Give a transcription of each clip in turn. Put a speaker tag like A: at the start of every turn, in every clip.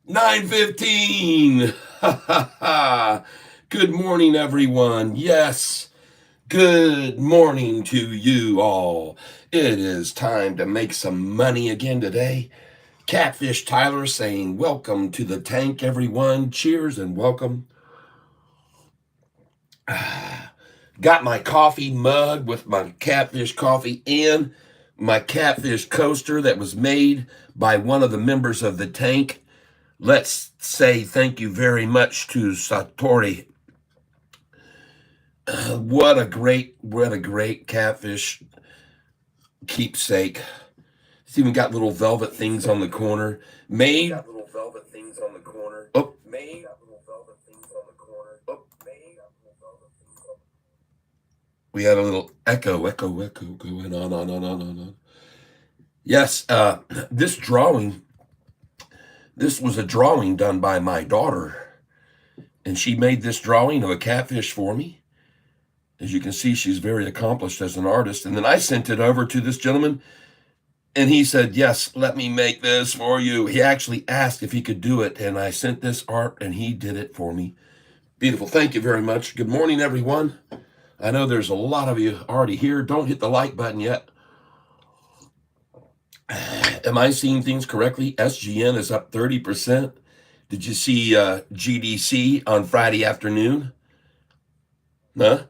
A: 9:15. Ha ha ha. Good morning, everyone. Yes, good morning to you all. It is time to make some money again today. Catfish Tyler saying, "Welcome to the tank, everyone. Cheers and welcome." Got my coffee mug with my catfish coffee and my catfish coaster that was made by one of the members of the tank. Let's say thank you very much to Satori. What a great catfish keepsake. It's even got little velvet things on the corner. Made. Oh, we had a little echo going on. Yes, this was a drawing done by my daughter, and she made this drawing of a catfish for me. As you can see, she's very accomplished as an artist. And then I sent it over to this gentleman, and he said, "Yes, let me make this for you." He actually asked if he could do it, and I sent this art, and he did it for me. Beautiful. Thank you very much. Good morning, everyone. I know there's a lot of you already here. Don't hit the like button yet. Am I seeing things correctly? SGN is up 30%. Did you see GDC on Friday afternoon? Huh?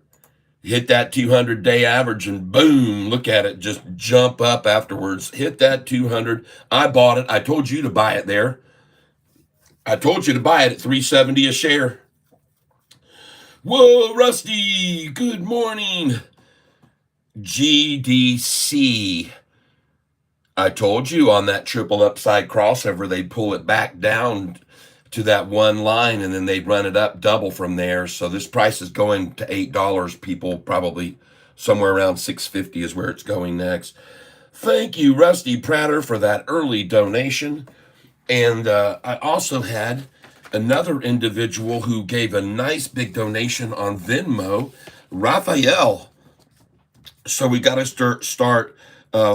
A: Hit that 200-day average and boom, look at it just jump up afterwards. Hit that 200. I bought it. I told you to buy it there. I told you to buy it at $3.70 a share. Whoa, Rusty, good morning. GDC. I told you on that triple upside crossover, they'd pull it back down to that one line and then they'd run it up double from there. So this price is going to $8. People probably somewhere around $6.50 is where it's going next. Thank you, Rusty Prater, for that early donation. And I also had another individual who gave a nice big donation on Venmo, Raphael. So we got to start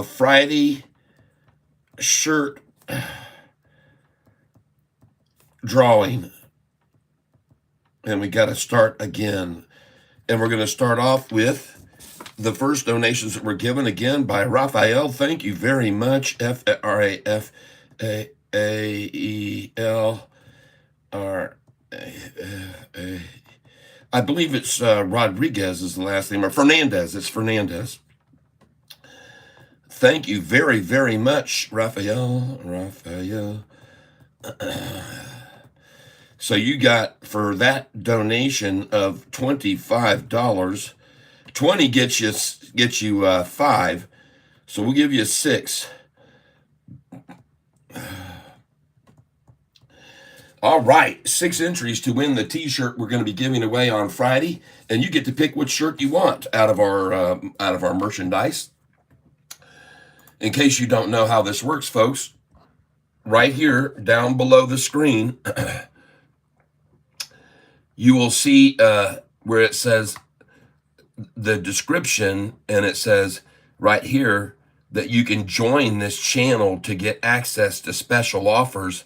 A: Friday shirt drawing, and we got to start again. And we're going to start off with the first donations that were given again by Raphael. Thank you very much. F-R-A-F-A-E-L-R-A. I believe it's Rodriguez is the last name, or Fernandez. It's Fernandez. Thank you very, very much, Raphael. So you got, for that donation of $25, 20 gets you 5. So we'll give you 6. All right, 6 entries to win the t-shirt we're going to be giving away on Friday, and you get to pick which shirt you want out of our merchandise. In case you don't know how this works, folks, right here down below the screen, you will see where it says the description, and it says right here that you can join this channel to get access to special offers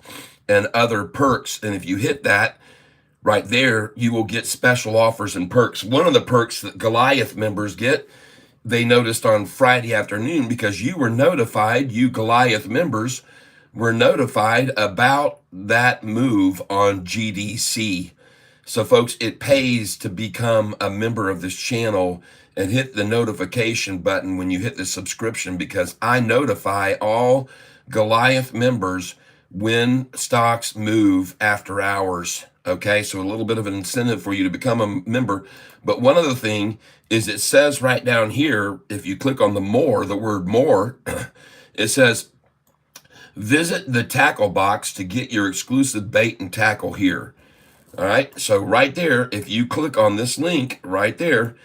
A: and other perks. And if you hit that right there, you will get special offers and perks. One of the perks that Goliath members get, they noticed on Friday afternoon, because you were notified, you Goliath members were notified about that move on GDC. So folks, it pays to become a member of this channel and hit the notification button when you hit the subscription, because I notify all Goliath members when stocks move after hours. Okay, so a little bit of an incentive for you to become a member. But one other thing is, it says right down here, if you click on the word more, it says, visit the tackle box to get your exclusive bait and tackle here. All right, so right there, if you click on this link right there,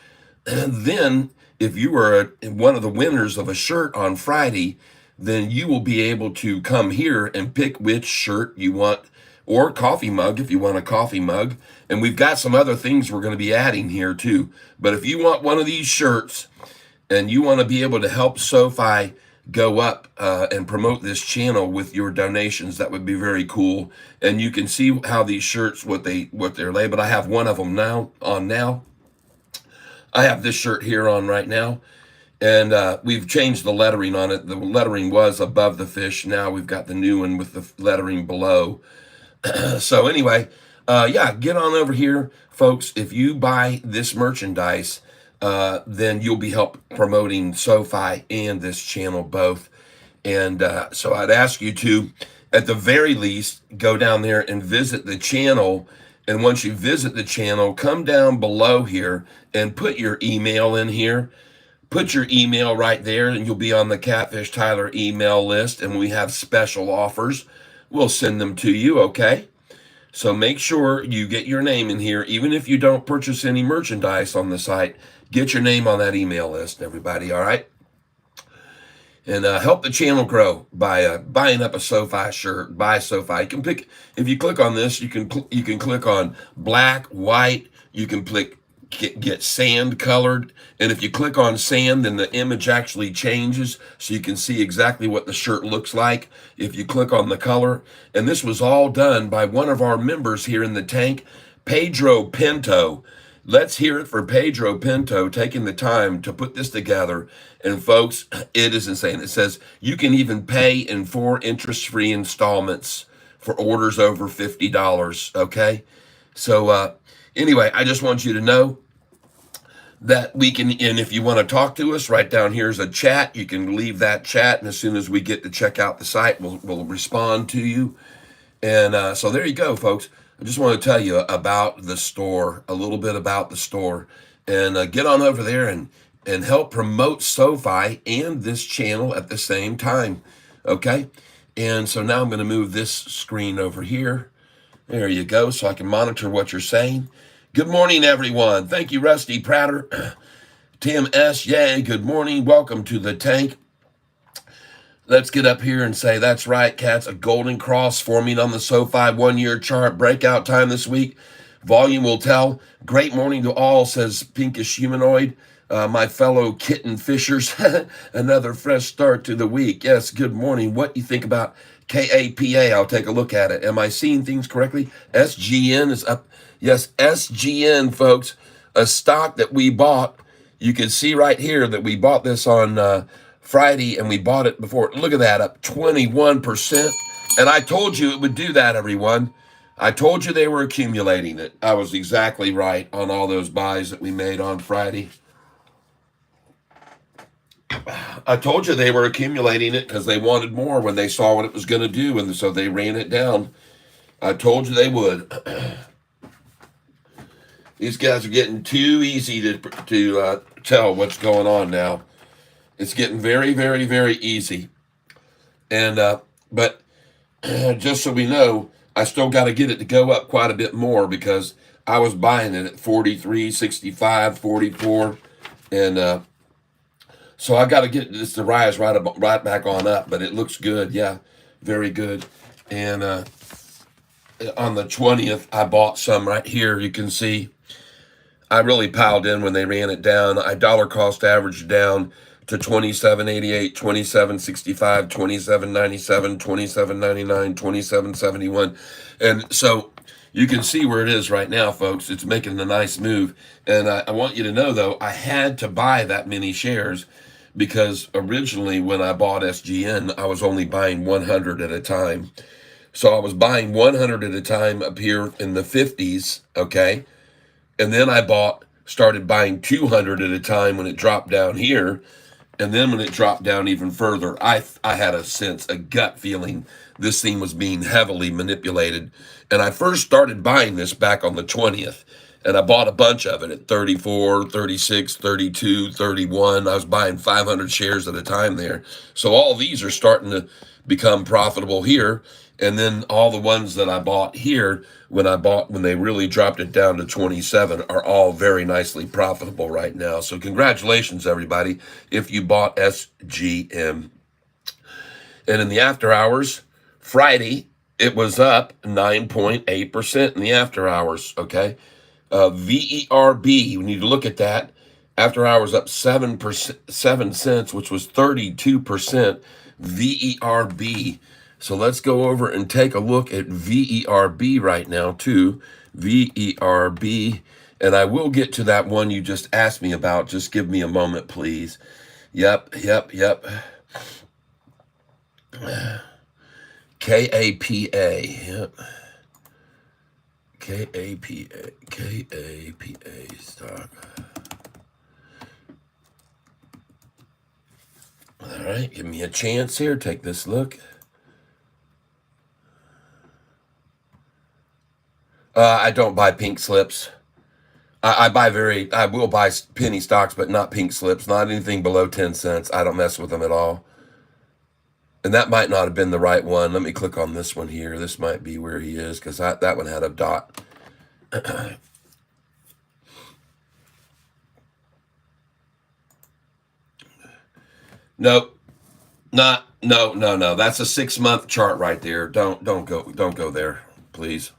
A: then if you were one of the winners of a shirt on Friday, then you will be able to come here and pick which shirt you want, or coffee mug if you want a coffee mug. And we've got some other things we're going to be adding here too. But if you want one of these shirts and you want to be able to help Sofi go up and promote this channel with your donations, that would be very cool. And you can see how these shirts, what they're labeled. I have one of them now. I have this shirt here on right now, and we've changed the lettering on it. The lettering was above the fish. Now we've got the new one with the lettering below. So anyway, yeah, get on over here, folks. If you buy this merchandise, then you'll be help promoting Sofi and this channel both. And so I'd ask you to, at the very least, go down there and visit the channel. And once you visit the channel, come down below here and put your email in here. Put your email right there, and you'll be on the Catfish Tyler email list. And we have special offers. We'll send them to you, okay? So make sure you get your name in here. Even if you don't purchase any merchandise on the site, get your name on that email list, everybody, all right? And help the channel grow by buying up a Sofi shirt. Buy Sofi. You can pick, if you click on this, you can click on black, white. You can click get sand colored, and if you click on sand, then the image actually changes, so you can see exactly what the shirt looks like if you click on the color. And this was all done by one of our members here in the tank, Pedro Pinto. Let's hear it for Pedro Pinto taking the time to put this together. And folks, it is insane. It says you can even pay in 4 interest-free installments for orders over $50, okay? So anyway, I just want you to know that we can, and if you want to talk to us, right down here is a chat. You can leave that chat, and as soon as we get to check out the site, we'll respond to you. And so there you go, folks. I just want to tell you about the store, a little bit about the store, and get on over there and help promote Sofi and this channel at the same time, okay? And so now I'm going to move this screen over here. There you go, so I can monitor what you're saying. Good morning, everyone. Thank you, Rusty Prater. Tim S. Yay, good morning. Welcome to the tank. Let's get up here and say, that's right, cats. A golden cross forming on the Sofi 1-year chart. Breakout time this week. Volume will tell. Great morning to all, says Pinkish Humanoid. My fellow kitten fishers. Another fresh start to the week. Yes, good morning. What do you think about KAPA? I'll take a look at it. Am I seeing things correctly? SGN is up. Yes, SGN, folks, a stock that we bought. You can see right here that we bought this on Friday, and we bought it before. Look at that, up 21%. And I told you it would do that, everyone. I told you they were accumulating it. I was exactly right on all those buys that we made on Friday. I told you they were accumulating it because they wanted more when they saw what it was going to do, and so they ran it down. I told you they would. These guys are getting too easy to tell what's going on now. It's getting very, very, very easy. And but just so we know, I still got to get it to go up quite a bit more because I was buying it at 43, 65, 44, and so I got to get this to rise right back on up. But it looks good, yeah, very good. And on the 20th, I bought some right here. You can see I really piled in when they ran it down. I dollar cost averaged down to 27.88, 27.65, 27.97, 27.99, 27.71. And so you can see where it is right now, folks. It's making a nice move. And I want you to know, though, I had to buy that many shares because originally when I bought SGN, I was only buying 100 at a time. So I was buying 100 at a time up here in the 50s, okay? And then I started buying 200 at a time when it dropped down here. And then when it dropped down even further, I had a gut feeling this thing was being heavily manipulated. And I first started buying this back on the 20th. And I bought a bunch of it at 34, 36, 32, 31. I was buying 500 shares at a time there. So all these are starting to become profitable here. And then all the ones that I bought here, when they really dropped it down to 27, are all very nicely profitable right now. So congratulations, everybody, if you bought SGM. And in the after hours, Friday, it was up 9.8% in the after hours, okay? VERB, we need to look at that. After hours up 7%, 7 cents, which was 32% VERB. So let's go over and take a look at VERB right now, too. VERB. And I will get to that one you just asked me about. Just give me a moment, please. Yep. KAPA. Yep. KAPA stock. All right, give me a chance here. Take this look. I don't buy pink slips. I will buy penny stocks, but not pink slips. Not anything below 10 cents. I don't mess with them at all. And that might not have been the right one. Let me click on this one here. This might be where he is, because that one had a dot. Nope. No. That's a 6-month chart right there. Don't go there, please.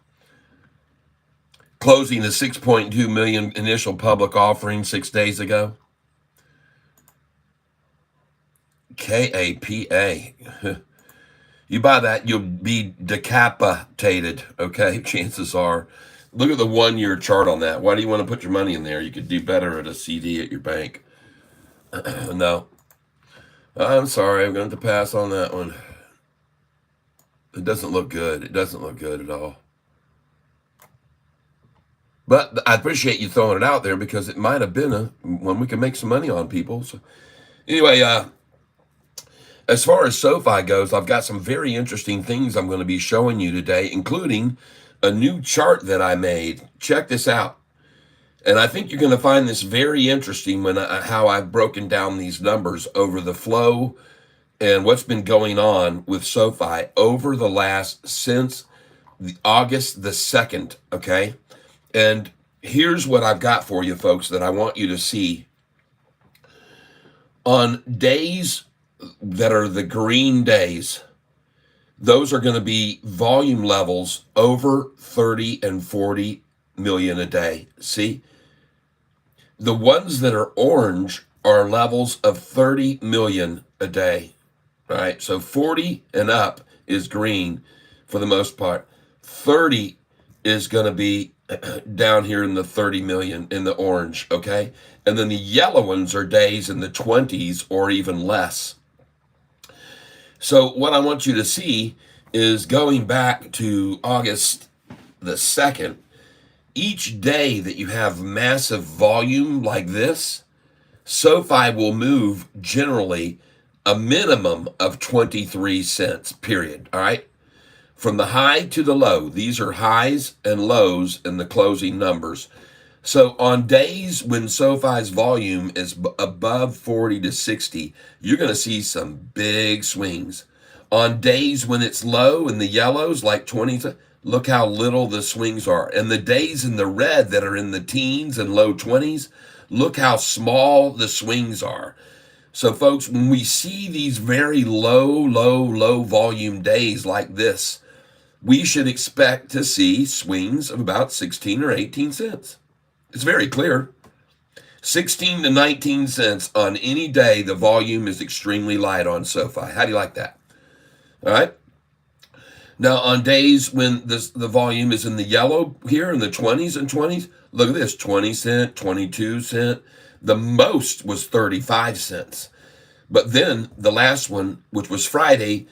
A: Closing the 6.2 million initial public offering 6 days ago. KAPA. You buy that, you'll be decapitated, okay? Chances are. Look at the 1-year chart on that. Why do you want to put your money in there? You could do better at a CD at your bank. No. I'm sorry. I'm going to pass on that one. It doesn't look good. It doesn't look good at all. But I appreciate you throwing it out there, because it might have been one we can make some money on, people. So anyway, as far as SoFi goes, I've got some very interesting things I'm going to be showing you today, including a new chart that I made. Check this out. And I think you're going to find this very interesting when how I've broken down these numbers over the flow and what's been going on with SoFi over the since August the 2nd, okay? And here's what I've got for you, folks, that I want you to see. On days that are the green days, those are going to be volume levels over 30 and 40 million a day. See? The ones that are orange are levels of 30 million a day, right? So 40 and up is green for the most part. 30 is going to be down here in the 30 million in the orange, okay? And then the yellow ones are days in the 20s or even less. So what I want you to see is going back to August the 2nd, each day that you have massive volume like this, SoFi will move generally a minimum of 23 cents, period, all right? From the high to the low, these are highs and lows in the closing numbers. So on days when SoFi's volume is above 40 to 60, you're going to see some big swings. On days when it's low in the yellows, like 20, look how little the swings are. And the days in the red that are in the teens and low 20s, look how small the swings are. So folks, when we see these very low volume days like this, we should expect to see swings of about 16 or 18 cents. It's very clear. 16 to 19 cents on any day the volume is extremely light on SoFi. How do you like that? All right. Now, on days when the volume is in the yellow here in the 20s and 20s, look at this, 20 cent, 22 cent. The most was 35 cents. But then the last one, which was Friday,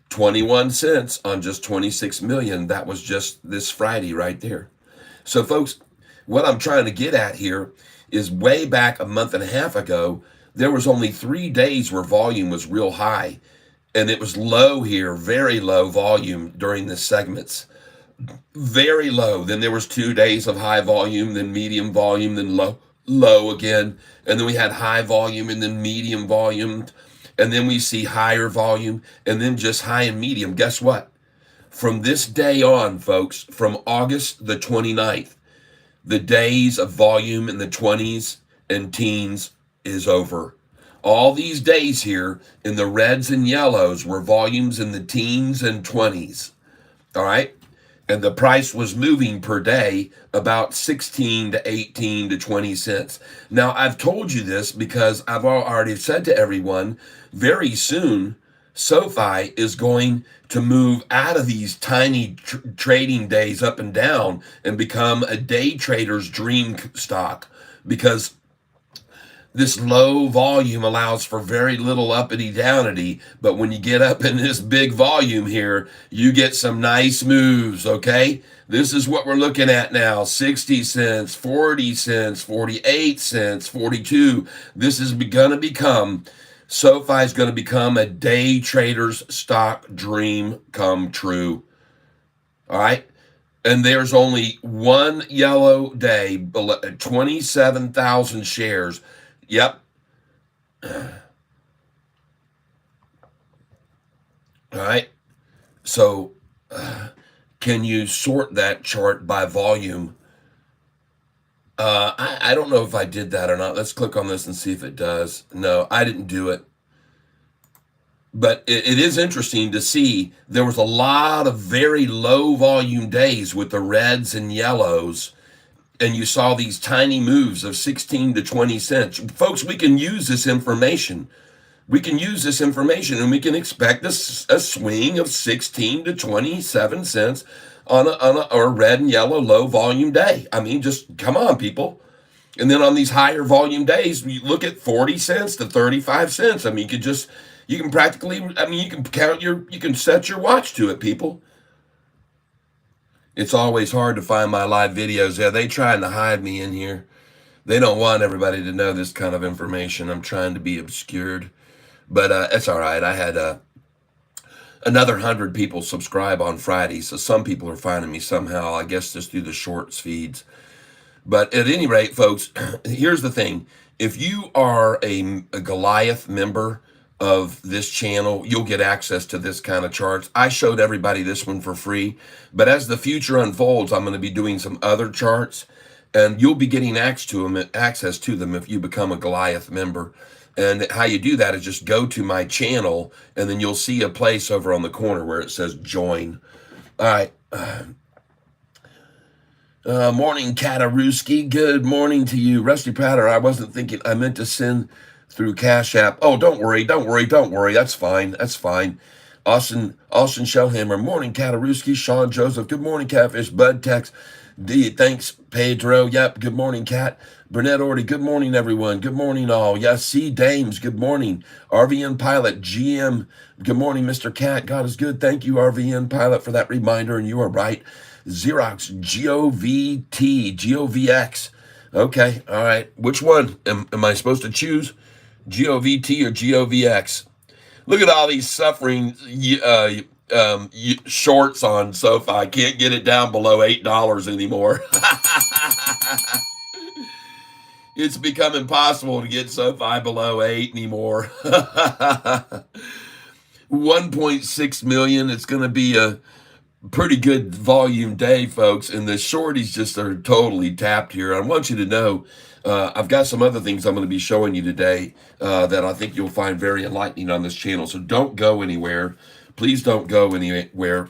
A: 21 cents on just 26 million. That was just this Friday right there. So, folks, what I'm trying to get at here is way back a month and a half ago, there was only 3 days where volume was real high. And it was low here, very low volume during the segments. Very low. Then there was 2 days of high volume, then medium volume, then low again. And then we had high volume and then medium volume. And then we see higher volume and then just high and medium. Guess what? From this day on, folks, from August the 29th, the days of volume in the 20s and teens is over. All these days here in the reds and yellows were volumes in the teens and 20s. All right? and the price was moving per day about 16 to 18 to 20 cents. Now, I've told you this because I've already said to everyone, very soon, SoFi is going to move out of these tiny trading days up and down and become a day trader's dream stock, because this low volume allows for very little uppity downity, but when you get up in this big volume here, you get some nice moves, okay? This is what we're looking at now: 60 cents, 40 cents, 48 cents, 42. This is going to become, SoFi is going to become a day trader's stock dream come true. All right? And there's only one yellow day, 27,000 shares. Yep. All right. So, can you sort that chart by volume? I don't know if I did that or not. Let's click on this and see if it does. No, I didn't do it. But it is interesting to see there was a lot of very low volume days with the reds and yellows, and you saw these tiny moves of 16 to 20 cents. Folks, we can use this information. We can use this information, and we can expect a swing of 16 to 27 cents on a red and yellow low volume day. I mean, just come on, people. And then on these higher volume days, you look at 40 cents to 35 cents. I mean, you can practically, you can you can set your watch to it, people. It's always hard to find my live videos. Yeah, they trying to hide me in here. They don't want everybody to know this kind of information. I'm trying to be obscured. But it's all right. I had another 100 people subscribe on Friday, so some people are finding me somehow, I guess just through the shorts feeds. But at any rate, folks, here's the thing. If you are a Goliath member of this channel, you'll get access to this kind of charts. I showed everybody this one for free, but as the future unfolds, I'm going to be doing some other charts, and you'll be getting access to them if you become a Goliath member. And how you do that is just go to my channel, and then you'll see a place over on the corner where it says join. All right. Morning, Kataruski. Good morning to you. Rusty Prater, I wasn't thinking, I meant to send through Cash App. Oh, don't worry. That's fine. Austin Shellhammer. Morning, Kataruski. Sean Joseph. Good morning, Catfish. Bud Tex. D. Thanks, Pedro. Yep. Good morning, Cat. Burnett Orty. Good morning, everyone. Good morning, all. Yes, C. Dames. Good morning. RVN Pilot. GM. Good morning, Mr. Cat. God is good. Thank you, RVN Pilot, for that reminder. And you are right. Xerox. GOVT. GOVX. Okay. All right. Which one am I supposed to choose? GOVT or GOVX? Look at all these suffering shorts on SoFi. I can't get it down below $8 anymore. It's become impossible to get SoFi below 8 anymore. 1.6 million. It's going to be a pretty good volume day, folks, and the shorties just are totally tapped here. I want you to know I've got some other things I'm going to be showing you today that I think you'll find very enlightening on this channel. So don't go anywhere. Please don't go anywhere.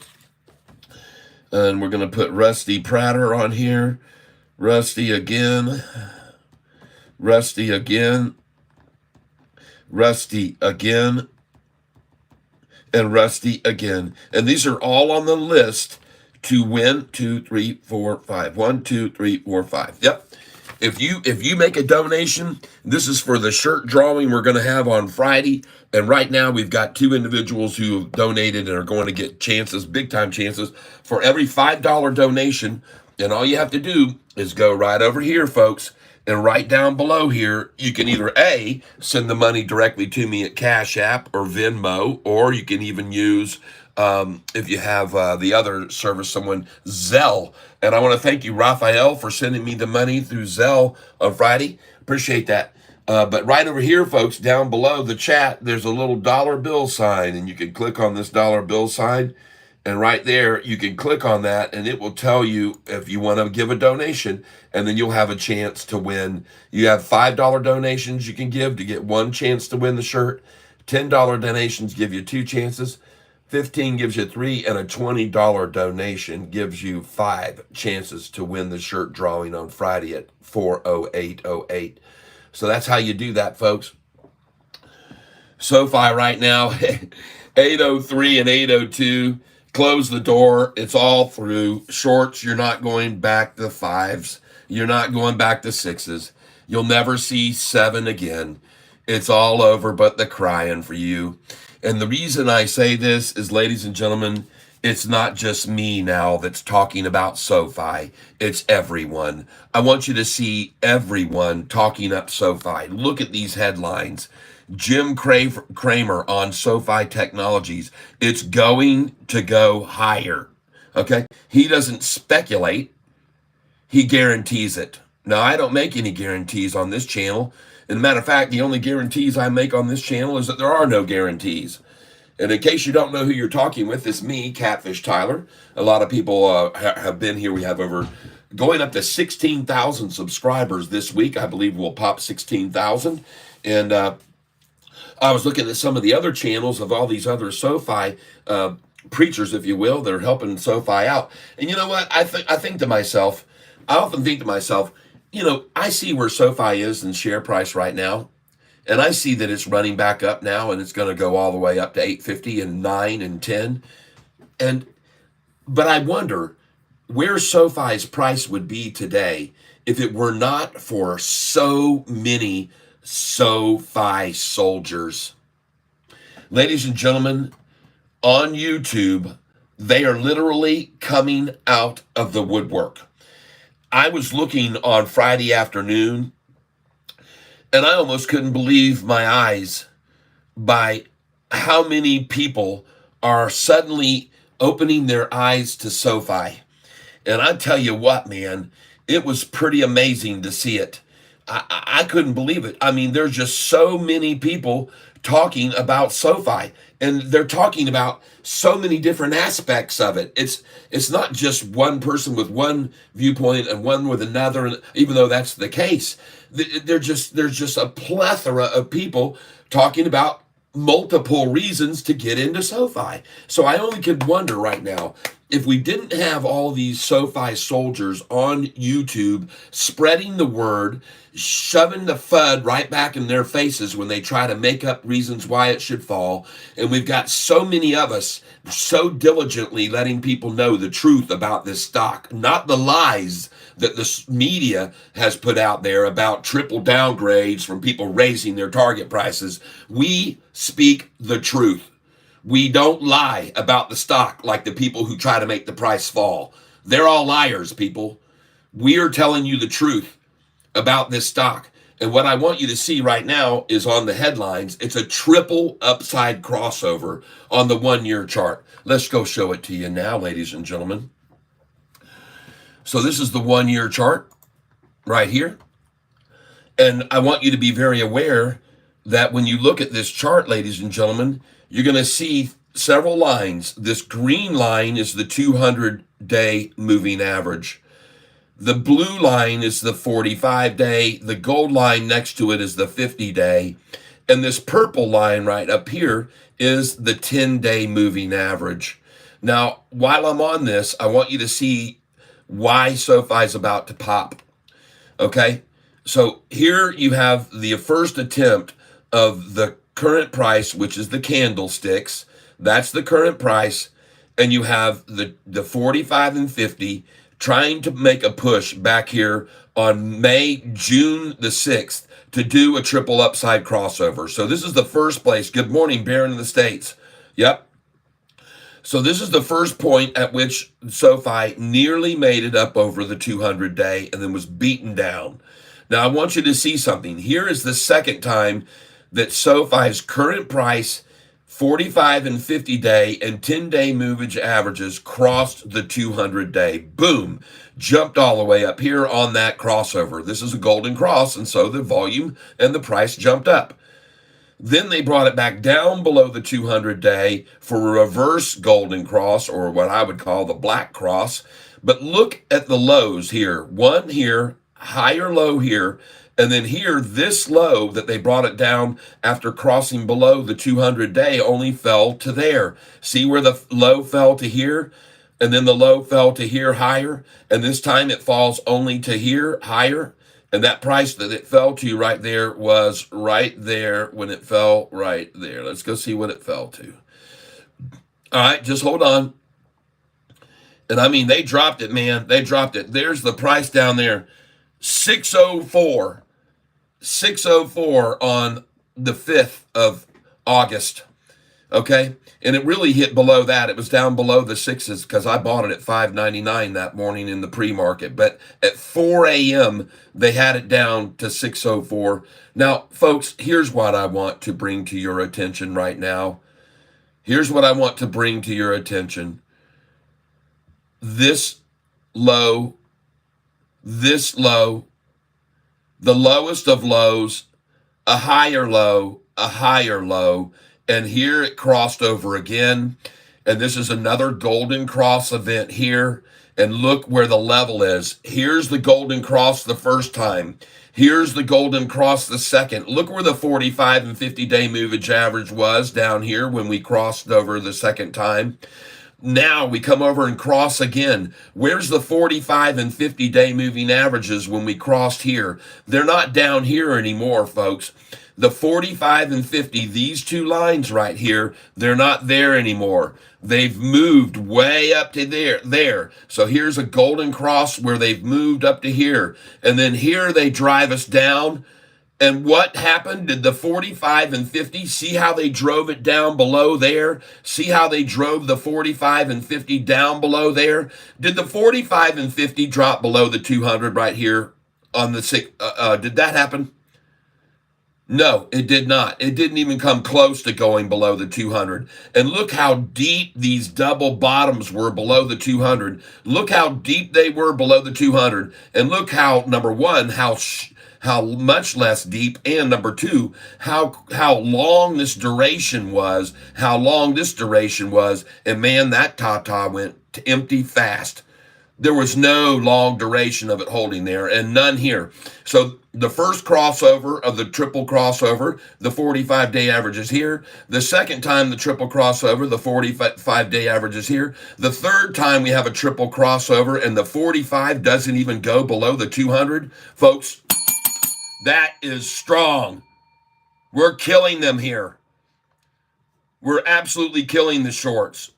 A: And we're going to put Rusty Prater on here. Rusty again. Rusty again. Rusty again. And Rusty again. And these are all on the list to win 2, 3, 4, 5. 1, 2, 3, 4, 5. Yep. If you make a donation, this is for the shirt drawing we're going to have on Friday. And right now we've got 2 individuals who have donated and are going to get chances, big time chances, for every $5 donation. And all you have to do is go right over here, folks, and right down below here, you can either A, send the money directly to me at Cash App or Venmo, or you can even use, if you have the other service, Zelle. And I want to thank you, Raphael, for sending me the money through Zelle on Friday. Appreciate that. But right over here, folks, down below the chat, there's a little dollar bill sign, and you can click on this dollar bill sign. And right there, you can click on that, and it will tell you if you want to give a donation, and then you'll have a chance to win. You have $5 donations you can give to get 1 chance to win the shirt. $10 donations give you 2 chances. 15 gives you 3, and a $20 donation gives you 5 chances to win the shirt drawing on Friday at 4:08:08. So that's how you do that, folks. SoFi right now, 8:03 and 8:02. Close the door. It's all through. Shorts, you're not going back to 5s. You're not going back to 6s. You'll never see 7 again. It's all over but the crying for you. And the reason I say this is, ladies and gentlemen, it's not just me now that's talking about SoFi. It's everyone. I want you to see everyone talking up SoFi. Look at these headlines. Jim Cramer on SoFi Technologies. It's going to go higher. Okay? He doesn't speculate. He guarantees it. Now, I don't make any guarantees on this channel. As a matter of fact, the only guarantees I make on this channel is that there are no guarantees. And in case you don't know who you're talking with, it's me, Catfish Tyler. A lot of people have been here. We have going up to 16,000 subscribers this week. I believe we'll pop 16,000. And I was looking at some of the other channels of all these other SoFi preachers, if you will, that are helping SoFi out. And you know what? I often think to myself, I see where SoFi is in share price right now, and I see that it's running back up now, and it's going to go all the way up to 850 and 9 and 10. But I wonder where SoFi's price would be today if it were not for so many SoFi soldiers. Ladies and gentlemen, on YouTube, they are literally coming out of the woodwork. I was looking on Friday afternoon, and I almost couldn't believe my eyes by how many people are suddenly opening their eyes to SoFi. And I tell you what, man, it was pretty amazing to see it. I couldn't believe it. I mean, there's just so many people talking about SoFi, and they're talking about so many different aspects of it. It's not just one person with one viewpoint and one with another, even though that's the case. There's just a plethora of people talking about multiple reasons to get into SoFi. So I only could wonder right now, if we didn't have all these SoFi soldiers on YouTube spreading the word, shoving the FUD right back in their faces when they try to make up reasons why it should fall, and we've got so many of us so diligently letting people know the truth about this stock, not the lies that the media has put out there about triple downgrades from people raising their target prices. We speak the truth. We don't lie about the stock like the people who try to make the price fall. They're all liars, people. We are telling you the truth about this stock. And what I want you to see right now is on the headlines, it's a triple upside crossover on the 1-year chart. Let's go show it to you now, ladies and gentlemen. So this is the 1-year chart right here. And I want you to be very aware that when you look at this chart, ladies and gentlemen, you're going to see several lines. This green line is the 200-day moving average. The blue line is the 45-day. The gold line next to it is the 50-day. And this purple line right up here is the 10-day moving average. Now, while I'm on this, I want you to see why SoFi is about to pop. Okay? So here you have the first attempt of the current price, which is the candlesticks. That's the current price. And you have the 45 and 50 trying to make a push back here on June the 6th to do a triple upside crossover. So this is the first place. Good morning, Baron of the States. Yep. So this is the first point at which SoFi nearly made it up over the 200-day and then was beaten down. Now, I want you to see something. Here is the second time that SoFi's current price, 45 and 50-day and 10-day movage averages crossed the 200-day. Boom, jumped all the way up here on that crossover. This is a golden cross, and so the volume and the price jumped up. Then they brought it back down below the 200-day for a reverse golden cross, or what I would call the black cross. But look at the lows here. One here, higher low here, And then here, this low that they brought it down after crossing below the 200-day only fell to there. See where the low fell to here? And then the low fell to here higher. And this time it falls only to here higher. And that price that it fell to right there was right there when it fell right there. Let's go see what it fell to. All right, just hold on. And I mean, they dropped it, man. They dropped it. There's the price down there. 604. 604 on the 5th of August. Okay? And it really hit below that. It was down below the sixes because I bought it at $5.99 that morning in the pre-market. But at 4 a.m., they had it down to 604. Now, folks, here's what I want to bring to your attention right now. Here's what I want to bring to your attention. This low, the lowest of lows, a higher low, and here it crossed over again. And this is another golden cross event here. And look where the level is. Here's the golden cross the first time. Here's the golden cross the second. Look where the 45 and 50-day movage average was down here when we crossed over the second time. Now we come over and cross again. Where's the 45 and 50-day moving averages when we crossed here? They're not down here anymore, folks. The 45 and 50, these two lines right here, they're not there anymore. They've moved way up to there. So here's a golden cross where they've moved up to here. And then here they drive us down. And what happened? Did the 45 and 50, see how they drove it down below there? See how they drove the 45 and 50 down below there? Did the 45 and 50 drop below the 200 right here on the six? Did that happen? No, it did not. It didn't even come close to going below the 200. And look how deep these double bottoms were below the 200. Look how deep they were below the 200. And look how, number one, how much less deep, and number two, how long this duration was, and man, that Tata went to empty fast. There was no long duration of it holding there, and none here. So the first crossover of the triple crossover, the 45-day average is here. The second time the triple crossover, the 45-day average is here. The third time we have a triple crossover and the 45 doesn't even go below the 200. Folks, that is strong. We're killing them here. We're absolutely killing the shorts.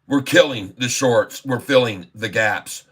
A: We're killing the shorts. We're filling the gaps.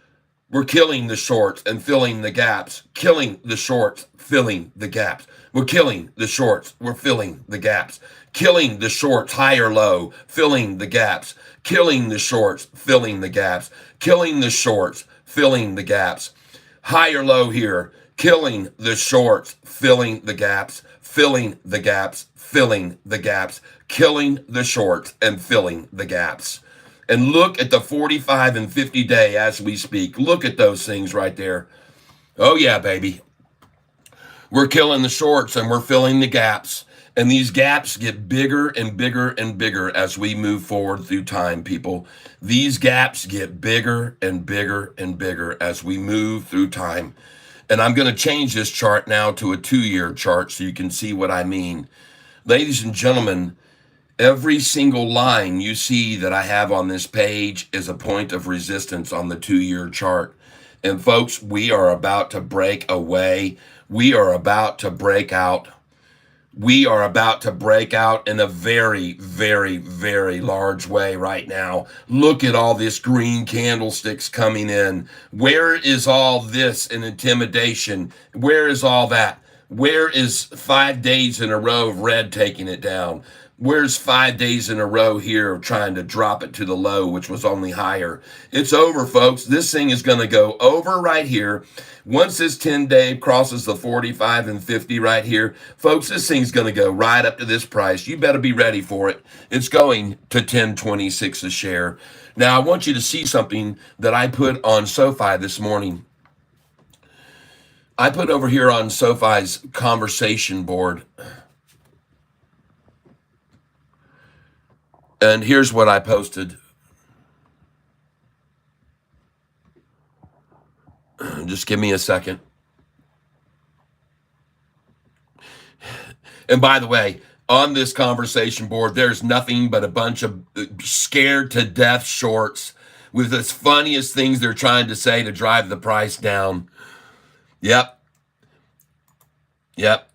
A: We're killing the shorts and filling the gaps. Killing the shorts, filling the gaps. We're killing the shorts. We're filling the gaps. Killing the shorts, higher low, filling the gaps. Killing the shorts, filling the gaps. Killing the shorts, filling the gaps. Higher low here. Killing the shorts, filling the gaps. Filling the gaps. Filling the gaps. Killing the shorts and filling the gaps. And look at the 45 and 50 day as we speak. Look at those things right there. Oh yeah, baby. We're killing the shorts and we're filling the gaps. And these gaps get bigger and bigger and bigger as we move forward through time, people. These gaps get bigger and bigger and bigger as we move through time. And I'm going to change this chart now to a 2-year chart so you can see what I mean. Ladies and gentlemen, every single line you see that I have on this page is a point of resistance on the 2-year chart. And folks, we are about to break away. We are about to break out. We are about to break out in a very, very, very large way right now. Look at all this green candlesticks coming in. Where is all this in intimidation? Where is all that? Where is 5 days in a row of red taking it down? Where's 5 days in a row here of trying to drop it to the low, which was only higher? It's over, folks. This thing is going to go over right here. Once this 10-day crosses the 45 and 50 right here, folks, this thing's going to go right up to this price. You better be ready for it. It's going to 10.26 a share. Now, I want you to see something that I put on Sofi this morning. I put over here on Sofi's conversation board. And here's what I posted. Just give me a second. And by the way, on this conversation board, there's nothing but a bunch of scared to death shorts with the funniest things they're trying to say to drive the price down. Yep. Yep.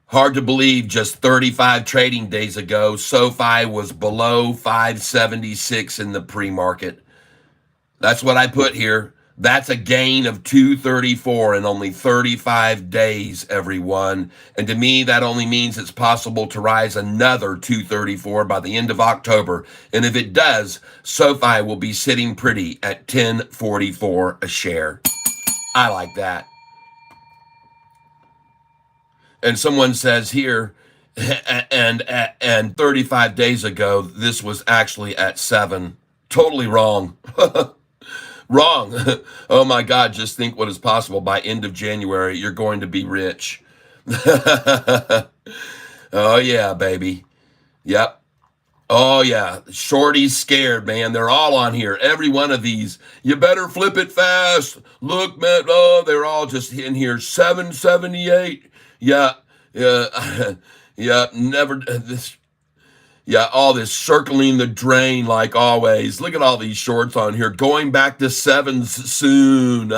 A: Hard to believe just 35 trading days ago, SoFi was below 576 in the pre-market. That's what I put here. That's a gain of 234 in only 35 days, everyone. And to me, that only means it's possible to rise another 234 by the end of October. And if it does, SoFi will be sitting pretty at 1044 a share. I like that. And someone says here, and 35 days ago, this was actually at 7. Totally wrong. Wrong. Oh my God, just think what is possible. By end of January, you're going to be rich. Oh yeah, baby. Yep. Oh yeah. Shorty's scared, man. They're all on here. Every one of these. You better flip it fast. Look, man. Oh, they're all just in here. 778. Yeah. Yeah. Yeah. Never this. Yeah, all this circling the drain like always. Look at all these shorts on here. Going back to 7s soon.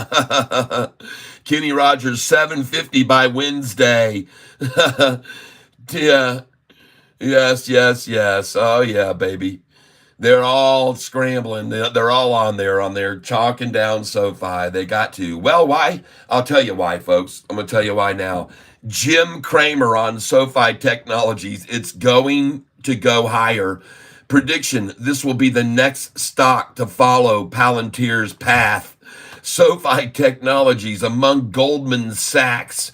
A: Kenny Rogers, 750 by Wednesday. Yeah. Yes, yes, yes. Oh, yeah, baby. They're all scrambling. They're all on there, chalking down SoFi. They got to. Well, why? I'll tell you why, folks. I'm going to tell you why now. Jim Cramer on SoFi Technologies. It's going to go higher. Prediction, this will be the next stock to follow Palantir's path. SoFi Technologies among Goldman Sachs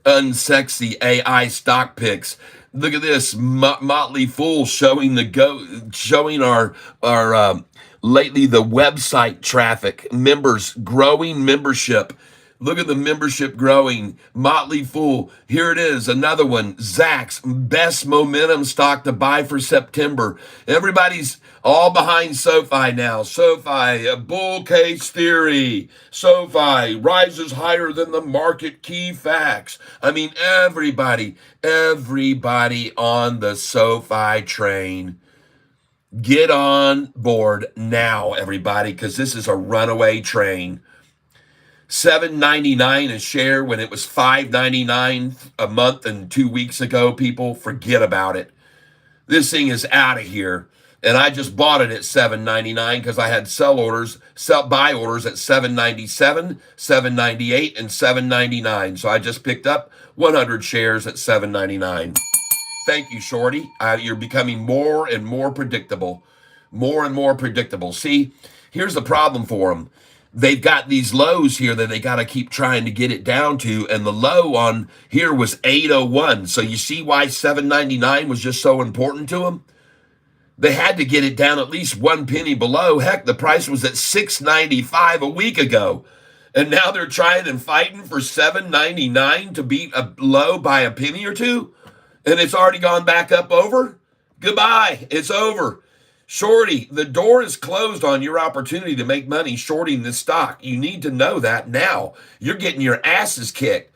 A: unsexy AI stock picks. Look at this motley fool showing our lately the website traffic, members, growing membership. Look at the membership growing. Motley Fool. Here it is. Another one. Zacks. Best momentum stock to buy for September. Everybody's all behind SoFi now. SoFi, a bull case theory. SoFi rises higher than the market key facts. I mean, everybody on the SoFi train. Get on board now, everybody, because this is a runaway train. $7.99 a share when it was $5.99 a month and 2 weeks ago. People, forget about it. This thing is out of here. And I just bought it at $7.99 because I had buy orders at $7.97, $7.98, and $7.99. So I just picked up 100 shares at $7.99. Thank you, Shorty. You're becoming more and more predictable. More and more predictable. See, here's the problem for them. They've got these lows here that they got to keep trying to get it down to, and the low on here was 801. So you see why 799 was just so important to them? They had to get it down at least 1 penny below. Heck, the price was at 695 a week ago. And now they're trying and fighting for 799 to beat a low by a penny or two. And it's already gone back up over. Goodbye. It's over. Shorty, the door is closed on your opportunity to make money shorting this stock. You need to know that now. You're getting your asses kicked.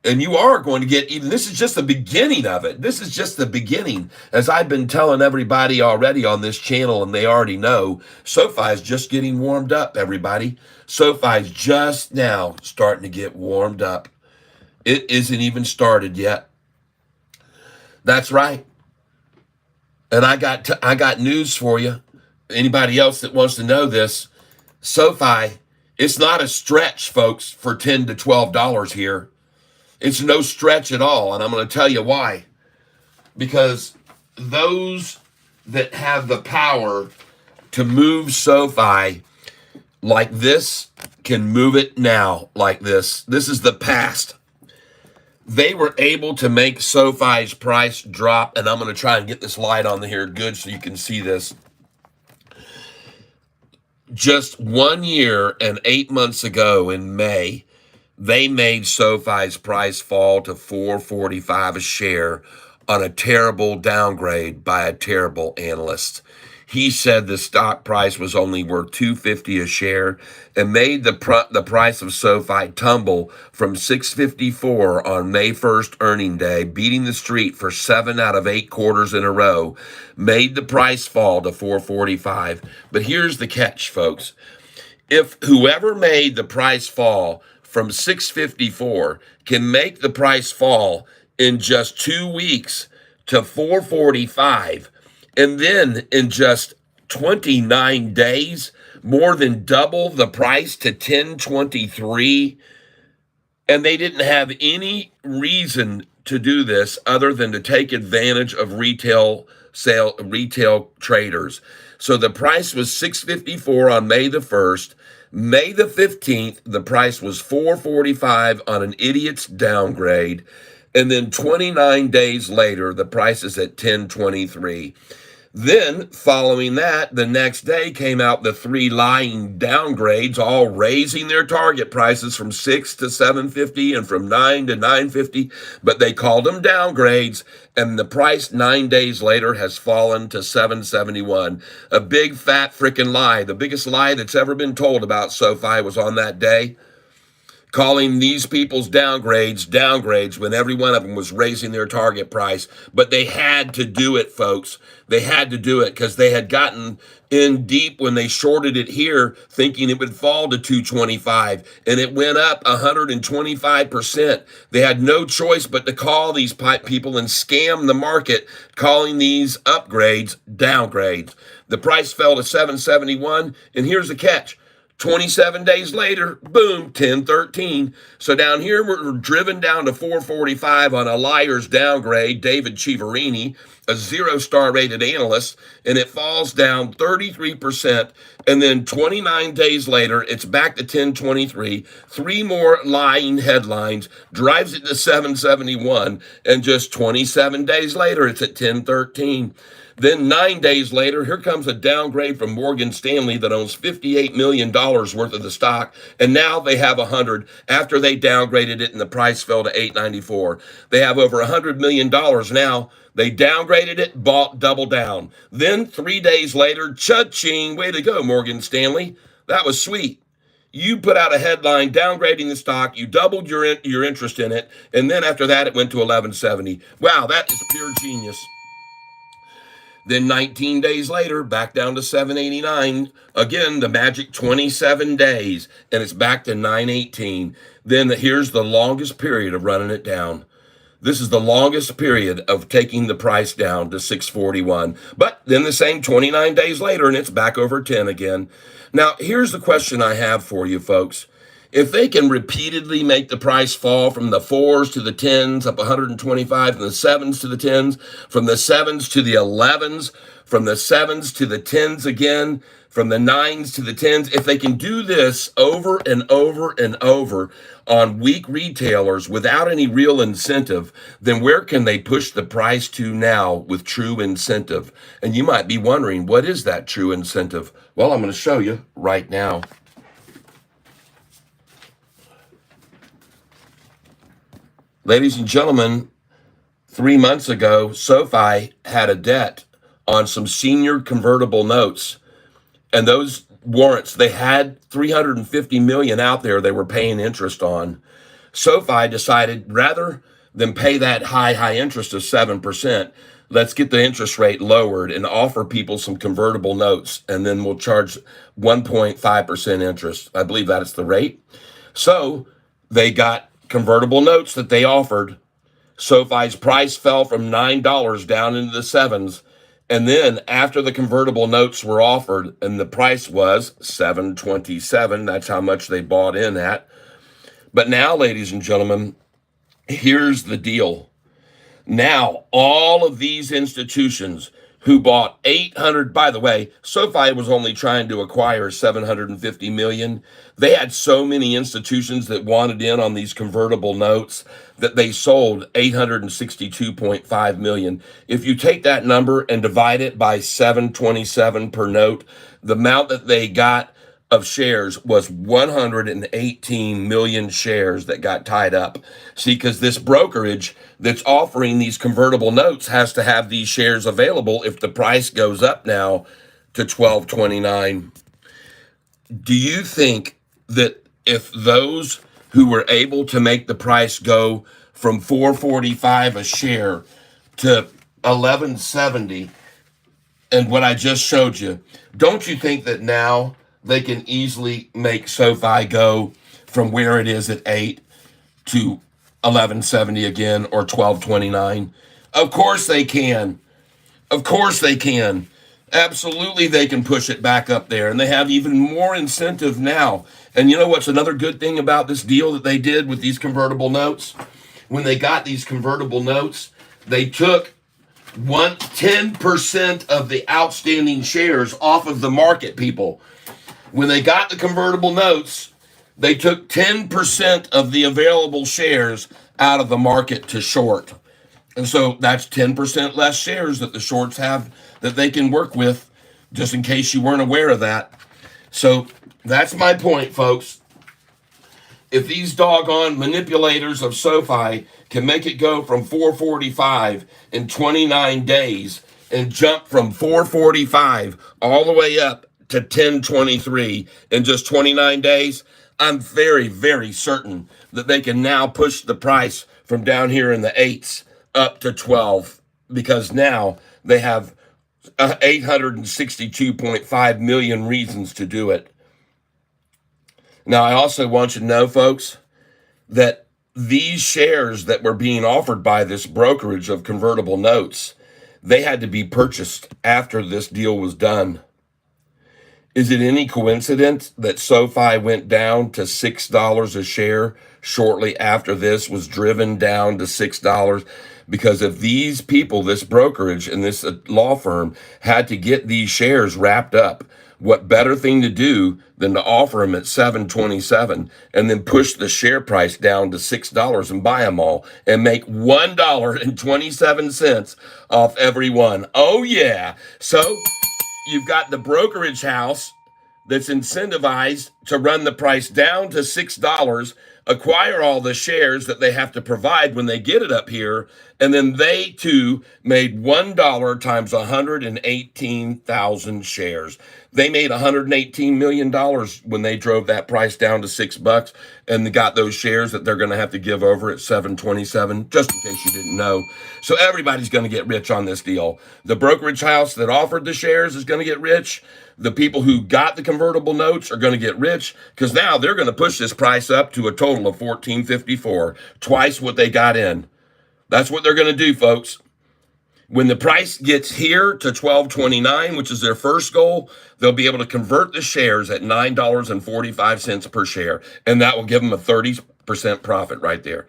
A: And you are going to get even, this is just the beginning of it. This is just the beginning. As I've been telling everybody already on this channel, and they already know, SoFi is just getting warmed up, everybody. SoFi is just now starting to get warmed up. It isn't even started yet. That's right. And I got news for you. Anybody else that wants to know this, SoFi, it's not a stretch, folks, for $10 to $12 here. It's no stretch at all, and I'm going to tell you why. Because those that have the power to move SoFi like this can move it now like this. This is the past. They were able to make SoFi's price drop, and I'm going to try and get this light on here good so you can see this. Just 1 year and 8 months ago in May, they made SoFi's price fall to $4.45 a share on a terrible downgrade by a terrible analyst. He said the stock price was only worth 250 a share and made the price of SoFi tumble from 654 on May 1st earning day, beating the street for 7 out of 8 quarters in a row, made the price fall to 445. But here's the catch, folks. If whoever made the price fall from 654 can make the price fall in just 2 weeks to 445, and then in just 29 days, more than double the price to 1023, and they didn't have any reason to do this other than to take advantage of retail traders. So the price was 654 on May the 1st. May the 15th, the price was 445 on an idiot's downgrade. And then 29 days later, the price is at 1023. Then, following that, the next day came out the 3 lying downgrades, all raising their target prices from 6 to 750 and from 9 to 950, but they called them downgrades, and the price 9 days later has fallen to 771. A big fat freaking lie. The biggest lie that's ever been told about SoFi was on that day, calling these people's downgrades when every one of them was raising their target price. But they had to do it, folks. They had to do it because they had gotten in deep when they shorted it here, thinking it would fall to 225, and it went up 125%. They had no choice but to call these people and scam the market, calling these upgrades downgrades. The price fell to 771, and here's the catch. 27 days later, boom, 1013. So down here, we're driven down to 445 on a liar's downgrade, David Chiaverini, a 0-star rated analyst, and it falls down 33%. And then 29 days later, it's back to 1023. 3 more lying headlines, drives it to 771, and just 27 days later, it's at 1013. Then 9 days later, here comes a downgrade from Morgan Stanley that owns $58 million worth of the stock, and now they have 100 after they downgraded it and the price fell to 894. They have over $100 million now. They downgraded it, bought double down. Then 3 days later, cha-ching, way to go, Morgan Stanley. That was sweet. You put out a headline downgrading the stock, you doubled your interest in it, and then after that, it went to 1170. Wow, that is pure genius. Then 19 days later, back down to 789. Again, the magic 27 days, and it's back to 918. Then here's the longest period of running it down. This is the longest period of taking the price down to 641. But then the same 29 days later, and it's back over 10 again. Now, here's the question I have for you, folks. If they can repeatedly make the price fall from the 4s to the 10s, up 125, from the 7s to the 10s, from the 7s to the 11s, from the 7s to the 10s again, from the 9s to the 10s, if they can do this over and over and over on weak retailers without any real incentive, then where can they push the price to now with true incentive? And you might be wondering, what is that true incentive? Well, I'm going to show you right now. Ladies and gentlemen, 3 months ago, SoFi had a debt on some senior convertible notes. And those warrants, they had $350 million out there they were paying interest on. SoFi decided rather than pay that high interest of 7%, let's get the interest rate lowered and offer people some convertible notes, and then we'll charge 1.5% interest. I believe that is the rate. So they got convertible notes that they offered. SoFi's price fell from $9 down into the 7s. And then after the convertible notes were offered and the price was $727, that's how much they bought in at. But now, ladies and gentlemen, here's the deal. Now, all of these institutions who bought 800, by the way, SoFi was only trying to acquire 750 million. They had so many institutions that wanted in on these convertible notes that they sold 862.5 million. If you take that number and divide it by 727 per note, the amount that they got of shares was 118 million shares that got tied up. See, because this brokerage that's offering these convertible notes has to have these shares available if the price goes up now to 12.29. Do you think that if those who were able to make the price go from 4.45 a share to 11.70 and what I just showed you, don't you think that now they can easily make SoFi go from where it is at 8 to 11.70 again, or 12.29? Of course they can. Of course they can. Absolutely, they can push it back up there, and they have even more incentive now. And you know what's another good thing about this deal that they did with these convertible notes? When they got these convertible notes, they took 10% of the outstanding shares off of the market, people. When they got the convertible notes, they took 10% of the available shares out of the market to short. And so that's 10% less shares that the shorts have that they can work with, just in case you weren't aware of that. So that's my point, folks. If these doggone manipulators of SoFi can make it go from 4.45 in 29 days and jump from 4.45 all the way up to 10.23 in just 29 days, I'm very, very certain that they can now push the price from down here in the 8s up to 12, because now they have 862.5 million reasons to do it. Now, I also want you to know, folks, that these shares that were being offered by this brokerage of convertible notes, they had to be purchased after this deal was done. Is it any coincidence that SoFi went down to $6 a share shortly after this was driven down to $6? Because if these people, this brokerage and this law firm, had to get these shares wrapped up, what better thing to do than to offer them at $7.27 and then push the share price down to $6 and buy them all and make $1.27 off every one? Oh, yeah. So you've got the brokerage house that's incentivized to run the price down to $6, acquire all the shares that they have to provide when they get it up here, and then they too made $1 times 118,000 shares. They made $118 million when they drove that price down to $6 and they got those shares that they're going to have to give over at $7.27, just in case you didn't know. So everybody's going to get rich on this deal. The brokerage house that offered the shares is going to get rich. The people who got the convertible notes are going to get rich, because now they're going to push this price up to a total of $14.54, twice what they got in. That's what they're going to do, folks. When the price gets here to $12.29, which is their first goal, they'll be able to convert the shares at $9.45 per share, and that will give them a 30% profit right there.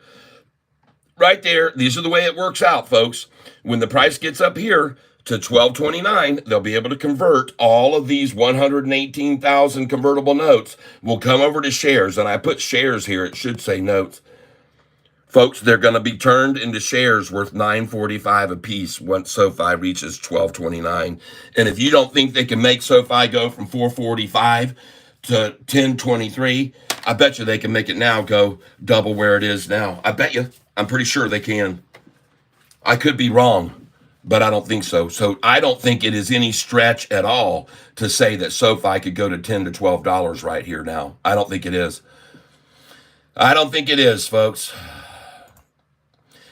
A: Right there, these are the way it works out, folks. When the price gets up here to $12.29, they'll be able to convert all of these 118,000 convertible notes will come over to shares, and I put shares here. It should say notes. Folks, they're going to be turned into shares worth $9.45 a piece once SoFi reaches $12.29. And if you don't think they can make SoFi go from $4.45 to $10.23, I bet you they can make it now go double where it is now. I bet you. I'm pretty sure they can. I could be wrong, but I don't think so. So I don't think it is any stretch at all to say that SoFi could go to $10 to $12 right here now. I don't think it is. I don't think it is, folks.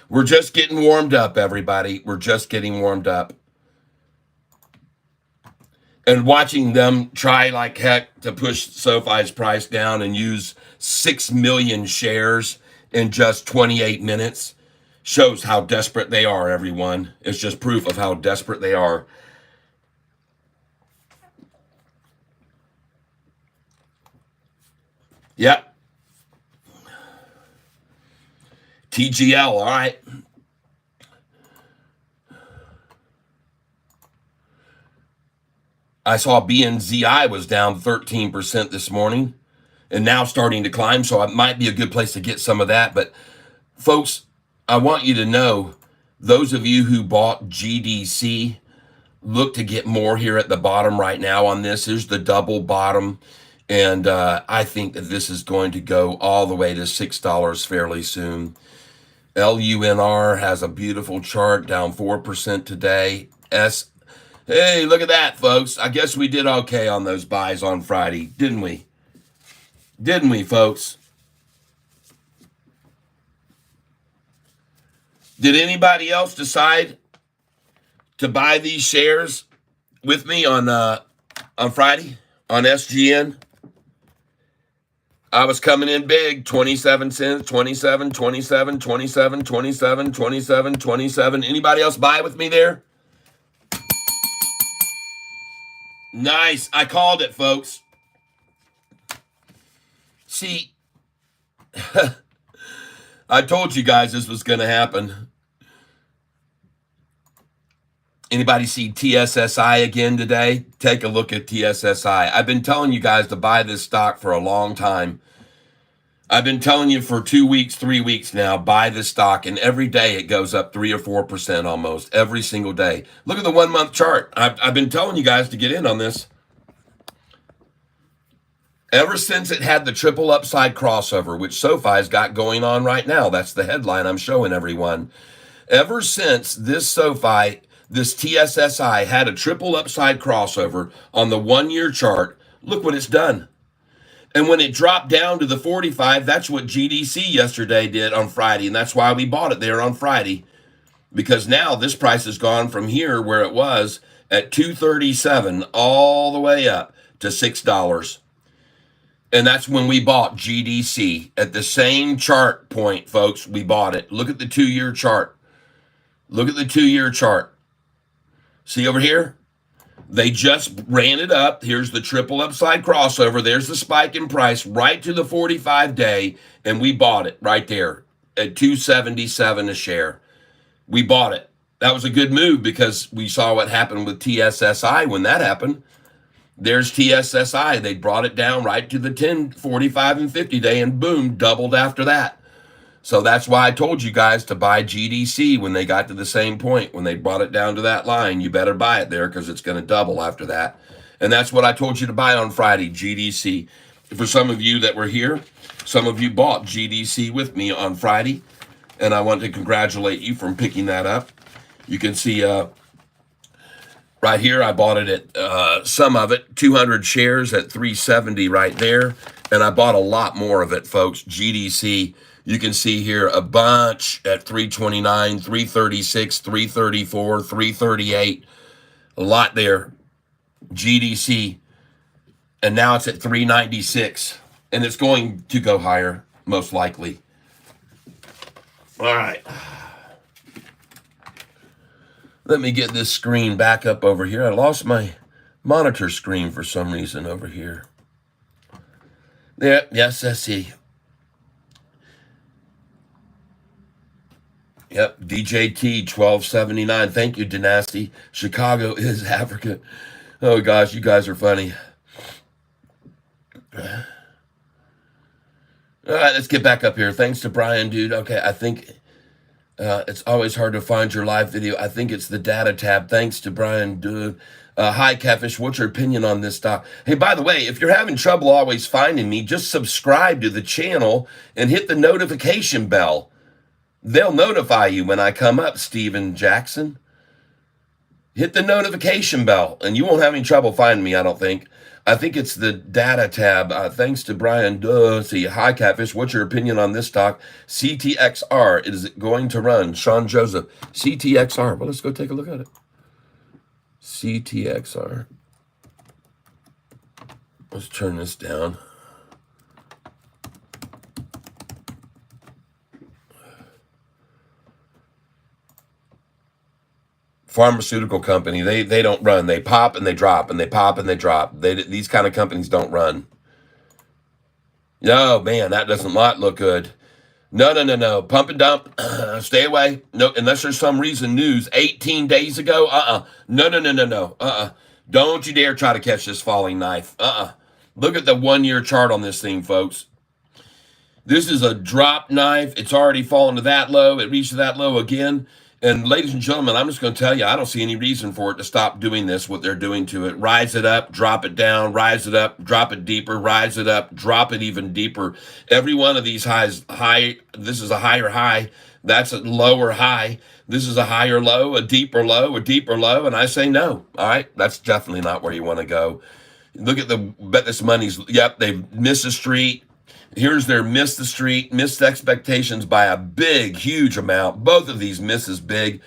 A: We're just getting warmed up, everybody. We're just getting warmed up. And watching them try like heck to push SoFi's price down and use 6 million shares in just 28 minutes shows how desperate they are, everyone. It's just proof of how desperate they are. Yep. TGL, all right. I saw BNZI was down 13% this morning and now starting to climb, so it might be a good place to get some of that. But folks, I want you to know, those of you who bought GDC, look to get more here at the bottom right now on this. Here's the double bottom. And I think that this is going to go all the way to $6 fairly soon. LUNR has a beautiful chart, down 4% today. Hey, look at that, folks. I guess we did okay on those buys on Friday, didn't we? Didn't we, folks? Did anybody else decide to buy these shares with me on Friday on SGN? I was coming in big, 27 cents, 27, 27, 27, 27, 27, 27. Anybody else buy with me there? Nice. I called it, folks. See, I told you guys this was going to happen. Anybody see TSSI again today? Take a look at TSSI. I've been telling you guys to buy this stock for a long time. I've been telling you for 2 weeks, 3 weeks now, buy this stock, and every day it goes up 3 or 4% almost, every single day. Look at the 1 month chart. I've been telling you guys to get in on this. Ever since it had the triple upside crossover, which SoFi's got going on right now, that's the headline I'm showing everyone. Ever since this SoFi, this TSSI had a triple upside crossover on the 1 year chart, look what it's done. And when it dropped down to the 45, that's what GDC yesterday did on Friday. And that's why we bought it there on Friday. Because now this price has gone from here where it was at $237 all the way up to $6. And that's when we bought GDC. At the same chart point, folks, we bought it. Look at the 2 year chart. Look at the 2 year chart. See over here? They just ran it up. Here's the triple upside crossover. There's the spike in price right to the 45 day. And we bought it right there at $277 a share. We bought it. That was a good move because we saw what happened with TSSI when that happened. There's TSSI. They brought it down right to the 10, 45, and 50 day, and boom, doubled after that. So that's why I told you guys to buy GDC when they got to the same point. When they brought it down to that line, you better buy it there because it's going to double after that. And that's what I told you to buy on Friday, GDC. For some of you that were here, some of you bought GDC with me on Friday, and I want to congratulate you for picking that up. You can see right here, I bought it at some of it, 200 shares at $370 right there. And I bought a lot more of it, folks. GDC, you can see here a bunch at $329, $336, $334, $338. A lot there. GDC. And now it's at $396. And it's going to go higher, most likely. All right. Let me get this screen back up over here. I lost my monitor screen for some reason over here. There, yes, I see. Yep, DJT 1279. Thank you, Dynasty. Chicago is Africa. Oh gosh, you guys are funny. All right, let's get back up here. Thanks to Brian, dude. Okay, I think it's always hard to find your live video. I think it's the data tab. Thanks to Brian, dude. Hi, Catfish. What's your opinion on this stock? Hey, by the way, if you're having trouble always finding me, just subscribe to the channel and hit the notification bell. They'll notify you when I come up, Steven Jackson. Hit the notification bell, and you won't have any trouble finding me, I don't think. I think it's the data tab. Thanks to Brian. See, hi, Catfish. What's your opinion on this stock? CTXR. Is it going to run? Sean Joseph. CTXR. Well, let's go take a look at it. CTXR. Let's turn this down. Pharmaceutical company, they don't run. They pop and they drop, and they pop and they drop. These kind of companies don't run. No, man, that doesn't look good. No. Pump and dump. Stay away. No, unless there's some reason news 18 days ago. No. Don't you dare try to catch this falling knife. Look at the 1 year chart on this thing, folks. This is a drop knife. It's already fallen to that low. It reached that low again. And ladies and gentlemen, I'm just going to tell you, I don't see any reason for it to stop doing this, what they're doing to it. Rise it up, drop it down, rise it up, drop it deeper, rise it up, drop it even deeper. Every one of these highs, this is a higher high That's a low or high. This is a higher low, a deeper low, a deeper low. And I say no. All right. That's definitely not where you want to go. Look at the bet this money's, yep, they've missed the street. Here's their miss the street, missed expectations by a big, huge amount. Both of these misses big.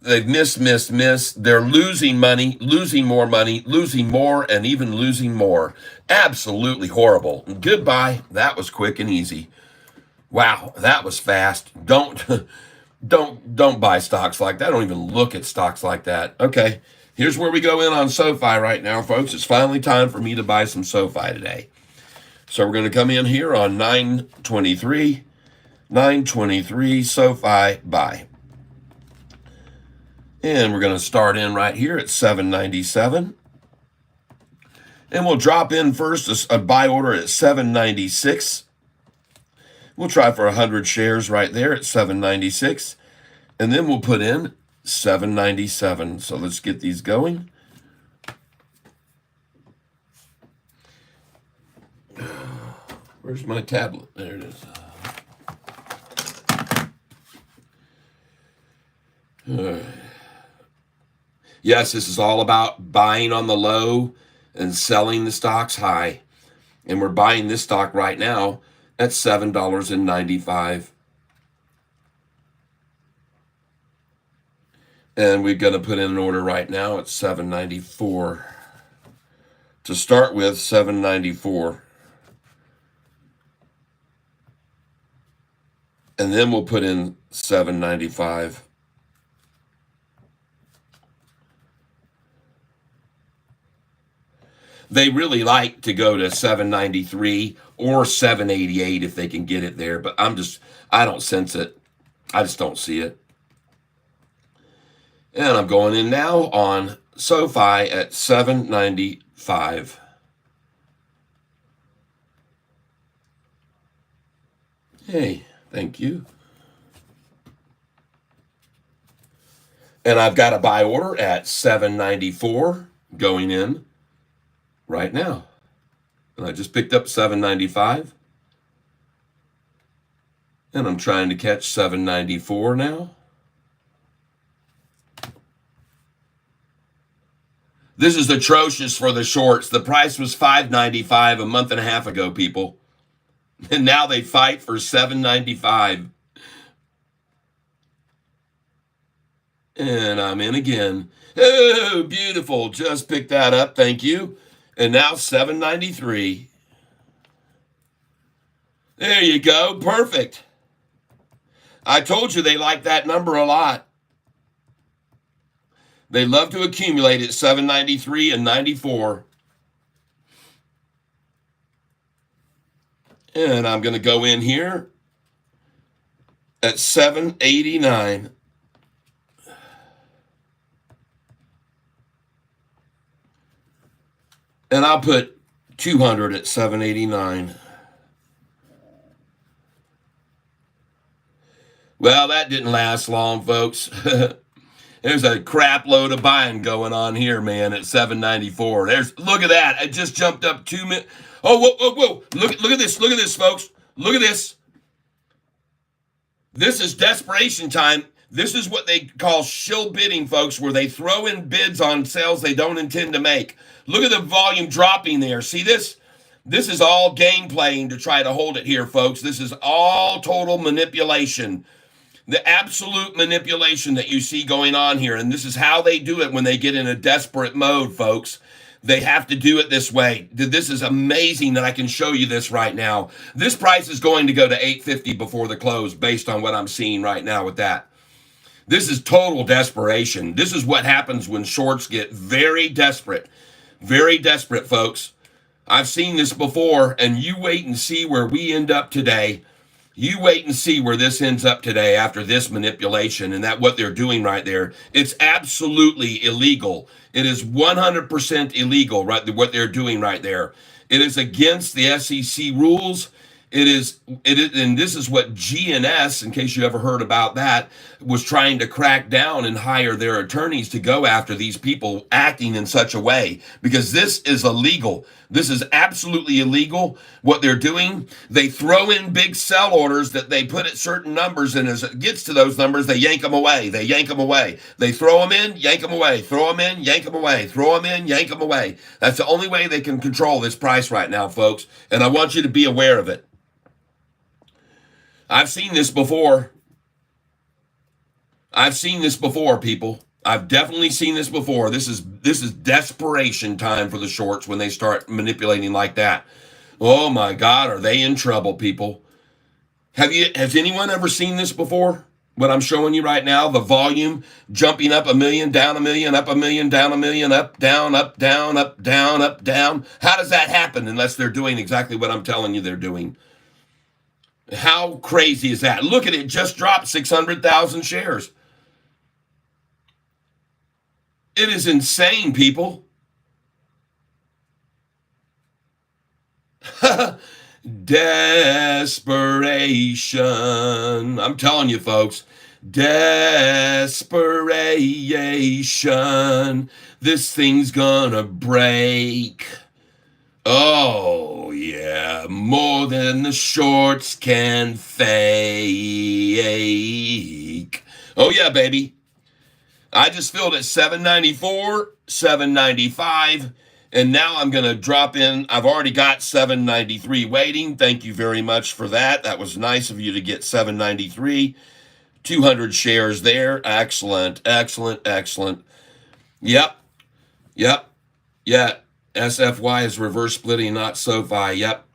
A: They've missed. They're losing money, losing more money, losing more, and even losing more. Absolutely horrible. Goodbye. That was quick and easy. Wow, that was fast. Don't buy stocks like that. Don't even look at stocks like that. Okay, here's where we go in on Sofi right now, folks. It's finally time for me to buy some Sofi today. So we're going to come in here on 923 Sofi buy. And we're going to start in right here at 797. And we'll drop in first a buy order at 796. We'll try for 100 shares right there at 796. And then we'll put in 797. So let's get these going. Where's my tablet? There it is. Yes, this is all about buying on the low and selling the stocks high. And we're buying this stock right now at $7.95. And we're going to put in an order right now at $7.94. To start with, $7.94. And then we'll put in $7.95. They really like to go to $7.93 or $7.88 if they can get it there, but I don't sense it. I just don't see it. And I'm going in now on Sofi at $7.95. Hey, thank you. And I've got a buy order at $7.94 going in right now. And I just picked up $7.95. And I'm trying to catch $7.94 now. This is atrocious for the shorts. The price was $5.95 a month and a half ago, people. And now they fight for $7.95. And I'm in again. Oh, beautiful. Just picked that up. Thank you. And now $7.93. There you go. Perfect. I told you they like that number a lot. They love to accumulate at $7.93 and $94. And I'm going to go in here at $7.89. And I'll put 200 at $7.89. Well, that didn't last long, folks. There's a crap load of buying going on here, man, at $7.94. Look at that. I just jumped up 2 minutes. Oh, whoa. Look at this, folks. Look at this. This is desperation time. This is what they call shill bidding, folks, where they throw in bids on sales they don't intend to make. Look at the volume dropping there. See this? This is all game playing to try to hold it here, folks. This is all total manipulation. The absolute manipulation that you see going on here. And this is how they do it when they get in a desperate mode, folks. They have to do it this way. This is amazing that I can show you this right now. This price is going to go to $8.50 before the close based on what I'm seeing right now with that. This is total desperation. This is what happens when shorts get very desperate. Very desperate, folks. I've seen this before, and you wait and see where we end up today. You wait and see where this ends up today after this manipulation and that what they're doing right there. It's absolutely illegal. It is 100% illegal, right? What they're doing right there. It is against the SEC rules. It is, and this is what GNS, in case you ever heard about that, was trying to crack down and hire their attorneys to go after these people acting in such a way, because this is illegal. This is absolutely illegal. What they're doing, they throw in big sell orders that they put at certain numbers, and as it gets to those numbers, they yank them away. They yank them away. They throw them in, yank them away. Throw them in, yank them away. Throw them in, yank them away. That's the only way they can control this price right now, folks. And I want you to be aware of it. I've seen this before. I've seen this before, people. I've definitely seen this before. This is desperation time for the shorts when they start manipulating like that. Oh my God, are they in trouble, people? Has anyone ever seen this before? What I'm showing you right now, the volume jumping up a million, down a million, up a million, down a million, up, down, up, down, up, down, up, down. How does that happen unless they're doing exactly what I'm telling you they're doing? How crazy is that? Look at it, just dropped 600,000 shares. It is insane, people. Desperation. I'm telling you, folks. Desperation. This thing's gonna break. Oh, yeah. More than the shorts can fake. Oh, yeah, baby. I just filled at 794, 795, and now I'm going to drop in. I've already got 793 waiting. Thank you very much for that. That was nice of you to get 793. 200 shares there. Excellent, excellent, excellent. Yep, yep, yeah. SFY is reverse splitting, not Sofi. Yep.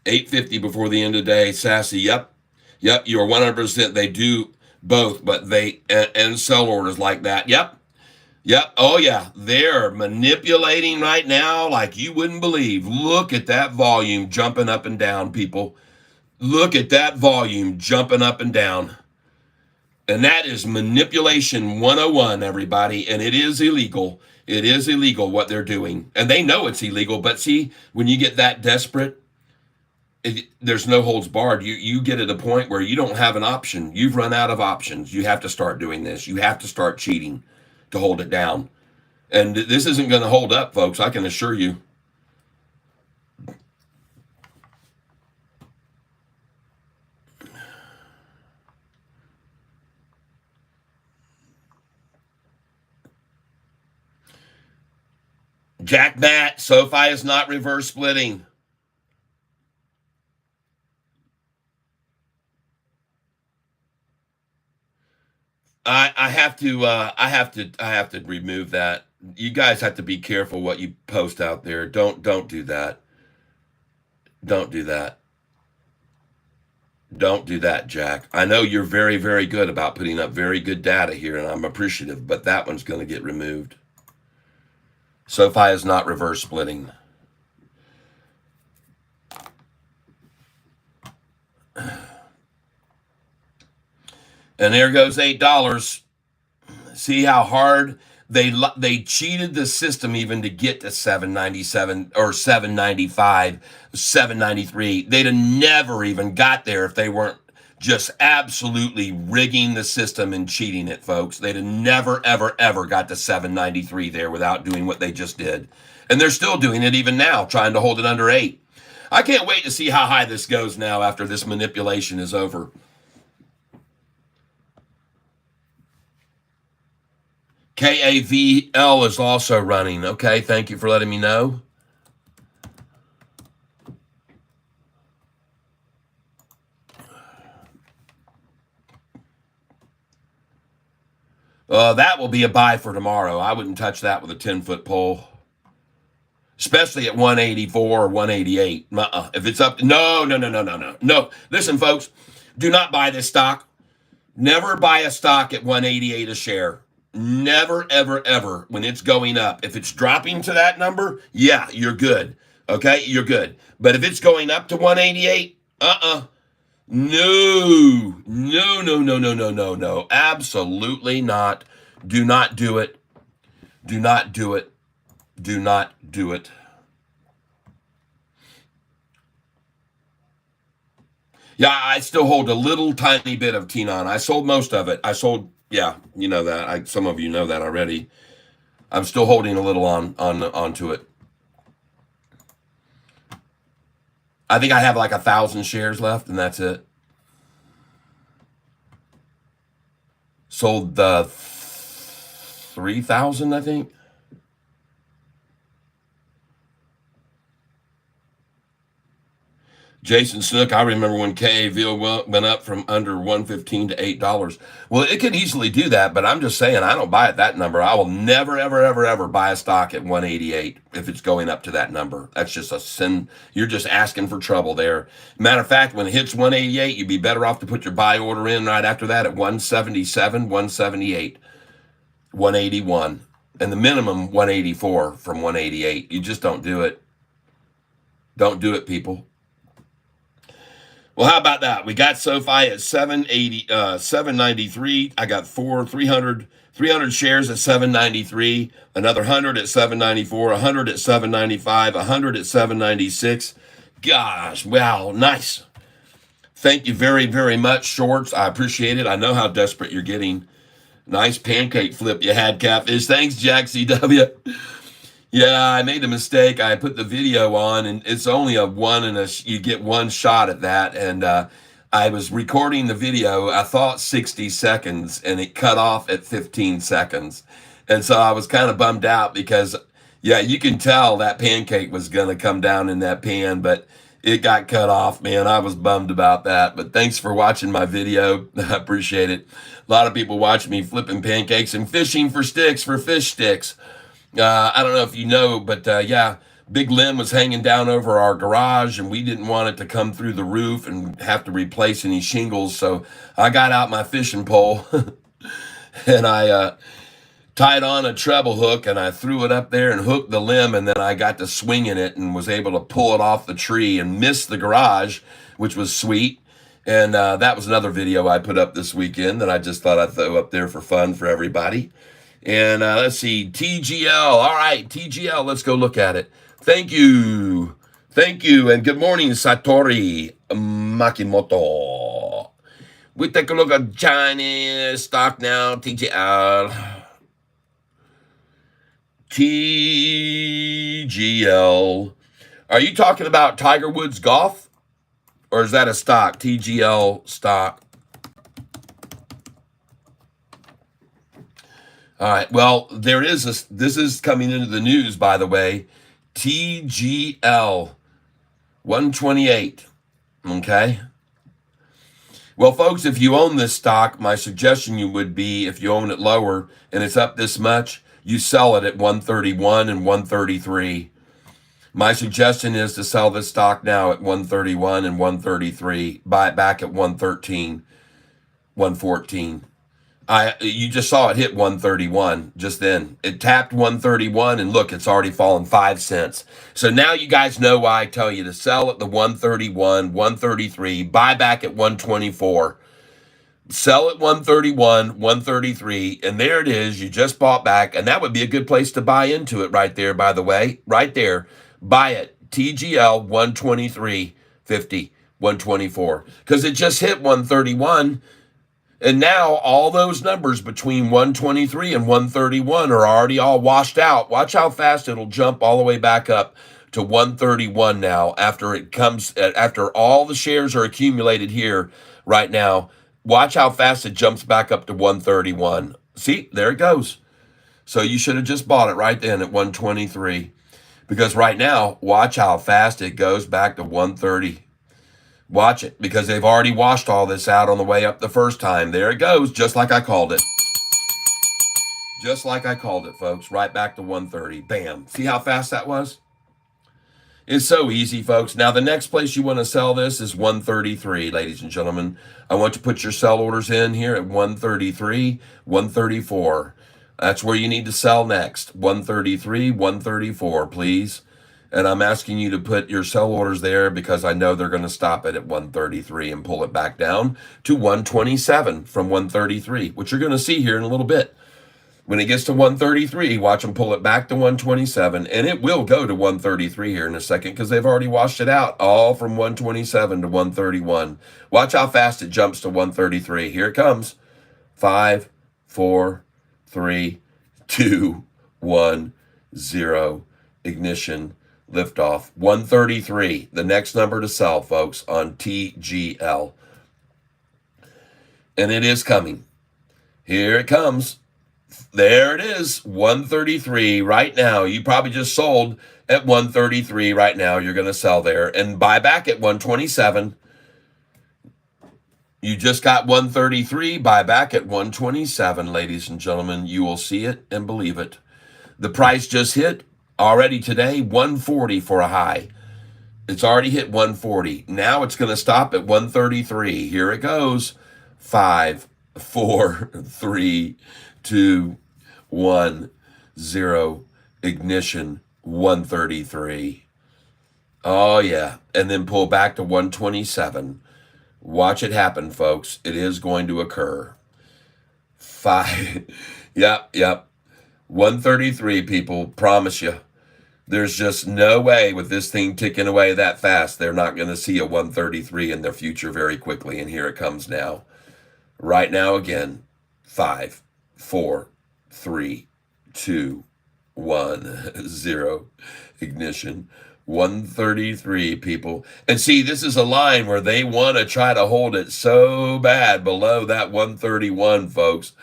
A: 850 before the end of the day. Sassy. Yep. Yep. You're 100%. They do both, but they and sell orders like that. Yep. Yep. Oh yeah, they're manipulating right now like you wouldn't believe. Look at that volume jumping up and down, people. Look at that volume jumping up and down. And that is manipulation 101, everybody, and it is illegal. It is illegal what they're doing. And they know it's illegal, but see, when you get that desperate, there's no holds barred. You get at a point where you don't have an option. You've run out of options. You have to start doing this. You have to start cheating to hold it down. And this isn't going to hold up, folks, I can assure you. Jack Matt, Sofi is not reverse splitting. I have to remove that. You guys have to be careful what you post out there. Don't do that. Don't do that. Don't do that, Jack. I know you're very, very good about putting up very good data here, and I'm appreciative, but that one's going to get removed. Sofi is not reverse splitting. And there goes $8. See how hard they cheated the system even to get to 797 or 795, 793. They'd have never even got there if they weren't just absolutely rigging the system and cheating it, folks. They'd have never, ever, ever got to 793 there without doing what they just did. And they're still doing it even now, trying to hold it under 8. I can't wait to see how high this goes now after this manipulation is over. KAVL is also running. Okay, thank you for letting me know. That will be a buy for tomorrow. I wouldn't touch that with a 10-foot pole, especially at 184 or 188. If it's up, no. Listen, folks, do not buy this stock. Never buy a stock at 188 a share. Never, ever, ever when it's going up. If it's dropping to that number, yeah, you're good. Okay, you're good. But if it's going up to 188, no. Absolutely not. Do not do it. Do not do it. Do not do it. Yeah, I still hold a little tiny bit of Tenon. I sold most of it. Yeah, you know that. Some of you know that already. I'm still holding a little onto it. I think I have like 1,000 shares left, and that's it. Sold the 3,000, I think. Jason Snook, I remember when KAV went up from under 115 to $8. Well, it could easily do that, but I'm just saying I don't buy at that number. I will never, ever, ever, ever buy a stock at 188 if it's going up to that number. That's just a sin. You're just asking for trouble there. Matter of fact, when it hits 188, you'd be better off to put your buy order in right after that at 177, 178, 181, and the minimum 184 from 188. You just don't do it. Don't do it, people. Well, how about that? We got Sofi at 793. I got 300 shares at 793, another 100 at 794, 100 at 795, 100 at 796. Gosh, wow, nice. Thank you very, very much, Shorts. I appreciate it. I know how desperate you're getting. Nice pancake flip you had, Catfish. Thanks, Jack CW. Yeah, I made a mistake. I put the video on, and it's only a one, and you get one shot at that. And I was recording the video. I thought 60 seconds, and it cut off at 15 seconds. And so I was kind of bummed out because, yeah, you can tell that pancake was going to come down in that pan, but it got cut off, man. I was bummed about that. But thanks for watching my video. I appreciate it. A lot of people watch me flipping pancakes and fishing for sticks, for fish sticks. I don't know if you know, but yeah, big limb was hanging down over our garage, and we didn't want it to come through the roof and have to replace any shingles. So I got out my fishing pole and I tied on a treble hook, and I threw it up there and hooked the limb, and then I got to swinging it and was able to pull it off the tree and miss the garage, which was sweet. And that was another video I put up this weekend that I just thought I'd throw up there for fun for everybody. And let's see, TGL. All right, TGL, let's go look at it. Thank you. Thank you. And good morning, Satori Makimoto. We take a look at Chinese stock now, TGL. TGL. Are you talking about Tiger Woods golf? Or is that a stock? TGL stock. All right. Well, there is this is coming into the news, by the way. TGL 128. Okay. Well, folks, if you own this stock, my suggestion would be, if you own it lower and it's up this much, you sell it at 131 and 133. My suggestion is to sell this stock now at 131 and 133. Buy it back at 113, 114. You just saw it hit 131 just then. It tapped 131, and look, it's already fallen 5 cents. So now you guys know why I tell you to sell at the 131, 133, buy back at 124. Sell at 131, 133, and there it is. You just bought back, and that would be a good place to buy into it right there, by the way. Right there. Buy it. TGL 123.50, 124. Because it just hit 131. And now all those numbers between 123 and 131 are already all washed out. Watch how fast it'll jump all the way back up to 131 now after all the shares are accumulated here right now. Watch how fast it jumps back up to 131. See, there it goes. So you should have just bought it right then at 123. Because right now, watch how fast it goes back to 130. Watch it, because they've already washed all this out on the way up the first time. There it goes, just like I called it. Just like I called it, folks. Right back to 130. Bam. See how fast that was? It's so easy, folks. Now, the next place you want to sell this is 133, ladies and gentlemen. I want you to put your sell orders in here at 133, 134. That's where you need to sell next. 133, 134, please. And I'm asking you to put your sell orders there because I know they're going to stop it at 133 and pull it back down to 127 from 133, which you're going to see here in a little bit. When it gets to 133, watch them pull it back to 127, and it will go to 133 here in a second because they've already washed it out, all from 127 to 131. Watch how fast it jumps to 133. Here it comes. 5, 4, 3, 2, 1, 0. Ignition. lift off. 133, the next number to sell, folks, on TGL. And it is coming. Here it comes. There it is, 133 right now. You probably just sold at 133 right now. You're going to sell there and buy back at 127. You just got 133, buy back at 127, ladies and gentlemen. You will see it and believe it. The price just hit already today, 140 for a high. It's already hit 140. Now it's going to stop at 133. Here it goes. 5, 4, 3, 2, 1, 0. Ignition, 133. Oh, yeah. And then pull back to 127. Watch it happen, folks. It is going to occur. 5. Yep. 133, people. Promise you. There's just no way with this thing ticking away that fast, they're not going to see a 133 in their future very quickly. And here it comes now. Right now again. 5, 4, 3, 2, 1, 0. Ignition. 133, people. And see, this is a line where they want to try to hold it so bad below that 131, folks.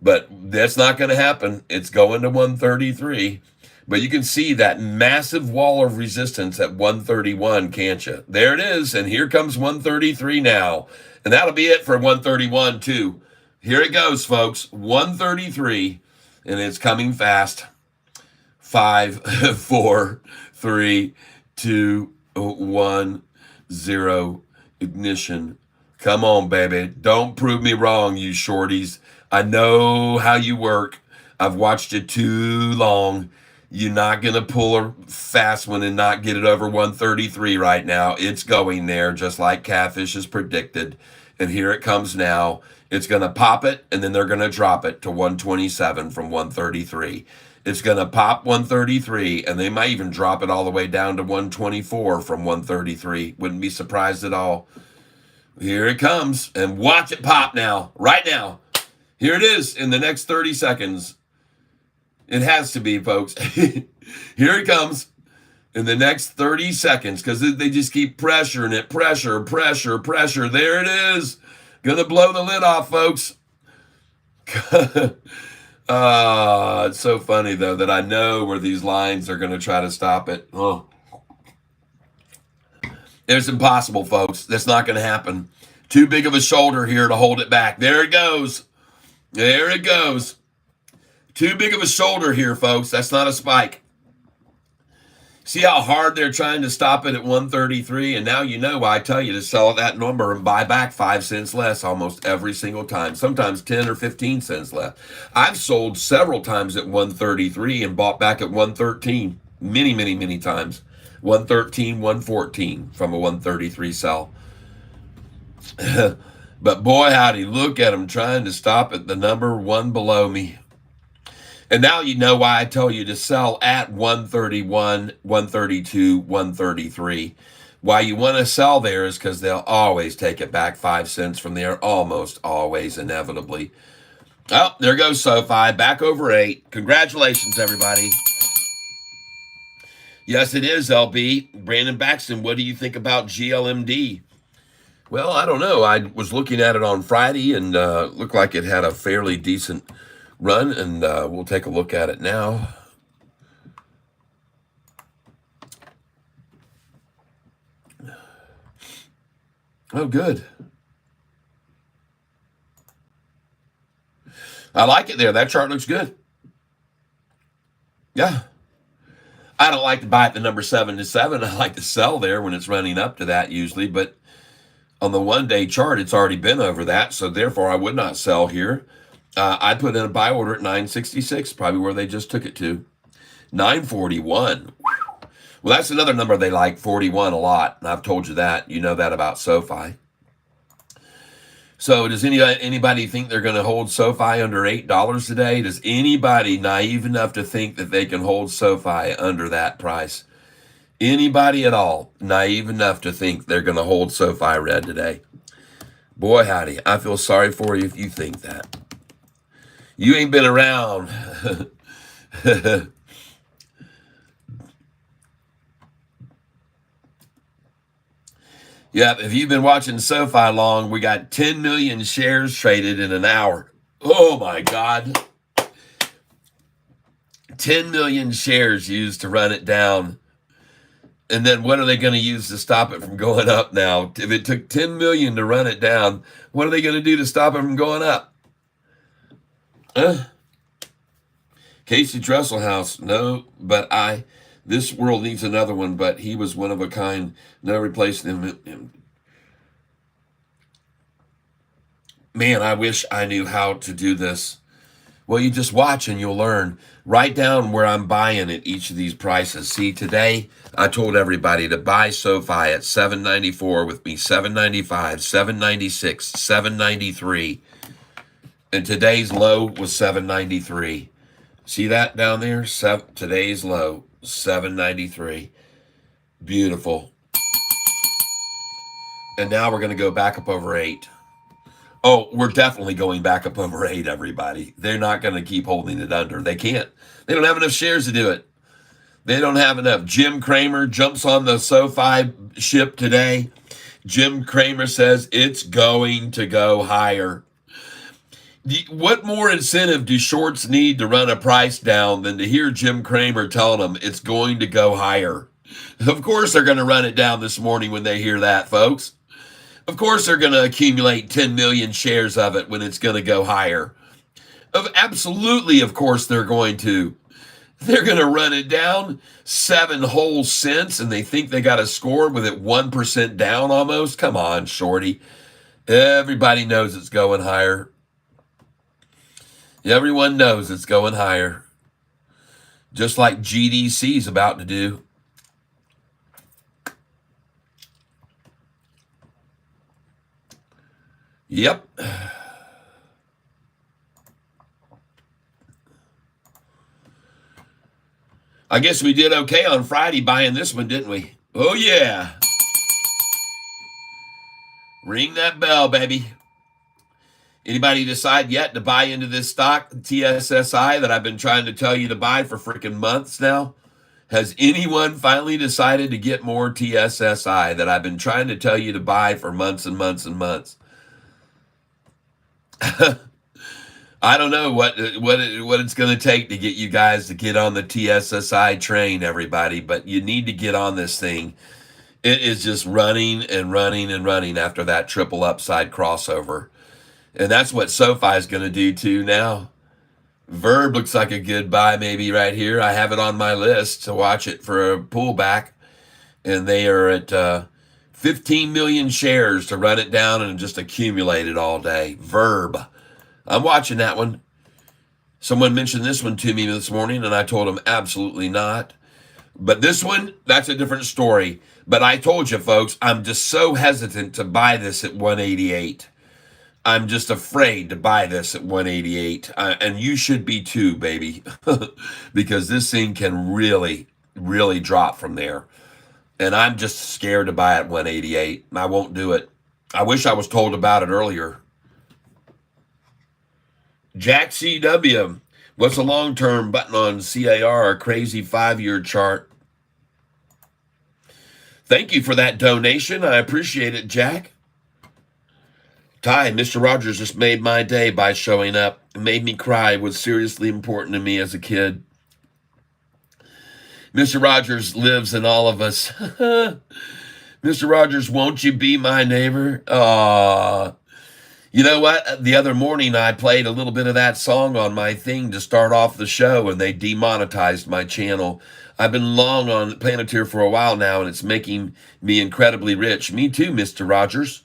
A: But that's not going to happen. It's going to 133. But you can see that massive wall of resistance at 131, can't you? There it is. And here comes 133 now. And that'll be it for 131, too. Here it goes, folks. 133. And it's coming fast. 5, 4, 3, 2, 1, 0. Ignition. Come on, baby. Don't prove me wrong, you shorties. I know how you work. I've watched you too long. You're not going to pull a fast one and not get it over 133 right now. It's going there, just like Catfish has predicted. And here it comes now. It's going to pop it, and then they're going to drop it to 127 from 133. It's going to pop 133, and they might even drop it all the way down to 124 from 133. Wouldn't be surprised at all. Here it comes, and watch it pop now, right now. Here it is in the next 30 seconds. It has to be, folks. Here it comes in the next 30 seconds because they just keep pressuring it. Pressure. There it is. Gonna blow the lid off, folks. It's so funny, though, that I know where these lines are going to try to stop it. Oh. It's impossible, folks. That's not going to happen. Too big of a shoulder here to hold it back. There it goes. There it goes. Too big of a shoulder here, folks. That's not a spike. See how hard they're trying to stop it at 133? And now you know why I tell you to sell at that number and buy back 5 cents less almost every single time. Sometimes 10 or 15 cents less. I've sold several times at 133 and bought back at 113. Many times. 113, 114 from a 133 sell. But boy, howdy, look at them trying to stop at the number one below me. And now you know why I tell you to sell at 131, 132, 133. Why you want to sell there is because they'll always take it back 5 cents from there, almost always, inevitably. Oh, there goes Sofi, back over 8. Congratulations, everybody. Yes, it is, LB. Brandon Baxton, what do you think about GLMD? Well, I don't know. I was looking at it on Friday and looked like it had a fairly decent run, and we'll take a look at it now. Oh, good. I like it there. That chart looks good. Yeah. I don't like to buy at the number 7 to 7. I like to sell there when it's running up to that usually, but on the one-day chart, it's already been over that, so therefore I would not sell here. I put in a buy order at 966, probably where they just took it to. 941. Well, that's another number they like, 41 a lot. And I've told you that. You know that about Sofi. So does anybody think they're going to hold Sofi under $8 today? Does anybody naive enough to think that they can hold Sofi under that price? Anybody at all naive enough to think they're going to hold Sofi red today? Boy, howdy. I feel sorry for you if you think that. You ain't been around. Yep, if you've been watching SoFi long, we got 10 million shares traded in an hour. Oh my God. 10 million shares used to run it down. And then what are they going to use to stop it from going up now? If it took 10 million to run it down, what are they going to do to stop it from going up? Casey Dresselhouse, no, but this world needs another one, but he was one of a kind. No replacing him. Man, I wish I knew how to do this. Well, you just watch and you'll learn. Write down where I'm buying at each of these prices. See, today I told everybody to buy SoFi at $7.94 with me, $7.95, $7.96, $7.93. And today's low was $7.93. See that down there? Today's low, $7.93. Beautiful. And now we're going to go back up over 8. Oh, we're definitely going back up over 8, everybody. They're not going to keep holding it under. They can't. They don't have enough shares to do it. They don't have enough. Jim Cramer jumps on the SoFi ship today. Jim Cramer says it's going to go higher. What more incentive do shorts need to run a price down than to hear Jim Cramer telling them it's going to go higher? Of course they're going to run it down this morning when they hear that, folks. Of course they're going to accumulate 10 million shares of it when it's going to go higher. Absolutely, of course they're going to. They're going to run it down 7 whole cents, and they think they got a score with it 1% down almost. Come on, shorty. Everybody knows it's going higher. Everyone knows it's going higher. Just like GDC's about to do. Yep. I guess we did okay on Friday buying this one, didn't we? Oh, yeah. Ring that bell, baby. Anybody decide yet to buy into this stock, TSSI, that I've been trying to tell you to buy for freaking months now? Has anyone finally decided to get more TSSI that I've been trying to tell you to buy for months and months and months? I don't know what it's going to take to get you guys to get on the TSSI train, everybody, but you need to get on this thing. It is just running and running and running after that triple upside crossover. And that's what SoFi is going to do too now. Verb looks like a good buy maybe right here. I have it on my list to watch it for a pullback. And they are at 15 million shares to run it down and just accumulate it all day. Verb. I'm watching that one. Someone mentioned this one to me this morning, and I told them absolutely not. But this one, that's a different story. But I told you, folks, I'm just so hesitant to buy this at 188. I'm just afraid to buy this at 188. And you should be too, baby. Because this thing can really, really drop from there. And I'm just scared to buy at 188. I won't do it. I wish I was told about it earlier. Jack CW, what's a long-term button on CAR, a crazy 5-year chart? Thank you for that donation. I appreciate it, Jack. Ty, Mr. Rogers just made my day by showing up. It made me cry. It was seriously important to me as a kid. Mr. Rogers lives in all of us. Mr. Rogers, won't you be my neighbor? Aww. You know what? The other morning I played a little bit of that song on my thing to start off the show, and they demonetized my channel. I've been long on Planeteer for a while now, and it's making me incredibly rich. Me too, Mr. Rogers.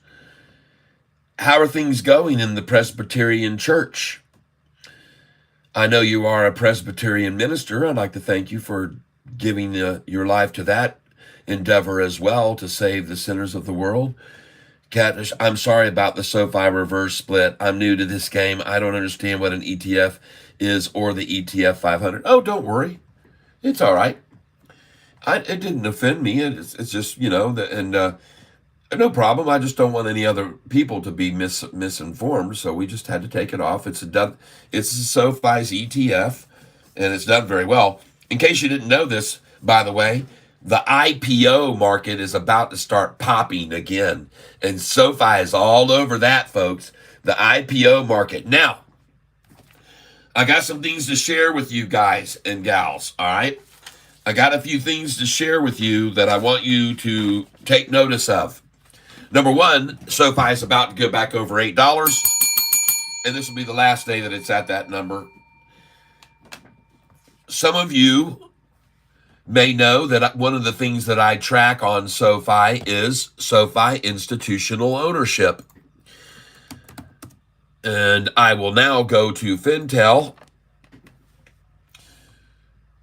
A: How are things going in the Presbyterian Church? I know you are a Presbyterian minister. I'd like to thank you for giving your life to that endeavor as well to save the sinners of the world. Catfish, I'm sorry about the SoFi reverse split. I'm new to this game. I don't understand what an ETF is or the ETF 500. Oh, don't worry. It's all right. It didn't offend me. It's just, no problem. I just don't want any other people to be misinformed, so we just had to take it off. It's SoFi's ETF, and it's done very well. In case you didn't know this, by the way, The IPO market is about to start popping again. And SoFi is all over that, folks. The IPO market. Now, I got some things to share with you guys and gals, all right? I got a few things to share with you that I want you to take notice of. Number one, SoFi is about to go back over $8, and this will be the last day that it's at that number. Some of you may know that one of the things that I track on SoFi is SoFi institutional ownership. And I will now go to Fintel,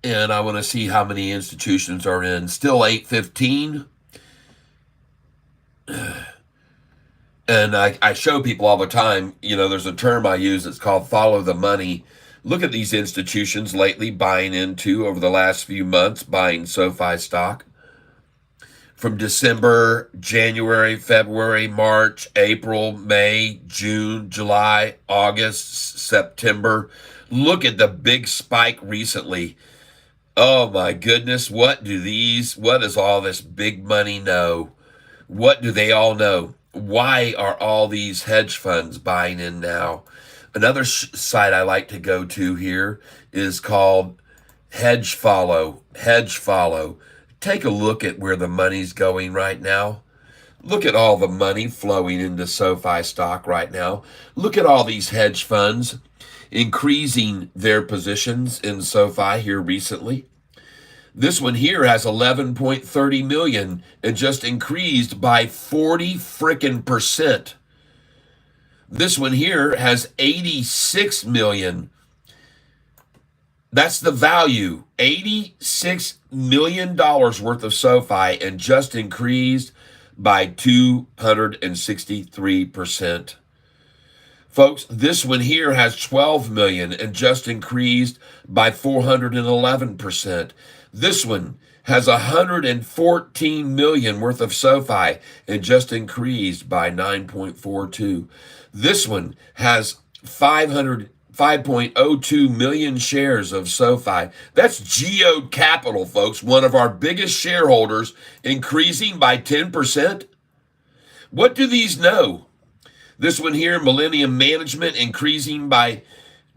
A: and I want to see how many institutions are in. Still 815. And I show people all the time, there's a term I use, it's called follow the money. Look at these institutions lately buying into, over the last few months, buying SoFi stock. From December, January, February, March, April, May, June, July, August, September. Look at the big spike recently. Oh my goodness, what does all this big money know? What do they all know? Why are all these hedge funds buying in now? Another site I like to go to here is called Hedge Follow. Hedge Follow. Take a look at where the money's going right now. Look at all the money flowing into SoFi stock right now. Look at all these hedge funds increasing their positions in SoFi here recently. This one here has 11.30 million and just increased by 40 frickin' percent. This one here has 86 million. That's the value, $86 million worth of SoFi, and just increased by 263%. Folks, this one here has 12 million and just increased by 411%. This one has 114 million worth of SoFi and just increased by 9.42. This one has 5.02 million shares of SoFi. That's Geode Capital, folks, one of our biggest shareholders, increasing by 10%. What do these know? This one here, Millennium Management, increasing by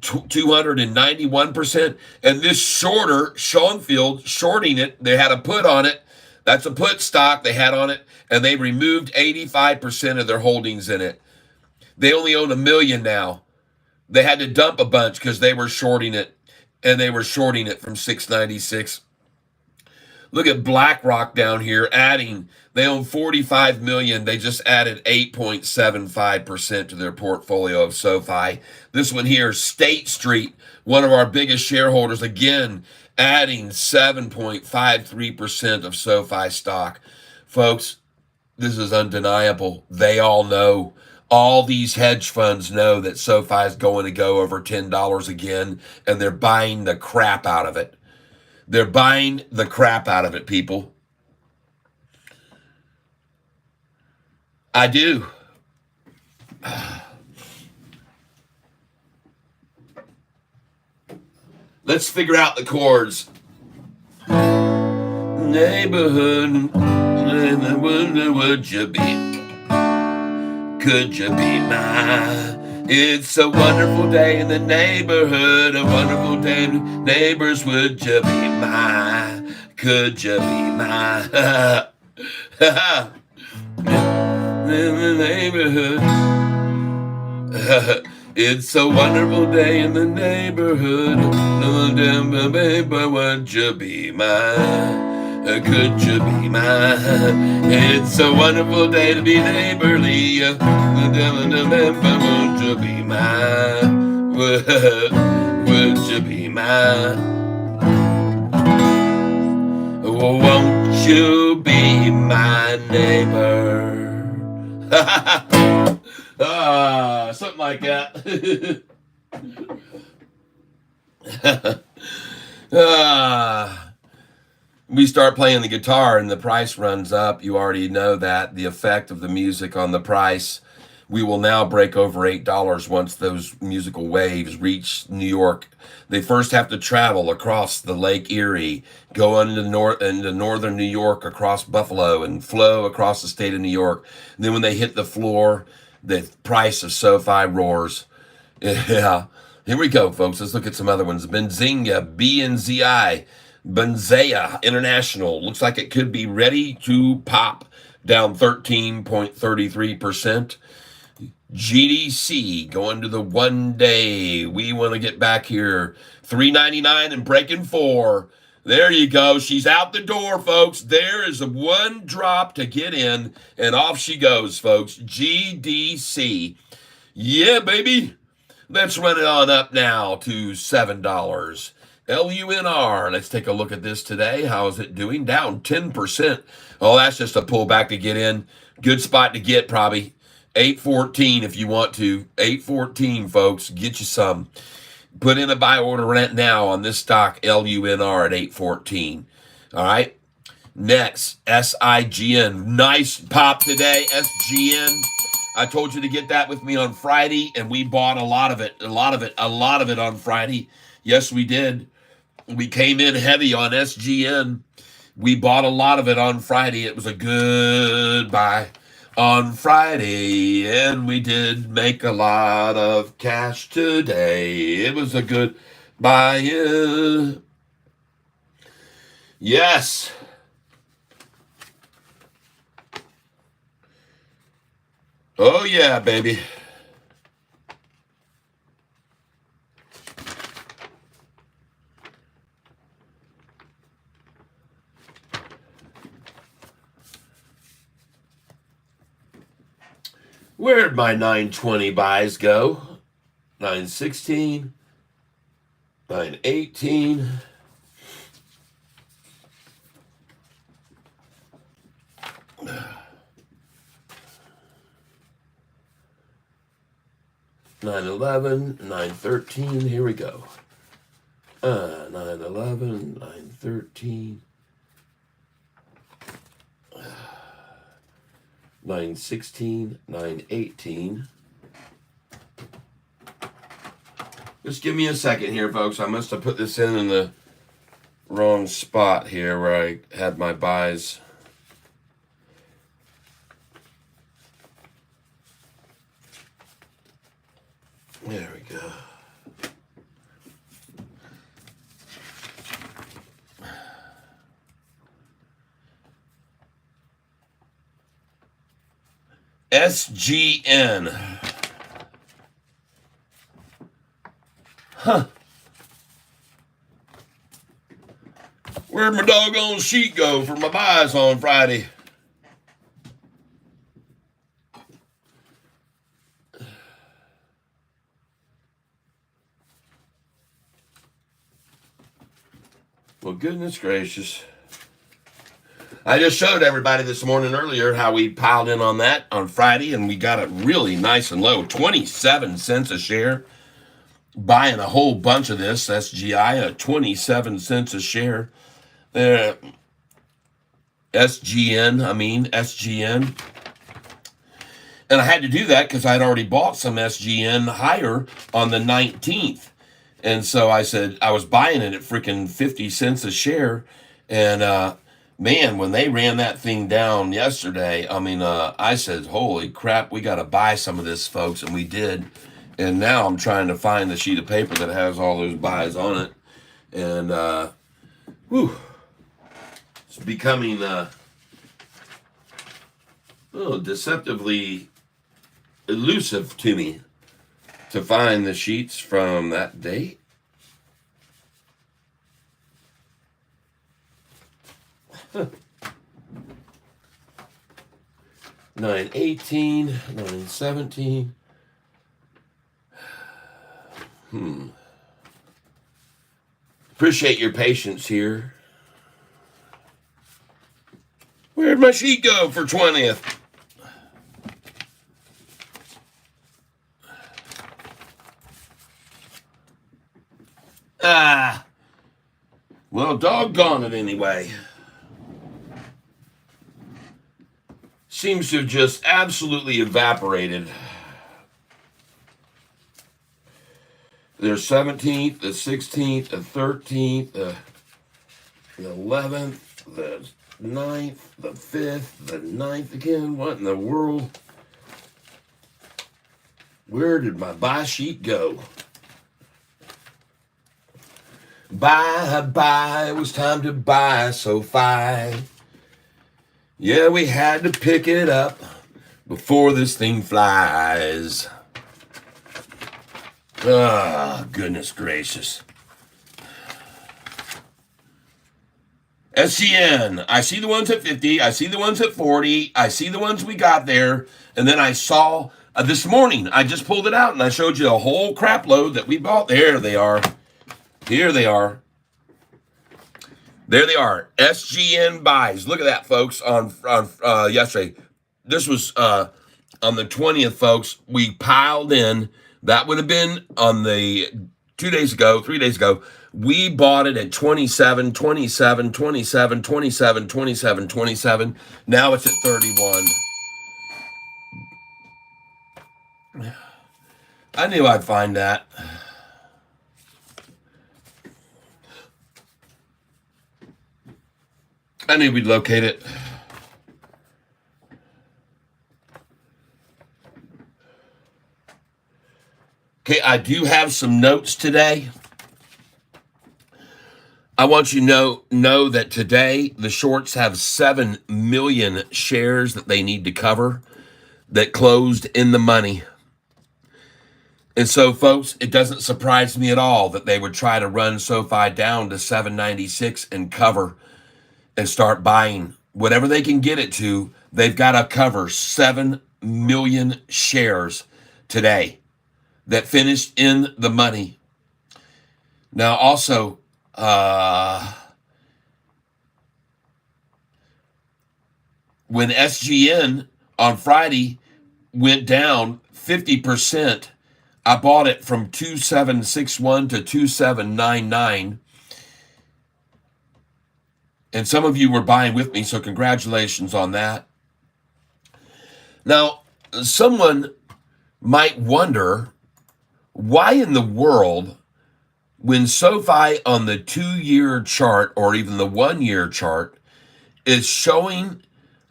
A: 291%. And this shorter, Schoenfield, shorting it, they had a put on it. That's a put stock they had on it, and they removed 85% of their holdings in it. They only own 1 million now. They had to dump a bunch because they were shorting it, and they were shorting it from 696. Look at BlackRock down here adding. They own 45 million. They just added 8.75% to their portfolio of SoFi. This one here, State Street, one of our biggest shareholders, again, adding 7.53% of SoFi stock. Folks, this is undeniable. They all know. All these hedge funds know that SoFi is going to go over $10 again, and they're buying the crap out of it. They're buying the crap out of it, people. I do. Let's figure out the chords. Neighborhood, would you be? Could you be mine? It's a wonderful day in the neighborhood, a wonderful day. Neighbors, would you be mine? Could you be mine? In the neighborhood. It's a wonderful day in the neighborhood. Baby, would you be mine? Could you be mine? It's a wonderful day to be neighborly. Would you be mine? Would you be mine? Won't you be my neighbor? Something like that. We start playing the guitar and the price runs up. You already know that, the effect of the music on the price. We will now break over $8 once those musical waves reach New York. They first have to travel across the Lake Erie, go into northern New York, across Buffalo, and flow across the state of New York. And then when they hit the floor, the price of Sofi roars. Yeah. Here we go, folks. Let's look at some other ones. Benzinga, BNZI, Benzea International. Looks like it could be ready to pop, down 13.33%. GDC going to the 1 day. We want to get back here. 3.99 and breaking 4. There you go. She's out the door, folks. There is a one drop to get in, and off she goes, folks. GDC. Yeah, baby. Let's run it on up now to $7. LUNR. Let's take a look at this today. How is it doing? Down 10%. Oh, that's just a pullback to get in. Good spot to get, probably. 814 if you want to. 814, folks. Get you some. Put in a buy order right now on this stock, LUNR, at 814. All right. Next, SIGN. Nice pop today, SGN. I told you to get that with me on Friday, and we bought a lot of it on Friday. Yes, we did. We came in heavy on SGN. We bought a lot of it on Friday. It was a good buy on Friday, and we did make a lot of cash today. It was a good buy. Yes. Oh, yeah, baby. Where'd my 920 buys go? 916, 918. $911, $913. Here we go. $911, $913. $916, $918. Just give me a second here, folks. I must have put this in the wrong spot here where I had my buys. There we go. SGN. Huh. Where'd my doggone sheet go for my buys on Friday? Well, goodness gracious. I just showed everybody this morning earlier how we piled in on that on Friday, and we got it really nice and low, 27 cents a share. Buying a whole bunch of this, SGI, at 27 cents a share. SGN. And I had to do that because I'd already bought some SGN higher on the 19th. And so I said, I was buying it at freaking 50 cents a share. And, man, when they ran that thing down yesterday, I said, holy crap, we got to buy some of this, folks. And we did. And now I'm trying to find the sheet of paper that has all those buys on it. And, it's becoming deceptively elusive to me to find the sheets from that date. $918, $917. Appreciate your patience here. Where'd my sheet go for 20th? Well, doggone it anyway. Seems to have just absolutely evaporated. there's 17th, the 16th, the 13th, the 11th, the 9th, the 5th, the 9th again. What in the world? Where did my buy sheet go? Buy, it was time to buy Sofi. Yeah, we had to pick it up before this thing flies. Ah, goodness gracious. SGN, I see the ones at 50, I see the ones at 40, I see the ones we got there, and then I saw this morning, I just pulled it out and I showed you a whole crap load that we bought. There they are. Here they are. There they are. SGN buys. Look at that, folks, on yesterday. This was on the 20th, folks. We piled in. That would have been on the 3 days ago. We bought it at 27, 27, 27, 27, 27, 27. Now it's at 31. I knew I'd find that. I knew we'd locate it. Okay, I do have some notes today. I want you to know that today the shorts have 7 million shares that they need to cover that closed in the money. And so, folks, it doesn't surprise me at all that they would try to run Sofi down to 796 and cover and start buying whatever they can get it to. They've got to cover 7 million shares today that finished in the money. Now, also, when SGN on Friday went down 50%, I bought it from 2761 to 2799. And some of you were buying with me, so congratulations on that. Now, someone might wonder, why in the world, when Sofi on the 2-year chart or even the 1-year chart is showing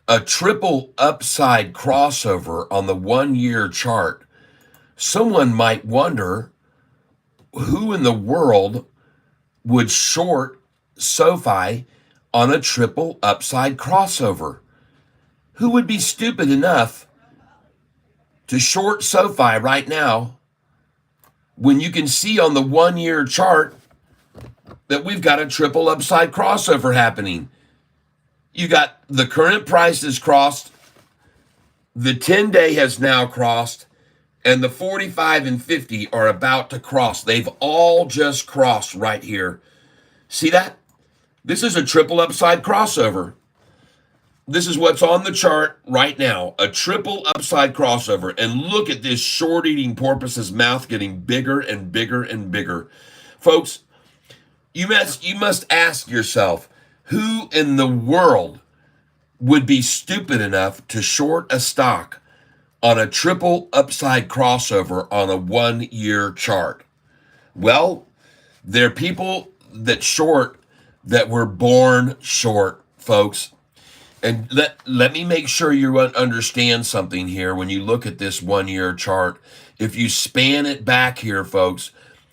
A: a triple upside crossover on the 1-year chart, someone might wonder who in the world would short Sofi on a triple upside crossover. Who would be stupid enough to short Sofi right now when you can see on the 1-year chart that we've got a triple upside crossover happening? You got the current price is crossed, the 10-day has now crossed, and the 45 and 50 are about to cross. They've all just crossed right here. See that? This is a triple upside crossover. This is what's on the chart right now, a triple upside crossover. And look at this short-eating porpoise's mouth getting bigger and bigger and bigger. Folks, you must ask yourself, who in the world would be stupid enough to short a stock on a triple upside crossover on a 1-year chart? Well, there are people that short that were born short, folks. And let me make sure you understand something here when you look at this 1-year chart. If you span it back here, folks,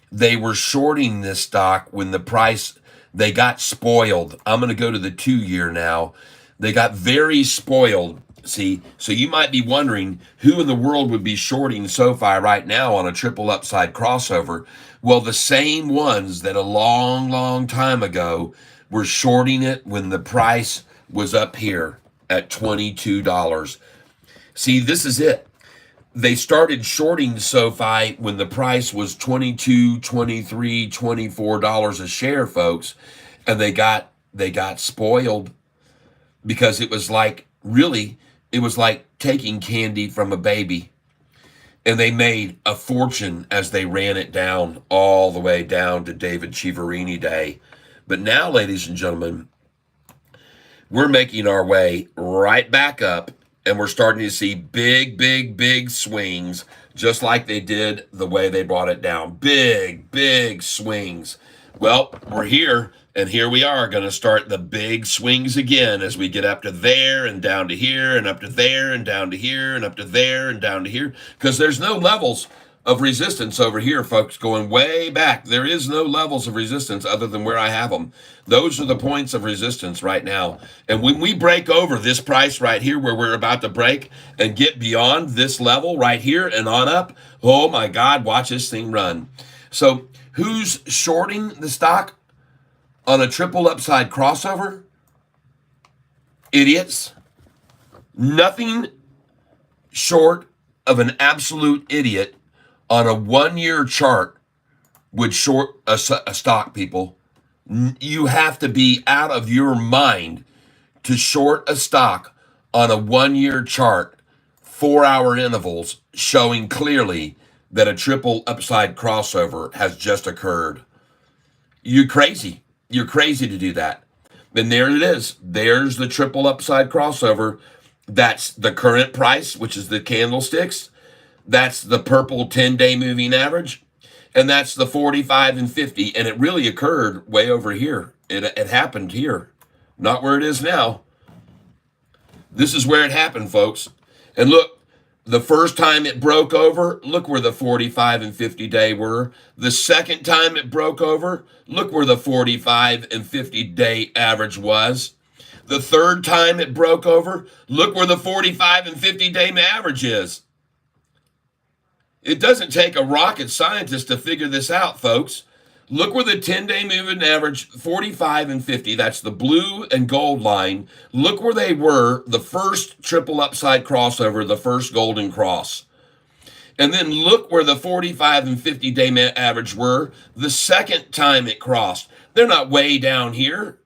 A: they were shorting this stock when the price, they got spoiled. I'm going to go to the 2-year now. They got very spoiled. See, so you might be wondering who in the world would be shorting Sofi right now on a triple upside crossover. Well, the same ones that a long, long time ago were shorting it when the price was up here at $22. See, this is it. They started shorting Sofi when the price was $22, $23, $24 a share, folks. And they got spoiled because it was like, really, it was like taking candy from a baby. And they made a fortune as they ran it down all the way down to David Chiaverini Day. But now, ladies and gentlemen, we're making our way right back up And we're starting to see big, big, big swings, just like they did the way they brought it down. Big, big swings. Well, we're here, and here we are going to start the big swings again as we get up to there and down to here and up to there and down to here and up to there and down to here, because there's no levels of resistance over here, folks, going way back. There is no levels of resistance other than where I have them. Those are the points of resistance right now. And when we break over this price right here where we're about to break and get beyond this level right here and on up, oh my God, watch this thing run. So who's shorting the stock on a triple upside crossover? Idiots. Nothing short of an absolute idiot on a 1 year chart would short a stock, people. You have to be out of your mind to short a stock on a 1 year chart, 4 hour intervals, showing clearly that a triple upside crossover has just occurred. You're crazy. You're crazy to do that. And there it is. There's the triple upside crossover. That's the current price, which is the candlesticks. That's the purple 10-day moving average. And that's the 45 and 50. And it really occurred way over here. It happened here, not where it is now. This is where it happened, folks. And look, the first time it broke over, look where the 45 and 50 day were. The second time it broke over, look where the 45 and 50 day average was. The third time it broke over, look where the 45 and 50 day average is. It doesn't take a rocket scientist to figure this out, folks. Look where the 10-day moving average, 45 and 50, that's the blue and gold line. Look where they were the first triple upside crossover, the first golden cross. And then look where the 45 and 50-day average were the second time it crossed. They're not way down here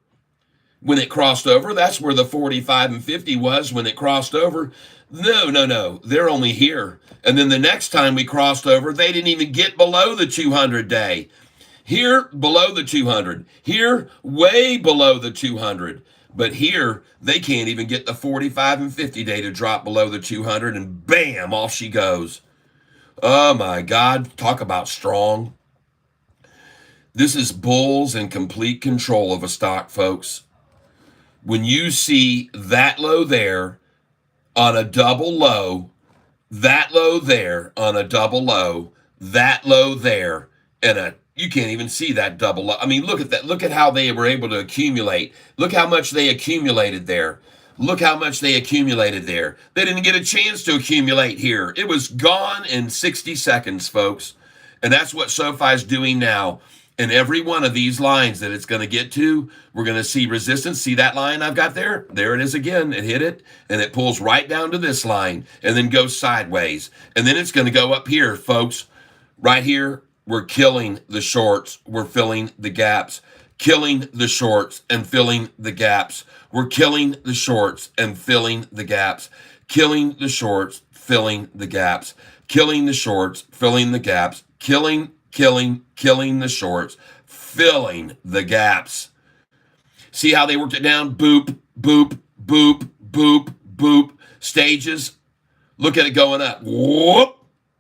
A: when it crossed over. That's where the 45 and 50 was when it crossed over. No. They're only here. And then the next time we crossed over, they didn't even get below the 200 day. Here, below the 200. Here, way below the 200. But here, they can't even get the 45 and 50 day to drop below the 200, and bam, off she goes. Oh my God, talk about strong. This is bulls in complete control of a stock, folks. When you see that low there on a double low, that low there on a double low, that low there, and you can't even see that double low. I mean, look at that. Look at how they were able to accumulate. Look how much they accumulated there. Look how much they accumulated there. They didn't get a chance to accumulate here. It was gone in 60 seconds, folks. And that's what SoFi's doing now. And every one of these lines that it's going to get to, we're going to see resistance. See that line I've got there? There it is again. It hit it, and it pulls right down to this line and then goes sideways. And then it's going to go up here, folks. Right here, we're killing the shorts. We're filling the gaps. Killing the shorts and filling the gaps. We're killing the shorts and filling the gaps. Killing the shorts, filling the gaps. Killing the shorts, filling the gaps. Killing the shorts, filling the gaps. See how they worked it down? Boop, boop, boop, boop, boop. Stages. Look at it going up. Whoop.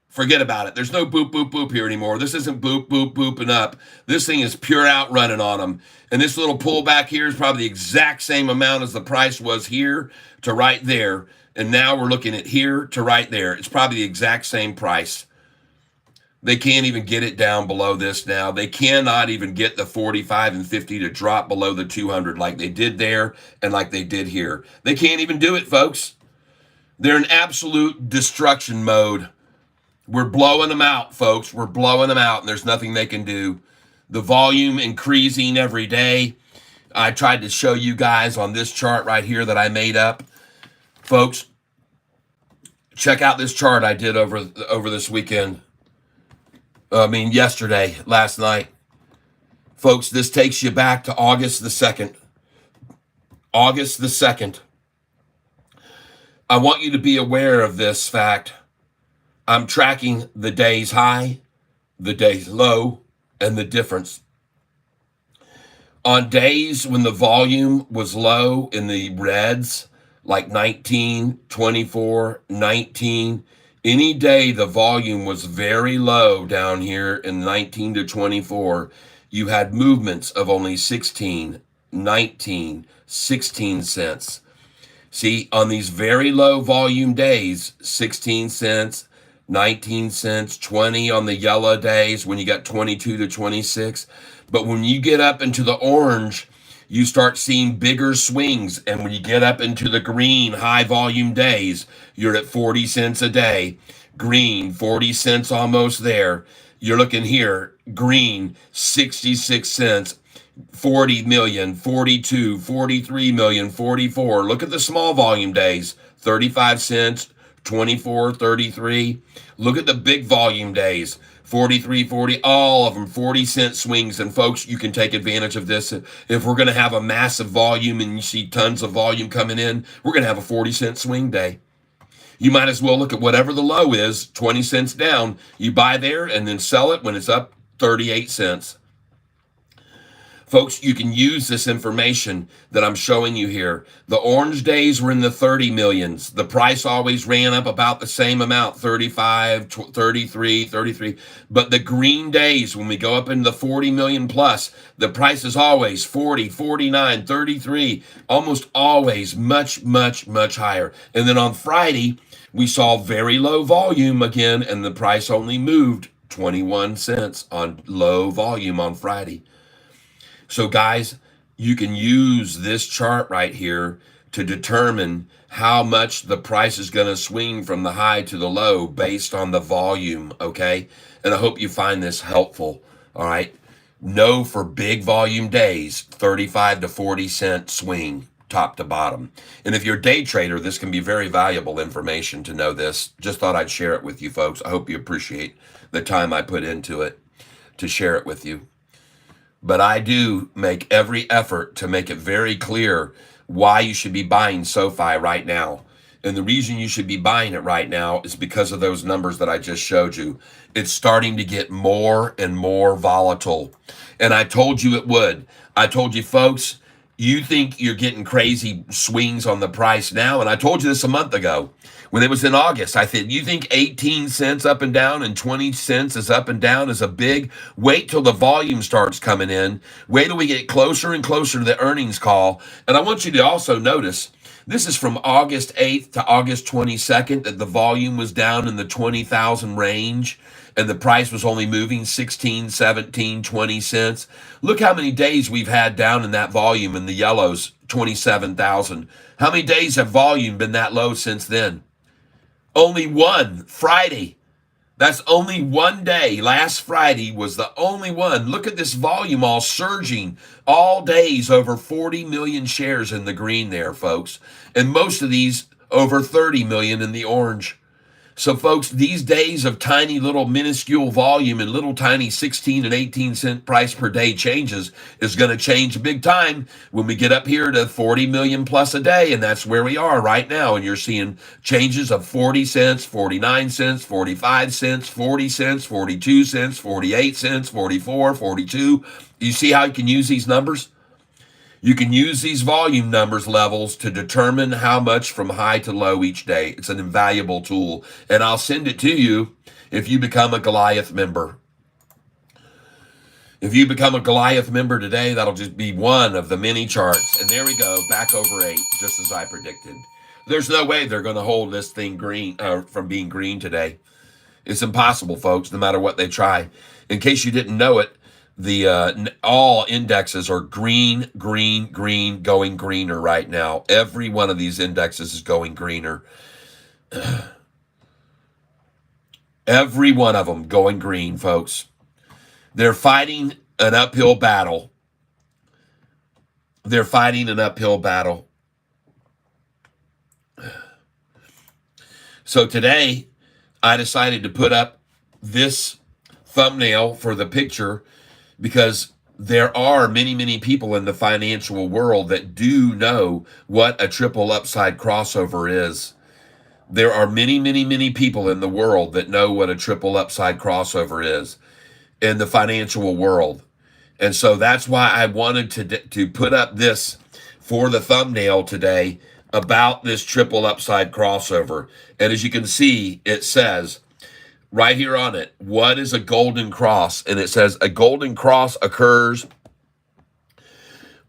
A: Forget about it. There's no boop, boop, boop here anymore. This isn't boop, boop, booping up. This thing is pure out running on them. And this little pullback here is probably the exact same amount as the price was here to right there. And now we're looking at here to right there. It's probably the exact same price. They can't even get it down below this now. They cannot even get the 45 and 50 to drop below the 200 like they did there and like they did here. They can't even do it, folks. They're in absolute destruction mode. We're blowing them out, folks. We're blowing them out, and there's nothing they can do. The volume increasing every day. I tried to show you guys on this chart right here that I made up. Folks, check out this chart I did over this weekend. Yesterday, last night. Folks, this takes you back to August the 2nd. August the 2nd. I want you to be aware of this fact. I'm tracking the day's high, the day's low, and the difference. On days when the volume was low in the reds, like 19, 24, 19. Any day the volume was very low down here in 19 to 24, you had movements of only 16, 19, 16 cents. See, on these very low volume days, 16 cents, 19 cents, 20 on the yellow days when you got 22 to 26. But when you get up into the orange, you start seeing bigger swings. And when you get up into the green high volume days, you're at 40 cents a day. Green, 40 cents almost there. You're looking here, green, 66 cents. 40 million, 42, 43 million, 44. Look at the small volume days, 35 cents, 24, 33. Look at the big volume days, 43, 40, all of them 40-cent swings. And folks, you can take advantage of this. If we're going to have a massive volume and you see tons of volume coming in, we're going to have a 40-cent swing day. You might as well look at whatever the low is, 20 cents down. You buy there and then sell it when it's up 38 cents. Folks, you can use this information that I'm showing you here. The orange days were in the 30 millions. The price always ran up about the same amount, 35, 33, 33. But the green days, when we go up into the 40 million plus, the price is always 40, 49, 33, almost always much, much, much higher. And then on Friday, we saw very low volume again, and the price only moved 21 cents on low volume on Friday. So guys, you can use this chart right here to determine how much the price is going to swing from the high to the low based on the volume, okay? And I hope you find this helpful, all right? Know for big volume days, 35 to 40 cent swing, top to bottom. And if you're a day trader, this can be very valuable information to know this. Just thought I'd share it with you folks. I hope you appreciate the time I put into it to share it with you. But I do make every effort to make it very clear why you should be buying Sofi right now. And the reason you should be buying it right now is because of those numbers that I just showed you. It's starting to get more and more volatile. And I told you it would. I told you, folks, you think you're getting crazy swings on the price now. And I told you this a month ago. When it was in August, I said, you think 18 cents up and down and 20 cents is up and down is a big? Wait till the volume starts coming in. Wait till we get closer and closer to the earnings call. And I want you to also notice, this is from August 8th to August 22nd, that the volume was down in the 20,000 range and the price was only moving 16, 17, 20 cents. Look how many days we've had down in that volume in the yellows, 27,000. How many days have volume been that low since then? Only one, Friday. That's only one day. Last Friday was the only one. Look at this volume all surging. All days over 40 million shares in the green there, folks. And most of these over 30 million in the orange. So, folks, these days of tiny little minuscule volume and little tiny 16 and 18 cent price per day changes is going to change big time when we get up here to 40 million plus a day. And that's where we are right now. And you're seeing changes of 40 cents, 49 cents, 45 cents, 40 cents, 42 cents, 48 cents, 44, 42. You see how you can use these numbers? You can use these volume numbers levels to determine how much from high to low each day. It's an invaluable tool. And I'll send it to you if you become a Goliath member. If you become a Goliath member today, that'll just be one of the many charts. And there we go, back over 8, just as I predicted. There's no way they're going to hold this thing green from being green today. It's impossible, folks, no matter what they try. In case you didn't know it, the all indexes are green, green, green, going greener right now. Every one of these indexes is going greener. Every one of them going green, folks. They're fighting an uphill battle. They're fighting an uphill battle. So today, I decided to put up this thumbnail for the picture because there are many, many people in the financial world that do know what a triple upside crossover is. There are many, many, many people in the world that know what a triple upside crossover is in the financial world. And so that's why I wanted to put up this for the thumbnail today about this triple upside crossover. And as you can see, it says right here on it, what is a golden cross? And it says a golden cross occurs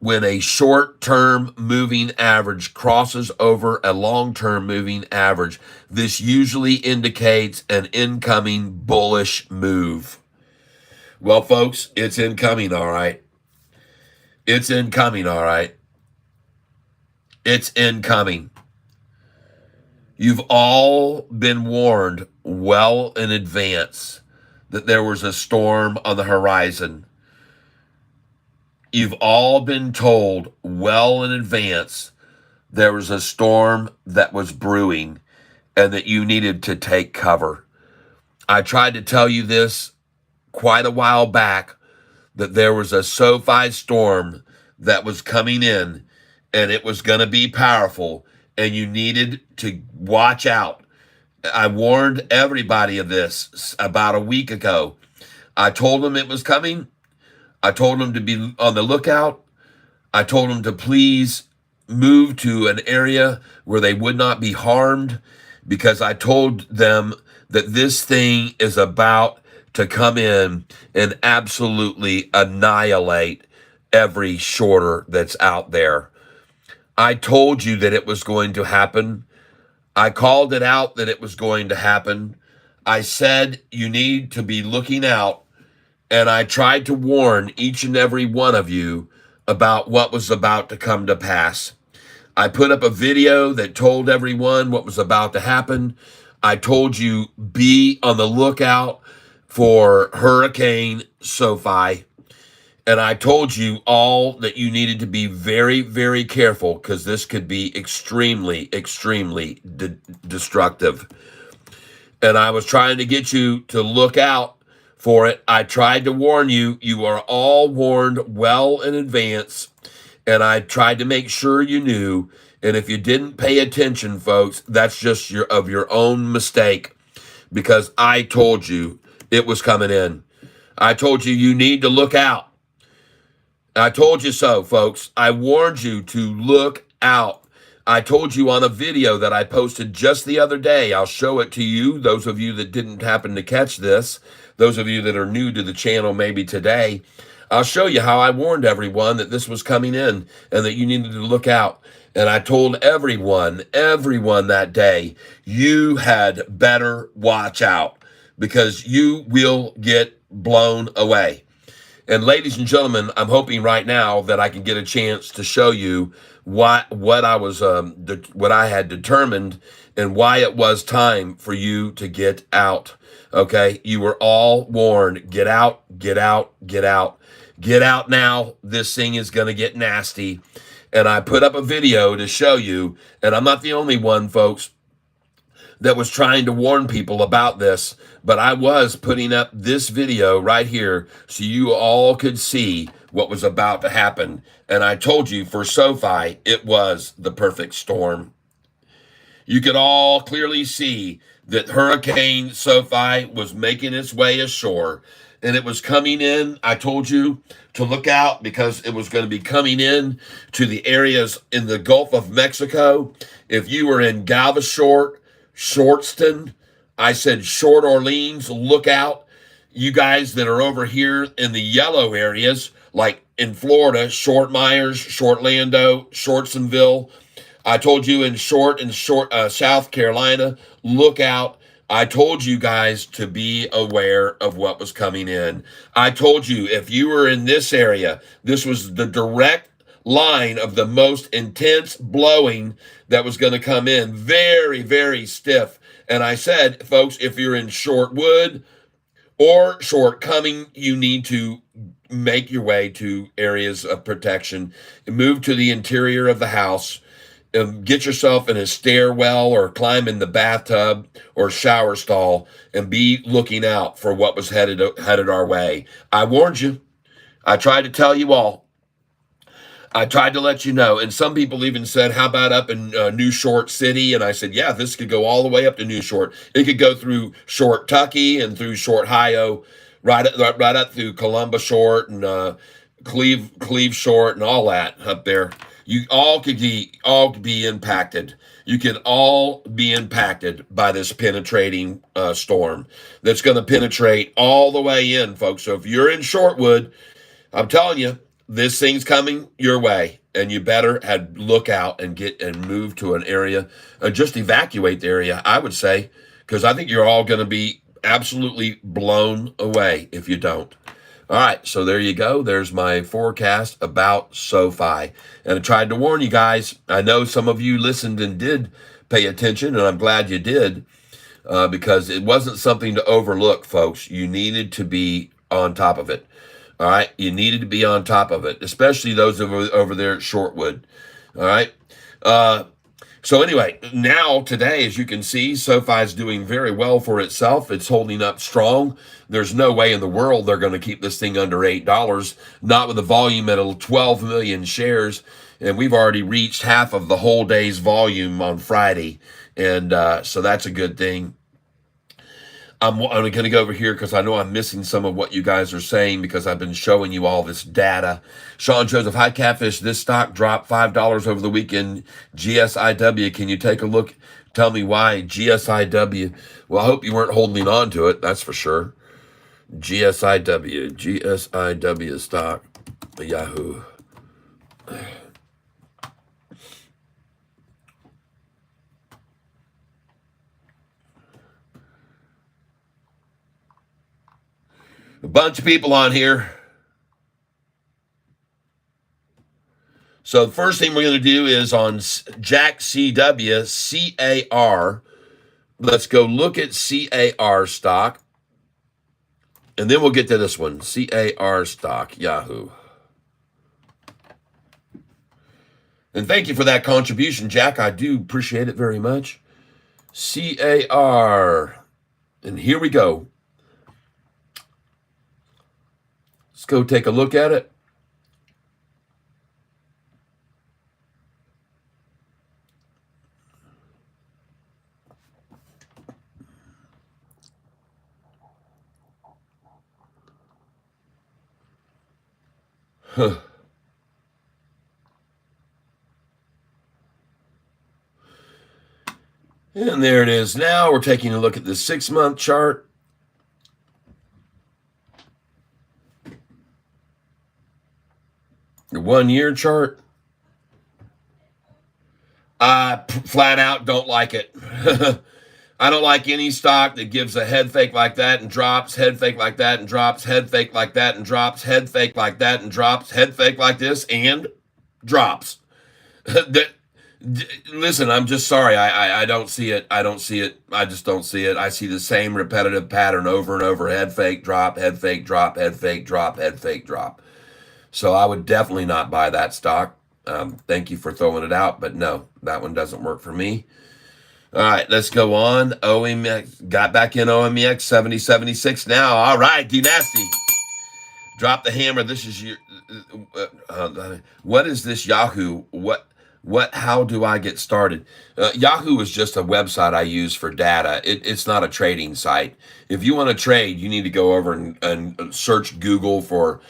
A: when a short-term moving average crosses over a long-term moving average. This usually indicates an incoming bullish move. Well, folks, it's incoming, all right. It's incoming, all right. It's incoming. You've all been warned well in advance that there was a storm on the horizon. You've all been told well in advance there was a storm that was brewing and that you needed to take cover. I tried to tell you this quite a while back, that there was a Sofi storm that was coming in and it was going to be powerful and you needed to watch out. I warned everybody of this about a week ago. I told them it was coming. I told them to be on the lookout. I told them to please move to an area where they would not be harmed, because I told them that this thing is about to come in and absolutely annihilate every shorter that's out there. I told you that it was going to happen. I called it out that it was going to happen. I said you need to be looking out, and I tried to warn each and every one of you about what was about to come to pass. I put up a video that told everyone what was about to happen. I told you be on the lookout for Hurricane Sofi. And I told you all that you needed to be very, very careful, because this could be extremely, extremely destructive. And I was trying to get you to look out for it. I tried to warn you. You are all warned well in advance. And I tried to make sure you knew. And if you didn't pay attention, folks, that's just your own mistake, because I told you it was coming in. I told you you need to look out. I told you so, folks. I warned you to look out. I told you on a video that I posted just the other day. I'll show it to you, those of you that didn't happen to catch this, those of you that are new to the channel maybe today. I'll show you how I warned everyone that this was coming in and that you needed to look out. And I told everyone that day, you had better watch out, because you will get blown away. And ladies and gentlemen, I'm hoping right now that I can get a chance to show you what I had determined and why it was time for you to get out. Okay, you were all warned. Get out, get out, get out, get out now. This thing is going to get nasty. And I put up a video to show you, and I'm not the only one, folks, that was trying to warn people about this, but I was putting up this video right here so you all could see what was about to happen. And I told you for Sofi, it was the perfect storm. You could all clearly see that Hurricane Sofi was making its way ashore, and it was coming in. I told you to look out, because it was going to be coming in to the areas in the Gulf of Mexico. If you were in Galveston, Shortston, I said Short Orleans, look out. You guys that are over here in the yellow areas, like in Florida, Short Myers, Shortlando, Shortsonville. I told you in South Carolina, look out. I told you guys to be aware of what was coming in. I told you if you were in this area, this was the direct line of the most intense blowing that was going to come in. Very, very stiff. And I said, folks, if you're in Shortwood or Shortcoming, you need to make your way to areas of protection and move to the interior of the house. Get yourself in a stairwell or climb in the bathtub or shower stall and be looking out for what was headed our way. I warned you. I tried to tell you all. I tried to let you know. And some people even said, how about up in New Short City? And I said, yeah, this could go all the way up to New Short. It could go through Short Tucky and through Short Hio, right up through Columbus Short and Cleve Short and all that up there. You all could be impacted. You can all be impacted by this penetrating storm that's going to penetrate all the way in, folks. So if you're in Shortwood, I'm telling you, this thing's coming your way, and you better look out and get and move to an area, just evacuate the area. I would say, because I think you're all going to be absolutely blown away if you don't. All right, so there you go. There's my forecast about SoFi. And I tried to warn you guys. I know some of you listened and did pay attention, and I'm glad you did, because it wasn't something to overlook, folks. You needed to be on top of it. All right, you needed to be on top of it, especially those over there at Shortwood. All right. So anyway, now today, as you can see, SoFi is doing very well for itself. It's holding up strong. There's no way in the world they're going to keep this thing under $8, not with the volume at 12 million shares. And we've already reached half of the whole day's volume on Friday. And so that's a good thing. I'm going to go over here because I know I'm missing some of what you guys are saying because I've been showing you all this data. Sean Joseph, hi Catfish. This stock dropped $5 over the weekend. GSIW, can you take a look? Tell me why GSIW. Well, I hope you weren't holding on to it. That's for sure. GSIW stock, Yahoo. A bunch of people on here. So the first thing we're going to do is on Jack CW, CAR. Let's go look at CAR stock. And then we'll get to this one, CAR stock, Yahoo. And thank you for that contribution, Jack. I do appreciate it very much. CAR. And here we go. Let's go take a look at it. Huh. And there it is. Now we're taking a look at the 6-month chart. The 1-year chart. I flat out don't like it. I don't like any stock that gives a head fake like that and drops, head fake like that and drops, head fake like that and drops, head fake like that and drops, head fake like this and drops. Listen, I'm just sorry. I don't see it. I don't see it. I just don't see it. I see the same repetitive pattern over and over. Head fake, drop, head fake, drop, head fake, drop, head fake, drop. So I would definitely not buy that stock. Thank you for throwing it out, but no, that one doesn't work for me. All right, let's go on. OMX, got back in OMX, 70.76 now. All right, D-Nasty. Drop the hammer. This is your, what is this Yahoo? How do I get started? Yahoo is just a website I use for data. It's not a trading site. If you want to trade, you need to go over and search Google for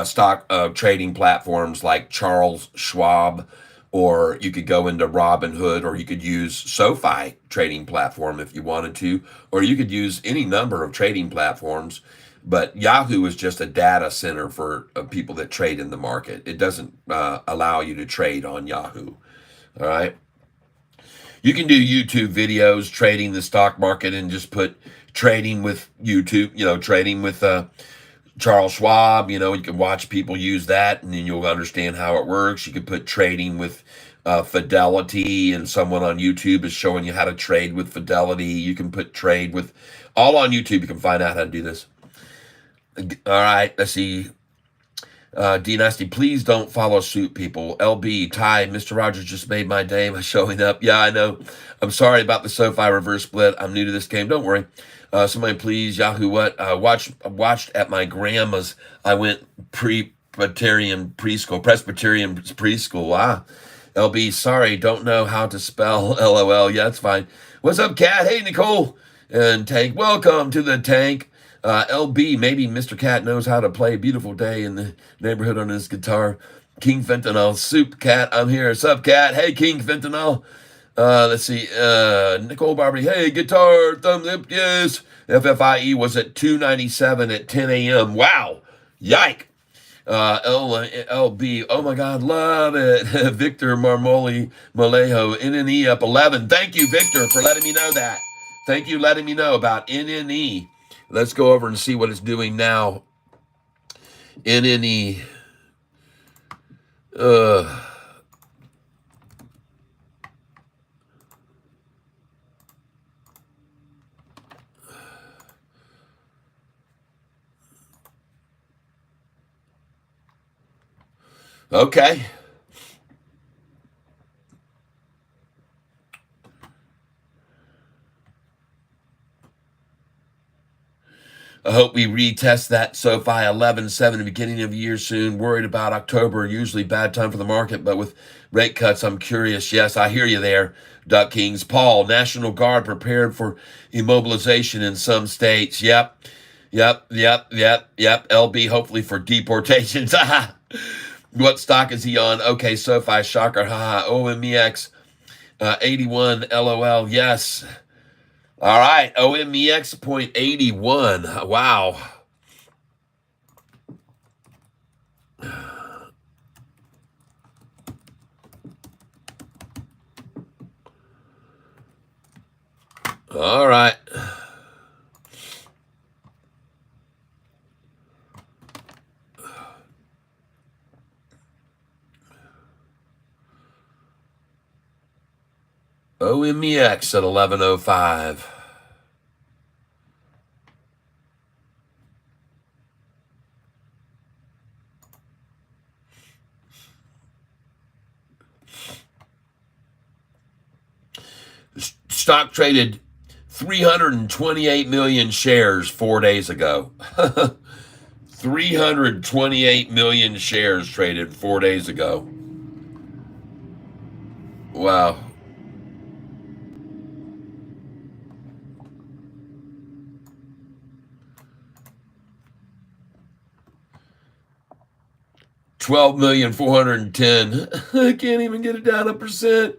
A: stock trading platforms like Charles Schwab, or you could go into Robinhood, or you could use SoFi trading platform if you wanted to, or you could use any number of trading platforms. But Yahoo is just a data center for people that trade in the market. It doesn't allow you to trade on Yahoo. All right. You can do YouTube videos trading the stock market and just put trading with YouTube, trading with Charles Schwab. You can watch people use that, and then you'll understand how it works. You can put trading with Fidelity, and someone on YouTube is showing you how to trade with Fidelity. You can put trade with all on YouTube. You can find out how to do this. All right, let's see. D-Nasty, please don't follow suit, people. LB, Ty, Mr. Rogers just made my day by showing up. Yeah, I know. I'm sorry about the SoFi reverse split. I'm new to this game. Don't worry. Somebody please, Yahoo, what? Watched at my grandma's. I went Presbyterian preschool. LB, sorry, don't know how to spell LOL. Yeah, it's fine. What's up, Cat? Hey, Nicole. And Tank, welcome to the Tank. LB, maybe Mr. Cat knows how to play Beautiful Day in the Neighborhood on his guitar. King Fentanyl, Soup Cat, I'm here. Sup, Cat? Hey, King Fentanyl. Let's see. Nicole Barbie, hey, guitar, thumbs up, yes. FFIE was at 297 at 10 a.m. Wow. Yike. LB, oh my God, love it. Victor Marmoli Malejo, NNE up 11. Thank you, Victor, for letting me know that. Thank you letting me know about NNE. Let's go over and see what it's doing now. NNE. Okay. I hope we retest that SoFi 11.7 at the beginning of the year soon. Worried about October, usually bad time for the market, but with rate cuts, I'm curious. Yes, I hear you there, Duck Kings. Paul, National Guard prepared for immobilization in some states. Yep. LB, hopefully for deportations. What stock is he on? Okay, SoFi, shocker. Haha. OMEX, 81, LOL. Yes. All right, OMEX 0.81. Wow. All right. OMEX at 11.05. Stock traded 328 million shares 4 days ago. 328 million shares traded 4 days ago. Wow. $12,410,000. I can't even get it down 1%.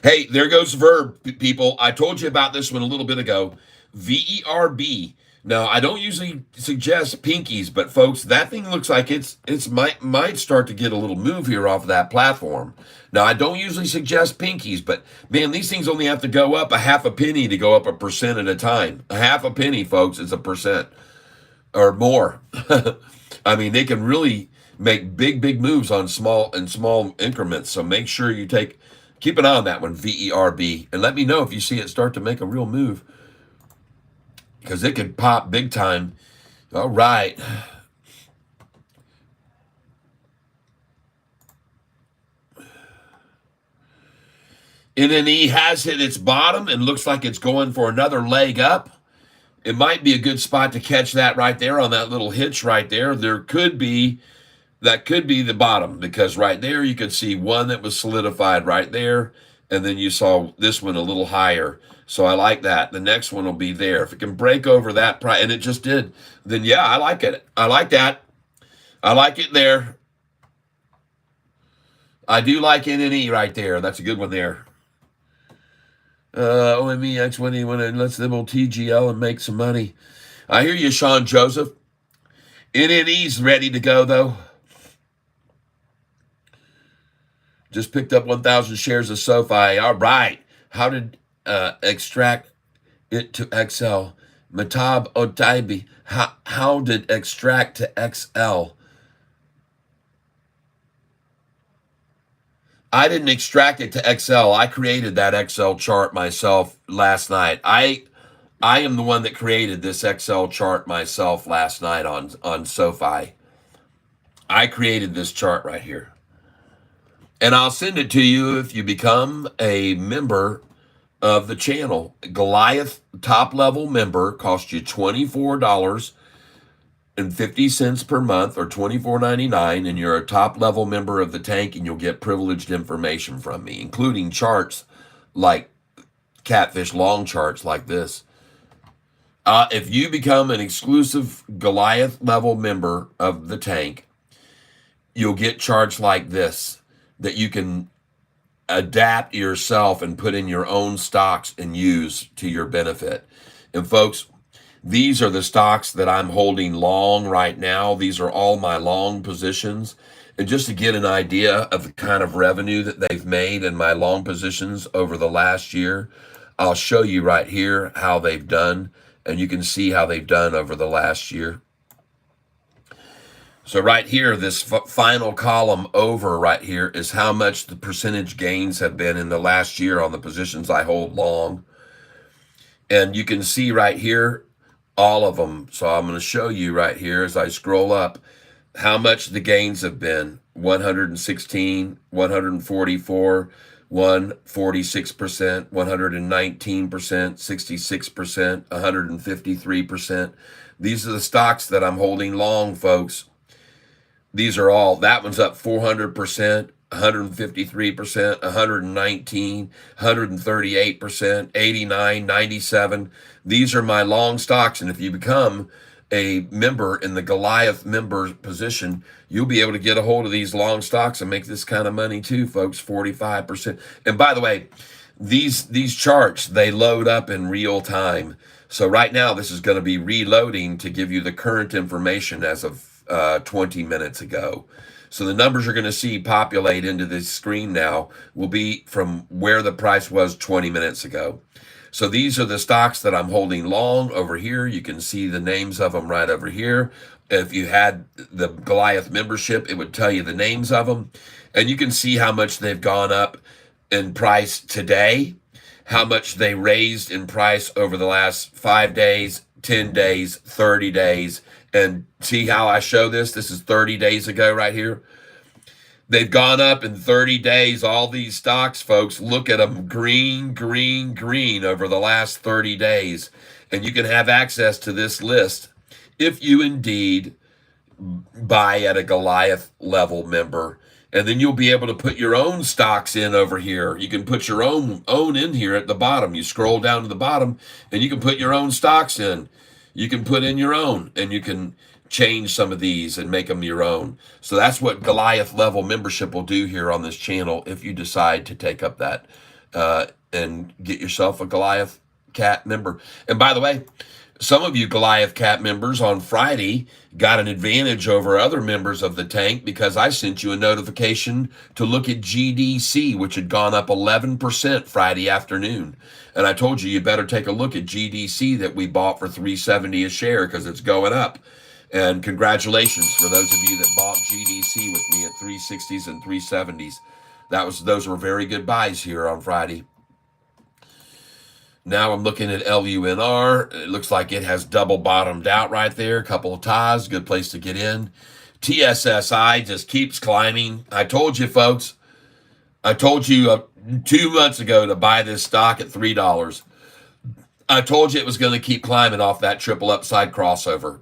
A: Hey, there goes Verb, people. I told you about this one a little bit ago. VERB. Now, I don't usually suggest pinkies, but folks, that thing looks like it's might start to get a little move here off of that platform. Now, I don't usually suggest pinkies, but man, these things only have to go up a half a penny to go up 1% at a time. A half a penny, folks, is 1% or more. I mean, they can really make big moves on small increments. So make sure you keep an eye on that one, VERB, and let me know if you see it start to make a real move, because it could pop big time. All right. NNE has hit its bottom and looks like it's going for another leg up. It might be a good spot to catch that right there on that little hitch right there. That could be the bottom, because right there you could see one that was solidified right there, and then you saw this one a little higher. So I like that. The next one will be there. If it can break over that price, and it just did, then yeah, I like it. I like that. I like it there. I do like NNE right there. That's a good one there. OMEX, when let's nibble TGL and make some money. I hear you, Sean Joseph. NNE's ready to go, though. Just picked up 1,000 shares of SoFi. All right. How did extract it to XL? Matab Otaibi. How did extract to XL? I didn't extract it to XL. I created that XL chart myself last night. I am the one that created this XL chart myself last night on SoFi. I created this chart right here. And I'll send it to you if you become a member of the channel. Goliath top level member costs you $24.50 per month, or $24.99, and you're a top level member of the tank, and you'll get privileged information from me, including charts like Catfish, long charts like this. If you become an exclusive Goliath level member of the tank, you'll get charged like this that you can adapt yourself and put in your own stocks and use to your benefit. And folks, these are the stocks that I'm holding long right now. These are all my long positions. And just to get an idea of the kind of revenue that they've made in my long positions over the last year, I'll show you right here how they've done. And you can see how they've done over the last year. So right here, this final column over right here is how much the percentage gains have been in the last year on the positions I hold long. And you can see right here, all of them. So I'm going to show you right here as I scroll up how much the gains have been. 116, 144, 146%, 119%, 66%, 153%. These are the stocks that I'm holding long, folks. These are all, that one's up 400%, 153%, 119, 138%, 89, 97. These are my long stocks. And if you become a member in the Goliath member position, you'll be able to get a hold of these long stocks and make this kind of money too, folks, 45%. And by the way, these charts, they load up in real time. So right now, this is going to be reloading to give you the current information as of 20 minutes ago. So the numbers you're going to see populate into this screen now will be from where the price was 20 minutes ago. So these are the stocks that I'm holding long over here. You can see the names of them right over here. If you had the Goliath membership, it would tell you the names of them. And you can see how much they've gone up in price today, how much they raised in price over the last 5 days, 10 days, 30 days. And see how I show this? This is 30 days ago right here. They've gone up in 30 days. All these stocks, folks, look at them, green, green, green over the last 30 days. And you can have access to this list if you indeed buy at a Goliath level member. And then you'll be able to put your own stocks in over here. You can put your own in here at the bottom. You scroll down to the bottom and you can put your own stocks in. You can put in your own, and you can change some of these and make them your own. So that's what Goliath level membership will do here on this channel if you decide to take up that and get yourself a Goliath Cat member. And by the way, some of you Goliath Cat members on Friday got an advantage over other members of the tank because I sent you a notification to look at GDC, which had gone up 11% Friday afternoon. And I told you, you better take a look at GDC that we bought for $3.70 a share because it's going up. And congratulations for those of you that bought GDC with me at 360s and 370s. Those were very good buys here on Friday. Now I'm looking at LUNR. It looks like it has double bottomed out right there. A couple of ties, good place to get in. TSSI just keeps climbing. I told you, folks. I told you 2 months ago to buy this stock at $3. I told you it was going to keep climbing off that triple upside crossover.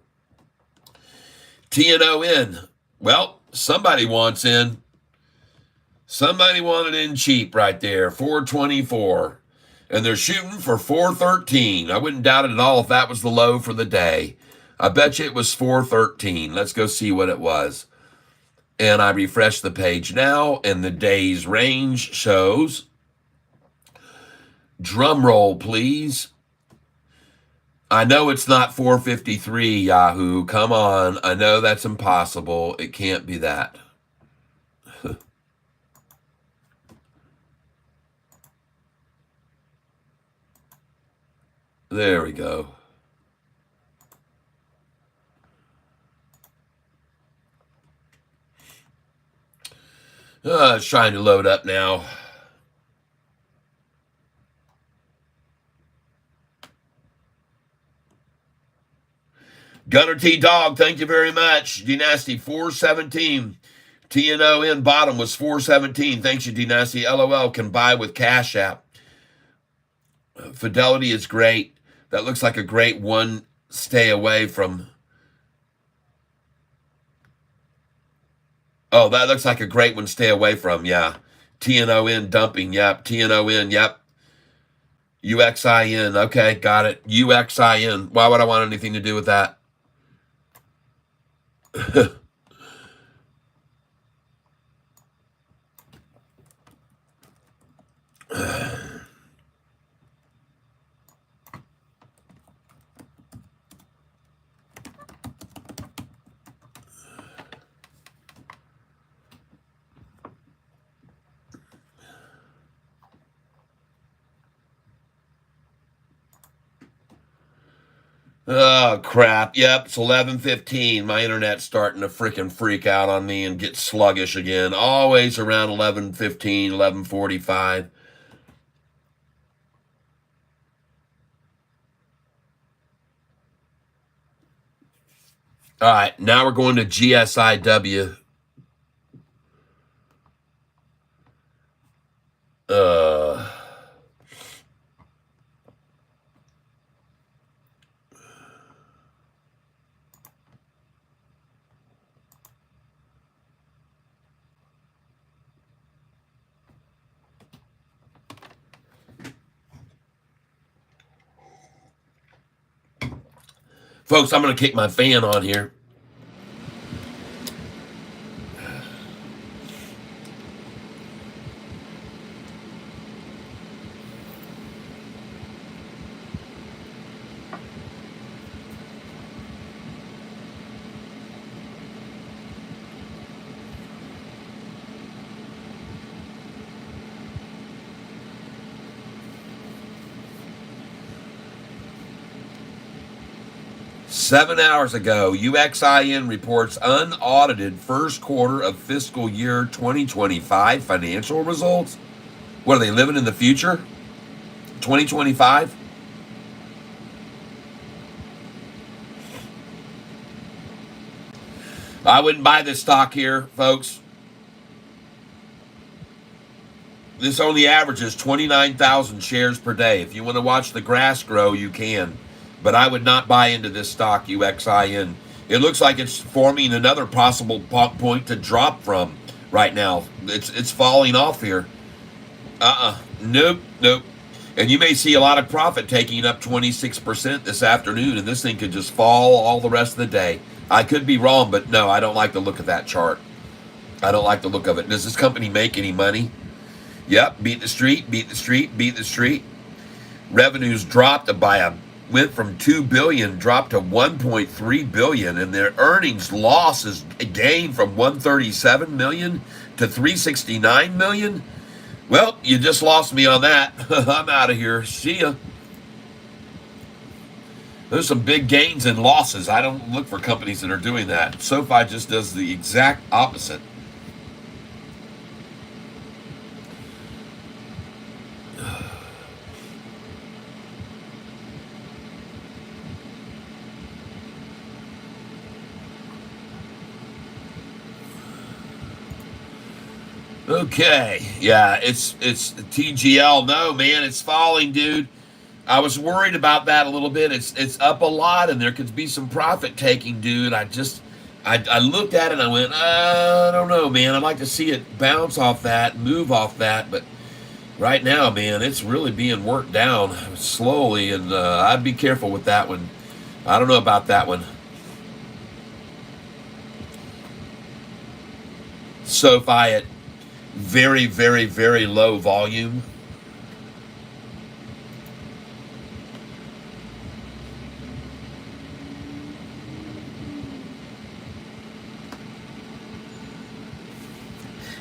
A: TNON. Well, somebody wants in. Somebody wanted in cheap right there. 424. And they're shooting for 413. I wouldn't doubt it at all if that was the low for the day. I bet you it was 413. Let's go see what it was. And I refresh the page now, and the day's range shows, drum roll please. I know it's not 453, Yahoo. Come on. I know that's impossible. It can't be that. There we go. It's trying to load up now. Gunner T Dog, thank you very much. D-Nasty 417. TNON bottom was 417. Thanks you, D-Nasty. LOL can buy with Cash App. Fidelity is great. That looks like a great one. Stay away from. Oh, that looks like a great one. Stay away from. Yeah. TNON dumping. Yep. TNON. Yep. UXIN. Okay, got it. UXIN. Why would I want anything to do with that? Oh crap. Yep, it's 11:15. My internet's starting to freaking freak out on me and get sluggish again. Always around 11:15, 11:45. All right, now we're going to GSIW. Uh Folks, I'm going to kick my fan on here. Seven hours ago, UXIN reports unaudited first quarter of fiscal year 2025 financial results. What are they living in the future? 2025? I wouldn't buy this stock here, folks. This only averages 29,000 shares per day. If you want to watch the grass grow, you can. But I would not buy into this stock, UXIN. It looks like it's forming another possible point to drop from right now. It's falling off here. Nope. And you may see a lot of profit taking up 26% this afternoon, and this thing could just fall all the rest of the day. I could be wrong, but no, I don't like the look of that chart. I don't like the look of it. Does this company make any money? Yep, beat the street. Revenues dropped went from 2 billion dropped to 1.3 billion, and their earnings loss is gained from 137 million to 369 million. Well, you just lost me on that. I'm out of here. See ya. There's some big gains and losses. I don't look for companies that are doing that. Sofi just does the exact opposite. Okay, yeah, it's TGL. No, man, it's falling, dude. I was worried about that a little bit. It's up a lot, and there could be some profit taking, dude. I looked at it and I went, I don't know, man. I'd like to see it bounce off that, move off that, but right now, man, it's really being worked down slowly, and I'd be careful with that one. I don't know about that one. Sofi at very, very, very low volume.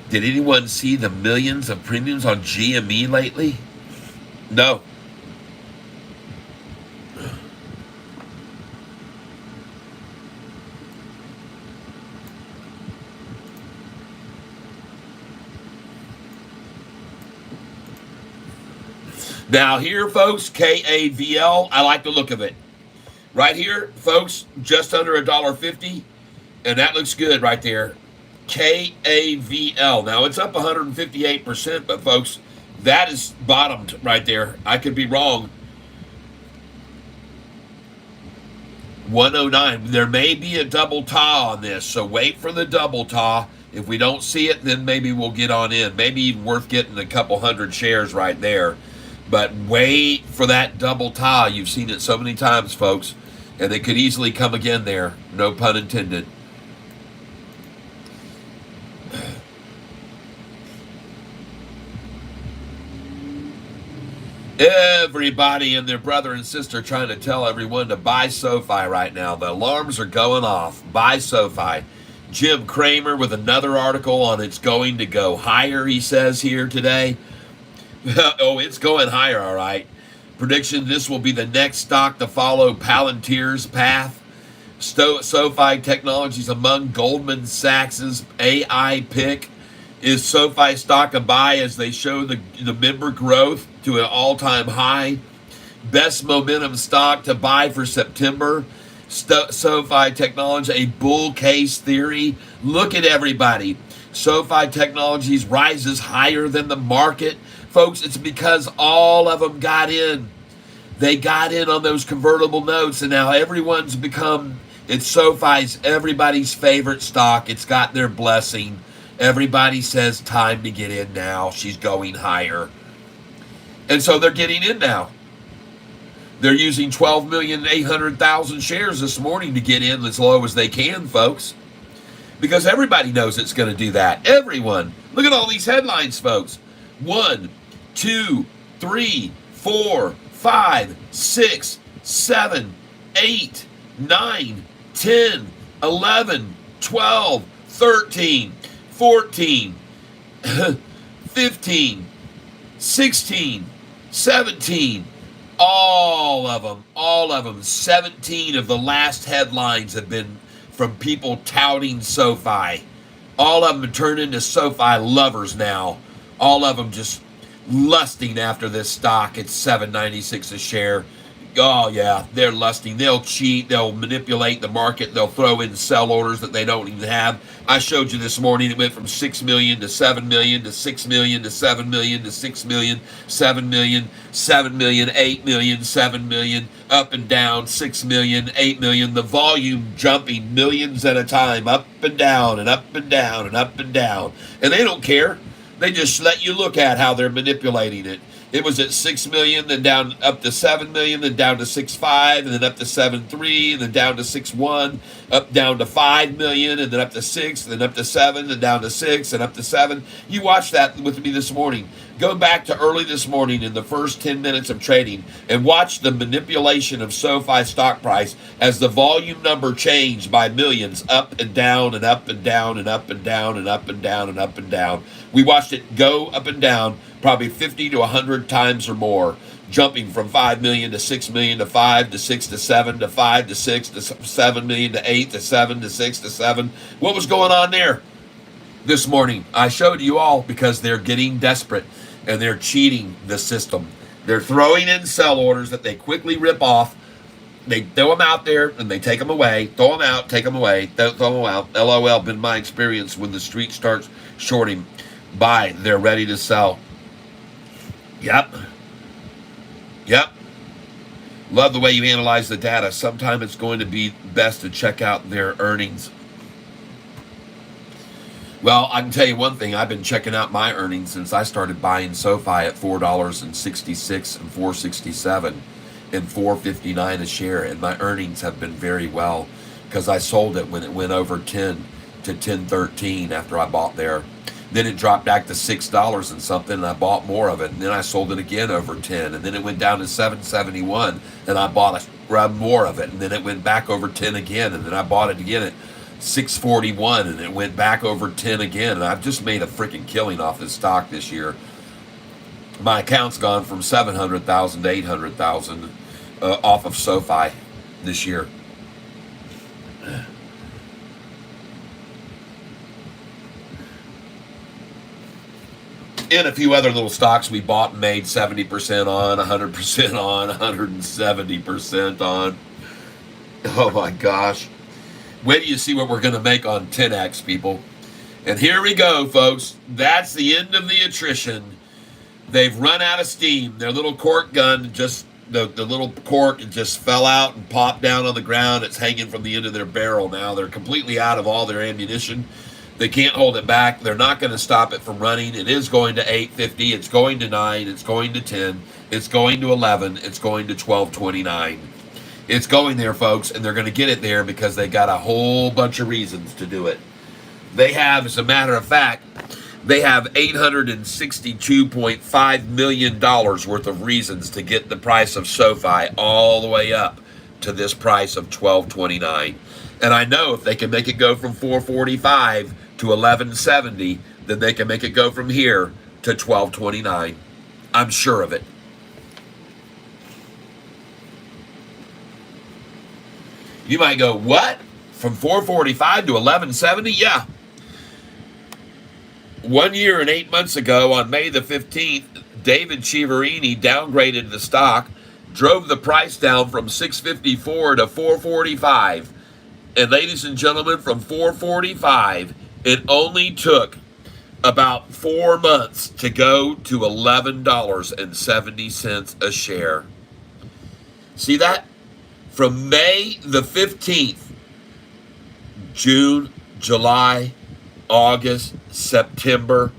A: Did anyone see the millions of premiums on GME lately? No. Now here, folks, KAVL, I like the look of it. Right here, folks, just under $1.50, and that looks good right there. KAVL. Now it's up 158%, but folks, that is bottomed right there. I could be wrong. 109. There may be a double taw on this, so wait for the double taw. If we don't see it, then maybe we'll get on in. Maybe even worth getting a couple hundred shares right there. But wait for that double tie. You've seen it so many times, folks, and it could easily come again there. No pun intended. Everybody and their brother and sister trying to tell everyone to buy SoFi right now. The alarms are going off. Buy SoFi. Jim Cramer with another article on it's going to go higher, he says here today. Oh, it's going higher, all right. Prediction, this will be the next stock to follow Palantir's path. SoFi Technologies among Goldman Sachs's AI pick. Is SoFi stock a buy as they show the member growth to an all-time high? Best momentum stock to buy for September. SoFi Technology, a bull case theory. Look at everybody. SoFi Technologies rises higher than the market. Folks, it's because all of them got in. They got in on those convertible notes, and now everyone's become, it's SoFi's everybody's favorite stock. It's got their blessing. Everybody says time to get in now. She's going higher. And so they're getting in now. They're using 12,800,000 shares this morning to get in as low as they can, folks. Because everybody knows it's going to do that. Everyone. Look at all these headlines, folks. 1, 2, 3, 4, 5, 6, 7, 8, 9, 10, 11, 12, 13, 14, 15, 16, 17, all of them. 17 of the last headlines have been from people touting SoFi. All of them have turned into SoFi lovers now. All of them just lusting after this stock. It's $7.96 a share. Oh, yeah, they're lusting. They'll cheat. They'll manipulate the market. They'll throw in sell orders that they don't even have. I showed you this morning it went from 6 million to 7 million to 6 million to 7 million to 6 million, 7 million, 7 million, 8 million, 7 million, up and down, 6 million, 8 million. The volume jumping millions at a time, up and down and up and down and up and down. And they don't care. They just let you look at how they're manipulating it. It was at 6 million, then down up to 7 million, then down to 6.5, and then up to 7.3, and then down to 6.1, up down to 5 million, and then up to 6, and then up to 7, and down to 6, and up to 7. You watched that with me this morning. Go back to early this morning in the first 10 minutes of trading and watch the manipulation of SoFi stock price as the volume number changed by millions, up and down and up and down and up and down and up and down and up and down. We watched it go up and down probably 50 to 100 times or more, jumping from 5 million to 6 million to 5 to 6 to 7 to 5 to 6 to 7 million to 8 to 7 to 6 to 7. What was going on there this morning? I showed you all because they're getting desperate and they're cheating the system. They're throwing in sell orders that they quickly rip off. They throw them out there and they take them away. Throw them out, take them away, throw them out. LOL, been my experience when the street starts shorting. Buy, they're ready to sell. Yep. Love the way you analyze the data. Sometimes it's going to be best to check out their earnings. Well, I can tell you one thing. I've been checking out my earnings since I started buying SoFi at $4.66 and $4.67 and $4.59 a share, and my earnings have been very well because I sold it when it went over 10 to 10.13 after I bought there. Then it dropped back to $6 and something, and I bought more of it. And then I sold it again over 10, and then it went down to $7.71, and I bought more of it. And then it went back over 10 again, and then I bought it again at $6.41, and it went back over 10 again. And I've just made a freaking killing off this stock this year. My account's gone from $700,000 to $800,000 off of SoFi this year. And a few other little stocks we bought and made 70% on, 100% on, 170% on. Oh my gosh. Wait till you see what we're going to make on 10X, people. And here we go, folks. That's the end of the attrition. They've run out of steam. Their little cork gun, just the little cork just fell out and popped down on the ground. It's hanging from the end of their barrel now. They're completely out of all their ammunition. They can't hold it back. They're not going to stop it from running. It is going to 8.50. It's going to 9. It's going to 10. It's going to 11. It's going to 12.29. It's going there, folks, and they're going to get it there because they got a whole bunch of reasons to do it. They have, as a matter of fact, they have $862.5 million worth of reasons to get the price of SoFi all the way up to this price of $12.29. And I know if they can make it go from $4.45 to $11.70, then they can make it go from here to $12.29. I'm sure of it. You might go, what? From $4.45 to $11.70? Yeah. 1 year and 8 months ago, on May the 15th, David Chiaverini downgraded the stock, drove the price down from $6.54 to $4.45. And ladies and gentlemen, from $4.45, it only took about 4 months to go to $11.70 a share. See that? From May the 15th, June, July, August, September,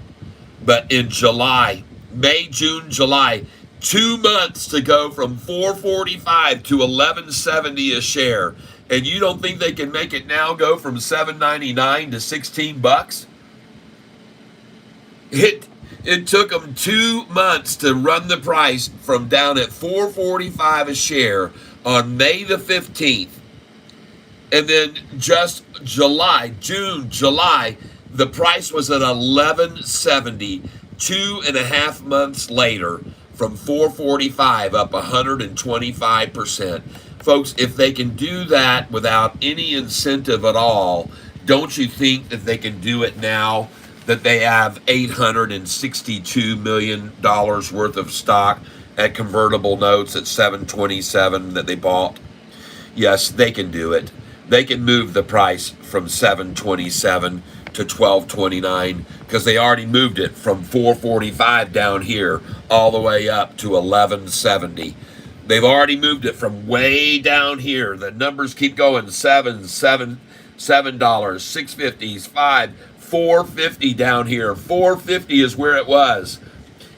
A: but in July, May, June, July, 2 months to go from $4.45 to $11.70 a share. And you don't think they can make it now go from $7.99 to $16? It took them 2 months to run the price from down at $4.45 a share on May the 15th. And then just June, July, the price was at $11.70. 2.5 months later, from $4.45 up 125%. Folks, if they can do that without any incentive at all, don't you think that they can do it now that they have $862 million worth of stock at convertible notes at $7.27 that they bought? Yes, they can do it. They can move the price from $7.27 to $12.29 because they already moved it from $4.45 down here all the way up to $11.70. They've already moved it from way down here. The numbers keep going. $7, $6.50s, $5, $4.50 down here. $4.50 is where it was.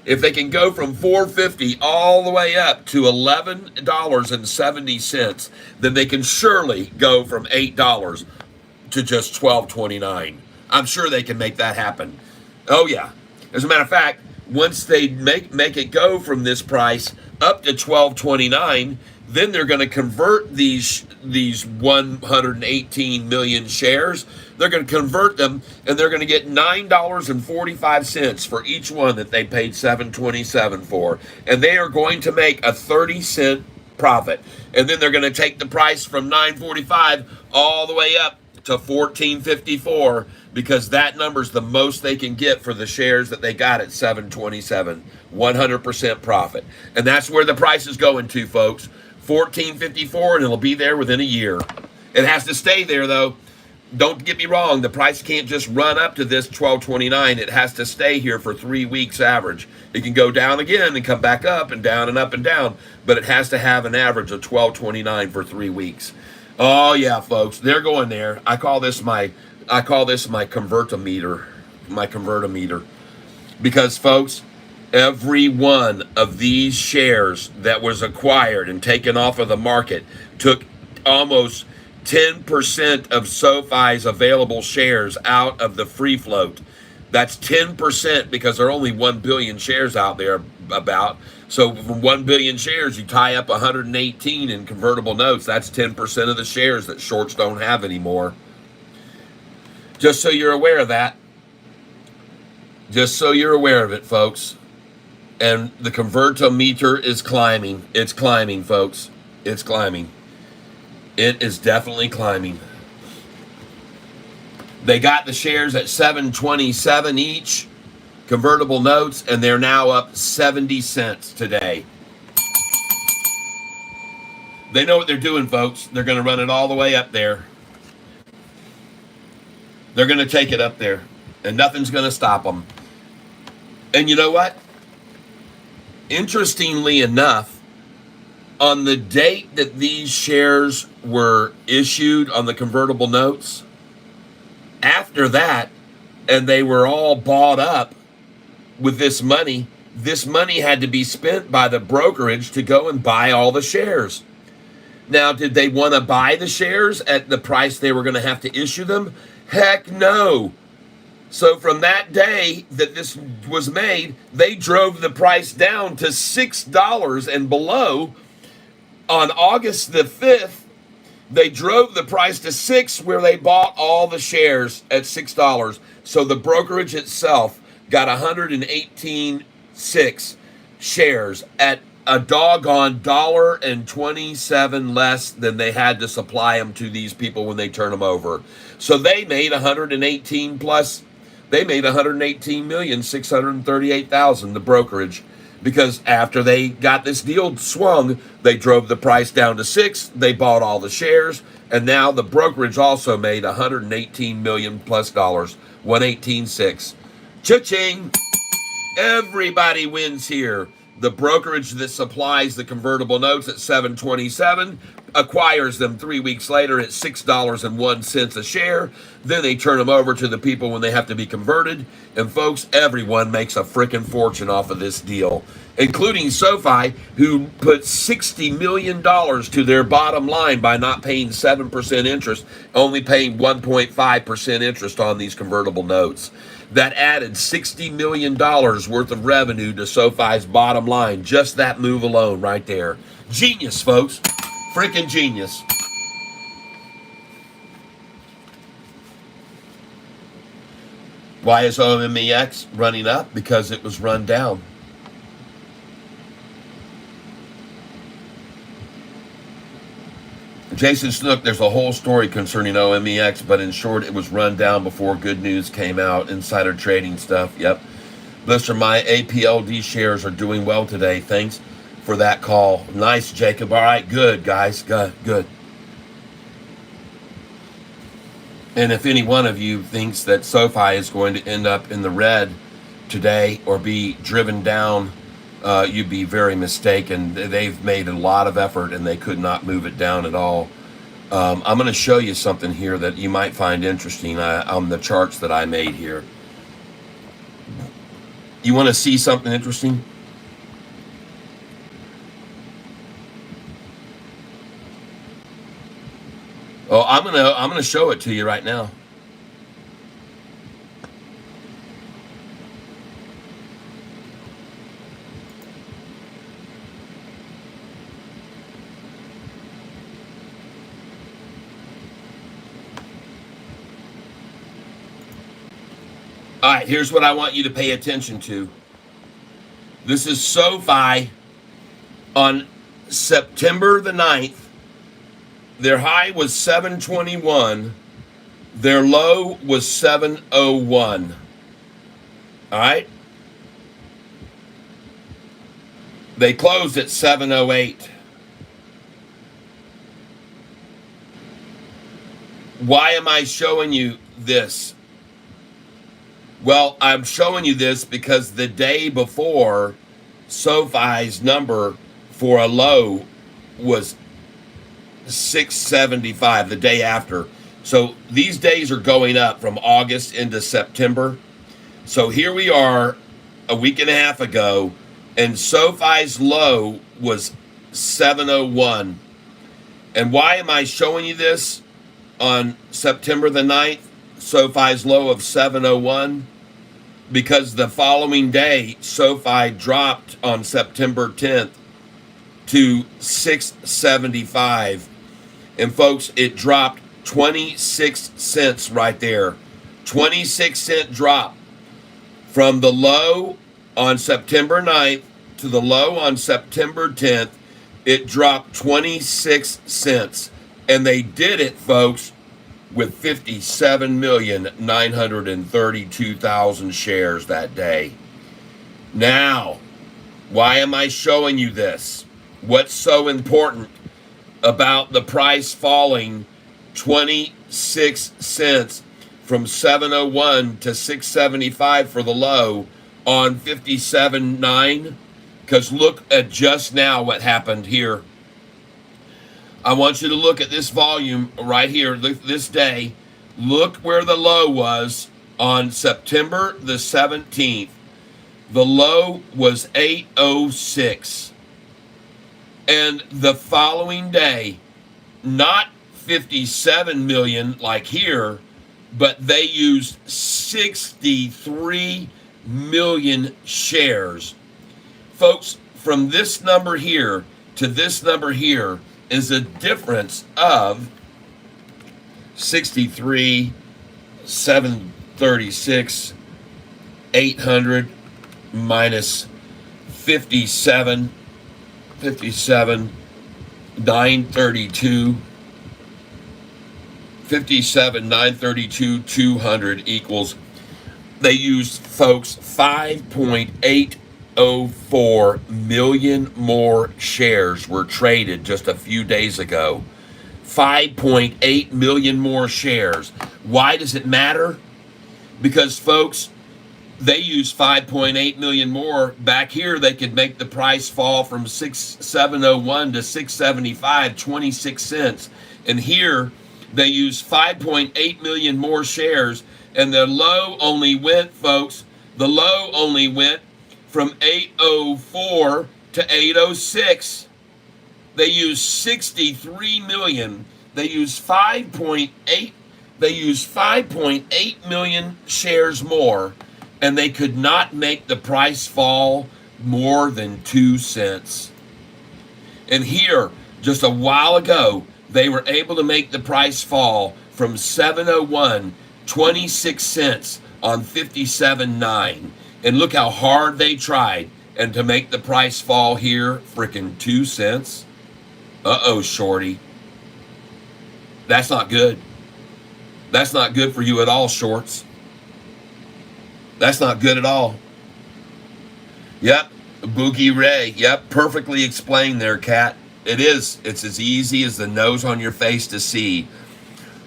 A: If they can go from $4.50 all the way up to $11.70, then they can surely go from $8 to just $12.29. I'm sure they can make that happen. Oh yeah. As a matter of fact, once they make it go from this price up to $12.29, then they're going to convert these 118 million shares. They're going to convert them, and they're going to get $9.45 for each one that they paid $7.27 for, and they are going to make a 30-cent profit. And then they're going to take the price from $9.45 all the way up to $14.54, because that number's the most they can get for the shares that they got at $7.27. 100% profit. And that's where the price is going to, folks. $14.54, and it'll be there within a year. It has to stay there, though. Don't get me wrong. The price can't just run up to this $12.29. It has to stay here for 3 weeks average. It can go down again and come back up and down and up and down, but it has to have an average of $12.29 for 3 weeks. Oh yeah, folks, they're going there. I call this my convertometer, because folks, every one of these shares that was acquired and taken off of the market took almost 10% of SoFi's available shares out of the free float. That's 10% because there are only 1 billion shares out there about. So from 1 billion shares, you tie up 118 in convertible notes. That's 10% of the shares that shorts don't have anymore. Just so you're aware of that. Just so you're aware of it, folks. And the convertometer is climbing. It's climbing, folks. It's climbing. It is definitely climbing. They got the shares at $7.27 each, convertible notes, and they're now up 70 cents today. They know what they're doing, folks. They're going to run it all the way up there. They're going to take it up there, and nothing's going to stop them. And you know what? Interestingly enough, on the date that these shares were issued on the convertible notes, after that, and they were all bought up with this money. This money had to be spent by the brokerage to go and buy all the shares. Now, did they want to buy the shares at the price they were going to have to issue them? Heck no. So from that day that this was made, they drove the price down to $6 and below. On August the 5th, they drove the price to $6, where they bought all the shares at $6. So the brokerage itself got 118.6 shares at a doggone $1.27 less than they had to supply them to these people when they turn them over. So they made 118 plus. They made 118,638,000, the brokerage, because after they got this deal swung, they drove the price down to $6. They bought all the shares, and now the brokerage also made 118 million plus dollars, 118.6. Cha-ching! Everybody wins here. The brokerage that supplies the convertible notes at $7.27 acquires them 3 weeks later at $6.01 a share. Then they turn them over to the people when they have to be converted. And folks, everyone makes a freaking fortune off of this deal, including Sofi, who put $60 million to their bottom line by not paying 7% interest, only paying 1.5% interest on these convertible notes. That added $60 million worth of revenue to Sofi's bottom line. Just that move alone right there. Genius, folks. Freaking genius. Why is OMEX running up? Because it was run down. Jason Snook, there's a whole story concerning OMEX, but in short, it was run down before good news came out. Insider trading stuff. Yep. Blister, my APLD shares are doing well today. Thanks for that call. Nice, Jacob. All right, good, guys. Good. And if any one of you thinks that Sofi is going to end up in the red today or be driven down, you'd be very mistaken. They've made a lot of effort and they could not move it down at all. I'm going to show you something here that you might find interesting on the charts that I made here. You want to see something interesting? Oh, I'm gonna show it to you right now. All right, here's what I want you to pay attention to. This is Sofi on September the 9th. Their high was 721. Their low was 701. All right? They closed at 708. Why am I showing you this? Well, I'm showing you this because the day before, Sofi's number for a low was 675, the day after. So these days are going up from August into September. So here we are a week and a half ago, and Sofi's low was 701. And why am I showing you this on September the 9th? Sofi's low of 701? Because the following day, Sofi dropped on September 10th to 675. And folks, it dropped 26 cents right there. 26-cent drop from the low on September 9th to the low on September 10th. It dropped 26 cents. And they did it, folks, with 57,932,000 shares that day. Now, why am I showing you this? What's so important about the price falling 26 cents from 701 to 675 for the low on 57.9? Because look at just now what happened here. I want you to look at this volume right here, this day. Look where the low was On September the 17th, the low was 806. And the following day, not 57 million like here, but they used 63 million shares. Folks, from this number here to this number here is a difference of 63, 736, 800 minus 57, 932, 200 equals, they used, folks, 5.804 million more shares were traded just a few days ago. 5.8 million more shares. Why does it matter? Because, folks, they use 5.8 million more. Back here, they could make the price fall from 701 to 675, 26 cents. And here, they use 5.8 million more shares, and the low only went, folks, the low only went from 804 to 806. They use 63 million. They use 5.8 million shares more, and they could not make the price fall more than 2 cents. And here, just a while ago, they were able to make the price fall from 701, 26 cents on 57.9. And look how hard they tried, and to make the price fall here, frickin' 2 cents. Uh-oh, shorty. That's not good. That's not good for you at all, shorts. That's not good at all. Yep, Boogie Ray. Yep, perfectly explained there, Cat. It is. It's as easy as the nose on your face to see.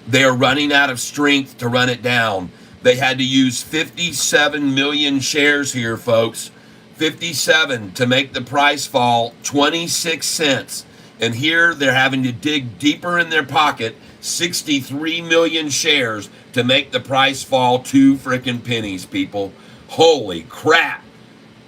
A: They are running out of strength to run it down. They had to use 57 million shares here, folks. 57 to make the price fall 26 cents. And here they're having to dig deeper in their pocket, 63 million shares to make the price fall 2 frickin' pennies, people. Holy crap.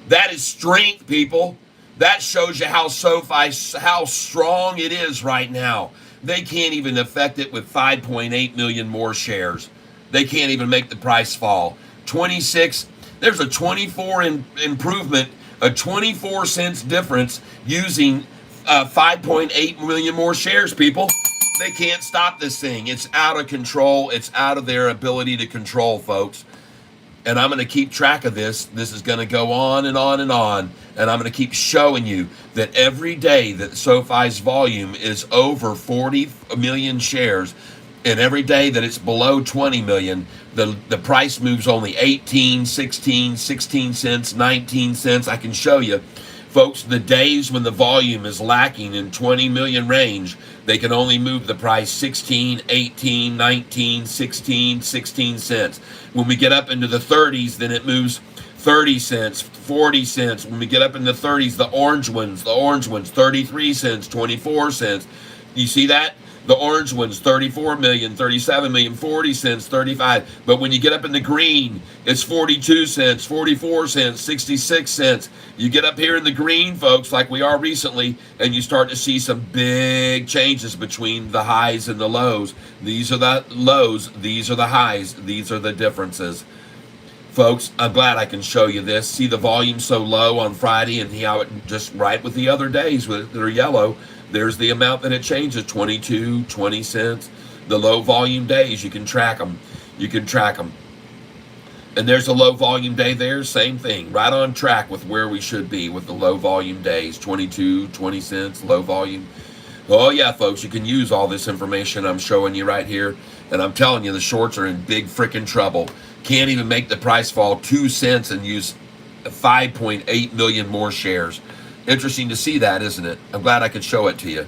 A: That is strength, people. That shows you how Sofi, how strong it is right now. They can't even affect it with 5.8 million more shares. They can't even make the price fall. 26, there's a 24 improvement, a 24 cents difference using 5.8 million more shares, people. They can't stop this thing. It's out of control. It's out of their ability to control, folks. And I'm going to keep track of this. This is going to go on and on and on. And I'm going to keep showing you that every day that Sofi's volume is over 40 million shares, and every day that it's below 20 million, the price moves only 18, 16, 16 cents, 19 cents. I can show you. Folks, the days when the volume is lacking in 20 million range, they can only move the price 16, 18, 19, 16, 16 cents. When we get up into the 30s, then it moves 30 cents, 40 cents. When we get up in the 30s, the orange ones, 33 cents, 24 cents. You see that? The orange ones, 34 million, 37 million, 40 cents, 35. But when you get up in the green, it's 42 cents, 44 cents, 66 cents. You get up here in the green, folks, like we are recently, and you start to see some big changes between the highs and the lows. These are the lows. These are the highs. These are the differences. Folks, I'm glad I can show you this. See the volume so low on Friday, and how it just right with the other days that are yellow. There's the amount that it changes, 22, 20 cents. The low volume days, you can track them. You can track them. And there's a low volume day there, same thing. Right on track with where we should be with the low volume days, 22, 20 cents, low volume. Oh yeah, folks, you can use all this information I'm showing you right here. And I'm telling you, the shorts are in big freaking trouble. Can't even make the price fall 2 cents and use 5.8 million more shares. Interesting to see that, isn't it? I'm glad I could show it to you.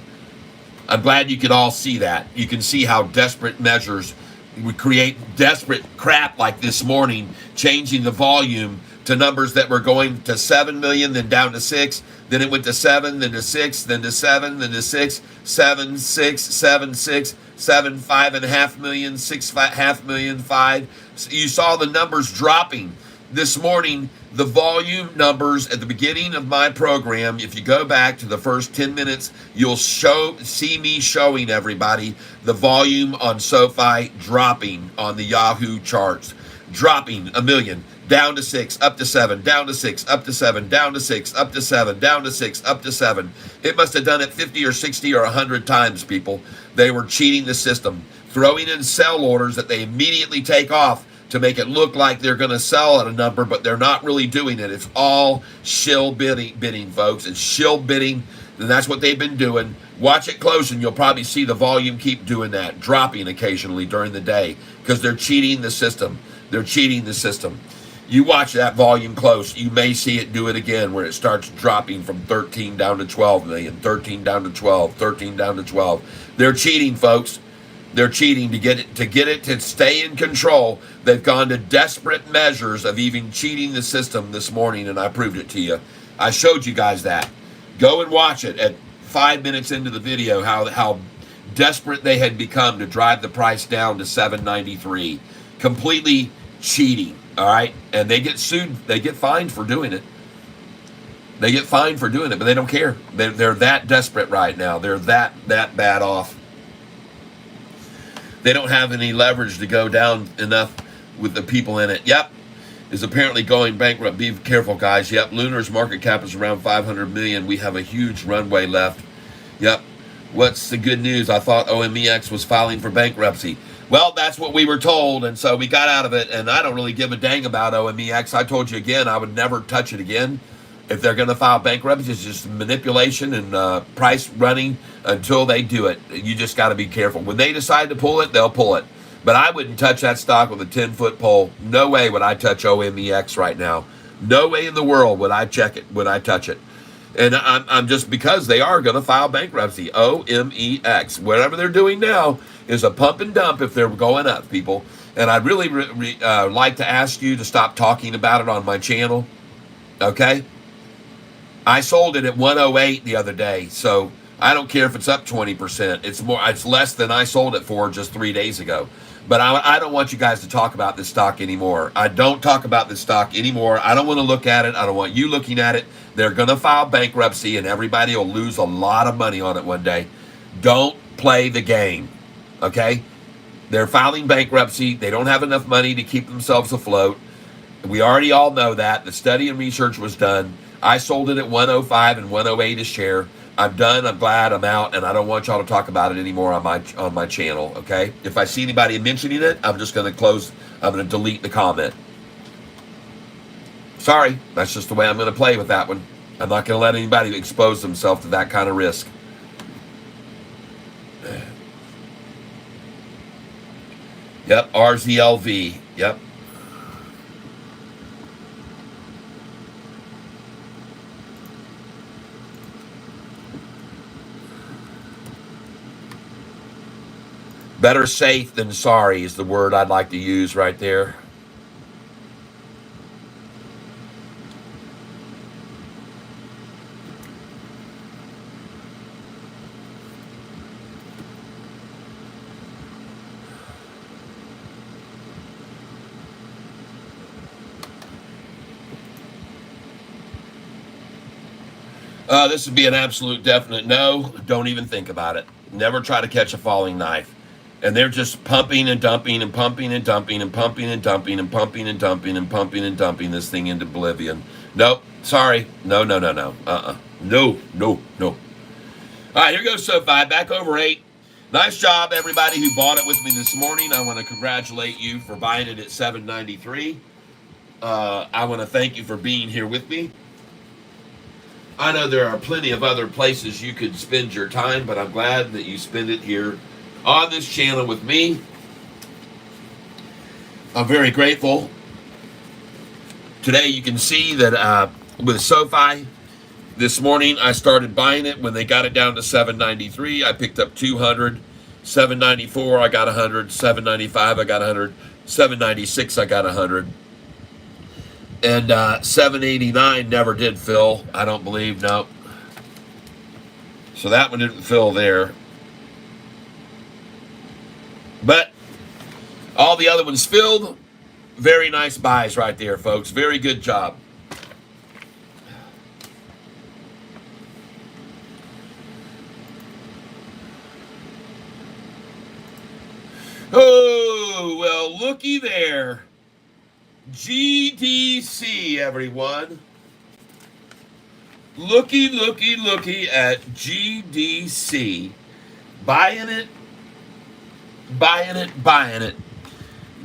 A: I'm glad you could all see that. You can see how desperate measures would create desperate crap like this morning, changing the volume to numbers that were going to 7 million, then down to 6. Then it went to 7, then to 6, then to 7, then to 6, 7, 6, 7, 6, 7, 5.5 million, 6.5 million, 5. So you saw the numbers dropping. This morning, the volume numbers at the beginning of my program, if you go back to the first 10 minutes, you'll see me showing everybody the volume on Sofi dropping on the Yahoo charts. Dropping a million, down to 6, up to 7, down to 6, up to 7, down to 6, up to 7, down to 6, up to 7. It must have done it 50 or 60 or 100 times, people. They were cheating the system, throwing in sell orders that they immediately take off to make it look like they're going to sell at a number, but they're not really doing it. It's all shill bidding, folks. It's shill bidding, and that's what they've been doing. Watch it close, and you'll probably see the volume keep doing that, dropping occasionally during the day, because they're cheating the system. They're cheating the system. You watch that volume close, you may see it do it again, where it starts dropping from 13 down to 12 million, 13 down to 12, 13 down to 12. They're cheating, folks. They're cheating to get it to stay in control. They've gone to desperate measures of even cheating the system this morning, and I proved it to you. I showed you guys that. Go and watch it at 5 minutes into the video, how desperate they had become to drive the price down to $7.93. Completely cheating, all right? And they get sued. They get fined for doing it. They get fined for doing it, but they don't care. They're that desperate right now. They're that bad off. They don't have any leverage to go down enough with the people in it. Yep, is apparently going bankrupt. Be careful, guys. Yep, Lunar's market cap is around 500 million. We have a huge runway left. Yep. What's the good news? I thought OMEX was filing for bankruptcy. Well, that's what we were told, and so we got out of it, and I don't really give a dang about OMEX. I told you again, I would never touch it again. If they're going to file bankruptcy, it's just manipulation and price running until they do it. You just got to be careful. When they decide to pull it, they'll pull it. But I wouldn't touch that stock with a 10-foot pole. No way would I touch OMEX right now. No way in the world would I check it, would I touch it. And I'm just because they are going to file bankruptcy. OMEX. Whatever they're doing now is a pump and dump if they're going up, people. And I'd really like to ask you to stop talking about it on my channel. Okay? I sold it at 108 the other day, so I don't care if it's up 20%. It's less than I sold it for just 3 days ago. But I don't want you guys to talk about this stock anymore. I don't talk about this stock anymore. I don't want to look at it. I don't want you looking at it. They're going to file bankruptcy, and everybody will lose a lot of money on it one day. Don't play the game, okay? They're filing bankruptcy. They don't have enough money to keep themselves afloat. We already all know that. The study and research was done. I sold it at 105 and 108 a share. I'm done. I'm glad. I'm out, and I don't want y'all to talk about it anymore on my channel. Okay? If I see anybody mentioning it, I'm just going to close. I'm going to delete the comment. Sorry, that's just the way I'm going to play with that one. I'm not going to let anybody expose themselves to that kind of risk. Yep, RZLV. Yep. Better safe than sorry is the word I'd like to use right there. This would be an absolute definite no. Don't even think about it. Never try to catch a falling knife. And they're just pumping and dumping and pumping and dumping and pumping and dumping and pumping and dumping and pumping and dumping this thing into oblivion. Nope. Sorry. No. No. All right, here goes Sofi. Back over 8. Nice job, everybody who bought it with me this morning. I want to congratulate you for buying it at $7.93. I want to thank you for being here with me. I know there are plenty of other places you could spend your time, but I'm glad that you spend it here on this channel with me. I'm very grateful. Today you can see that with Sofi, this morning I started buying it when they got it down to $7.93. I picked up 200. $7.94 I got 100. $7.95 I got 100. $7.96 I got 100. And 789 never did fill, I don't believe. No. So that one didn't fill there. But all the other ones filled. Very nice buys right there, folks. Very good job. Oh, well, looky there. GDC, everyone. Looky at GDC. Buying it.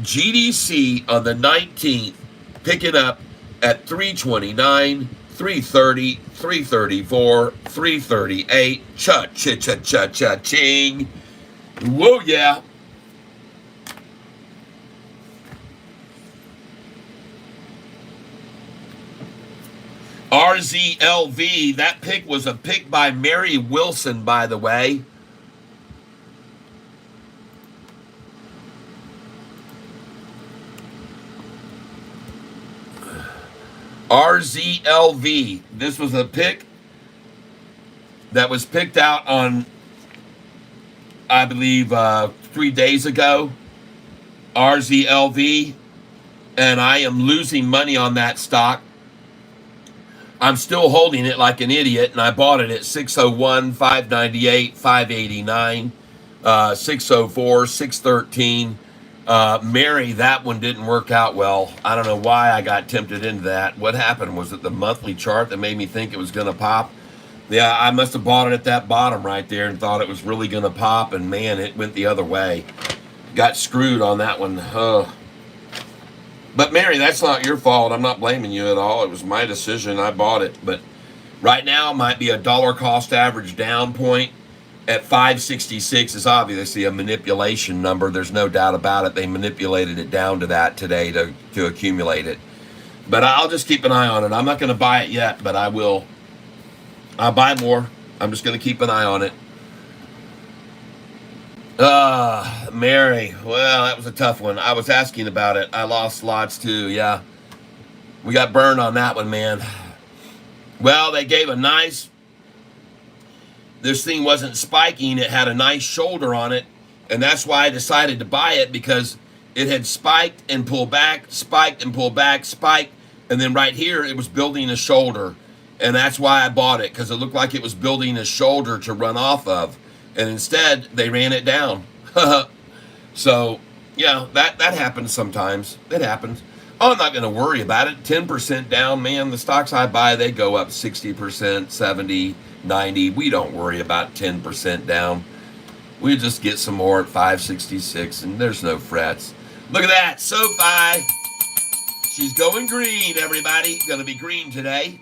A: GDC on the 19th, picking up at 329, 330, 334, 338. Cha-cha-cha-cha-ching. Whoa, yeah. RZLV, that pick was a pick by Mary Wilson, by the way. RZLV. This was a pick that was picked out on, I believe, 3 days ago. RZLV. And I am losing money on that stock. I'm still holding it like an idiot, and I bought it at 601, 598, 589, 604, 613. Mary, that one didn't work out well. I don't know why I got tempted into that. What happened? Was it the monthly chart that made me think it was going to pop? Yeah, I must have bought it at that bottom right there and thought it was really going to pop, and man, it went the other way. Got screwed on that one. But Mary, that's not your fault. I'm not blaming you at all. It was my decision. I bought it. But right now might be a dollar cost average down point at 566 is obviously a manipulation number. There's no doubt about it. They manipulated it down to that today to accumulate it. But I'll just keep an eye on it. I'm not going to buy it yet, but I will. I'll buy more. I'm just going to keep an eye on it. Mary. Well, that was a tough one. I was asking about it. I lost lots too. Yeah. We got burned on that one, man. Well, they gave a nice... This thing wasn't spiking. It had a nice shoulder on it. And that's why I decided to buy it, because it had spiked and pulled back, spiked and pulled back, spiked. And then right here, it was building a shoulder. And that's why I bought it, because it looked like it was building a shoulder to run off of. And instead, they ran it down. So, yeah, that happens sometimes. It happens. Oh, I'm not going to worry about it. 10% down, man. The stocks I buy, they go up 60%, 70, 90. We don't worry about 10% down. We just get some more at 566, and there's no frets. Look at that. Sofi. She's going green, everybody. Going to be green today.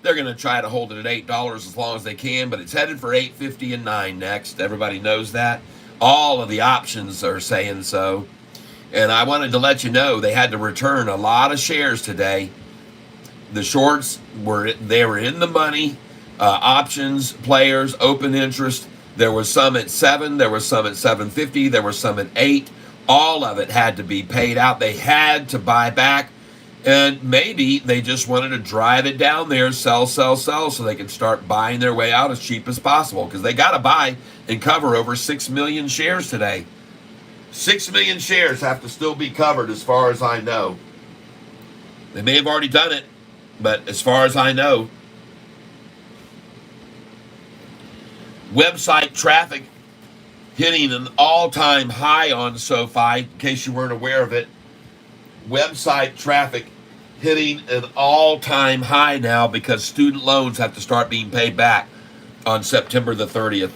A: They're going to try to hold it at $8 as long as they can, but it's headed for $8.50 and $9 next. Everybody knows that. All of the options are saying so. And I wanted to let you know they had to return a lot of shares today. The shorts were in the money. Options, players, open interest. There was some at 7. There was some at 7.50. There was some at 8. All of it had to be paid out. They had to buy back. And maybe they just wanted to drive it down there, sell, so they can start buying their way out as cheap as possible, because they got to buy and cover over 6 million shares today. 6 million shares have to still be covered as far as I know. They may have already done it, but as far as I know. Website traffic hitting an all-time high on Sofi, in case you weren't aware of it. Website traffic hitting an all-time high now, because student loans have to start being paid back on September the 30th.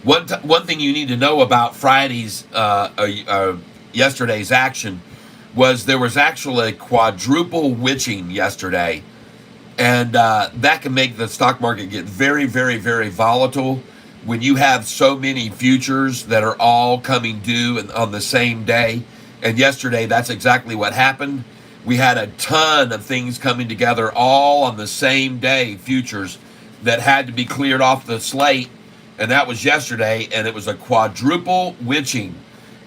A: One thing you need to know about yesterday's action was there was actually a quadruple witching yesterday. And that can make the stock market get very, very, very volatile when you have so many futures that are all coming due on the same day. And yesterday, that's exactly what happened. We had a ton of things coming together all on the same day, futures that had to be cleared off the slate. And that was yesterday, and it was a quadruple witching.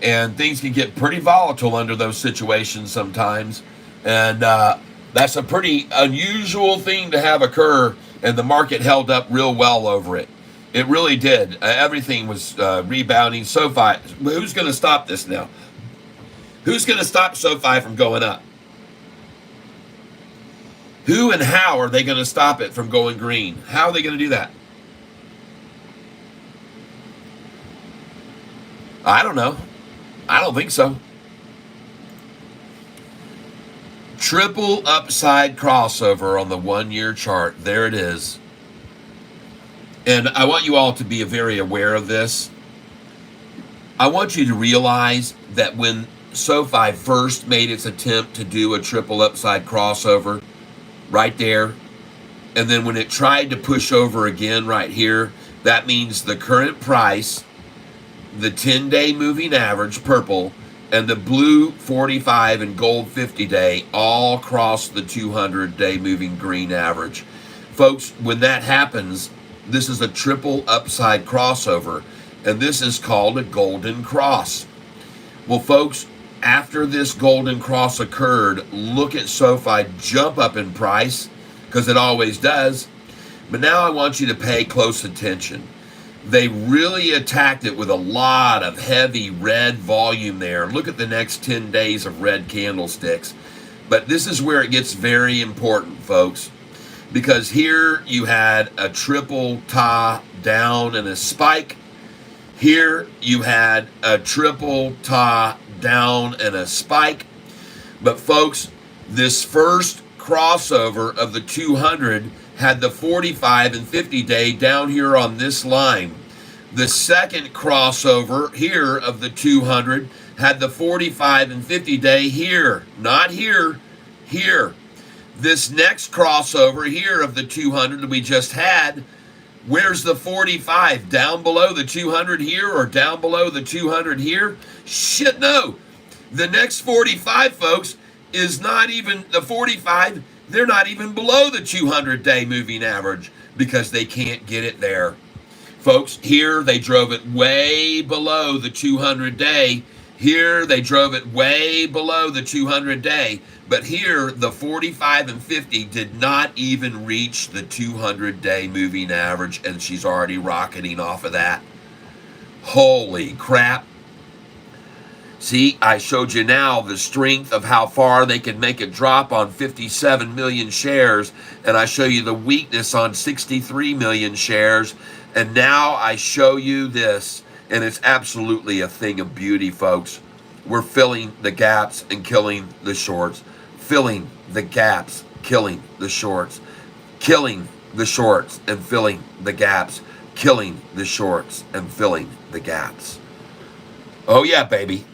A: and things can get pretty volatile under those situations sometimes. And that's a pretty unusual thing to have occur, and the market held up real well over it. It really did. Everything was rebounding. SoFi, who's going to stop this now? Who's going to stop SoFi from going up? Who and how are they going to stop it from going green? How are they going to do that? I don't know. I don't think so. Triple upside crossover on the 1-year chart. There it is. And I want you all to be very aware of this. I want you to realize that when SoFi first made its attempt to do a triple upside crossover right there, and then when it tried to push over again right here, that means the current price, the 10-day moving average, purple, and the blue 45 and gold 50-day all cross the 200-day moving green average. Folks, when that happens, this is a triple upside crossover, and this is called a golden cross. Well, folks, after this golden cross occurred, look at SoFi jump up in price, because it always does. But now I want you to pay close attention. They really attacked it with a lot of heavy red volume there. Look at the next 10 days of red candlesticks. But this is where it gets very important, folks, because here you had a triple top down and a spike. Here you had a triple top down and a spike. But folks, this first crossover of the 200 had the 45 and 50 day down here on this line. The second crossover here of the 200 had the 45 and 50 day here, not here, here. This next crossover here of the 200 that we just had, where's the 45? Down below the 200 here or down below the 200 here? Shit, no. The next 45, folks, is not even the 45. They're not even below the 200-day moving average because they can't get it there. Folks, here they drove it way below the 200-day. Here they drove it way below the 200-day. But here, the 45 and 50 did not even reach the 200-day moving average, and she's already rocketing off of that. Holy crap. See, I showed you now the strength of how far they can make it drop on 57 million shares, and I show you the weakness on 63 million shares, and now I show you this, and it's absolutely a thing of beauty, folks. We're filling the gaps and killing the shorts. Filling the gaps, killing the shorts. Killing the shorts and filling the gaps. Killing the shorts and filling the gaps. Oh yeah, baby.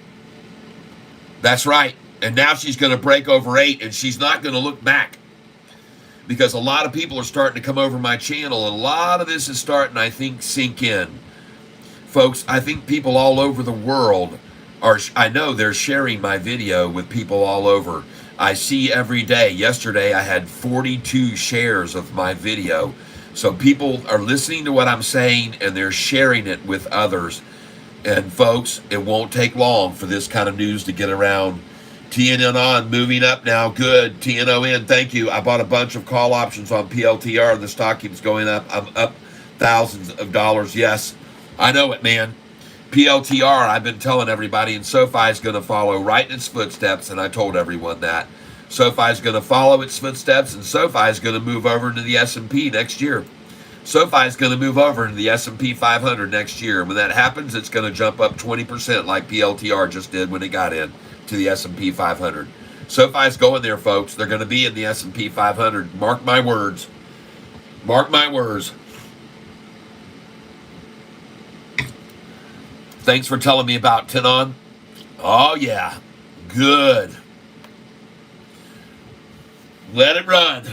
A: That's right. And now she's going to break over 8, and she's not going to look back. Because a lot of people are starting to come over my channel, and a lot of this is starting, I think, sink in. Folks, I think people all over the world I know they're sharing my video with people all over. I see every day. Yesterday, I had 42 shares of my video. So people are listening to what I'm saying, and they're sharing it with others. And folks, it won't take long for this kind of news to get around. TNN on, moving up now. Good. TNON, thank you. I bought a bunch of call options on PLTR, and the stock keeps going up. I'm up thousands of dollars. Yes, I know it, man. PLTR, I've been telling everybody, and SoFi is going to follow right in its footsteps, and I told everyone that. SoFi is going to follow its footsteps, and SoFi is going to move over into the S&P next year. SoFi is going to move over into the S&P 500 next year. When that happens, it's going to jump up 20% like PLTR just did when it got in to the S&P 500. SoFi is going there, folks. They're going to be in the S&P 500. Mark my words. Mark my words. Thanks for telling me about Tenon. Oh, yeah. Good. Let it run.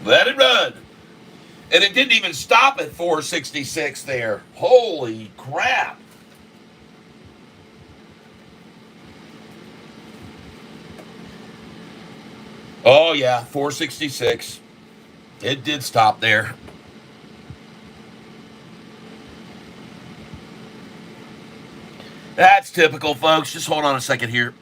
A: Let it run. And it didn't even stop at 466 there. Holy crap. Oh, yeah, 466. It did stop there. That's typical, folks. Just hold on a second here.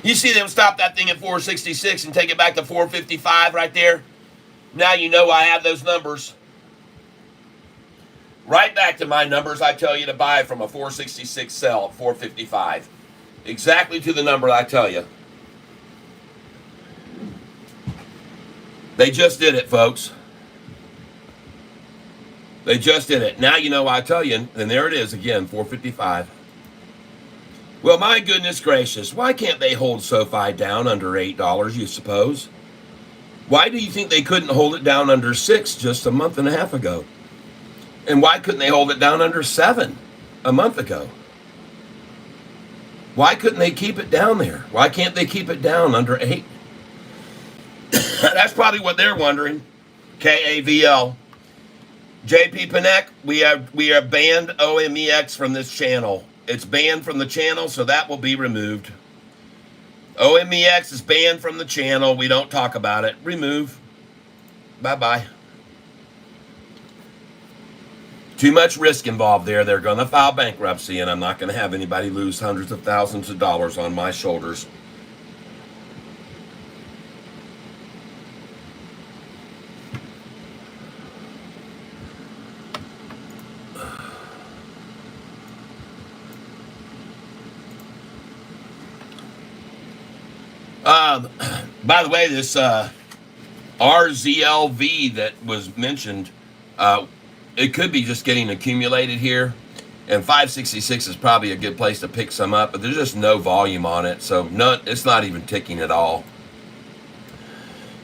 A: You see them stop that thing at 466 and take it back to 455 right there? Now you know I have those numbers. Right back to my numbers I tell you to buy from a 466 sell at 455. Exactly to the number I tell you. They just did it, folks. They just did it. Now you know I tell you, and there it is again, 455. Well, my goodness gracious, why can't they hold Sofi down under $8, you suppose? Why do you think they couldn't hold it down under 6 just a month and a half ago? And why couldn't they hold it down under 7 a month ago? Why couldn't they keep it down there? Why can't they keep it down under 8? That's probably what they're wondering. KAVL. JP Panek, we have banned OMEX from this channel. It's banned from the channel, so that will be removed. OMEX is banned from the channel. We don't talk about it. Remove. Bye-bye. Too much risk involved there. They're going to file bankruptcy, and I'm not going to have anybody lose hundreds of thousands of dollars on my shoulders. By the way, this RZLV that was mentioned, it could be just getting accumulated here. And 566 is probably a good place to pick some up, but there's just no volume on it, so it's not even ticking at all.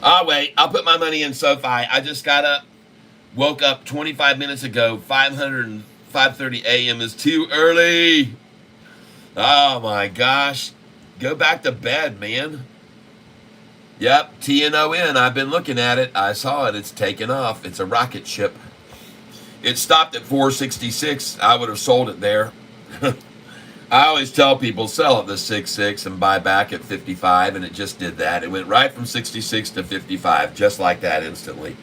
A: I'll wait. I'll put my money in Sofi. I just got up, woke up 25 minutes ago. 5:30 a.m. is too early. Oh my gosh. Go back to bed, man. Yep, TNON. I've been looking at it. I saw it. It's taken off. It's a rocket ship. It stopped at 466. I would have sold it there. I always tell people, sell at the 66 and buy back at 55, and it just did that. It went right from 66 to 55, just like that instantly.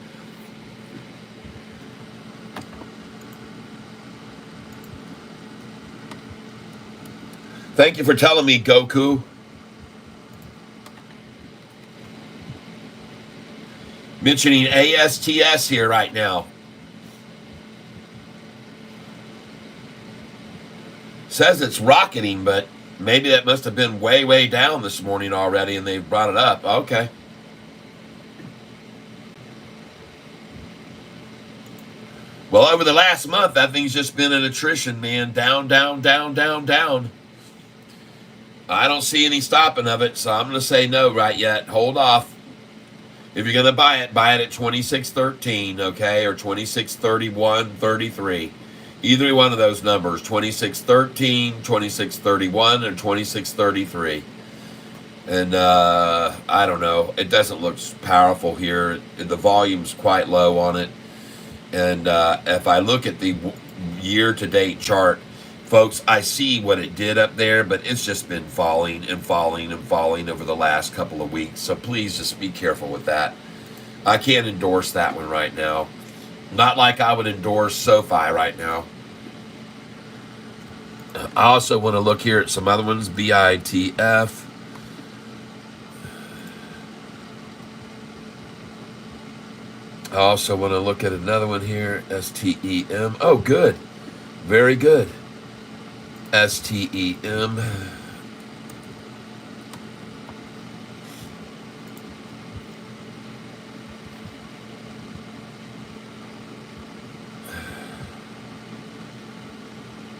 A: Thank you for telling me, Goku. Mentioning ASTS here right now. Says it's rocketing, but maybe that must have been way, way down this morning already and they've brought it up. Okay. Well, over the last month, that thing's just been an attrition, man. Down, down, down, down, down. I don't see any stopping of it, so I'm going to say no right yet. Hold off. If you're going to buy it at 26.13, okay, or 26.31.33. Either one of those numbers, 26.13, 26.31, or 26.33. And I don't know. It doesn't look powerful here. The volume's quite low on it. And if I look at the year-to-date chart, folks, I see what it did up there, but it's just been falling and falling and falling over the last couple of weeks. So please just be careful with that. I can't endorse that one right now. Not like I would endorse Sofi right now. I also want to look here at some other ones. BITF. I also want to look at another one here. STEM. Oh, good. Very good. STEM.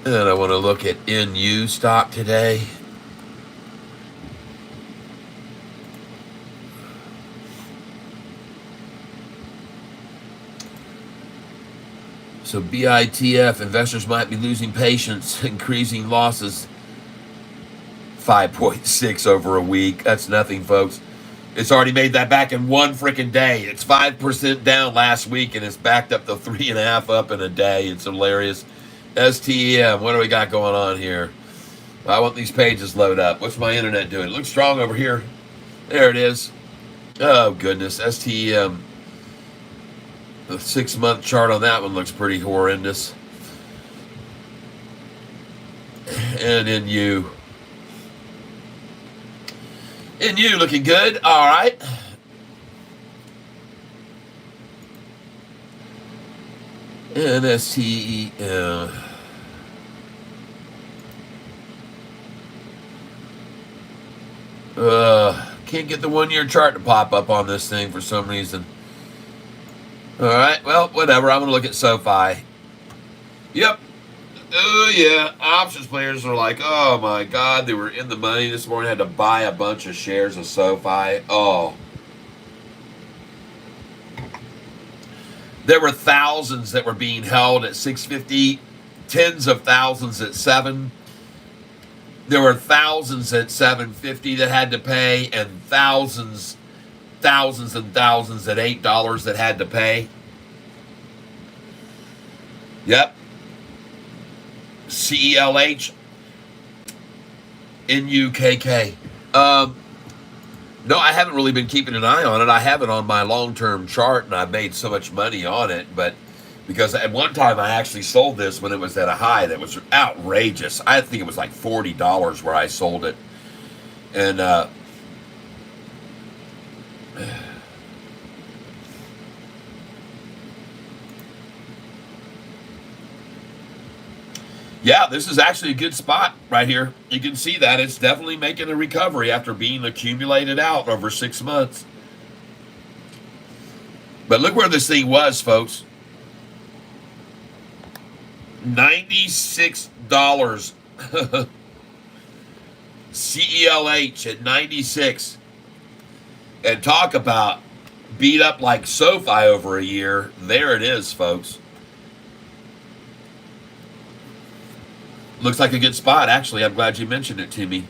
A: And I want to look at NU stock today. So BITF, investors might be losing patience, increasing losses. 5.6 over a week. That's nothing, folks. It's already made that back in one freaking day. It's 5% down last week, and it's backed up to 3.5 up in a day. It's hilarious. STEM, what do we got going on here? I want these pages load up. What's my internet doing? It looks strong over here. There it is. Oh, goodness. STEM. The 6-month chart on that one looks pretty horrendous. And NU looking good. All right. And STEM. Can't get the 1-year chart to pop up on this thing for some reason. All right, well, whatever. I'm going to look at Sofi. Yep. Oh, yeah. Options players are like, oh, my God. They were in the money this morning. Had to buy a bunch of shares of Sofi. Oh. There were thousands that were being held at 650, tens of thousands at 7. There were thousands at 750 that had to pay, and thousands and thousands at $8 that had to pay. Yep. CELH, NUKK. No, I haven't really been keeping an eye on it. I have it on my long-term chart, and I've made so much money on it, but because at one time I actually sold this when it was at a high that was outrageous. I think it was like $40 where I sold it. And yeah, this is actually a good spot right here. You can see that it's definitely making a recovery after being accumulated out over 6 months. But look where this thing was, folks. $96. CELH at 96. And talk about beat up like Sofi over a year. There it is, folks. Looks like a good spot, actually. I'm glad you mentioned it to me.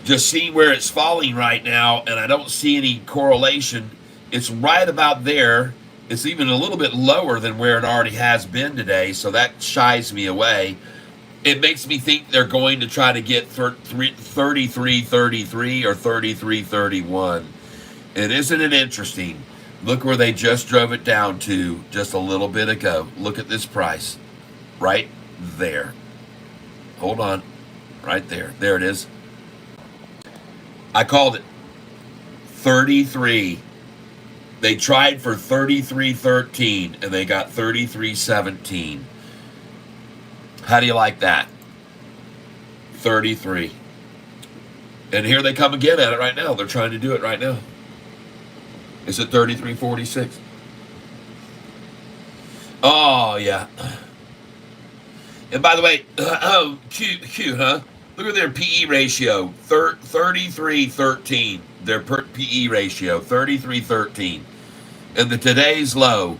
A: Just seeing where it's falling right now, and I don't see any correlation. It's right about there. It's even a little bit lower than where it already has been today, so that shies me away. It makes me think they're going to try to get 33.33 or 33.31. And isn't it interesting? Look where they just drove it down to just a little bit ago. Look at this price. Right there. Hold on. Right there. There it is. I called it 33. They tried for 33.13 and they got 33.17. How do you like that? 33. And here they come again at it right now. They're trying to do it right now. It's at 33.46. Oh, yeah. And by the way, cute, huh? Look at their PE ratio, 33.13. Their PE ratio, 33.13. And the today's low,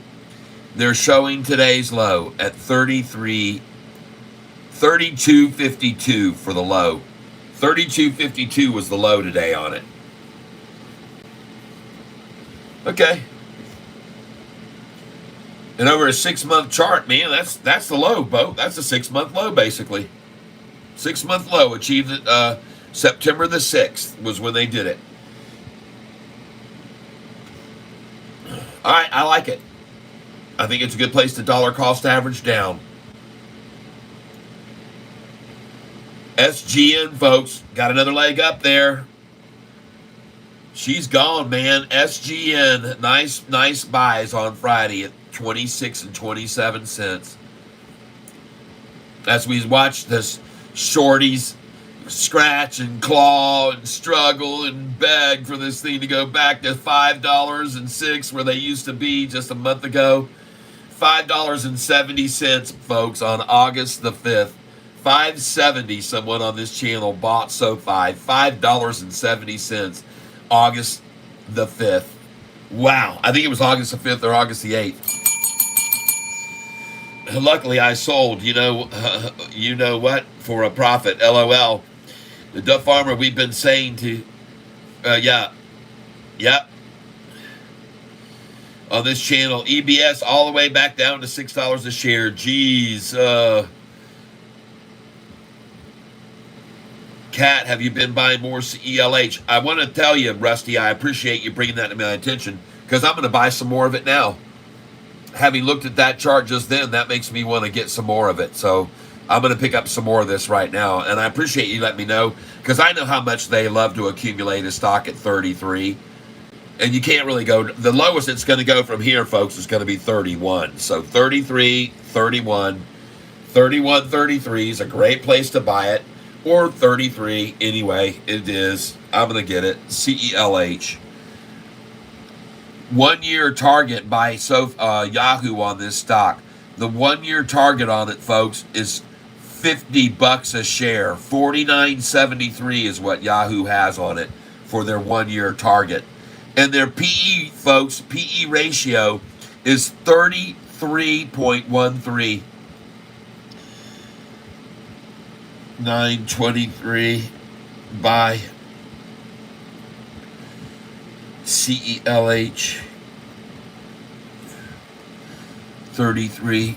A: they're showing today's low at 32.52 for the low. 32.52 was the low today on it. Okay. And over a 6-month chart, man, that's the low, Bo. That's a 6-month low, basically. 6-month low achieved it September the 6th was when they did it. All right, I like it. I think it's a good place to dollar cost average down. SGN, folks, got another leg up there. She's gone, man. SGN, nice buys on Friday at 26 and 27 cents. As we watch this shorties scratch and claw and struggle and beg for this thing to go back to $5.06 where they used to be just a month ago. $5.70, folks, on August the 5th. $5.70 someone on this channel bought Sofi. $5.70 August the 5th. Wow. I think it was August the 5th or August the 8th. Luckily, I sold. You know what? For a profit. LOL. The Duff Farmer. We've been saying to. Yeah. Yep. On this channel, EBS all the way back down to $6 a share. Jeez. Kat, have you been buying more CELH? I want to tell you, Rusty, I appreciate you bringing that to my attention because I'm going to buy some more of it now. Having looked at that chart just then, that makes me want to get some more of it. So I'm going to pick up some more of this right now. And I appreciate you letting me know because I know how much they love to accumulate a stock at 33. And you can't really go. The lowest it's going to go from here, folks, is going to be 31. So 33, 31, 31, 33 is a great place to buy it. Or 33, anyway, it is. I'm going to get it. CELH. 1 year target by Yahoo on this stock. The 1 year target on it, folks, is $50 a share. $49.73 is what Yahoo has on it for their 1 year target. And their PE, folks, PE ratio is 33.13. 923 by CELH 33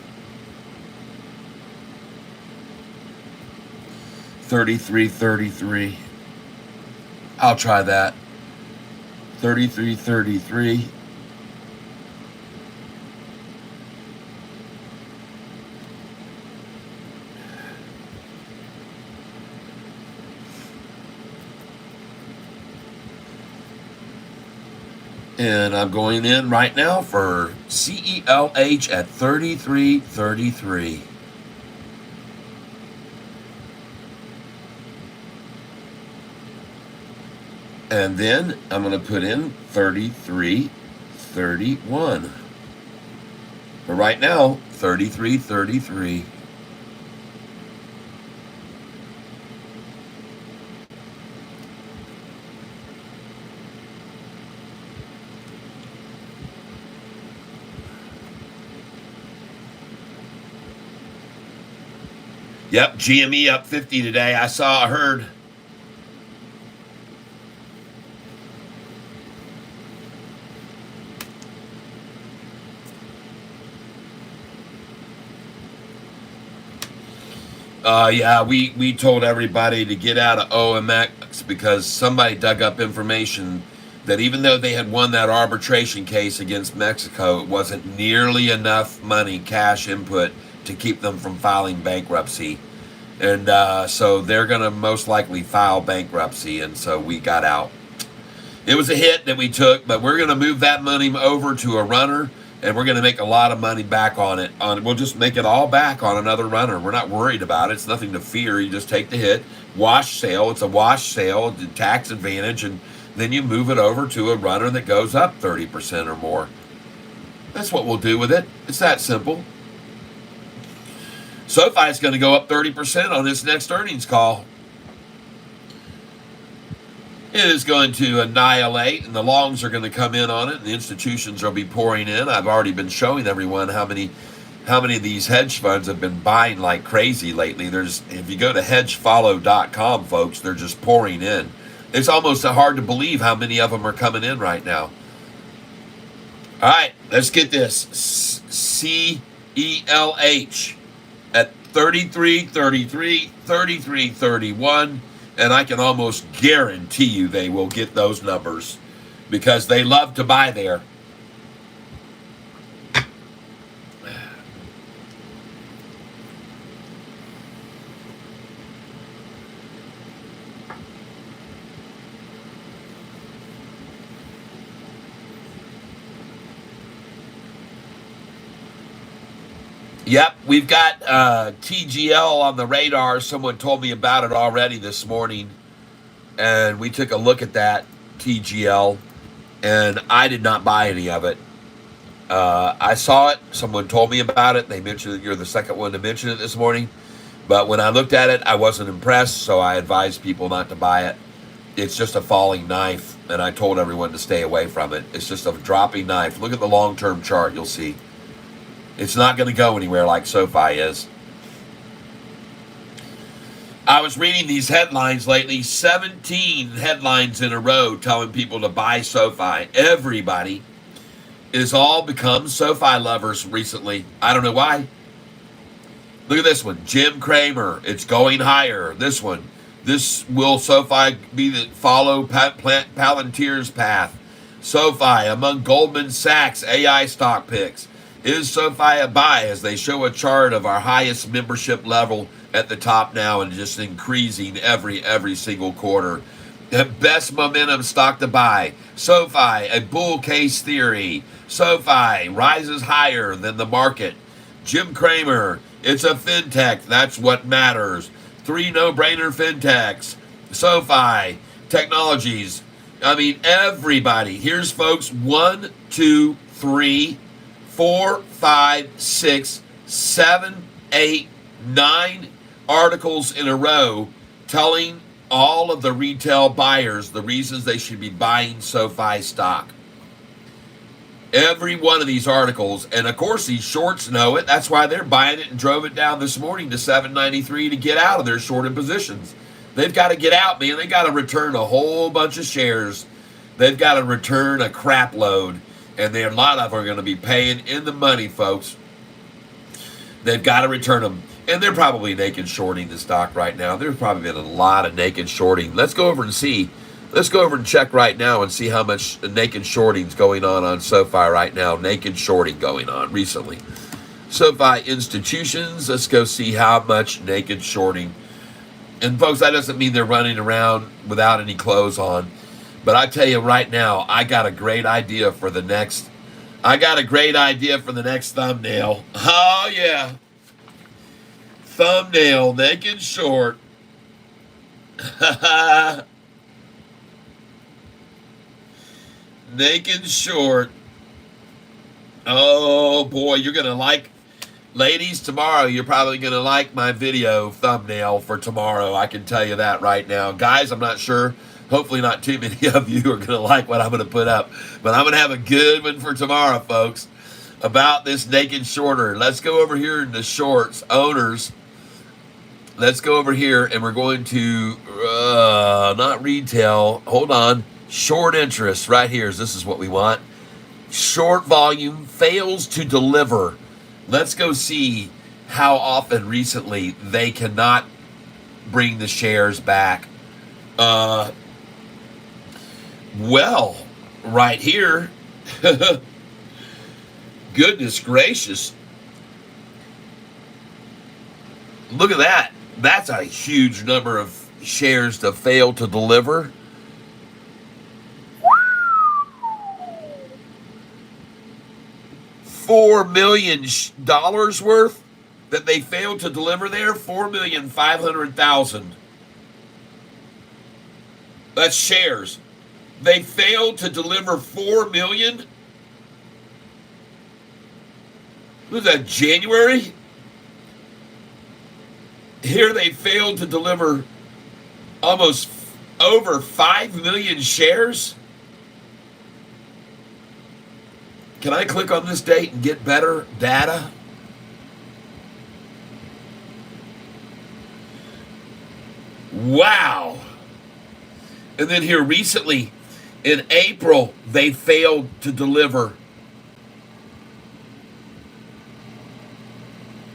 A: 33. I'll try that. 33. And I'm going in right now for CELH at 33.33. And then I'm going to put in 33.31. But right now, 33.33. Yep, GME up 50 today. I heard. Yeah, we told everybody to get out of OMX because somebody dug up information that even though they had won that arbitration case against Mexico, it wasn't nearly enough money, cash input, to keep them from filing bankruptcy. And so they're going to most likely file bankruptcy, and so we got out. It was a hit that we took, but we're going to move that money over to a runner, and we're going to make a lot of money back on it. We'll just make it all back on another runner. We're not worried about it. It's nothing to fear. You just take the hit. Wash sale. It's a wash sale, tax advantage, and then you move it over to a runner that goes up 30% or more. That's what we'll do with it. It's that simple. Sofi is going to go up 30% on this next earnings call. It is going to annihilate, and the longs are going to come in on it, and the institutions will be pouring in. I've already been showing everyone how many of these hedge funds have been buying like crazy lately. If you go to hedgefollow.com, folks, they're just pouring in. It's almost hard to believe how many of them are coming in right now. All right, let's get this. CELH at 33.33, 33.31, and I can almost guarantee you they will get those numbers because they love to buy there. Yep, we've got TGL on the radar. Someone told me about it already this morning, and we took a look at that TGL, and I did not buy any of it. I saw it. Someone told me about it. They mentioned that you're the second one to mention it this morning, but when I looked at it, I wasn't impressed, so I advised people not to buy it. It's just a falling knife, and I told everyone to stay away from it. It's just a dropping knife. Look at the long-term chart. You'll see. It's not going to go anywhere like SoFi is. I was reading these headlines lately, 17 headlines in a row telling people to buy SoFi. Everybody is all become SoFi lovers recently. I don't know why. Look at this one. Jim Cramer, it's going higher. This one. This will SoFi be the follow Palantir's path. SoFi among Goldman Sachs AI stock picks. Is SoFi a buy as they show a chart of our highest membership level at the top now and just increasing every single quarter. The best momentum stock to buy. SoFi, a bull case theory. SoFi rises higher than the market. Jim Cramer, it's a fintech. That's what matters. 3 no-brainer fintechs. SoFi, technologies. I mean, everybody. Here's folks, 1, 2, 3, 4, 5, 6, 7, 8, 9 articles in a row telling all of the retail buyers the reasons they should be buying SoFi stock. Every one of these articles, and of course these shorts know it. That's why they're buying it and drove it down this morning to 793 to get out of their shorted positions. They've got to get out, man. They got to return a whole bunch of shares. They've got to return a crap load, and a lot of them are going to be paying in the money, folks. They've got to return them. And they're probably naked shorting the stock right now. There's probably been a lot of naked shorting. Let's go over and see. Let's go over and check right now and see how much naked shorting is going on SoFi right now. Naked shorting going on recently. SoFi institutions. Let's go see how much naked shorting. And folks, that doesn't mean they're running around without any clothes on. But I tell you right now, I got a great idea for the next. Thumbnail. Oh yeah. Thumbnail, naked short. Naked short. Oh boy, you're going to like, ladies, tomorrow you're probably going to like my video thumbnail for tomorrow. I can tell you that right now. Guys, I'm not sure. Hopefully not too many of you are going to like what I'm going to put up. But I'm going to have a good one for tomorrow, folks, about this naked shorter. Let's go over here in the shorts, owners. Let's go over here and we're going to, not retail, hold on, short interest right here. This is what we want. Short volume fails to deliver. Let's go see how often recently they cannot bring the shares back. Well, right here, goodness gracious. Look at that. That's a huge number of shares to fail to deliver. $4 million worth that they failed to deliver there. 4,500,000. That's shares. They failed to deliver 4 million. Was that January? Here they failed to deliver almost over 5 million shares. Can I click on this date and get better data? Wow. And then here recently, in April, they failed to deliver.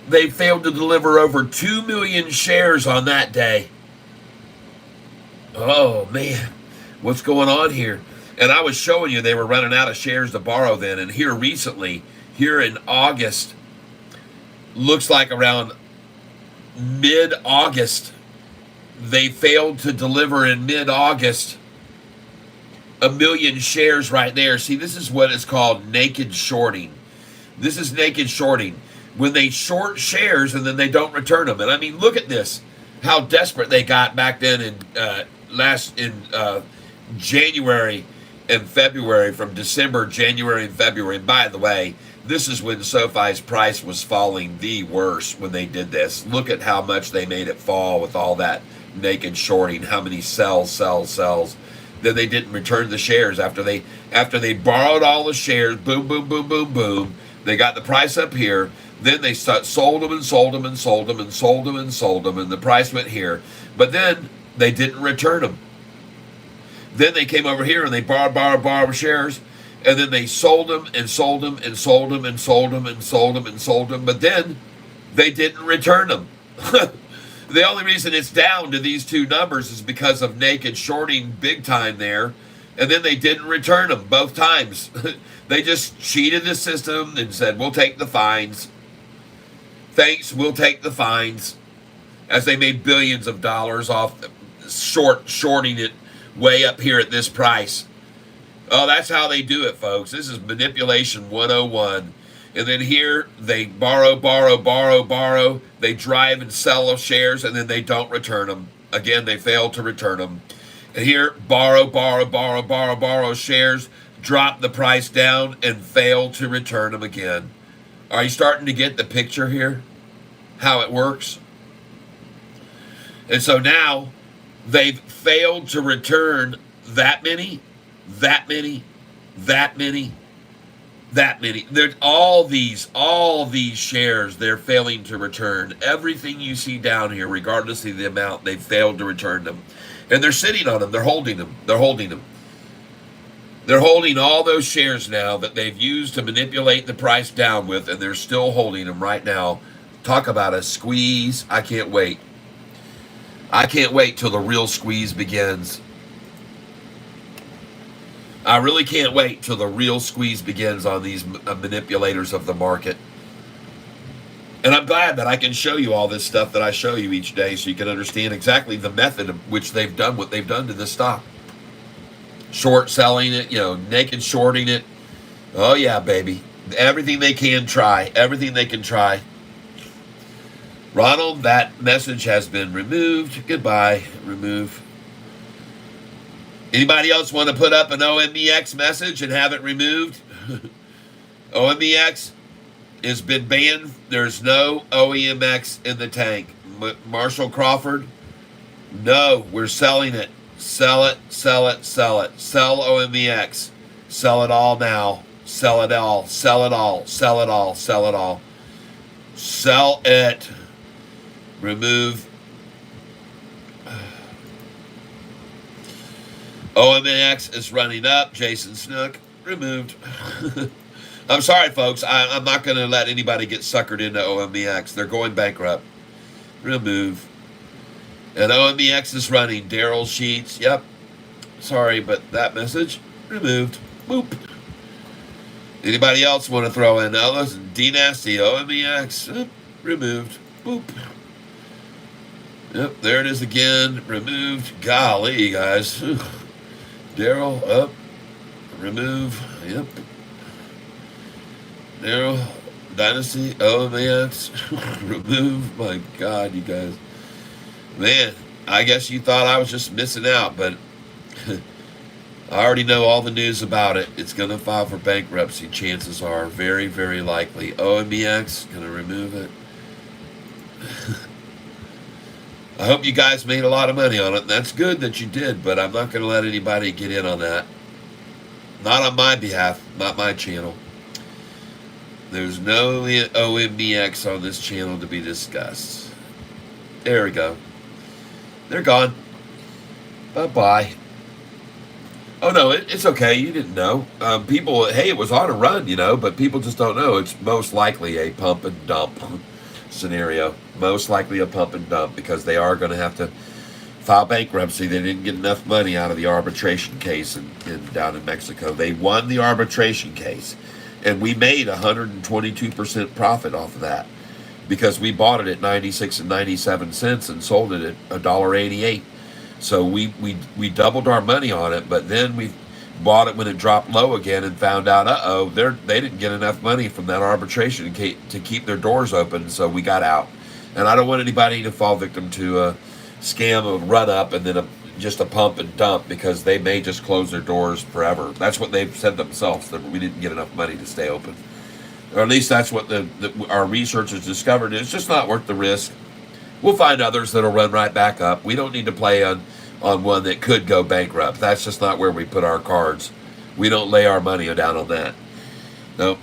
A: They failed to deliver over 2 million shares on that day. Oh, man. What's going on here? And I was showing you they were running out of shares to borrow then. And here recently, here in August, looks like around mid-August, they failed to deliver in mid-August 1 million shares right there. See, this is what is called naked shorting. This is naked shorting. When they short shares and then they don't return them. And I mean, look at this. How desperate they got back then in January and February, from December, January, and February. And by the way, this is when SoFi's price was falling the worst when they did this. Look at how much they made it fall with all that naked shorting. How many sells. Then they didn't return the shares after they borrowed all the shares. Boom, boom, boom, boom, boom. They got the price up here. Then they sold them and sold them and sold them and sold them and sold them, and the price went here. But then they didn't return them. Then they came over here and they borrowed shares, and then they sold them and sold them and sold them and sold them and sold them and sold them. But then they didn't return them. The only reason it's down to these two numbers is because of naked shorting big time there, and then they didn't return them both times. They just cheated the system and said, we'll take the fines. Thanks, we'll take the fines. As they made billions of dollars off shorting it way up here at this price. Oh, that's how they do it, folks. This is manipulation 101. And then here, they borrow. They drive and sell shares, and then they don't return them. Again, they fail to return them. And here, borrow shares, drop the price down, and fail to return them again. Are you starting to get the picture here? How it works? And so now, they've failed to return that many. There's all these shares they're failing to return. Everything you see down here, regardless of the amount, they've failed to return them. And they're sitting on them. They're holding them. They're holding all those shares now that they've used to manipulate the price down with, and they're still holding them right now. Talk about a squeeze. I can't wait. I can't wait till the real squeeze begins. I really can't wait till the real squeeze begins on these manipulators of the market. And I'm glad that I can show you all this stuff that I show you each day so you can understand exactly the method of which they've done what they've done to this stock. Short selling it, naked shorting it. Oh yeah, baby. Everything they can try. Everything they can try. Ronald, that message has been removed. Goodbye. Remove. Anybody else want to put up an OMEX message and have it removed? OMEX has been banned. There's no OEMX in the tank. Marshall Crawford, no, we're selling it. Sell it. Sell OMEX. Sell it all now. Sell it all. Sell it all. Sell it all. Sell it all. Sell it. Remove. OMX is running up. Jason Snook, removed. I'm sorry, folks. I'm not going to let anybody get suckered into OMEX. They're going bankrupt. Remove. And OMEX is running. Daryl Sheets, yep. Sorry, but that message, removed. Boop. Anybody else want to throw in? Now, listen, D-Nasty, OMEX, removed. Boop. Yep, there it is again. Removed. Golly, guys. Daryl, up. Remove. Yep. Daryl, Dynasty, OMX, remove. My God, you guys. Man, I guess you thought I was just missing out, but I already know all the news about it. It's going to file for bankruptcy. Chances are very, very likely. OMEX, going to remove it. I hope you guys made a lot of money on it. That's good that you did, but I'm not going to let anybody get in on that. Not on my behalf, not my channel. There's no OMBX on this channel to be discussed. There we go. They're gone. Bye-bye. Oh, no, it's okay. You didn't know. People, hey, it was on a run, but people just don't know. It's most likely a pump and dump scenario. Most likely a pump and dump because they are going to have to file bankruptcy. They didn't get enough money out of the arbitration case down in Mexico. They won the arbitration case, and we made 122% profit off of that because we bought it at 96 and 97 cents and sold it at $1.88. So we doubled our money on it, but then we bought it when it dropped low again and found out, they didn't get enough money from that arbitration to keep their doors open, so we got out. And I don't want anybody to fall victim to a scam of run up and then just a pump and dump because they may just close their doors forever. That's what they've said themselves, that we didn't get enough money to stay open. Or at least that's what our researchers discovered. It's just not worth the risk. We'll find others that'll run right back up. We don't need to play on one that could go bankrupt. That's just not where we put our cards. We don't lay our money down on that. Nope.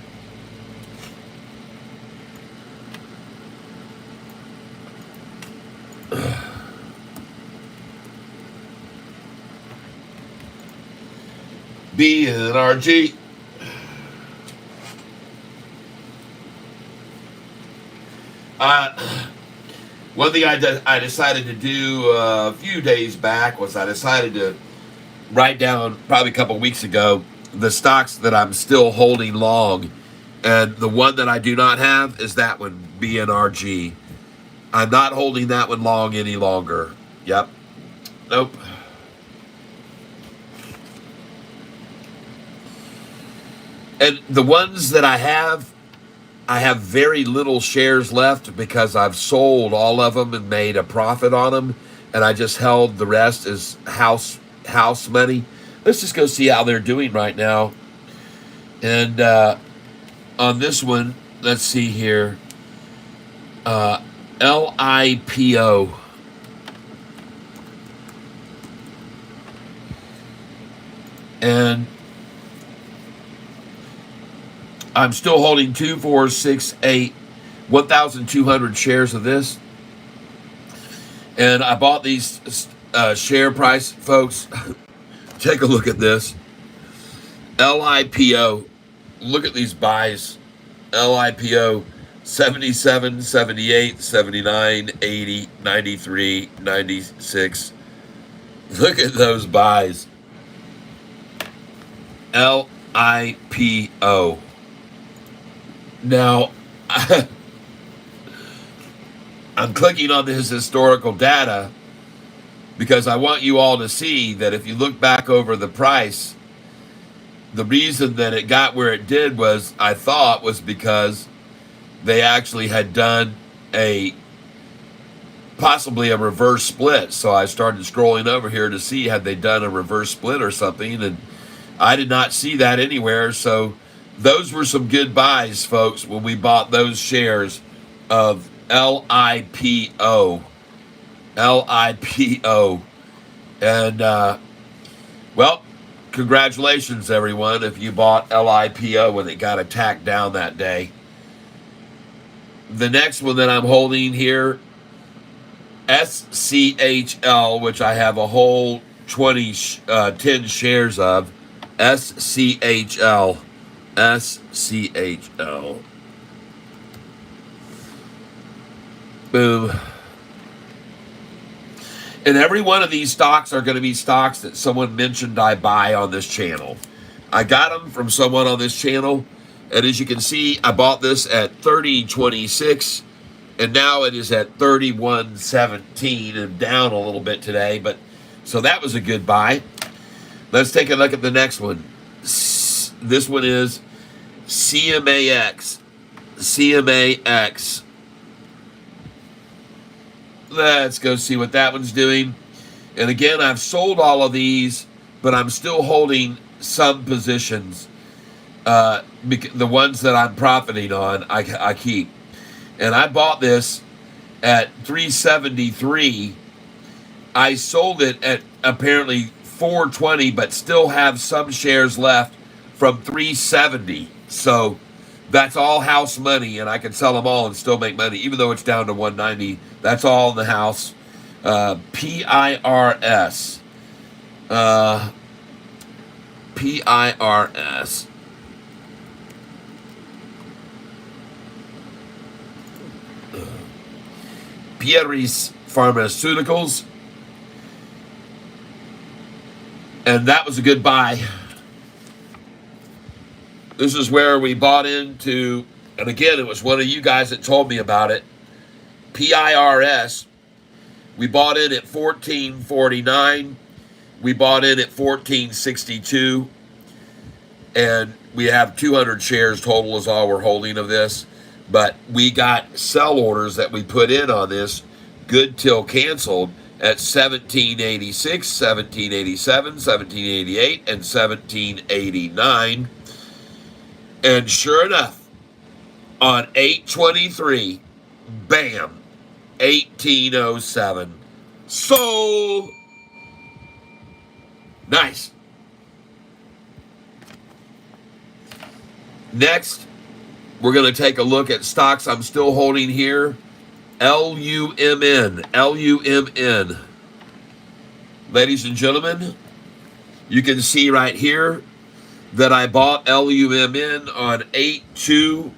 A: BNRG. One thing I decided to do a few days back was I decided to write down, probably a couple weeks ago, the stocks that I'm still holding long. And the one that I do not have is that one, BNRG. I'm not holding that one long any longer. Yep. Nope. And the ones that I have very little shares left because I've sold all of them and made a profit on them, and I just held the rest as house money. Let's just go see how they're doing right now. And on this one, let's see here. LIPO. And I'm still holding 2, 4, 6, 8, 1,200 shares of this. And I bought these share price, folks. Take a look at this. LIPO. Look at these buys. LIPO 77, 78, 79, 80, 93, 96. Look at those buys. LIPO. Now, I'm clicking on this historical data because I want you all to see that if you look back over the price, the reason that it got where it did was, I thought, was because they actually had done possibly a reverse split. So I started scrolling over here to see had they done a reverse split or something, and I did not see that anywhere. So those were some good buys, folks, when we bought those shares of LIPO. LIPO. And, well, congratulations, everyone, if you bought LIPO when it got attacked down that day. The next one that I'm holding here, SCHL, which I have a whole 10 shares of. SCHL. SCHL. Boom. And every one of these stocks are going to be stocks that someone mentioned I buy on this channel. I got them from someone on this channel. And as you can see, I bought this at $30.26. And now it is at $31.17 and down a little bit today. But so that was a good buy. Let's take a look at the next one. This one is CMAX. CMAX. Let's go see what that one's doing. And again, I've sold all of these, but I'm still holding some positions. The ones that I'm profiting on, I keep. And I bought this at $3.73. I sold it at apparently $4.20, but still have some shares left from $3.70. So that's all house money, and I can sell them all and still make money, even though it's down to $1.90. That's all in the house. PIRS. PIRS. Pieris Pharmaceuticals. And that was a good buy. This is where we bought into, and again, it was one of you guys that told me about it. PIRS. We bought in at $14.49. We bought in at $14.62. And we have 200 shares total is all we're holding of this. But we got sell orders that we put in on this, good till canceled, at $17.86, $17.87, $17.88, and $17.89. And sure enough, on 8/23, bam, 1807. Sold. Nice. Next, we're going to take a look at stocks I'm still holding here. LUMN. LUMN. Ladies and gentlemen, you can see right here, that I bought LUMN on 8-2,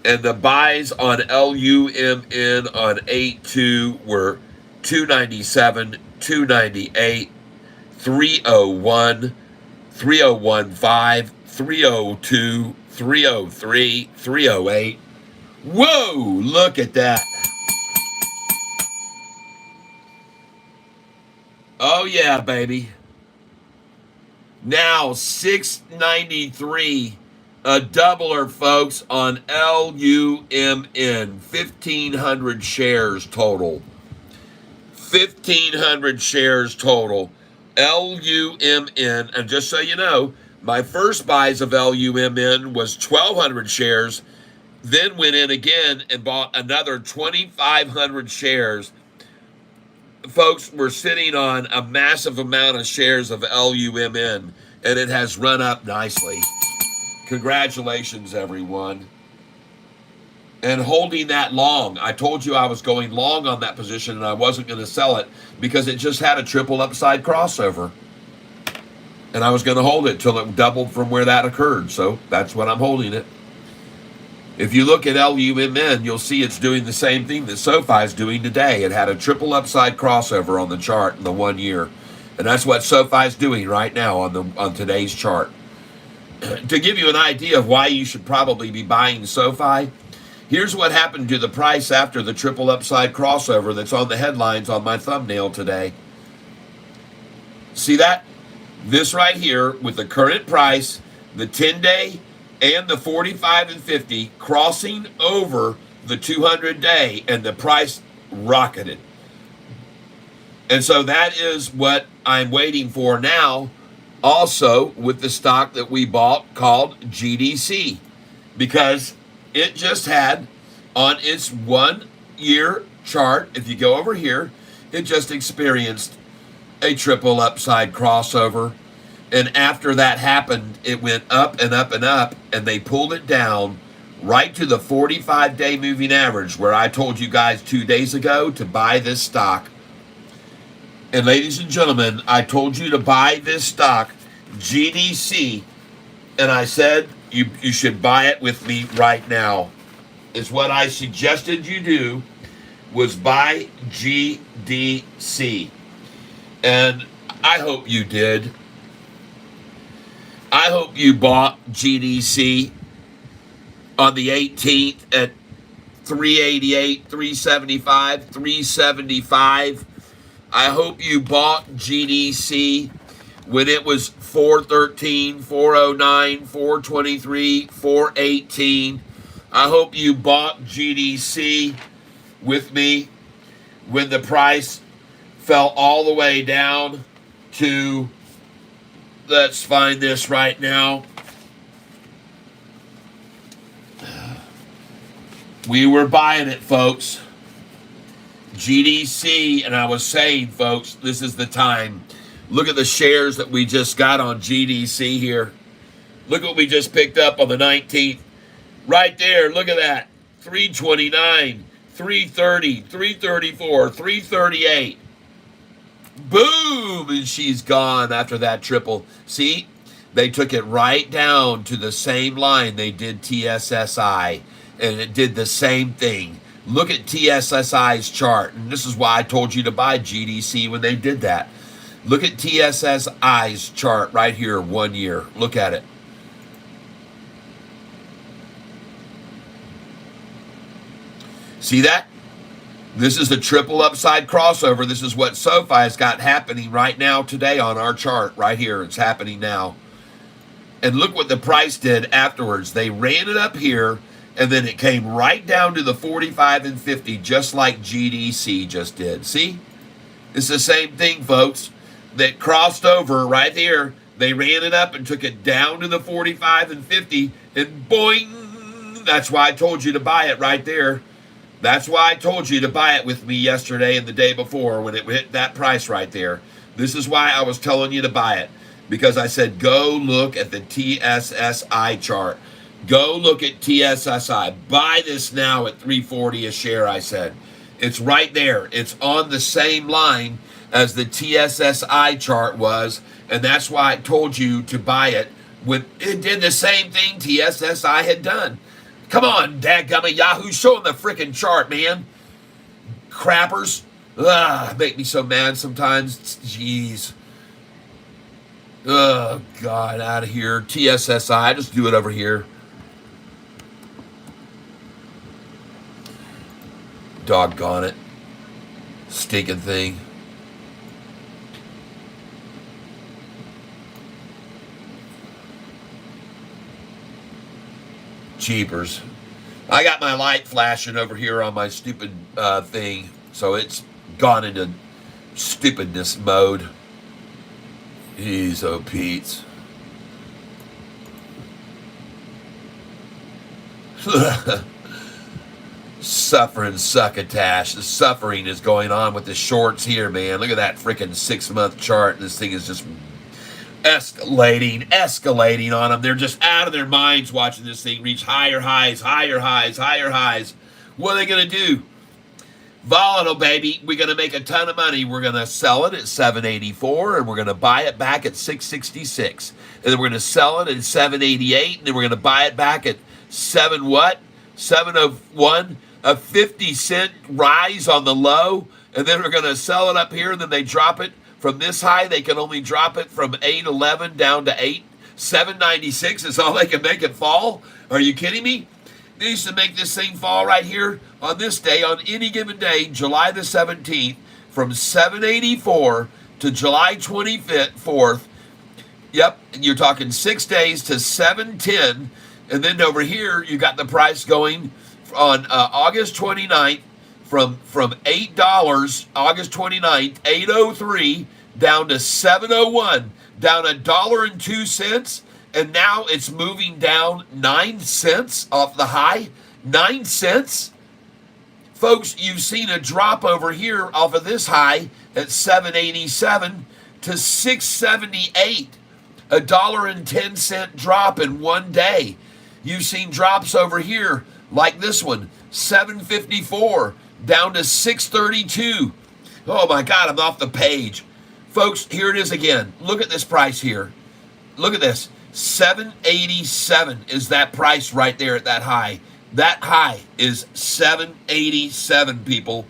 A: and the buys on LUMN on 8-2 were 297, 298, 301, 3015, 302, 303, 308. Whoa, look at that. Oh yeah, baby. Now 693, a doubler, folks, on LUMN. 1,500 shares total. 1,500 shares total. LUMN, and just so you know, my first buys of LUMN was 1,200 shares, then went in again and bought another 2,500 shares. Folks, we're sitting on a massive amount of shares of LUMN, and it has run up nicely. Congratulations, everyone. And holding that long, I told you I was going long on that position and I wasn't going to sell it because it just had a triple upside crossover. And I was going to hold it till it doubled from where that occurred. So that's when I'm holding it. If you look at LUMN, you'll see it's doing the same thing that Sofi is doing today. It had a triple upside crossover on the chart in the 1 year. And that's what Sofi is doing right now on today's chart. To give you an idea of why you should probably be buying Sofi, here's what happened to the price after the triple upside crossover that's on the headlines on my thumbnail today. See that? This right here with the current price, the 10-day, and the 45 and 50 crossing over the 200-day, and the price rocketed. And so that is what I'm waiting for now, also with the stock that we bought called GDC, because it just had on its 1 year chart, if you go over here, it just experienced a triple upside crossover. And after that happened, it went up and up and up, and they pulled it down right to the 45-day moving average, where I told you guys 2 days ago to buy this stock. And ladies and gentlemen, I told you to buy this stock, GDC, and I said you should buy it with me right now. Is what I suggested you do, was buy GDC. And I hope you did. I hope you bought GDC on the 18th at 388, 375, 375. I hope you bought GDC when it was 413, 409, 423, 418. I hope you bought GDC with me when the price fell all the way down to, let's find this right now. We were buying it, folks. GDC, and I was saying, folks, this is the time. Look at the shares that we just got on GDC here. Look what we just picked up on the 19th. Right there, look at that. 329, 330, 334, 338. Boom! And she's gone after that triple. See? They took it right down to the same line they did TSSI. And it did the same thing. Look at TSSI's chart. And this is why I told you to buy GDC when they did that. Look at TSSI's chart right here, 1 year. Look at it. See that? This is the triple upside crossover. This is what Sofi's got happening right now today on our chart right here. It's happening now. And look what the price did afterwards. They ran it up here, and then it came right down to the 45 and 50, just like GDC just did. See? It's the same thing, folks. That crossed over right here. They ran it up and took it down to the 45 and 50, and boing! That's why I told you to buy it right there. That's why I told you to buy it with me yesterday and the day before when it hit that price right there. This is why I was telling you to buy it. Because I said, go look at the TSSI chart. Go look at TSSI. Buy this now at $3.40 a share, I said. It's right there. It's on the same line as the TSSI chart was. And that's why I told you to buy it When it did the same thing TSSI had done. Come on, dadgummit Yahoo, show them the freaking chart, man. Crappers. Make me so mad sometimes. Jeez. Oh, God, out of here. TSSI, just do it over here. Doggone it. Stinking thing. Jeepers. I got my light flashing over here on my stupid thing, so it's gone into stupidness mode. Jeez, oh Pete's. Suffering succotash. The suffering is going on with the shorts here, man. Look at that freaking 6-month chart. This thing is just escalating on them. They're just out of their minds watching this thing reach higher highs, higher highs, higher highs. What are they going to do? Volatile, baby. We're going to make a ton of money. We're going to sell it at $7.84, and we're going to buy it back at $6.66. And then we're going to sell it at $7.88, and then we're going to buy it back at $7 what? $7.01. A 50-cent rise on the low, and then we're going to sell it up here, and then they drop it from this high. They can only drop it from $8.11 down to $7.96 is all they can make it fall. Are you kidding me? They used to make this thing fall right here on this day, on any given day, July the 17th, from $7.84 to July 24th. Yep, and you're talking 6 days to $7.10. And then over here, you got the price going on August 29th from $8, August 29th, 8.03, down to 7.01, down $1.02. And now it's moving down 9 cents off the high. 9 cents. Folks, you've seen a drop over here off of this high at $7.87 to $6.78. $1.10 drop in one day. You've seen drops over here like this one, $7.54 down to $6.32. Oh my God, I'm off the page. Folks, here it is again. Look at this price here. Look at this. $7.87 is that price right there at that high. That high is $7.87, people.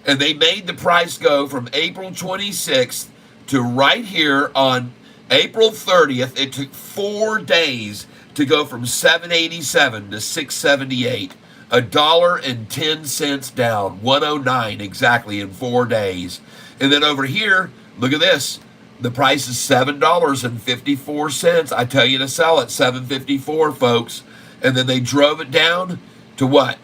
A: And they made the price go from April 26th to right here on April 30th. It took 4 days to go from $7.87 to $6.78. $1.10 down, 109 exactly in 4 days. And then over here, look at this. The price is $7.54. I tell you to sell it, $7.54, folks. And then they drove it down to what?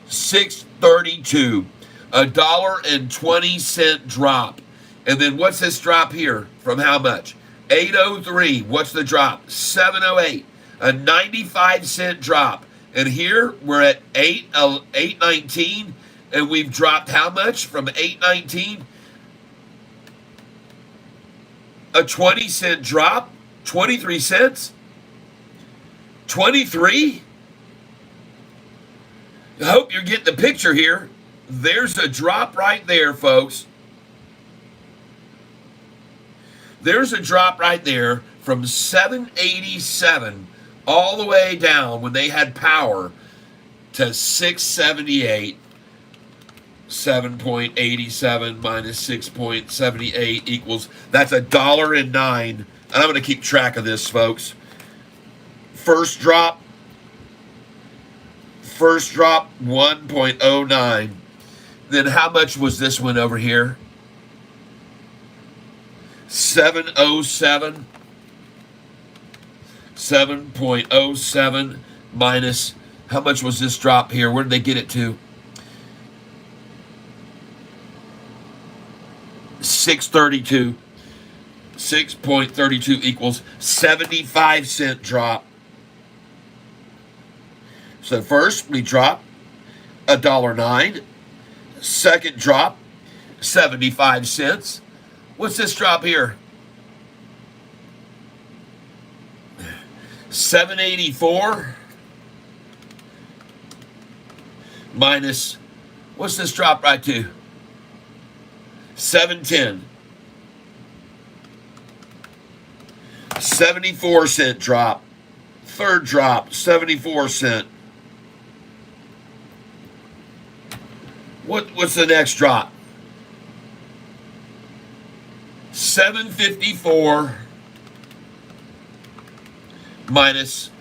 A: $6.32. $1.20 drop. And then what's this drop here? From how much? 803. What's the drop? 708. A 95-cent drop. And here we're at 819, and we've dropped how much from 819? A 20-cent drop? 23 cents? 23? I hope you're getting the picture here. There's a drop right there, folks. There's a drop right there from 787 all the way down when they had power to 678. 7.87 minus 6.78 equals, that's $1.09. And I'm going to keep track of this, folks. First drop 1.09. Then how much was this one over here? 707. 7.07 minus, how much was this drop here? Where did they get it to? 632. 6.32 equals 75-cent drop. So first we drop $1.09. Second drop, 75 cents. What's this drop here? 784 minus, what's this drop right to? 710. 74 cent drop. Third drop, 74 cent. What's the next drop? 754 minus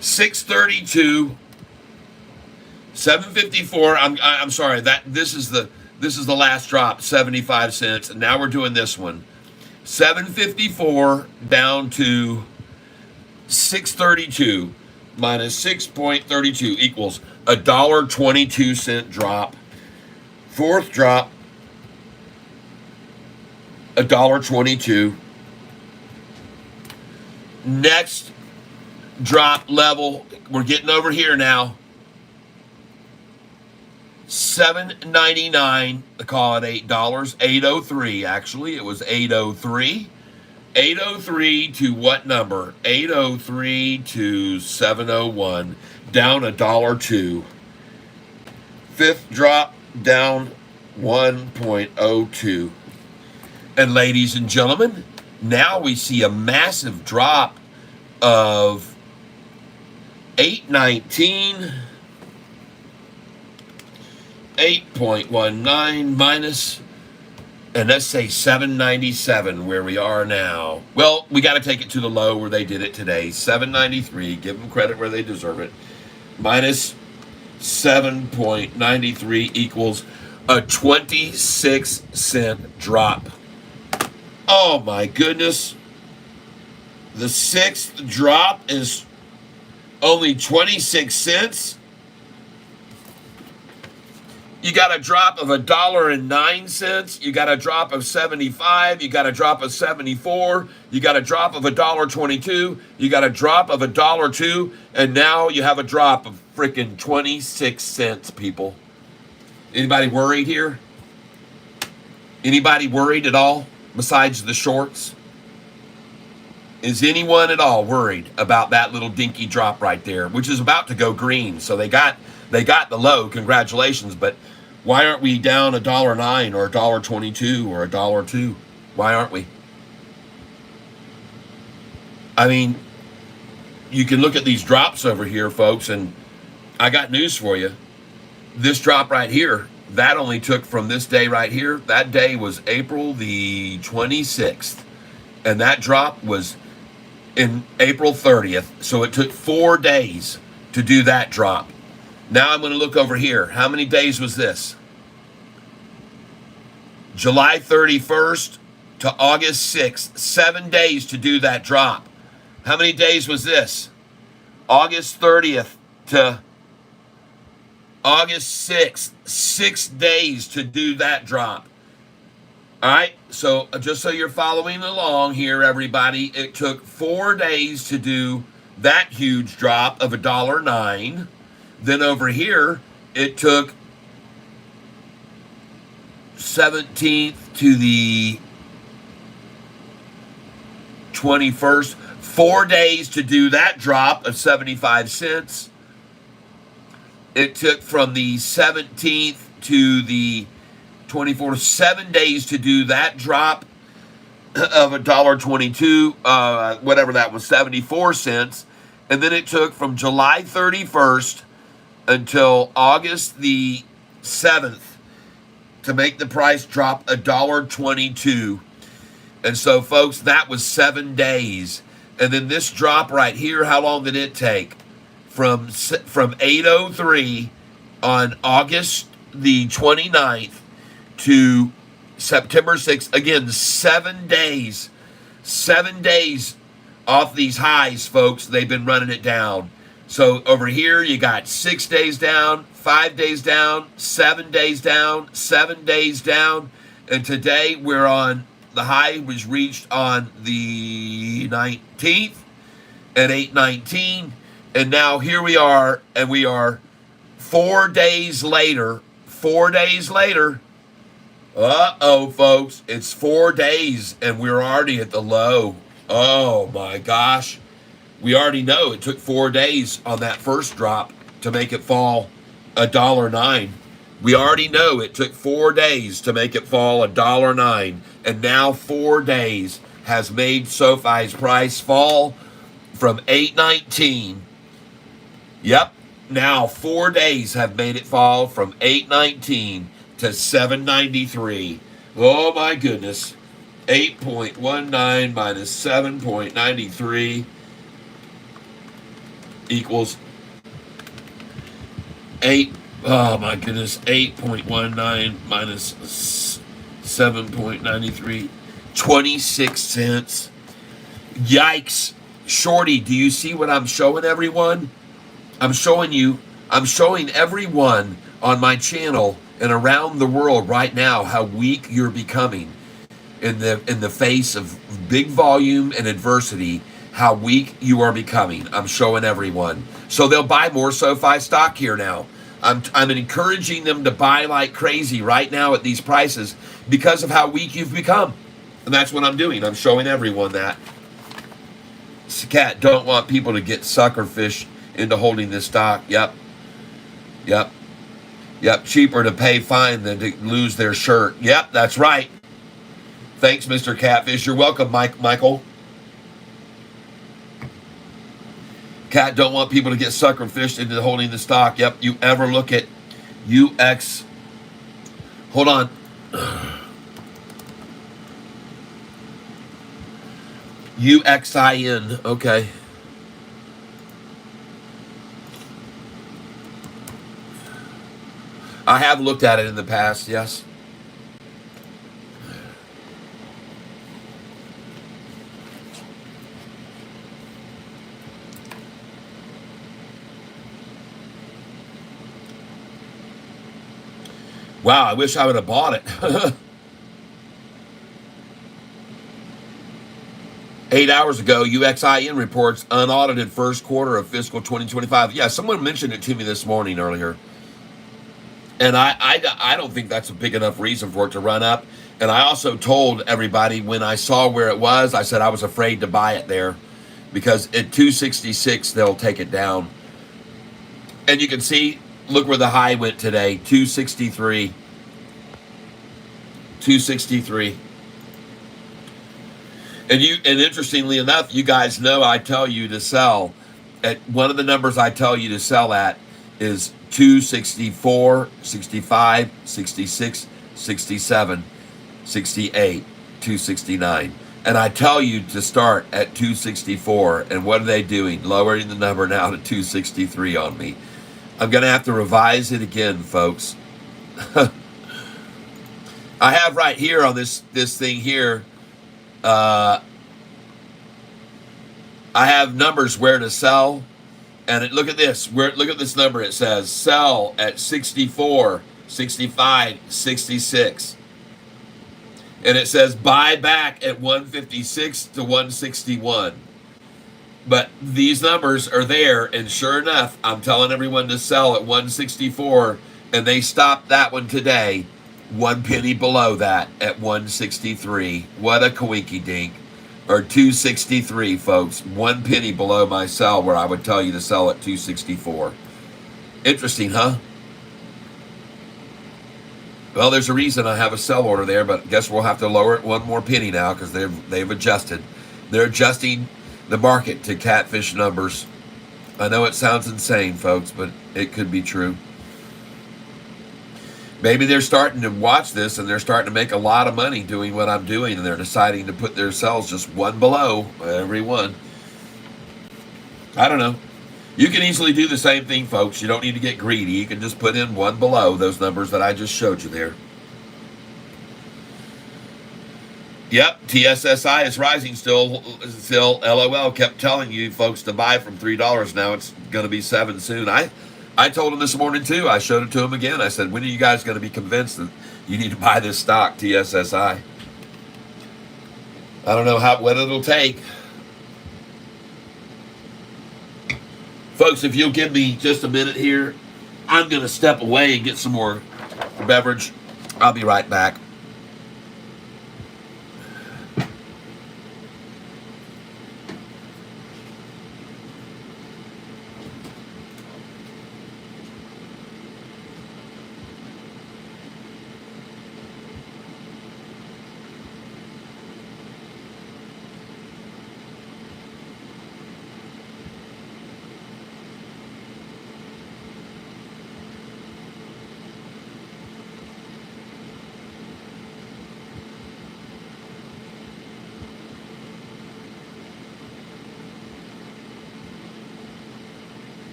A: 632. 754. I'm sorry. This is the last drop, 75 cents. And now we're doing this one. 754 down to 632 minus 6.32 equals $1.22 drop. Fourth drop, $1.22. Next drop level, we're getting over here now. $7.99. They call it $8. $8.03 actually. It was $8.03. $8.03 to what number? $8.03 to $7.01. Down $1.02. Fifth drop down 1.02. And ladies and gentlemen, now we see a massive drop of $8.19. 8.19 minus, and let's say 797 where we are now. Well, we got to take it to the low where they did it today. 793. Give them credit where they deserve it. Minus 7.93 equals a 26-cent drop. Oh my goodness. The sixth drop is only 26 cents. You got a drop of $1.09. You got a drop of 75. You got a drop of 74. You got a drop of $1.22. You got a drop of $1.02, and now you have a drop of freaking 26 cents, people. Anybody worried here? Anybody worried at all besides the shorts? Is anyone at all worried about that little dinky drop right there, which is about to go green? So they got the low. Congratulations, but why aren't we down $1.09 or $1.22 or $1.02? Why aren't we? I mean, you can look at these drops over here, folks, and I got news for you. This drop right here, that only took from this day right here. That day was April the 26th, and that drop was in April 30th. So it took 4 days to do that drop. Now I'm going to look over here. How many days was this? July 31st to August 6th. 7 days to do that drop. How many days was this? August 30th to August 6th. 6 days to do that drop. All right, so just so you're following along here, everybody, it took 4 days to do that huge drop of $1.09. Then over here, it took 17th to the 21st. 4 days to do that drop of 75 cents. It took from the 17th to the 24th, 7 days to do that drop of $1.22, whatever that was, 74 cents. And then it took from July 31st until August the 7th to make the price drop $1.22. And so, folks, that was 7 days. And then this drop right here, how long did it take? From 8:03 on August the 29th to September 6th. Again, 7 days. 7 days off these highs, folks. They've been running it down. So over here, you got 6 days down, 5 days down, 7 days down, 7 days down. And today we're on, the high was reached on the 19th at 8:19. And now here we are, and we are 4 days later. 4 days later. Uh-oh, folks. It's 4 days, and we're already at the low. Oh, my gosh. We already know it took 4 days on that first drop to make it fall $1.09. We already know it took 4 days to make it fall $1.09, and now 4 days has made SoFi's price fall from 8.19. Yep, now 4 days have made it fall from 8.19 to 7.93. Oh my goodness. 8.19 minus 7.93 equals 8. Oh my goodness. 8.19 minus 7.93. 26 cents. Yikes. Shorty, do you see what I'm showing everyone? I'm showing everyone on my channel and around the world right now how weak you're becoming in the face of big volume and adversity, how weak you are becoming. I'm showing everyone. So they'll buy more SoFi stock here now. I'm encouraging them to buy like crazy right now at these prices because of how weak you've become. And that's what I'm doing. I'm showing everyone that. Cat don't want people to get sucker fished into holding this stock. Yep. Cheaper to pay fine than to lose their shirt. Yep, that's right. Thanks, Mr. Catfish. You're welcome, Michael. Cat don't want people to get sucker fished into holding the stock. Yep, you ever look at UX. Hold on. UXIN. Okay. I have looked at it in the past, yes. Wow, I wish I would have bought it. 8 hours ago, UXIN reports unaudited first quarter of fiscal 2025. Yeah, someone mentioned it to me this morning earlier. And I don't think that's a big enough reason for it to run up. And I also told everybody when I saw where it was, I said I was afraid to buy it there because at 266, they'll take it down. And you can see, look where the high went today, 263. 263. And interestingly enough, you guys know I tell you to sell at one of the numbers I tell you to sell at is 264, 65, 66, 67, 68, 269. And I tell you to start at 264. And what are they doing? Lowering the number now to 263 on me. I'm going to have to revise it again, folks. I have right here on this thing here, I have numbers where to sell. And look at this. Look at this number. It says sell at 64, 65, 66. And it says buy back at 156 to 161. But these numbers are there. And sure enough, I'm telling everyone to sell at 164. And they stopped that one today. 1 penny below that at 163. What a coinky dink. Or 263, folks. 1 penny below my sell where I would tell you to sell at 264. Interesting, huh? Well, there's a reason I have a sell order there, but I guess we'll have to lower it 1 more penny now because they've adjusted. They're adjusting the market to Catfish numbers. I know it sounds insane, folks, but it could be true. Maybe they're starting to watch this and they're starting to make a lot of money doing what I'm doing, and they're deciding to put their sells just 1 below every one. I don't know. You can easily do the same thing, folks. You don't need to get greedy. You can just put in 1 below those numbers that I just showed you there. Yep, TSSI is rising still. LOL kept telling you folks to buy from $3. Now it's going to be 7 soon. I told him this morning too. I showed it to him again. I said, when are you guys going to be convinced that you need to buy this stock, TSSI? I don't know what it'll take. Folks, if you'll give me just a minute here, I'm going to step away and get some more beverage. I'll be right back.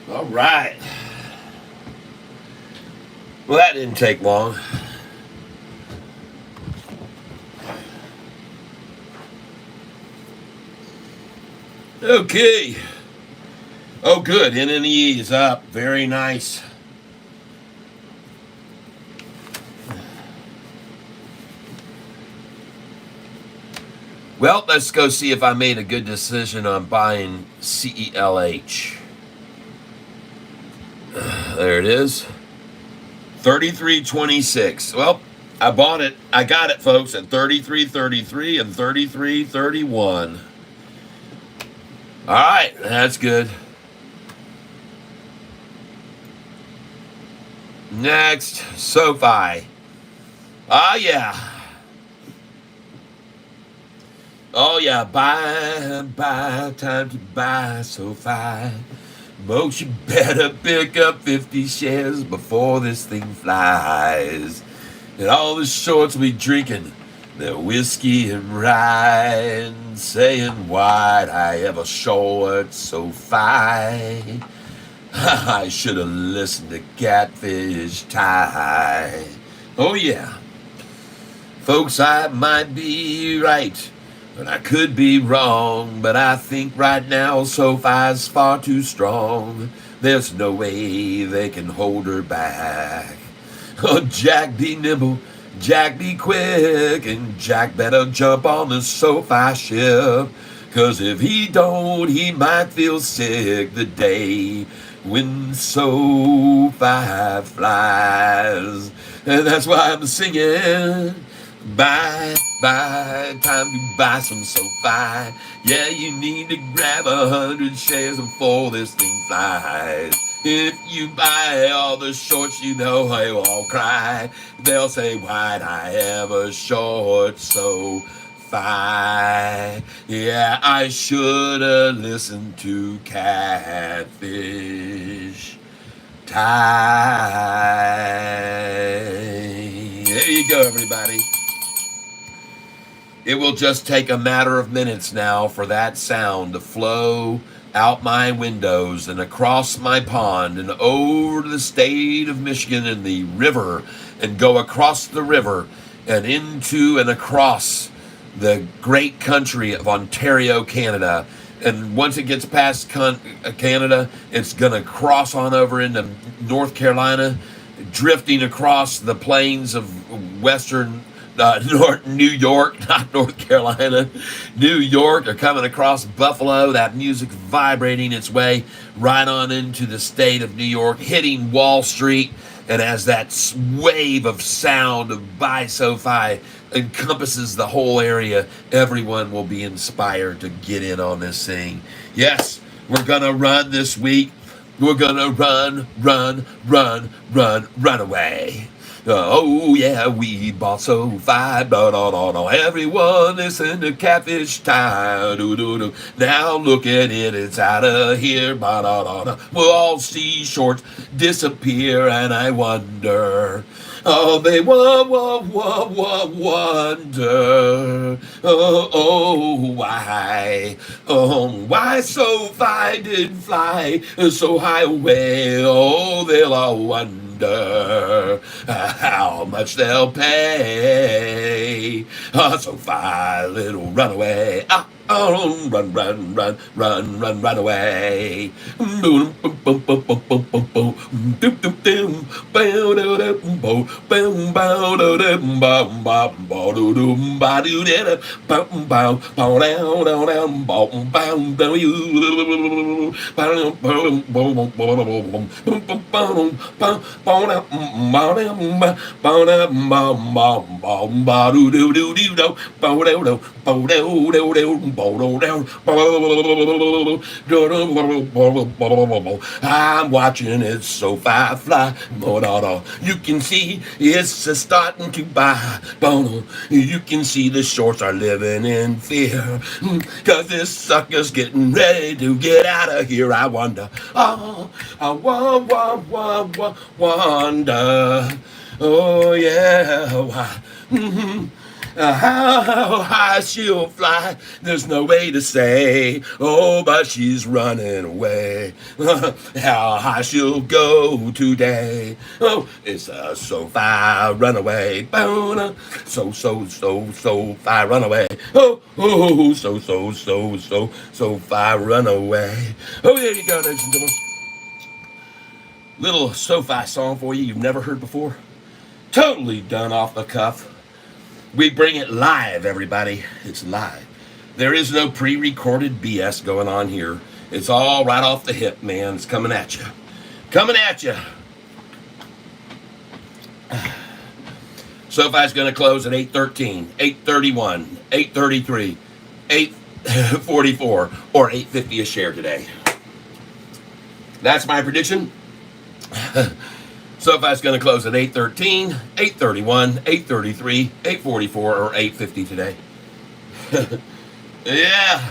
A: All right. Well, that didn't take long. Okay. Oh, good. NNE is up. Very nice. Well, let's go see if I made a good decision on buying CELH. There it is. 33.26. Well, I bought it. I got it, folks, at 33.33 and 33.31. All right, that's good. Next, Sofi. Ah, yeah. Oh, yeah. Buy, time to buy Sofi. Folks, you better pick up 50 shares before this thing flies. And all the shorts will be drinking their whiskey and rye, saying, why'd I ever short Sofi? I should have listened to Catfish tie. Oh, yeah. Folks, I might be right, but I could be wrong. But I think right now Sofi's far too strong. There's no way they can hold her back. Oh, Jack be nimble, Jack be quick, and Jack better jump on the Sofi ship. 'Cause if he don't, he might feel sick the day when Sofi flies. And that's why I'm singing. Buy, time to buy some Sofi. Yeah, you need to grab 100 shares before this thing flies. If you buy all the shorts, you know they will all cry. They'll say, why'd I ever short Sofi? Yeah, I should have listened to Catfish tie. There you go, everybody. It will just take a matter of minutes now for that sound to flow out my windows and across my pond and over to the state of Michigan and the river, and go across the river and into and across the great country of Ontario, Canada. And once it gets past Canada, it's going to cross on over into North Carolina, drifting across the plains of western New York, not North Carolina, New York. They're coming across Buffalo, that music vibrating its way right on into the state of New York, hitting Wall Street. And as that wave of sound of Buy Sofi encompasses the whole area, everyone will be inspired to get in on this thing. Yes, we're going to run this week. We're going to run away. Oh, yeah, we bought Sofi. Everyone listen to Catfish time. Now look at it, it's out of here. We'll all see shorts disappear, and I wonder. Oh, they wonder. Why? Why Sofi did fly so high away? Oh, they'll all wonder how much they'll pay. Sofi, little runaway. Oh, run away. I'm watching it Sofi fly. You can see it's starting to buy. You can see the shorts are living in fear. 'Cause this sucker's getting ready to get out of here. I wonder. Oh, I wonder. Oh, yeah. Why? How high she'll fly, there's no way to say. Oh, but she's running away. How high she'll go today. Oh, it's a Sofi runaway. Sofi runaway. Oh, Sofi runaway. Oh, there you go, ladies and gentlemen. Little Sofi song for you you've never heard before. Totally done off the cuff. We bring it live, everybody. It's live. There is no pre-recorded BS going on here. It's all right off the hip, man. It's coming at you. Coming at you. Sofi's going to close at 8:13, 8:31, 8:33, 8:44, or 8.50 a share today. That's my prediction. Sofi's going to close at 8:13, 8:31, 8:33, 8:44, or 8.50 today. Yeah.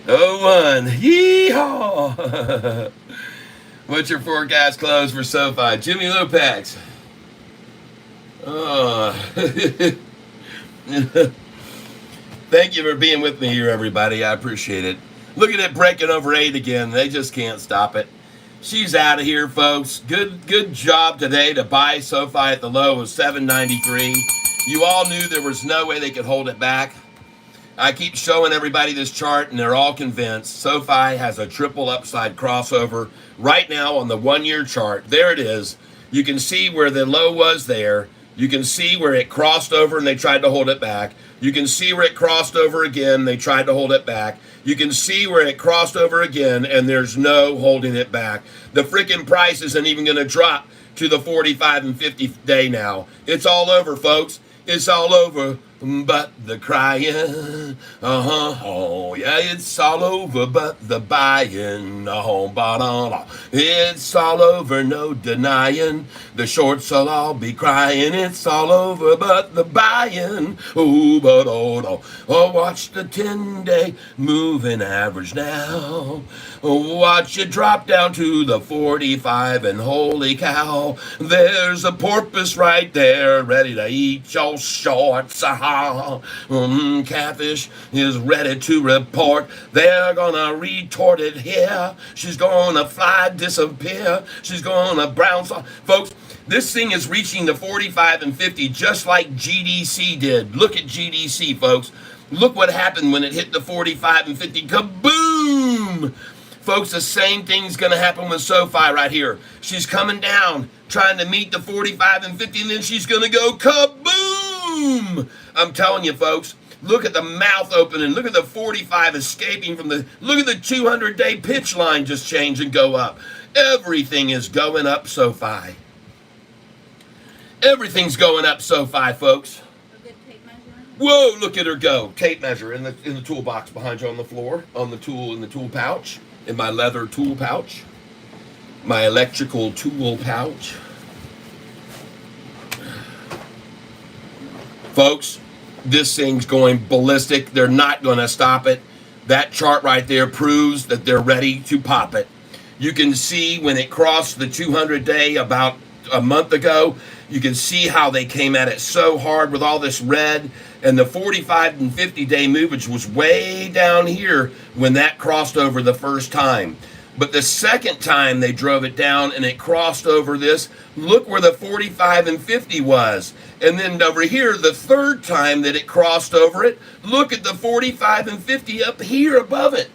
A: 01. Yeehaw. What's your forecast close for Sofi? Jimmy Lopax. Thank you for being with me here, everybody. I appreciate it. Look at it breaking over 8 again. They just can't stop it. She's out of here, folks. Good job today to buy Sofi at the low of 793. You all knew there was no way they could hold it back. I keep showing everybody this chart, and they're all convinced. Sofi has a triple upside crossover right now on the 1-year chart. There it is. You can see where the low was there. You can see where it crossed over and they tried to hold it back. You can see where it crossed over again. They tried to hold it back. You can see where it crossed over again, and there's no holding it back. The freaking price isn't even going to drop to the 45 and 50 day now. It's all over, folks. It's all over. But the crying, oh yeah, it's all over. But the buying, it's all over, no denying. The shorts will all be crying. It's all over, but the buying, watch the 10-day moving average now. Watch it drop down to the 45, and holy cow, there's a porpoise right there ready to eat your shorts. Catfish is ready to report. They're gonna retort it here. She's gonna fly, disappear. She's gonna bounce off. Folks, this thing is reaching the 45 and 50 just like GDC did. Look at GDC, folks. Look what happened when it hit the 45 and 50. Kaboom! Folks, the same thing's going to happen with Sofi right here. She's coming down, trying to meet the 45 and 50, and then she's going to go kaboom! I'm telling you, folks, look at the mouth opening. Look at the 45 escaping from the... Look at the 200-day pitch line just change and go up. Everything is going up Sofi. Everything's going up Sofi, folks. Whoa, look at her go. Tape measure in the toolbox behind you on the floor, in the tool pouch, in my leather tool pouch, my electrical tool pouch. Folks, this thing's going ballistic. They're not going to stop it. That chart right there proves that they're ready to pop it. You can see when it crossed the 200-day about a month ago, you can see how they came at it so hard with all this red, and the 45 and 50-day movement was way down here when that crossed over the first time. But the second time they drove it down and it crossed over this, look where the 45 and 50 was. And then over here, the third time that it crossed over it, look at the 45 and 50 up here above it.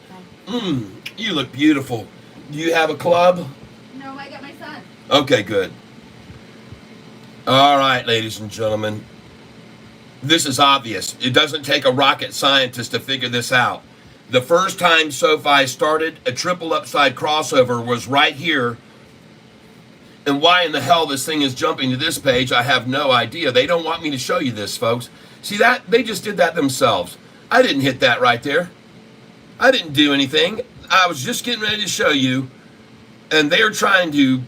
A: You look beautiful. Do you have a club?
B: No, I got my son.
A: Okay, good. All right, ladies and gentlemen. This is obvious. It doesn't take a rocket scientist to figure this out. The first time Sofi started a triple upside crossover was right here. And why in the hell this thing is jumping to this page, I have no idea. They don't want me to show you this, folks. See that? They just did that themselves. I didn't hit that right there. I didn't do anything. I was just getting ready to show you. And they're trying to...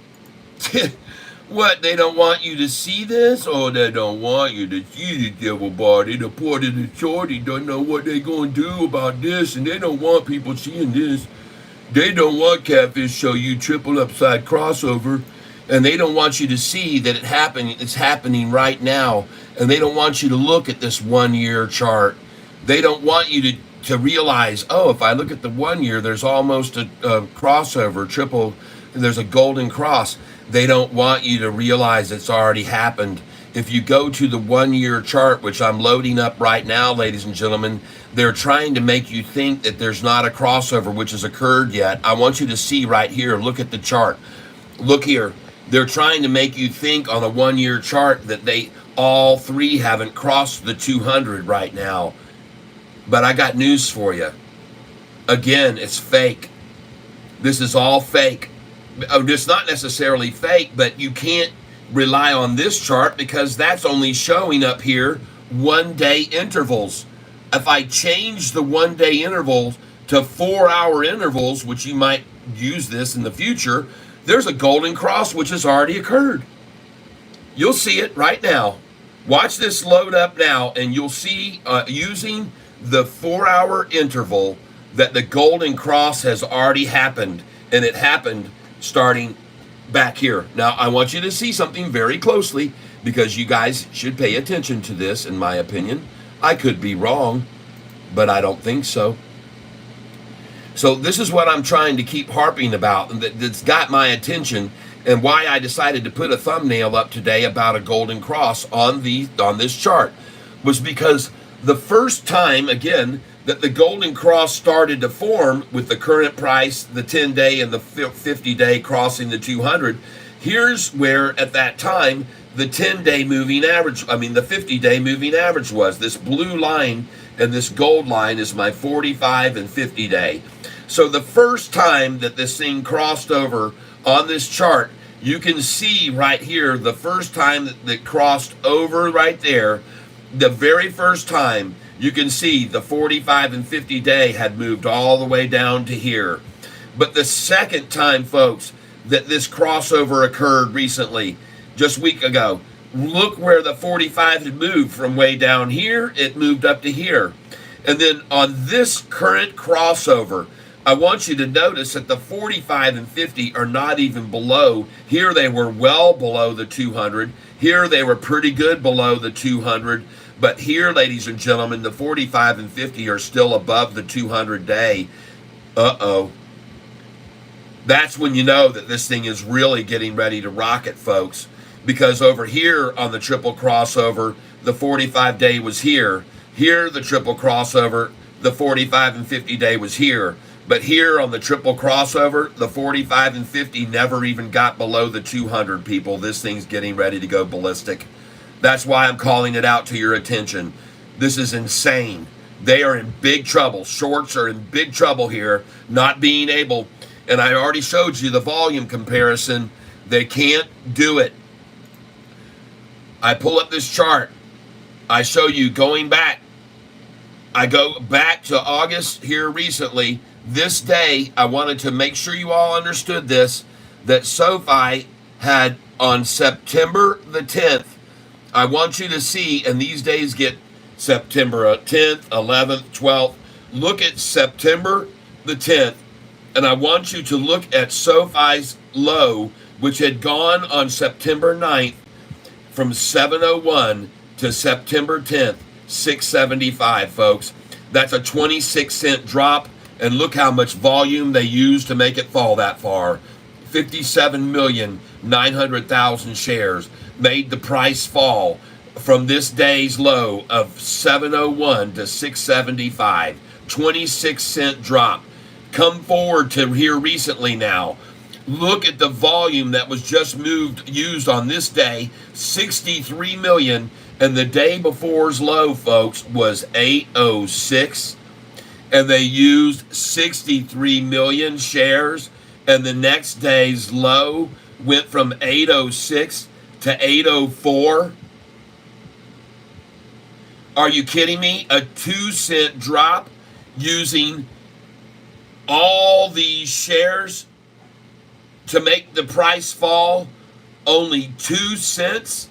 A: What, they don't want you to see this? Or they don't want you to see the everybody? The part of the shorty don't know what they gonna do about this, and they don't want people seeing this. They don't want Catfish show you triple upside crossover. And they don't want you to see that it's happening right now. And they don't want you to look at this 1 year chart. They don't want you to realize, oh, if I look at the 1 year, there's almost a crossover, triple, there's a golden cross. They don't want you to realize it's already happened. If you go to the 1 year chart, which I'm loading up right now, ladies and gentlemen, they're trying to make you think that there's not a crossover which has occurred yet. I want you to see right here, look at the chart. Look here. They're trying to make you think on the 1 year chart that they all three haven't crossed the 200 right now. But I got news for you. Again, it's fake. This is all fake. It's not necessarily fake, but you can't rely on this chart because that's only showing up here 1 day intervals. If I change the 1 day intervals to 4 hour intervals, which you might use this in the future, there's a golden cross which has already occurred. You'll see it right now. Watch this load up now, and you'll see using the 4 hour interval that the golden cross has already happened, and it happened starting back here. Now, I want you to see something very closely because you guys should pay attention to this, in my opinion. I could be wrong, but I don't think so. So this is what I'm trying to keep harping about, and that's got my attention, and why I decided to put a thumbnail up today about a golden cross on this chart was because the first time, again, that the golden cross started to form with the current price, the 10-day and the 50-day crossing the 200, here's where at that time the 10-day moving average, the 50-day moving average was. This blue line and this gold line is my 45 and 50-day. So the first time that this thing crossed over on this chart, you can see right here, the first time that crossed over right there, the very first time, you can see the 45 and 50-day had moved all the way down to here. But the second time, folks, that this crossover occurred recently, just a week ago, look where the 45 had moved from way down here, it moved up to here. And then on this current crossover, I want you to notice that the 45 and 50 are not even below. Here they were well below the 200. Here they were pretty good below the 200. But here, ladies and gentlemen, the 45 and 50 are still above the 200-day. Uh-oh. That's when you know that this thing is really getting ready to rocket, folks. Because over here on the triple crossover, the 45-day was here. Here, the triple crossover, the 45 and 50-day was here. But here on the triple crossover, the 45 and 50 never even got below the 200, people. This thing's getting ready to go ballistic. That's why I'm calling it out to your attention. This is insane. They are in big trouble. Shorts are in big trouble here, not being able, and I already showed you the volume comparison. They can't do it. I pull up this chart. I show you going back. I go back to August here recently. This day, I wanted to make sure you all understood this, that Sofi had on September the 10th, I want you to see, and these days get September 10th, 11th, 12th. Look at September the 10th, and I want you to look at Sofi's low, which had gone on September 9th from 701 to September 10th, 675, folks. That's a 26-cent drop, and look how much volume they used to make it fall that far. 57,900,000 shares made the price fall from this day's low of 701 to 675. 26-cent drop. Come forward to here recently now. Look at the volume that was just used on this day, 63 million, and the day before's low, folks, was 806, and they used 63 million shares, and the next day's low went from 806 to 804. Are you kidding me? A 2-cent drop using all these shares to make the price fall only 2 cents.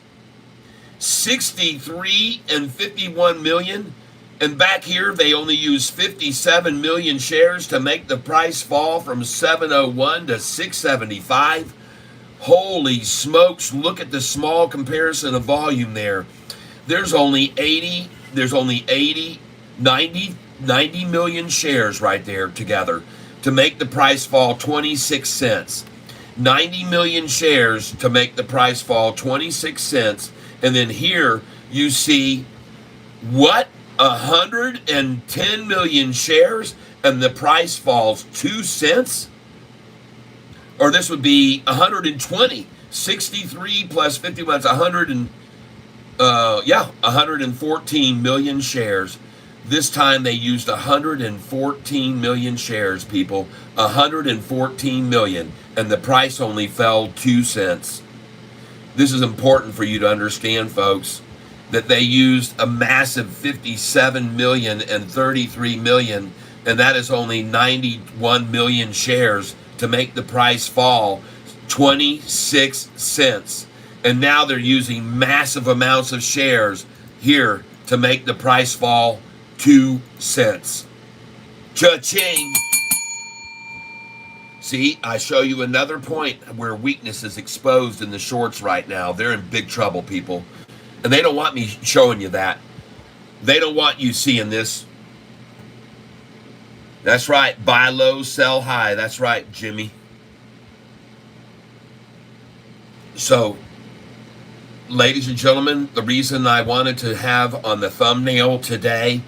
A: 63 and 51 million. And back here, they only used 57 million shares to make the price fall from 701 to 675. Holy smokes, look at the small comparison of volume there. There's only 80, there's only 80, 90 million shares right there together to make the price fall 26 cents. 90 million shares to make the price fall 26 cents. And then here you see what? 110 million shares and the price falls 2 cents? Or this would be 120. 63 plus 51 is 114 million shares. This time they used 114 million shares, people. 114 million. And the price only fell 2 cents. This is important for you to understand, folks, that they used a massive 57 million and 33 million, and that is only 91 million shares to make the price fall 26 cents. And now they're using massive amounts of shares here to make the price fall 2 cents. Cha-ching! See, I show you another point where weakness is exposed in the shorts right now. They're in big trouble, people. And they don't want me showing you that. They don't want you seeing this. That's right. Buy low, sell high. That's right, Jimmy. So, ladies and gentlemen, the reason I wanted to have on the thumbnail today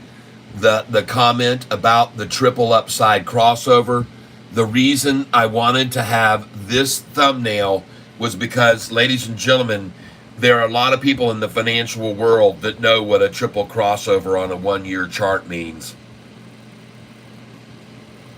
A: the comment about the triple upside crossover, the reason I wanted to have this thumbnail was because, ladies and gentlemen, there are a lot of people in the financial world that know what a triple crossover on a 1-year chart means.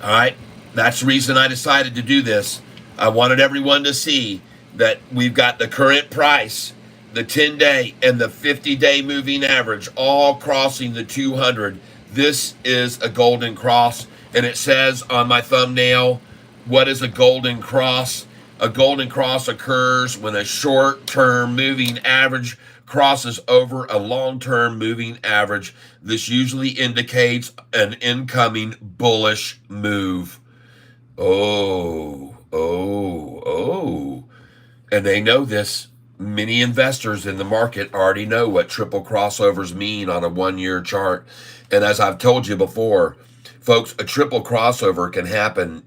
A: All right, that's the reason I decided to do this. I wanted everyone to see that we've got the current price, the 10-day and the 50-day moving average all crossing the 200. This is a golden cross, and it says on my thumbnail, what is a golden cross? A golden cross occurs when a short-term moving average crosses over a long-term moving average. This usually indicates an incoming bullish move. Oh. And they know this. Many investors in the market already know what triple crossovers mean on a 1-year chart. And as I've told you before, folks, a triple crossover can happen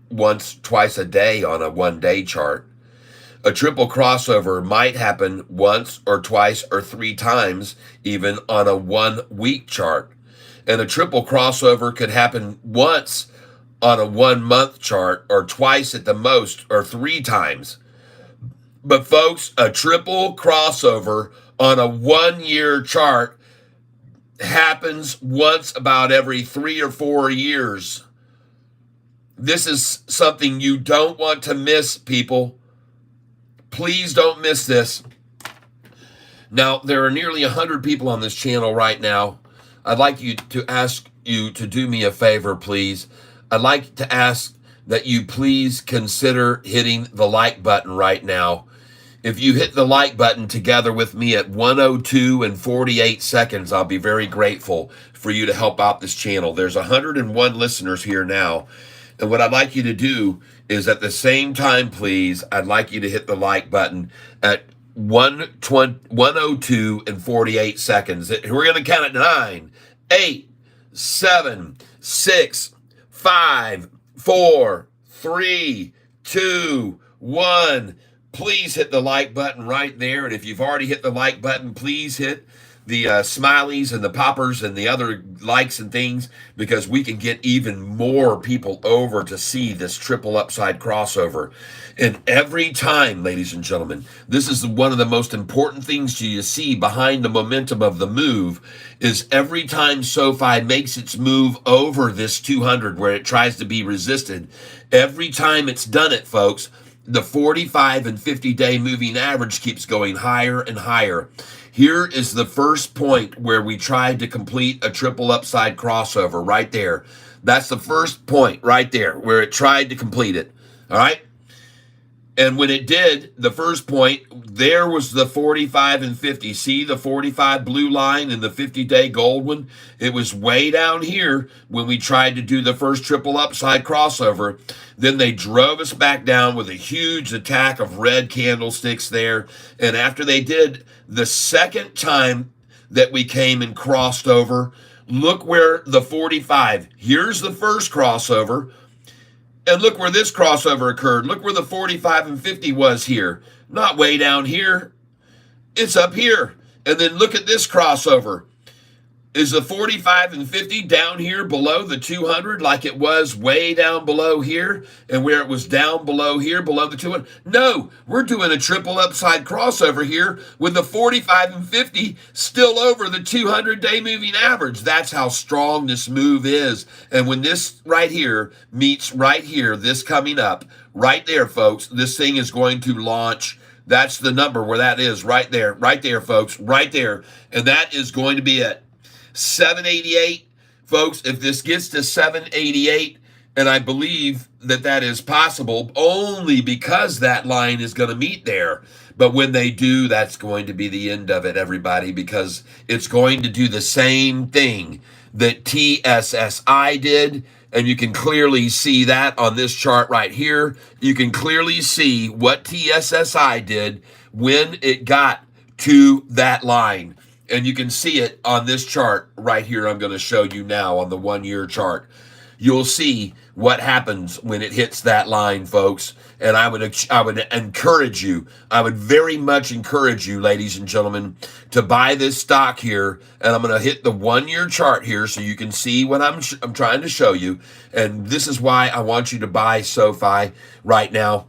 A: once, twice a day on a 1-day chart. A triple crossover might happen once or twice or 3 times even on a 1-week chart. And a triple crossover could happen once on a 1-month chart, or twice at the most, or 3 times. But folks, a triple crossover on a 1-year chart happens once about every 3 or 4 years. This is something you don't want to miss, people. Please don't miss this. Now, there are nearly 100 people on this channel right now. I'd like you to ask you to do me a favor, please. I'd like to ask that you please consider hitting the like button right now. If you hit the like button together with me at 102 and 48 seconds, I'll be very grateful for you to help out this channel. There's 101 listeners here now. And what I'd like you to do is at the same time, please, I'd like you to hit the like button at 102 and 48 seconds. We're going to count at 9, 8, 7, 6, 5, 4, 3, 2, 1. Please hit the like button right there. And if you've already hit the like button, please hit the smileys and the poppers and the other likes and things, because we can get even more people over to see this triple upside crossover. And every time, ladies and gentlemen, this is one of the most important things you see behind the momentum of the move, is every time SoFi makes its move over this 200 where it tries to be resisted, every time it's done it, folks, the 45 and 50-day moving average keeps going higher and higher. Here is the first point where we tried to complete a triple upside crossover right there. That's the first point right there where it tried to complete it. All right. And when it did, the first point, there was the 45 and 50. See the 45 blue line and the 50-day gold one? It was way down here when we tried to do the first triple upside crossover. Then they drove us back down with a huge attack of red candlesticks there. And after they did, the second time that we came and crossed over, look where the 45, here's the first crossover. And look where this crossover occurred. Look where the 45 and 50 was here. Not way down here. It's up here. And then look at this crossover. Is the 45 and 50 down here below the 200 like it was way down below here and where it was down below here below the 200? No, we're doing a triple upside crossover here with the 45 and 50 still over the 200-day moving average. That's how strong this move is. And when this right here meets right here, this coming up, right there, folks, this thing is going to launch. That's the number where that is right there, folks, right there. And that is going to be it. 788, folks, if this gets to 788, and I believe that that is possible only because that line is going to meet there. But when they do, that's going to be the end of it, everybody, because it's going to do the same thing that TSSI did. And you can clearly see that on this chart right here. You can clearly see what TSSI did when it got to that line. And you can see it on this chart right here. I'm going to show you now on the 1-year chart. You'll see what happens when it hits that line, folks. And I would encourage you, I would very much encourage you, ladies and gentlemen, to buy this stock here. And I'm going to hit the 1-year chart here so you can see what I'm trying to show you. And this is why I want you to buy Sofi right now.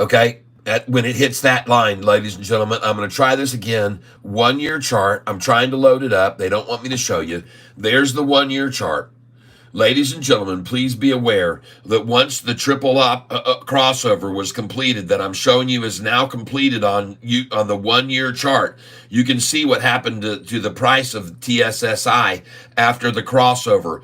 A: Okay? When it hits that line, ladies and gentlemen, I'm going to try this again. 1-year chart. I'm trying to load it up. They don't want me to show you. There's the 1-year chart. Ladies and gentlemen, please be aware that once the triple crossover was completed, that I'm showing you is now completed on the 1-year chart, you can see what happened to the price of TSSI after the crossover.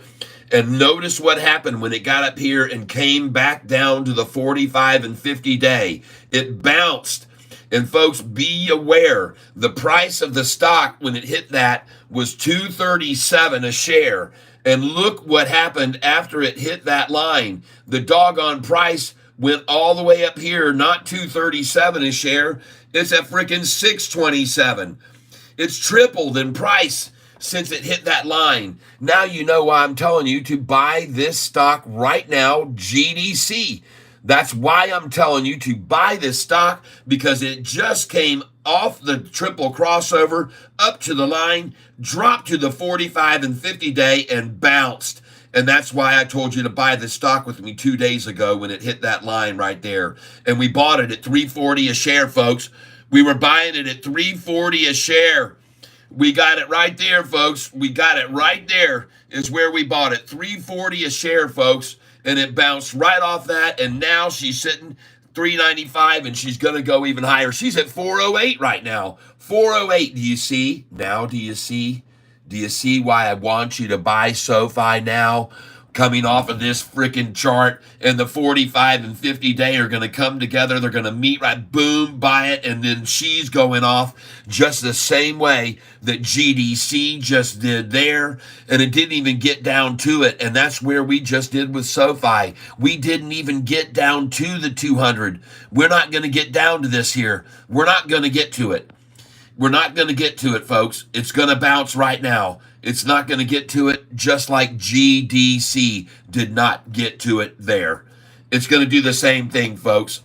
A: And notice what happened when it got up here and came back down to the 45 and 50 day. It bounced. And folks, be aware, the price of the stock when it hit that was $237 a share. And look what happened after it hit that line. The doggone price went all the way up here, not $237 a share. It's at freaking $627. It's tripled in price since it hit that line. Now you know why I'm telling you to buy this stock right now, GDC. That's why I'm telling you to buy this stock, because it just came off the triple crossover up to the line, dropped to the 45 and 50 day and bounced. And that's why I told you to buy this stock with me 2 days ago when it hit that line right there. And we bought it at $340 a share, folks. We were buying it at $340 a share. We got it right there, folks. We got it right there is where we bought it. $340 a share, folks. And it bounced right off that. And now she's sitting $395 and she's going to go even higher. She's at $408 right now. $408. Do you see? Now, do you see? Do you see why I want you to buy Sofi now? Coming off of this freaking chart, and the 45 and 50 day are going to come together. They're going to meet right, boom, buy it, and then she's going off just the same way that GDC just did there, and it didn't even get down to it, and that's where we just did with Sofi. We didn't even get down to the 200. We're not going to get down to this here. We're not going to get to it. We're not going to get to it, folks. It's going to bounce right now. It's not going to get to it, just like GDC did not get to it there. It's going to do the same thing, folks.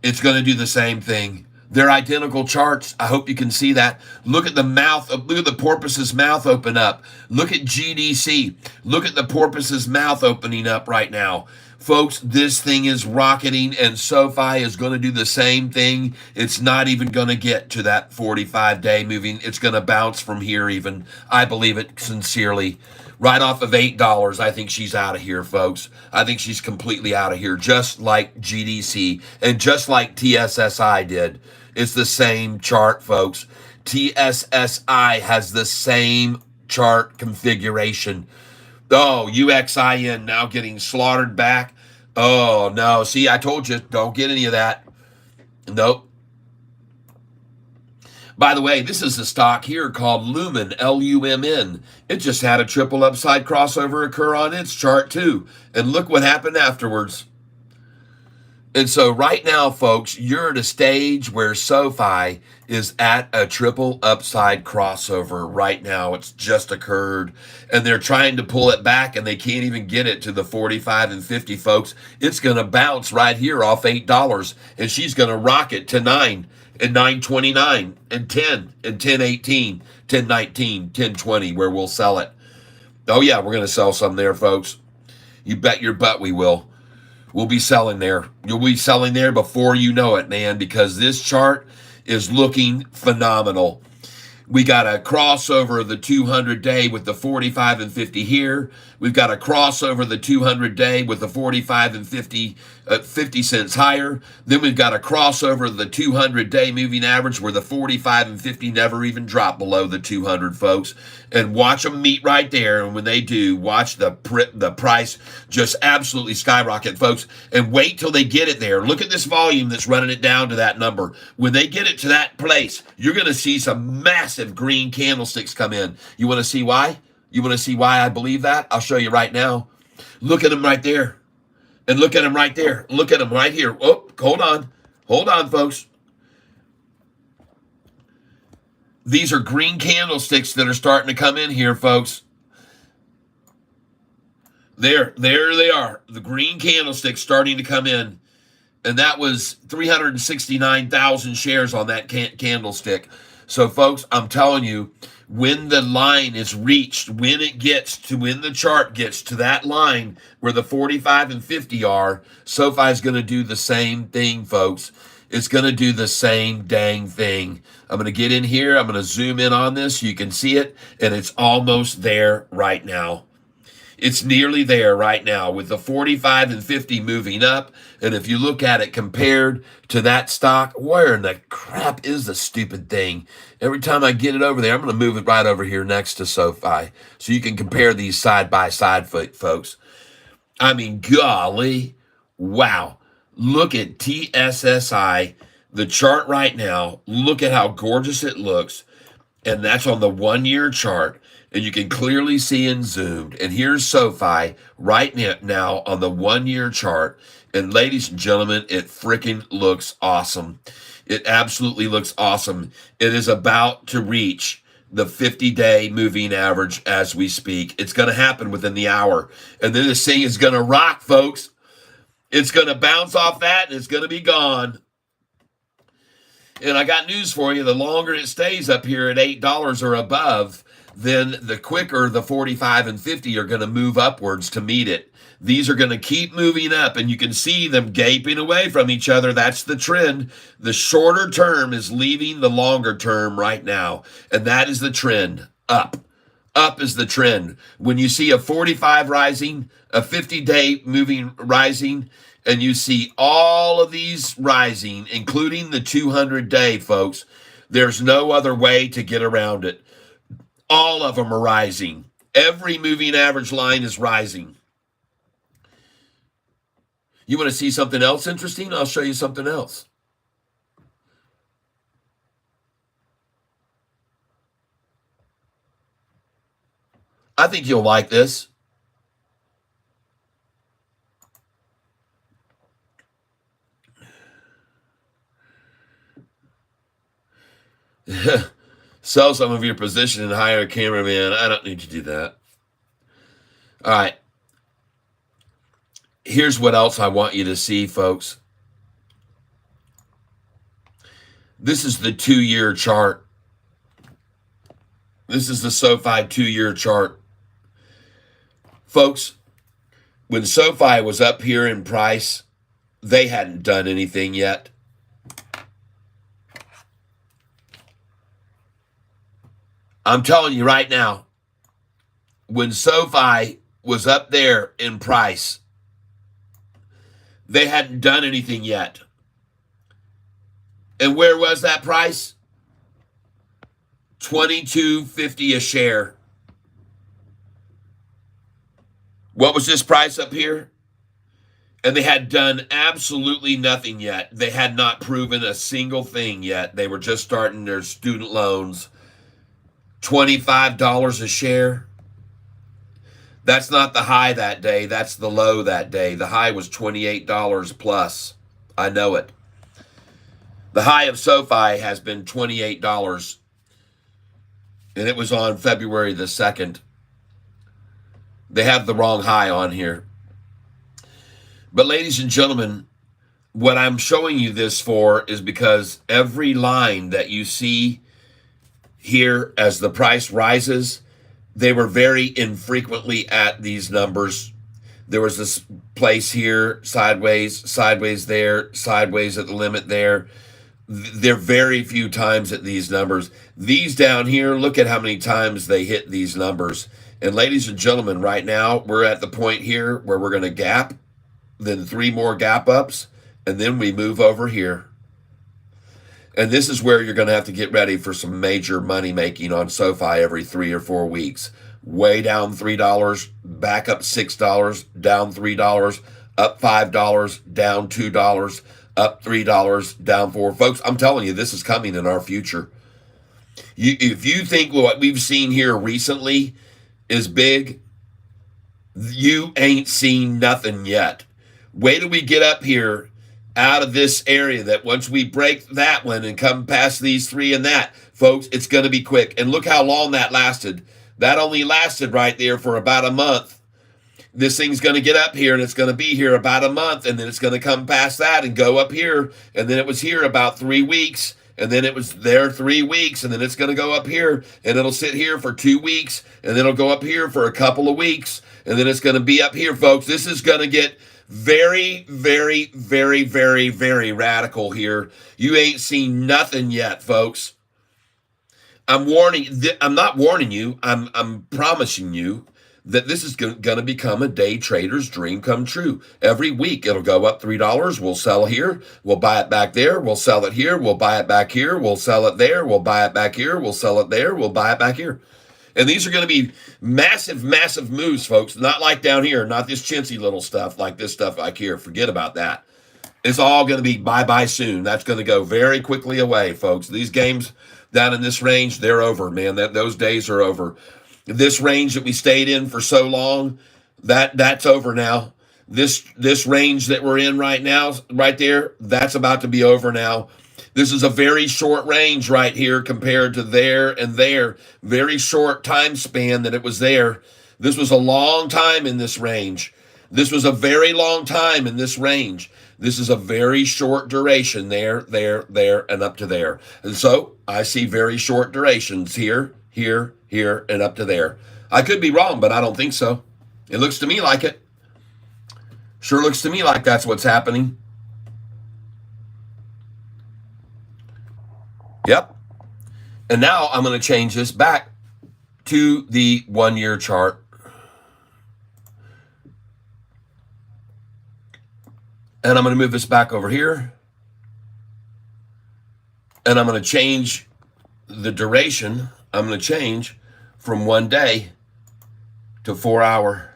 A: It's going to do the same thing. They're identical charts. I hope you can see that. Look at the mouth. Look at the porpoise's mouth open up. Look at GDC. Look at the porpoise's mouth opening up right now. Folks, this thing is rocketing, and Sofi is going to do the same thing. It's not even going to get to that 45-day moving. It's going to bounce from here even. I believe it sincerely. Right off of $8, I think she's out of here, folks. I think she's completely out of here, just like GDC and just like TSSI did. It's the same chart, folks. TSSI has the same chart configuration. Oh, UXIN now getting slaughtered back. Oh, no. See, I told you, don't get any of that. Nope. By the way, this is a stock here called Lumen, Lumn. It just had a triple upside crossover occur on its chart, too. And look what happened afterwards. And so right now, folks, you're at a stage where SoFi is at a triple upside crossover right now. It's just occurred. And they're trying to pull it back, and they can't even get it to the 45 and 50, folks. It's going to bounce right here off $8, and she's going to rock it to 9 and 9.29 and 10 and 10.18, 10.19, 10.20, where we'll sell it. Oh, yeah, we're going to sell some there, folks. You bet your butt we will. We'll be selling there. You'll be selling there before you know it, man, because this chart is looking phenomenal. We got a crossover of the 200-day with the 45 and 50 here. We've got a crossover the 200-day with the 45 and 50, 50 cents higher. Then we've got a crossover of the 200-day moving average where the 45 and 50 never even drop below the 200, folks. And watch them meet right there. And when they do, watch the price just absolutely skyrocket, folks. And wait till they get it there. Look at this volume that's running it down to that number. When they get it to that place, you're going to see some massive green candlesticks come in. You want to see why? You want to see why I believe that? I'll show you right now. Look at them right there. And look at them right there. Look at them right here. Oh, hold on. Hold on, folks. These are green candlesticks that are starting to come in here, folks. There they are. The green candlesticks starting to come in. And that was 369,000 shares on that candlestick. So, folks, I'm telling you, when the line is reached, when the chart gets to that line where the 45 and 50 are, SoFi is going to do the same thing, folks. It's going to do the same dang thing. I'm going to get in here. I'm going to zoom in on this. You can see it, and it's almost there right now. It's nearly there right now with the 45 and 50 moving up. And if you look at it compared to that stock, where in the crap is the stupid thing? Every time I get it over there, I'm going to move it right over here next to SoFi so you can compare these side by side, folks. I mean, golly, wow. Look at TSSI, the chart right now. Look at how gorgeous it looks. And that's on the 1-year chart. And you can clearly see in zoomed. And here's SoFi right now on the 1-year chart. And ladies and gentlemen, it freaking looks awesome. It absolutely looks awesome. It is about to reach the 50-day moving average as we speak. It's going to happen within the hour. And then this thing is going to rock, folks. It's going to bounce off that and it's going to be gone. And I got news for you. The longer it stays up here at $8 or above, then the quicker the 45 and 50 are going to move upwards to meet it. These are going to keep moving up, and you can see them gaping away from each other. That's the trend. The shorter term is leaving the longer term right now, and that is the trend, up. Up is the trend. When you see a 45 rising, a 50-day moving rising, and you see all of these rising, including the 200-day, folks, there's no other way to get around it. All of them are rising. Every moving average line is rising. You want to see something else interesting? I'll show you something else. I think you'll like this. Sell some of your position and hire a cameraman. I don't need to do that. All right. Here's what else I want you to see, folks. This is the 2-year chart. This is the SoFi 2-year chart. Folks, when SoFi was up here in price, they hadn't done anything yet. I'm telling you right now, when SoFi was up there in price, they hadn't done anything yet. And where was that price? $22.50 a share. What was this price up here? And they had done absolutely nothing yet. They had not proven a single thing yet. They were just starting their student loans. $25 a share. That's not the high that day. That's the low that day. The high was $28 plus. I know it. The high of Sofi has been $28, and it was on February the 2nd. They have the wrong high on here. But ladies and gentlemen, what I'm showing you this for is because every line that you see here as the price rises, they were very infrequently at these numbers. There was this place here, sideways, sideways there, sideways at the limit there. They're very few times at these numbers. These down here, look at how many times they hit these numbers. And ladies and gentlemen, right now, we're at the point here where we're going to gap, then 3 more gap ups, and then we move over here. And this is where you're going to have to get ready for some major money making on Sofi every 3 or 4 weeks. Way down $3, back up $6, down $3, up $5, down $2, up $3, down $4. Folks, I'm telling you, this is coming in our future. If you think what we've seen here recently is big, you ain't seen nothing yet. Wait till we get up here out of this area, that once we break that one and come past these 3 and that, folks, it's going to be quick. And look how long that lasted. That only lasted right there for about a month. This thing's going to get up here, and it's going to be here about a month, and then it's going to come past that and go up here, and then it was here about 3 weeks, and then it was there 3 weeks, and then it's going to go up here, and it'll sit here for 2 weeks, and then it'll go up here for a couple of weeks, and then it's going to be up here, folks. This is going to get very, very, very, very, very radical here. You ain't seen nothing yet, folks. I'm not warning you. I'm promising you that this is going to become a day trader's dream come true. Every week it'll go up $3. We'll sell here. We'll buy it back there. We'll sell it here. We'll buy it back here. We'll sell it there. We'll buy it back here. We'll sell it there. We'll buy it back here. And these are going to be massive, massive moves, folks. Not like down here. Not this chintzy little stuff like this stuff like here. Forget about that. It's all going to be bye-bye soon. That's going to go very quickly away, folks. These games down in this range, they're over, man. Those days are over. This range that we stayed in for so long, that's over now. This range that we're in right now, right there, that's about to be over now. This is a very short range right here compared to there and there. Very short time span that it was there. This was a long time in this range. This was a very long time in this range. This is a very short duration there, and up to there. And so I see very short durations here, here, here, and up to there. I could be wrong, but I don't think so. It looks to me like it. Sure looks to me like that's what's happening. Yep. And now I'm going to change this back to the 1-year chart. And I'm going to move this back over here. And I'm going to change the duration. I'm going to change from 1 day to 4 hour.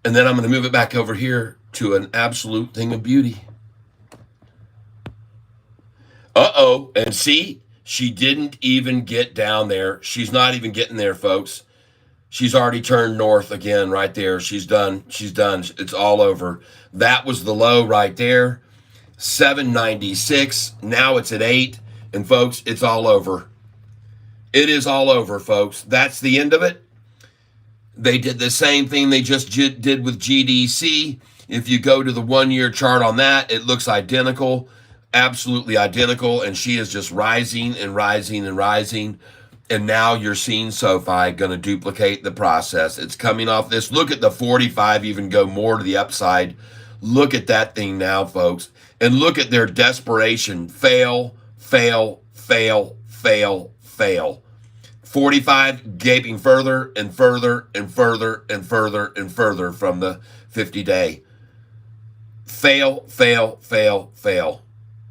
A: And then I'm going to move it back over here to an absolute thing of beauty. Uh-oh. And see, she didn't even get down there. She's not even getting there, folks. She's already turned north again right there. She's done. She's done. It's all over. That was the low right there. 796. Now it's at 8. And folks, it's all over. It is all over, folks. That's the end of it. They did the same thing they just did with GDC. If you go to the 1-year chart on that, it looks identical. Absolutely identical. And she is just rising and rising and rising. And now you're seeing Sofi going to duplicate the process. It's coming off this. Look at the 45 even go more to the upside. Look at that thing now, folks. And look at their desperation. Fail, fail, fail, fail, fail. 45 gaping further and further and further and further and further from the 50-day. Fail, fail, fail, fail.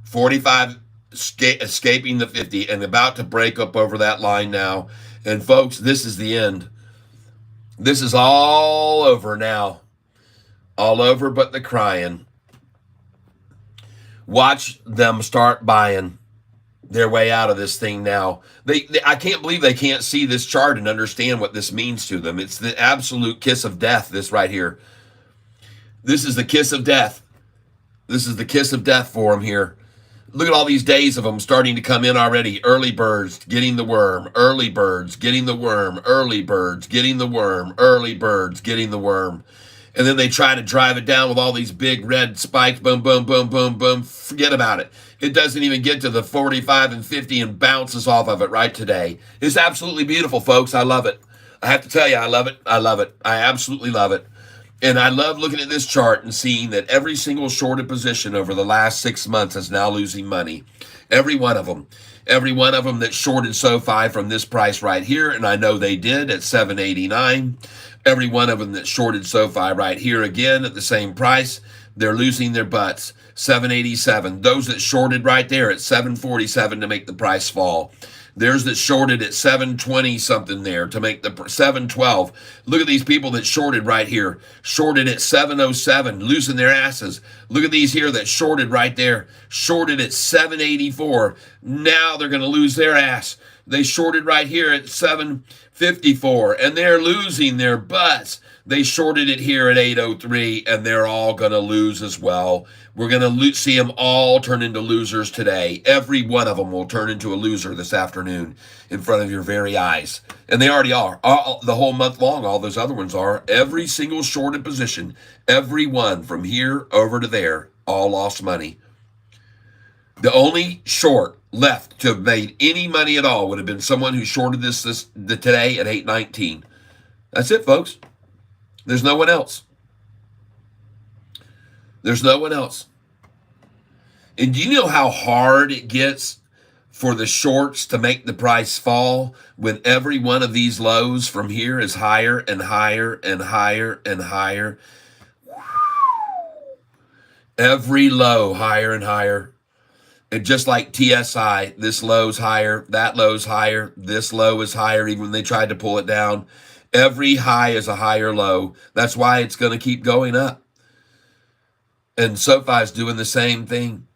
A: 45 escaping the 50 and about to break up over that line now. And folks, this is the end. This is all over now. All over but the crying. Watch them start buying their way out of this thing now. I can't believe they can't see this chart and understand what this means to them. It's the absolute kiss of death, this right here. This is the kiss of death. This is the kiss of death for them here. Look at all these days of them starting to come in already. Early birds getting the worm. Early birds getting the worm. Early birds getting the worm. Early birds getting the worm. And then they try to drive it down with all these big red spikes. Boom, boom, boom, boom, boom. Forget about it. It doesn't even get to the 45 and 50 and bounces off of it right today. It's absolutely beautiful, folks. I love it. I have to tell you, I love it. I love it. I absolutely love it. And I love looking at this chart and seeing that every single shorted position over the last 6 months is now losing money. Every one of them. Every one of them that shorted SoFi from this price right here, and I know they did at 789. Every one of them that shorted SoFi right here again at the same price, they're losing their butts. 787. Those that shorted right there at 747 to make the price fall. There's that shorted at 720 something there to make the 712. Look at these people that shorted right here. Shorted at 707, losing their asses. Look at these here that shorted right there. Shorted at 784. Now they're going to lose their ass. They shorted right here at 754, and they're losing their butts. They shorted it here at 803, and they're all going to lose as well. We're going to see them all turn into losers today. Every one of them will turn into a loser this afternoon in front of your very eyes. And they already are. The whole month long, all those other ones are. Every single shorted position, every one from here over to there, all lost money. The only short left to have made any money at all would have been someone who shorted this today at 819. That's it, folks. There's no one else. There's no one else. And do you know how hard it gets for the shorts to make the price fall when every one of these lows from here is higher and higher and higher and higher? Every low higher and higher. And just like TSI, this low's higher, that low's higher, this low is higher even when they tried to pull it down. Every high is a higher low. That's why it's going to keep going up. And SoFi is doing the same thing.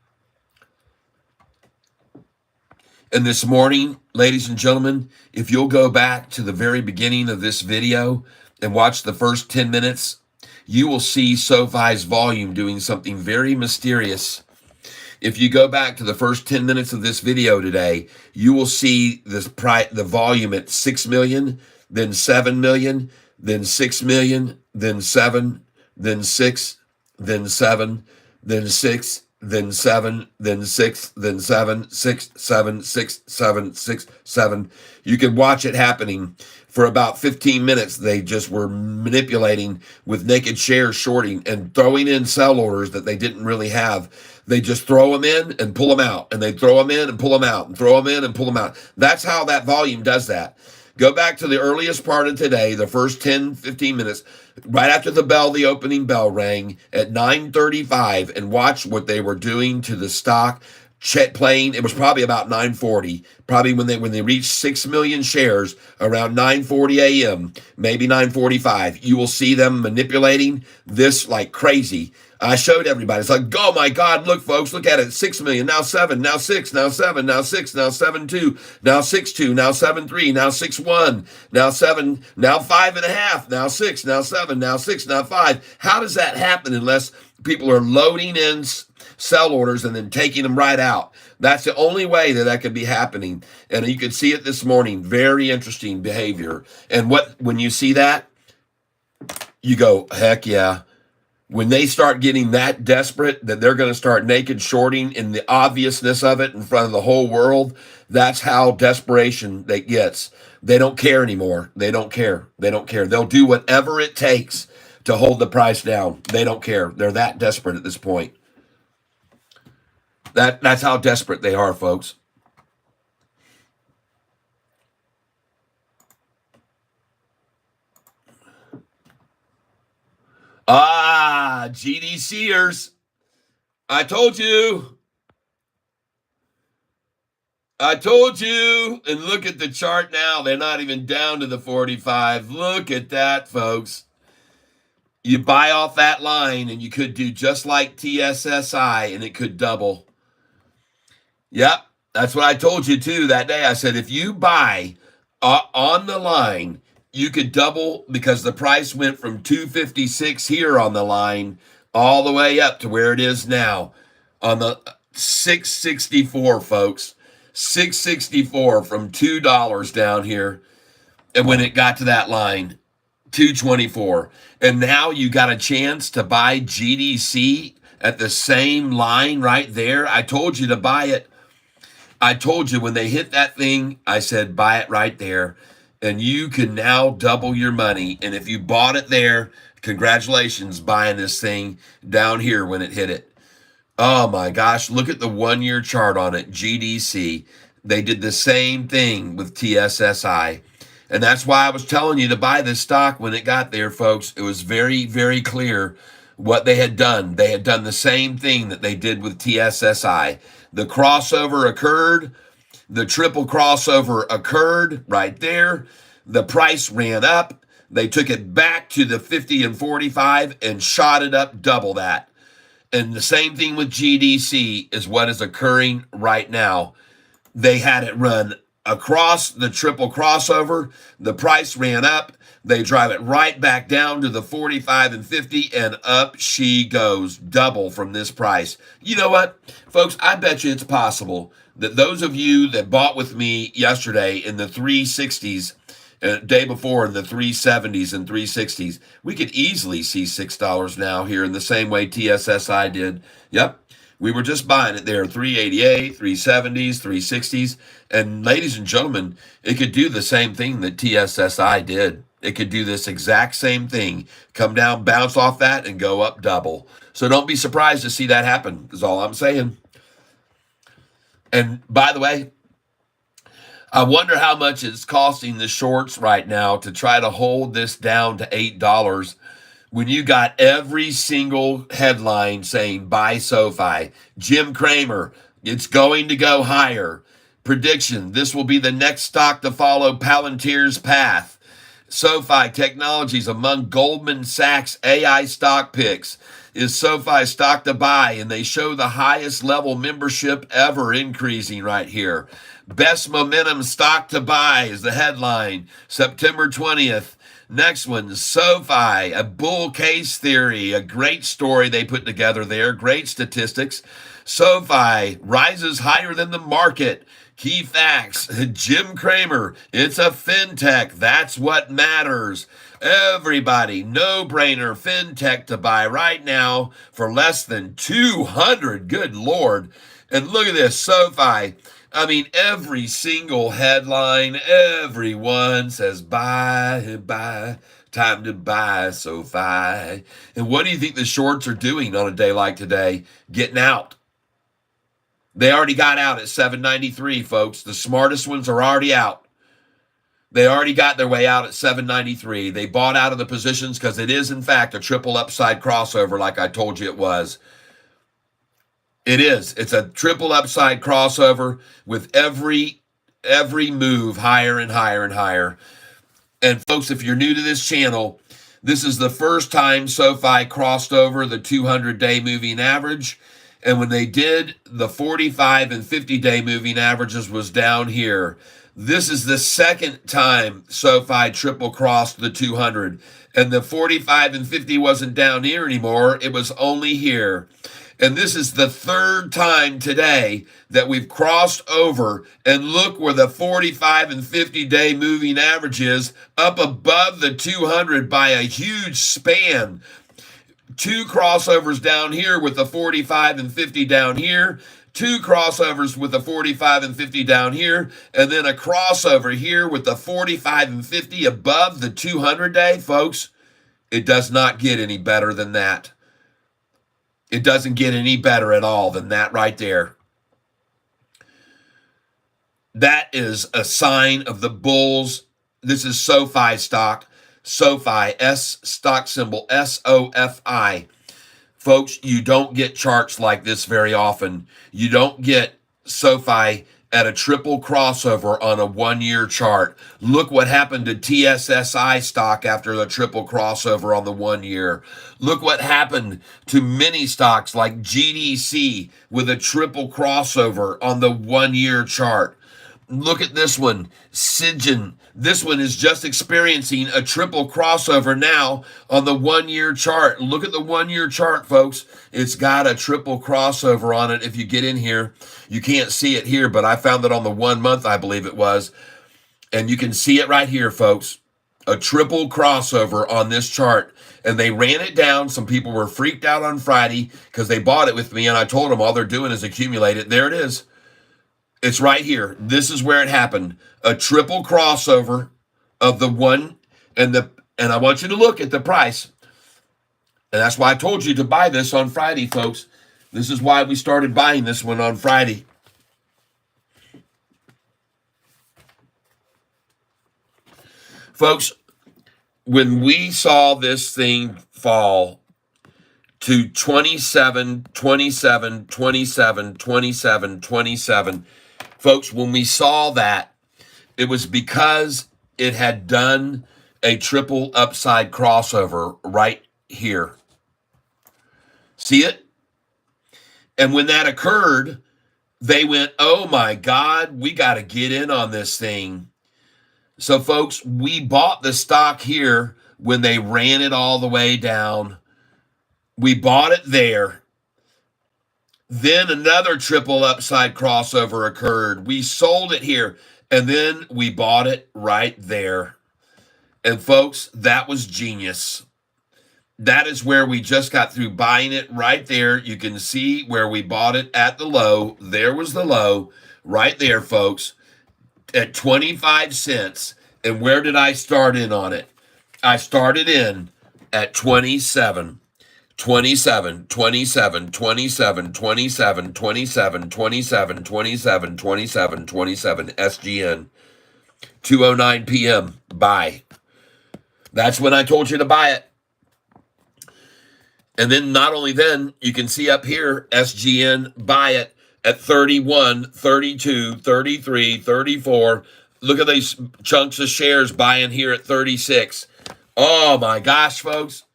A: And this morning, ladies and gentlemen, if you'll go back to the very beginning of this video and watch the first 10 minutes, you will see SoFi's volume doing something very mysterious. If you go back to the first 10 minutes of this video today, you will see the volume at 6 million, then 7 million, then 6 million, then 7, then 6, then 7, then 6, then 7, then 6, then 7, 6, 7, 6, 7, 6, 7. You can watch it happening for about 15 minutes. They just were manipulating with naked shares shorting and throwing in sell orders that they didn't really have. They just throw them in and pull them out, and they throw them in and pull them out, and throw them in and pull them out. That's how that volume does that. Go back to the earliest part of today, the first 10, 15 minutes, right after the opening bell rang at 9:35, and watch what they were doing to the stock. Playing, it was probably about 9:40, probably when they reached 6 million shares around 9:40 a.m., maybe 9:45. You will see them manipulating this like crazy. I showed everybody. It's like, oh my God, look, folks, look at it. 6 million, now 7, now 6, now 7, now 6, now 7.2, now 6.2, now 7.3, now 6.1, now 7, now 5.5, now 6, now 7, now 6, now 5. How does that happen unless people are loading in sell orders and then taking them right out? That's the only way that could be happening. And you could see it this morning. Very interesting behavior. And when you see that, you go, heck yeah. When they start getting that desperate that they're going to start naked shorting in the obviousness of it in front of the whole world, that's how desperation they gets. They don't care anymore. They don't care. They don't care. They'll do whatever it takes to hold the price down. They don't care. They're that desperate at this point. That's how desperate they are, folks. GDCers. I told you. I told you. And look at the chart now. They're not even down to the 45. Look at that, folks. You buy off that line and you could do just like TSSI and it could double. Yep. That's what I told you too that day. I said, if you buy on the line, you could double because the price went from 256 here on the line all the way up to where it is now on the 664, folks. 664 from $2 down here. And when it got to that line, 224. And now you got a chance to buy GDC at the same line right there. I told you to buy it. I told you when they hit that thing, I said, buy it right there. And you can now double your money. And if you bought it there, congratulations buying this thing down here when it hit it. Oh my gosh, look at the 1 year chart on it, GDC. They did the same thing with TSSI. And that's why I was telling you to buy this stock when it got there, folks. It was very, very clear what they had done. They had done the same thing that they did with TSSI. The crossover occurred. The triple crossover occurred right there. The price ran up. They took it back to the 50 and 45 and shot it up double that. And the same thing with GDC is what is occurring right now. They had it run across the triple crossover. The price ran up. They drive it right back down to the 45 and 50, and up she goes, double from this price. You know what, folks? I bet you it's possible that those of you that bought with me yesterday in the 360s, day before in the 370s and 360s, we could easily see $6 now here in the same way TSSI did. Yep. We were just buying it there, 388, 370s, 360s. And ladies and gentlemen, it could do the same thing that TSSI did. It could do this exact same thing. Come down, bounce off that, and go up double. So don't be surprised to see that happen, is all I'm saying. And by the way, I wonder how much it's costing the shorts right now to try to hold this down to $8 when you got every single headline saying buy SoFi. Jim Cramer, it's going to go higher. Prediction, this will be the next stock to follow Palantir's path. SoFi Technologies among Goldman Sachs AI stock picks. Is SoFi stock to buy? And they show the highest level membership ever increasing right here. Best momentum stock to buy is the headline, September 20th. Next one, SoFi, a bull case theory, a great story they put together there, great statistics. SoFi rises higher than the market. Key facts, Jim Cramer, it's a fintech, that's what matters. Everybody, no-brainer fintech to buy right now for less than 200, good Lord. And look at this, SoFi. I mean, every single headline, everyone says, buy, time to buy SoFi. And what do you think the shorts are doing on a day like today? Getting out. They already got out at 793, folks. The smartest ones are already out. They already got their way out at 793. They bought out of the positions because it is, in fact, a triple upside crossover like I told you it was. It is. It's a triple upside crossover with every move higher and higher and higher. And folks, if you're new to this channel, this is the first time SoFi crossed over the 200-day moving average. And when they did, the 45 and 50-day moving averages was down here. This is the second time SoFi triple crossed the 200. And the 45 and 50 wasn't down here anymore. It was only here. And this is the third time today that we've crossed over, and look where the 45 and 50-day moving average is, up above the 200 by a huge span. Two crossovers down here with the 45 and 50 down here, two crossovers with the 45 and 50 down here, and then a crossover here with the 45 and 50 above the 200-day, folks. It does not get any better than that. It doesn't get any better at all than that right there. That is a sign of the bulls. This is SoFi stock. SoFi, S stock symbol, SOFI. Folks, you don't get charts like this very often. You don't get SoFi at a triple crossover on a 1-year chart. Look what happened to TSSI stock after the triple crossover on the 1 year. Look what happened to many stocks like GDC with a triple crossover on the 1-year chart. Look at this one, Syngin. This one is just experiencing a triple crossover now on the 1-year chart. Look at the 1-year chart, folks. It's got a triple crossover on it. If you get in here, you can't see it here, but I found it on the 1 month, I believe it was. And you can see it right here, folks. A triple crossover on this chart. And they ran it down. Some people were freaked out on Friday because they bought it with me, and I told them all they're doing is accumulate it. There it is. It's right here. This is where it happened. A triple crossover of the one and I want you to look at the price. And that's why I told you to buy this on Friday, folks. This is why we started buying this one on Friday. Folks, when we saw this thing fall to 27, 27, 27, 27, 27, folks, when we saw that, it was because it had done a triple upside crossover right here. See it? And when that occurred, they went, oh my God, we got to get in on this thing. So, folks, we bought the stock here when they ran it all the way down. We bought it there. Then another triple upside crossover occurred. We sold it here, and then we bought it right there. And folks, that was genius. That is where we just got through buying it right there. You can see where we bought it at the low. There was the low right there, folks, at 25 cents. And where did I start in on it? I started in at 27. 27, 27, 27, 27, 27, 27, 27, 27, 27, SGN, 2:09 p.m. Buy. That's when I told you to buy it. And then not only then, you can see up here, SGN, buy it at 31, 32, 33, 34. Look at these chunks of shares buying here at 36. Oh my gosh, folks.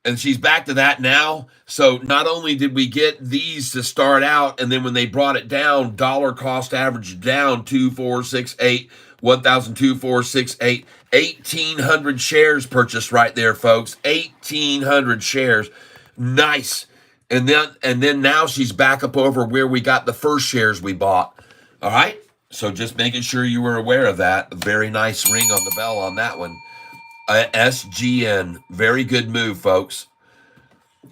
A: And she's back to that now. So not only did we get these to start out, and then when they brought it down, dollar cost average down 2,468, 1,248, 1,800 shares purchased right there, folks. 1,800 shares. Nice. And then now she's back up over where we got the first shares we bought. All right. So just making sure you were aware of that. Very nice ring on the bell on that one. SGN, very good move, folks.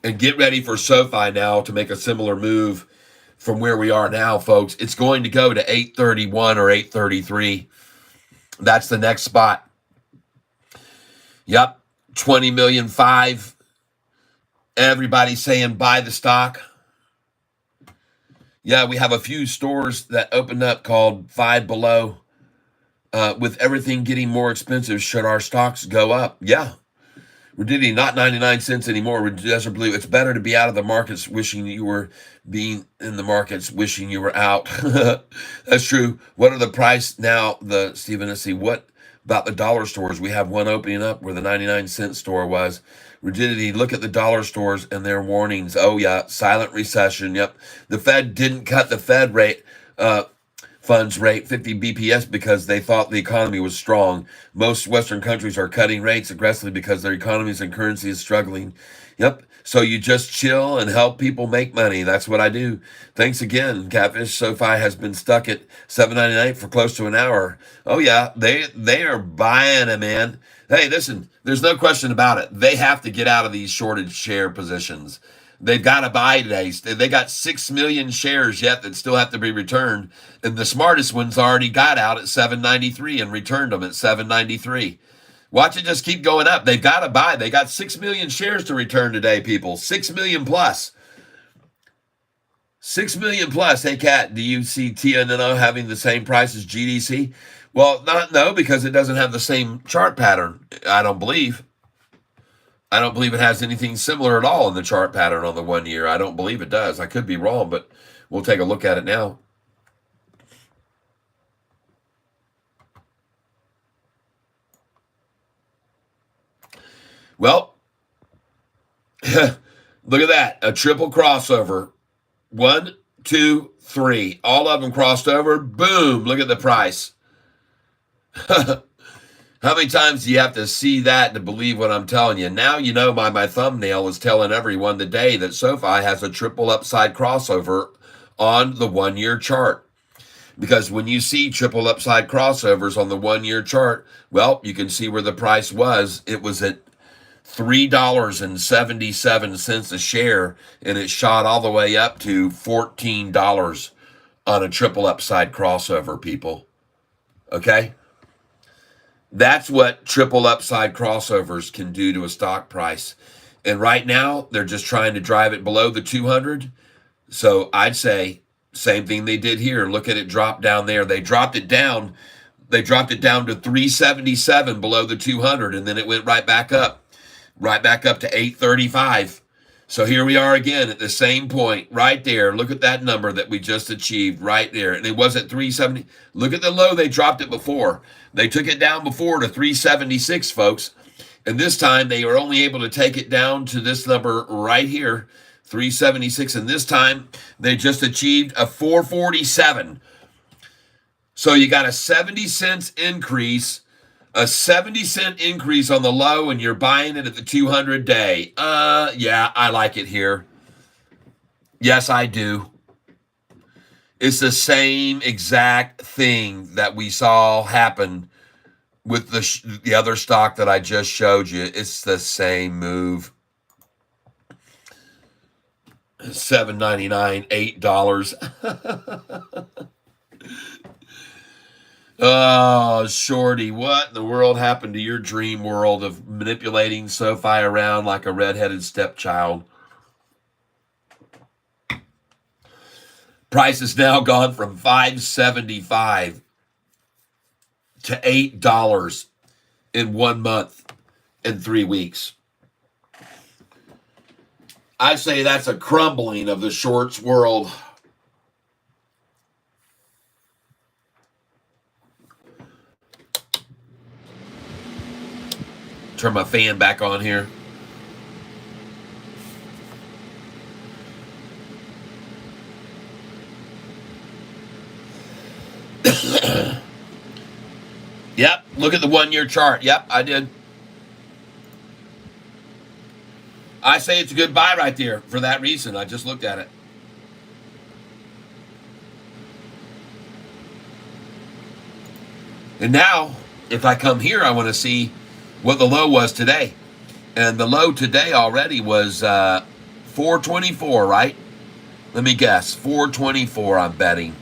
A: And get ready for Sofi now to make a similar move from where we are now, folks. It's going to go to 831 or 833. That's the next spot. Yep, 20 million 5. Everybody's saying buy the stock. Yeah, we have a few stores that opened up called Five Below. With everything getting more expensive, should our stocks go up? Yeah. Rigidity, not 99 cents anymore. Desert Blue, it's better to be out of the markets wishing you were being in the markets wishing you were out. That's true. What are the price now, Stephen, let's see, what about the dollar stores? We have one opening up where the 99-cent store was. Rigidity, look at the dollar stores and their warnings. Oh, yeah, silent recession. Yep. The Fed didn't cut the Fed rate, funds rate 50 BPS because they thought the economy was strong. Most Western countries are cutting rates aggressively because their economies and currency is struggling. Yep. So you just chill and help people make money. That's what I do. Thanks again, Catfish. Sofi has been stuck at $7.98 for close to an hour. Oh yeah, they are buying it, man. Hey, listen, there's no question about it. They have to get out of these shorted share positions. They've got to buy today. They got 6 million shares yet that still have to be returned. And the smartest ones already got out at $7.93 and returned them at $7.93. Watch it just keep going up. They've got to buy. They got 6 million shares to return today, people. 6 million plus. 6 million plus. Hey, Kat, do you see TNO having the same price as GDC? Well, no, because it doesn't have the same chart pattern, I don't believe. I don't believe it has anything similar at all in the chart pattern on the 1 year. I don't believe it does. I could be wrong, but we'll take a look at it now. Well, look at that. A triple crossover. 1, 2, 3. All of them crossed over. Boom. Look at the price. How many times do you have to see that to believe what I'm telling you? Now you know my thumbnail is telling everyone today that Sofi has a triple upside crossover on the 1-year chart. Because when you see triple upside crossovers on the 1-year chart, well, you can see where the price was. It was at $3.77 a share, and it shot all the way up to $14 on a triple upside crossover, people. Okay? That's what triple upside crossovers can do to a stock price. And right now, they're just trying to drive it below the 200. So I'd say same thing they did here. Look at it drop down there. They dropped it down. They dropped it down to 377 below the 200, and then it went right back up to 835. So here we are again at the same point right there. Look at that number that we just achieved right there. And it was at 370. Look at the low they dropped it before. They took it down before to 376, folks. And this time they were only able to take it down to this number right here, 376. And this time they just achieved a 447. So you got a 70 cents increase, a 70-cent increase on the low, and you're buying it at the 200-day. Yeah, I like it here. Yes, I do. It's the same exact thing that we saw happen with the other stock that I just showed you. It's the same move. $7.99, $8. Oh, Shorty, what in the world happened to your dream world of manipulating Sofi around like a redheaded stepchild? Price has now gone from $5.75 to $8 in 1 month and 3 weeks. I say that's a crumbling of the shorts world. Turn my fan back on here. Yep, look at the 1-year chart. Yep, I did. I say it's a good buy right there for that reason. I just looked at it. And now, if I come here, I want to see what the low was today. And the low today already was 424, right? Let me guess. 424, I'm betting.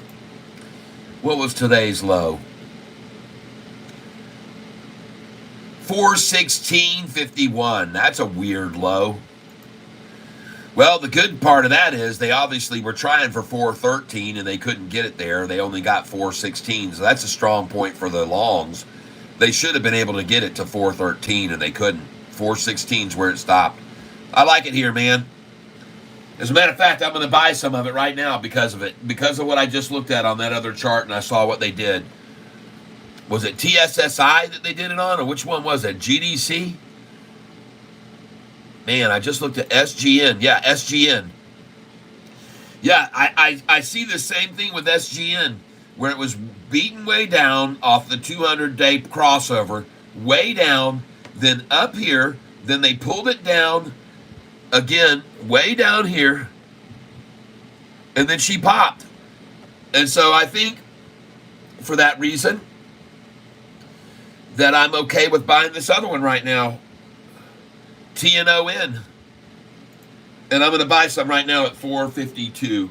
A: What was today's low? 416.51. That's a weird low. Well, the good part of that is they obviously were trying for 413 and they couldn't get it there. They only got 416. So that's a strong point for the longs. They should have been able to get it to 413 and they couldn't. 416 is where it stopped. I like it here, man. As a matter of fact, I'm going to buy some of it right now because of it. Because of what I just looked at on that other chart and I saw what they did. Was it TSSI that they did it on, or which one was it? GDC? Man, I just looked at SGN. Yeah, SGN. Yeah, I see the same thing with SGN, where it was beaten way down off the 200-day crossover, way down, then up here, then they pulled it down again, way down here, and then she popped. And so I think, for that reason, that I'm okay with buying this other one right now, TNON. And I'm going to buy some right now at $4.52.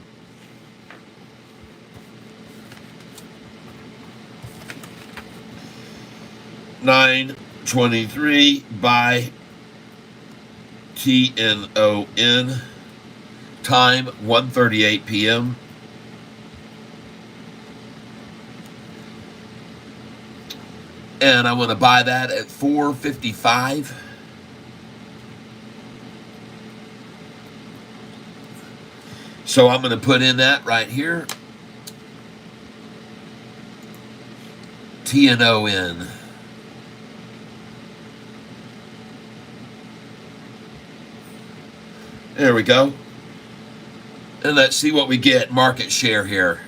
A: $9.23, buy TNON. Time 1:38 p.m. And I want to buy that at $4.55. So I'm going to put in that right here. TNON. There we go. And let's see what we get market share here.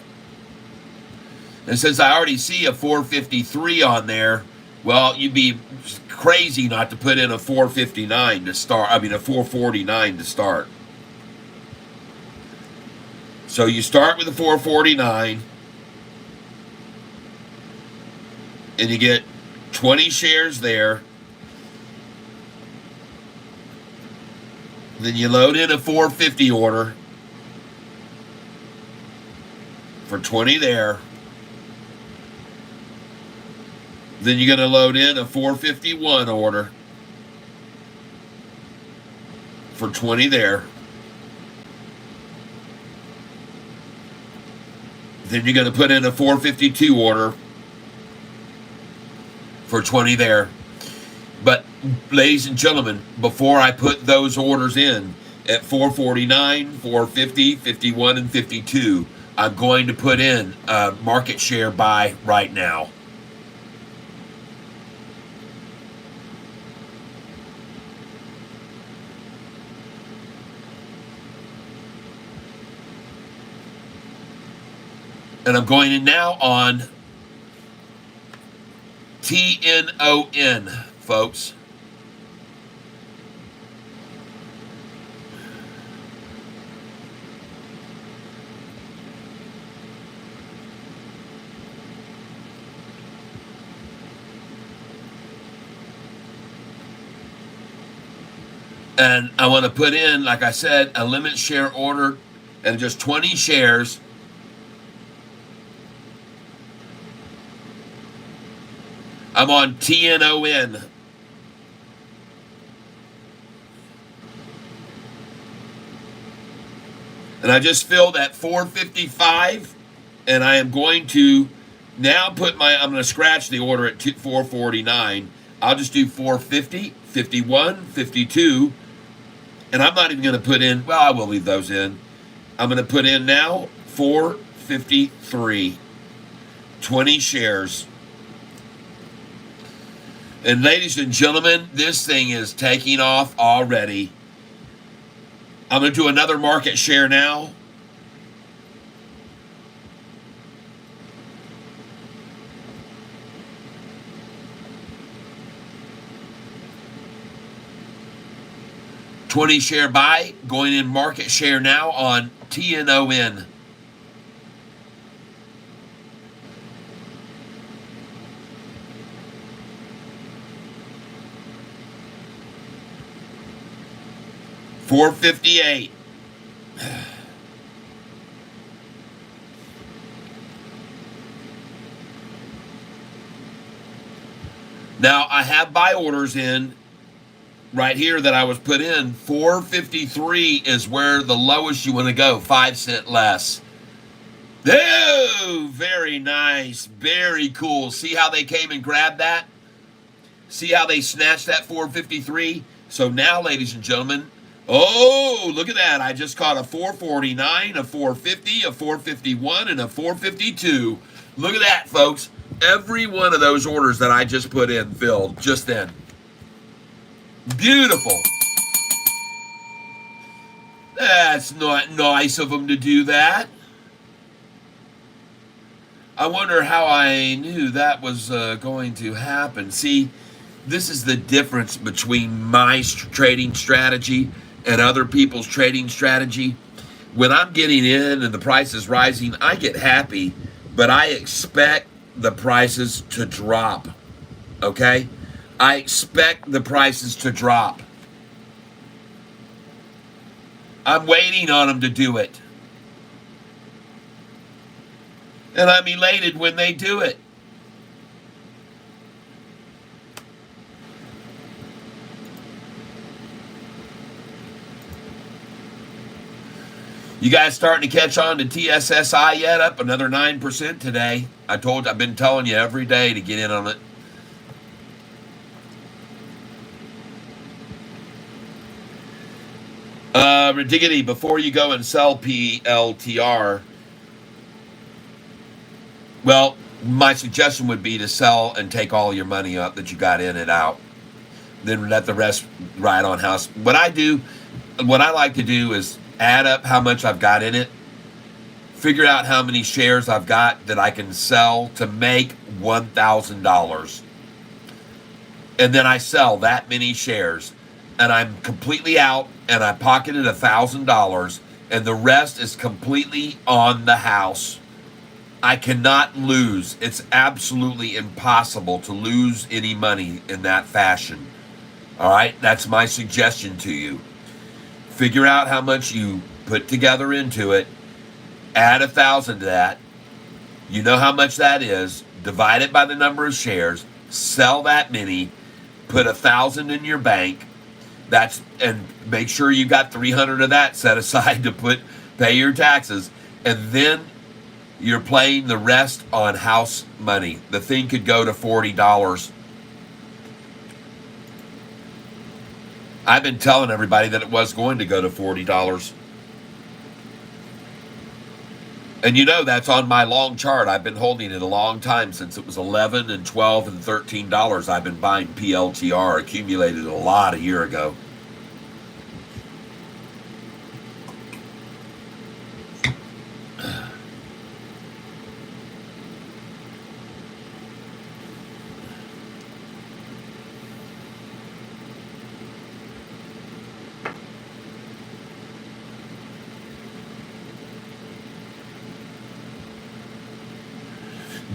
A: And since I already see a 453 on there, well, you'd be crazy not to put in a 459 to start. I mean, a 449 to start. So you start with a 449, and you get 20 shares there. Then you load in a 450 order for 20 there. Then you're going to load in a 451 order for 20 there. Then you're going to put in a 452 order for 20 there. But, ladies and gentlemen, before I put those orders in at 449, 450, 51, and 52, I'm going to put in a market share buy right now. And I'm going in now on TNON, folks. And I want to put in, like I said, a limit share order and just 20 shares. I'm on TNON. And I just filled at 455. And I am going to now put I'm going to scratch the order at 449. I'll just do 450, 51, 52. And I'm not even going to put in, well, I will leave those in. I'm going to put in now 453. 20 shares. And ladies and gentlemen, this thing is taking off already. I'm going to do another market share now. $20 share buy, going in market share now on TNON. $458. Now I have buy orders in right here that I was put in. 453 is where the lowest you want to go, 5 cents less. Oh, very nice, very cool. See how they came and grabbed that? See how they snatched that 453? So now, ladies and gentlemen, oh, look at that. I just caught a 449, a 450, a 451, and a 452. Look at that, folks. Every one of those orders that I just put in filled just then. Beautiful. That's not nice of them to do that. I wonder how I knew that was going to happen. See, this is the difference between my trading strategy and other people's trading strategy. When I'm getting in and the price is rising, I get happy, but I expect the prices to drop, okay? I expect the prices to drop. I'm waiting on them to do it. And I'm elated when they do it. You guys starting to catch on to TSSI yet? Up another 9% today. I've been telling you every day to get in on it. Ridiggity, before you go and sell PLTR, well, my suggestion would be to sell and take all your money up that you got in and out. Then let the rest ride on house. What I do, what I like to do is add up how much I've got in it, figure out how many shares I've got that I can sell to make $1,000. And then I sell that many shares, and I'm completely out, and I pocketed $1,000, and the rest is completely on the house. I cannot lose. It's absolutely impossible to lose any money in that fashion. All right, that's my suggestion to you. Figure out how much you put together into it, add 1,000 to that. You know how much that is. Divide it by the number of shares, sell that many, put 1,000 in your bank. And make sure you got 300 of that set aside to pay your taxes, and then you're playing the rest on house money. The thing could go to $40. I've been telling everybody that it was going to go to $40. And you know that's on my long chart. I've been holding it a long time, since it was $11 and $12 and $13. I've been buying PLTR, accumulated a lot a year ago.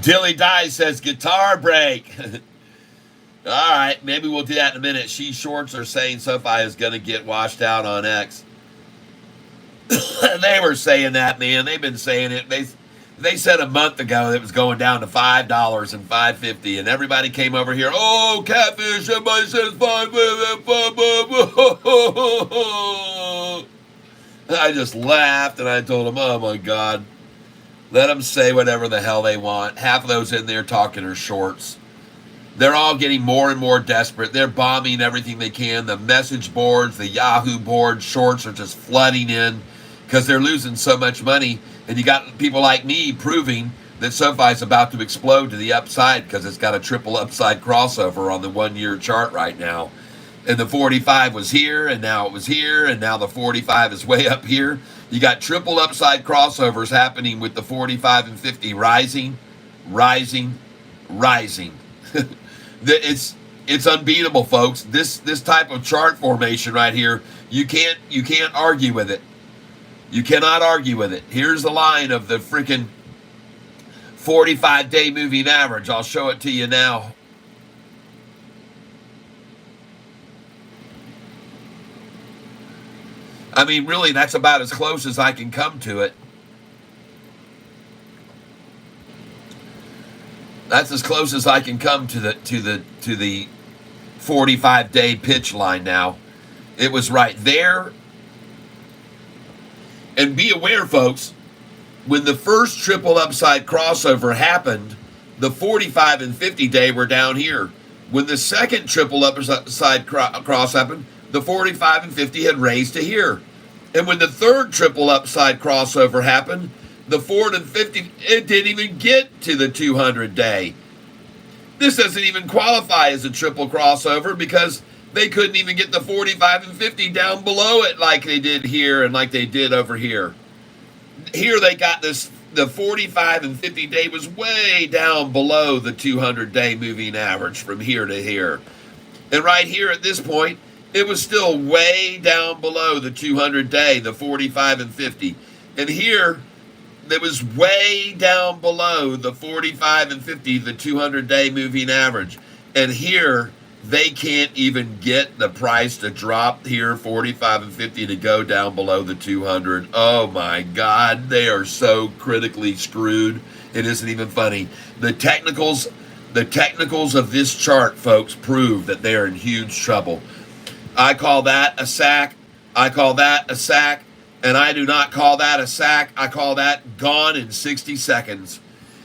A: Dilly Die says guitar break. All right, maybe we'll do that in a minute. She Shorts are saying Sofi is going to get washed out on X. They were saying that, man. They've been saying it. They said a month ago that it was going down to $5 and $5.50, and everybody came over here. Oh, Catfish! Everybody says $5. I just laughed and I told them, "Oh my God." Let them say whatever the hell they want. Half of those in there talking are shorts. They're all getting more and more desperate. They're bombing everything they can. The message boards, the Yahoo boards, shorts are just flooding in because they're losing so much money. And you got people like me proving that Sofi's about to explode to the upside because it's got a triple upside crossover on the 1 year chart right now. And the 45 was here, and now it was here, and now the 45 is way up here. You got triple upside crossovers happening with the 45 and 50 rising, rising, rising. It's unbeatable, folks. This type of chart formation right here, you can't argue with it. You cannot argue with it. Here's the line of the freaking 45-day moving average. I'll show it to you now. I mean, really, that's about as close as I can come to it. That's as close as I can come to the 45-day pitch line now. It was right there. And be aware, folks, when the first triple upside crossover happened, the 45 and 50-day were down here. When the second triple upside cross happened, the 45 and 50 had raised to here. And when the third triple upside crossover happened, the 4 and 50, it didn't even get to the 200-day. This doesn't even qualify as a triple crossover because they couldn't even get the 45 and 50 down below it like they did here and like they did over here. Here they got this, the 45 and 50-day was way down below the 200-day moving average from here to here. And right here at this point, it was still way down below the 200-day, the 45 and 50. And here, it was way down below the 45 and 50, the 200-day moving average. And here, they can't even get the price to drop here, 45 and 50, to go down below the 200. Oh my God, they are so critically screwed. It isn't even funny. The technicals of this chart, folks, prove that they are in huge trouble. I call that a sack. I call that a sack. And I do not call that a sack. I call that gone in 60 seconds.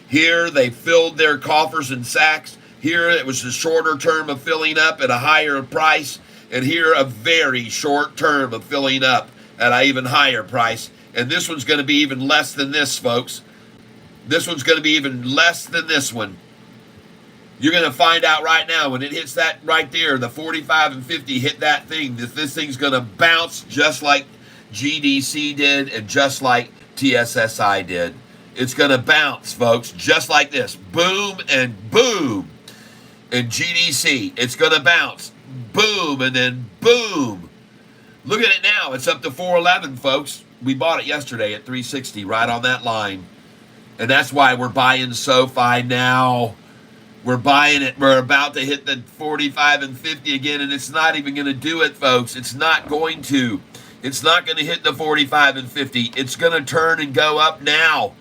A: Here, they filled their coffers in sacks. Here, it was a shorter term of filling up at a higher price. And here, a very short term of filling up at an even higher price. And this one's going to be even less than this, folks. This one's going to be even less than this one. You're going to find out right now when it hits that right there, the 45 and 50 hit that thing, that this thing's going to bounce just like GDC did and just like TSSI did. It's going to bounce, folks, just like this. Boom and boom. And GDC, it's going to bounce. Boom and then boom. Look at it now. It's up to 411, folks. We bought it yesterday at 360, right on that line. And that's why we're buying Sofi now. We're buying it. We're about to hit the 45 and 50 again, and it's not even going to do it, folks. It's not going to. It's not going to hit the 45 and 50. It's going to turn and go up now.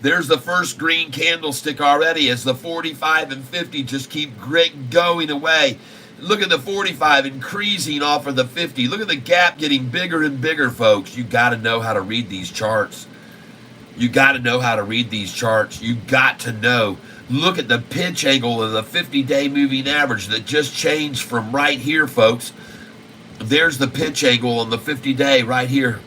A: There's the first green candlestick already as the 45 and 50 just keep going away. Look at the 45 increasing off of the 50. Look at the gap getting bigger and bigger, folks. You got to know how to read these charts. You got to know how to read these charts. You got to know. Look at the pitch angle of the 50-day moving average that just changed from right here, folks. There's the pitch angle on the 50-day right here.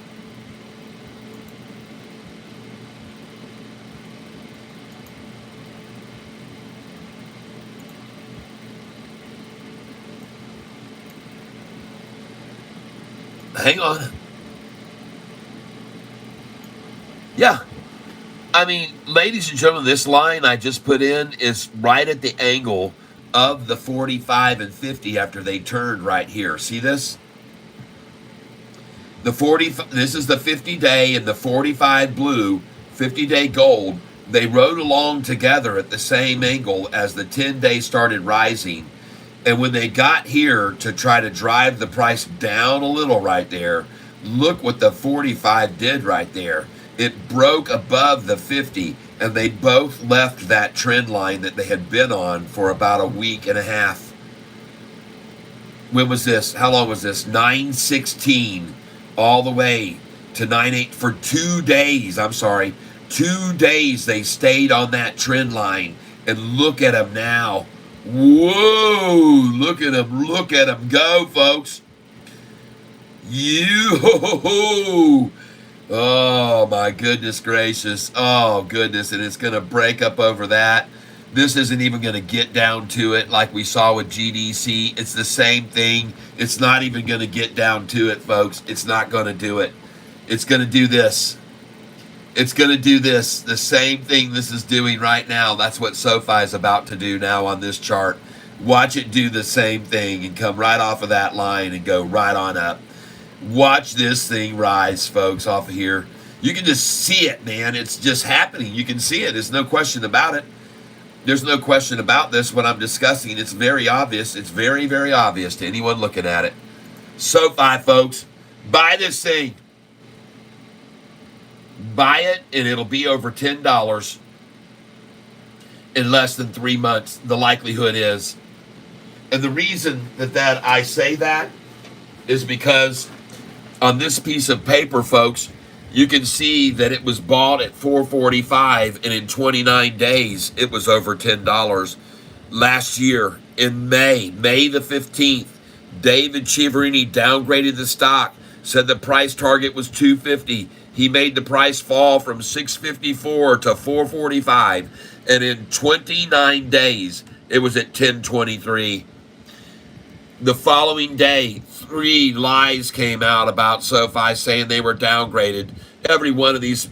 A: Hang on. Yeah. I mean, ladies and gentlemen, this line I just put in is right at the angle of the 45 and 50 after they turned right here. See this? This is the 50-day and the 45 blue, 50-day gold. They rode along together at the same angle as the 10-day started rising. And when they got here to try to drive the price down a little right there, look what the 45 did right there. It broke above the 50, and they both left that trend line that they had been on for about a week and a half. When was this? How long was this? 9/16 all the way to 9/8 for 2 days. I'm sorry. 2 days they stayed on that trend line. And look at them now. Whoa, look at them go, folks. Oh, my goodness gracious. Oh, goodness, and it's going to break up over that. This isn't even going to get down to it like we saw with GDC. It's the same thing. It's not even going to get down to it, folks. It's not going to do it. It's going to do this. It's going to do this, the same thing this is doing right now. That's what Sofi is about to do now on this chart. Watch it do the same thing and come right off of that line and go right on up. Watch this thing rise, folks, off of here. You can just see it, man. It's just happening. You can see it. There's no question about it. There's no question about this, what I'm discussing. It's very obvious. It's very, very obvious to anyone looking at it. Sofi, folks, buy this thing. Buy it, and it'll be over $10 in less than 3 months, the likelihood is. And the reason that I say that is because on this piece of paper, folks, you can see that it was bought at $4.45, and in 29 days, it was over $10. Last year, in May the 15th, David Chiaverini downgraded the stock, said the price target was $2.50. He made the price fall from $6.54 to $4.45, and in 29 days, it was at $10.23. The following day, 3 lies came out about Sofi saying they were downgraded. Every one of these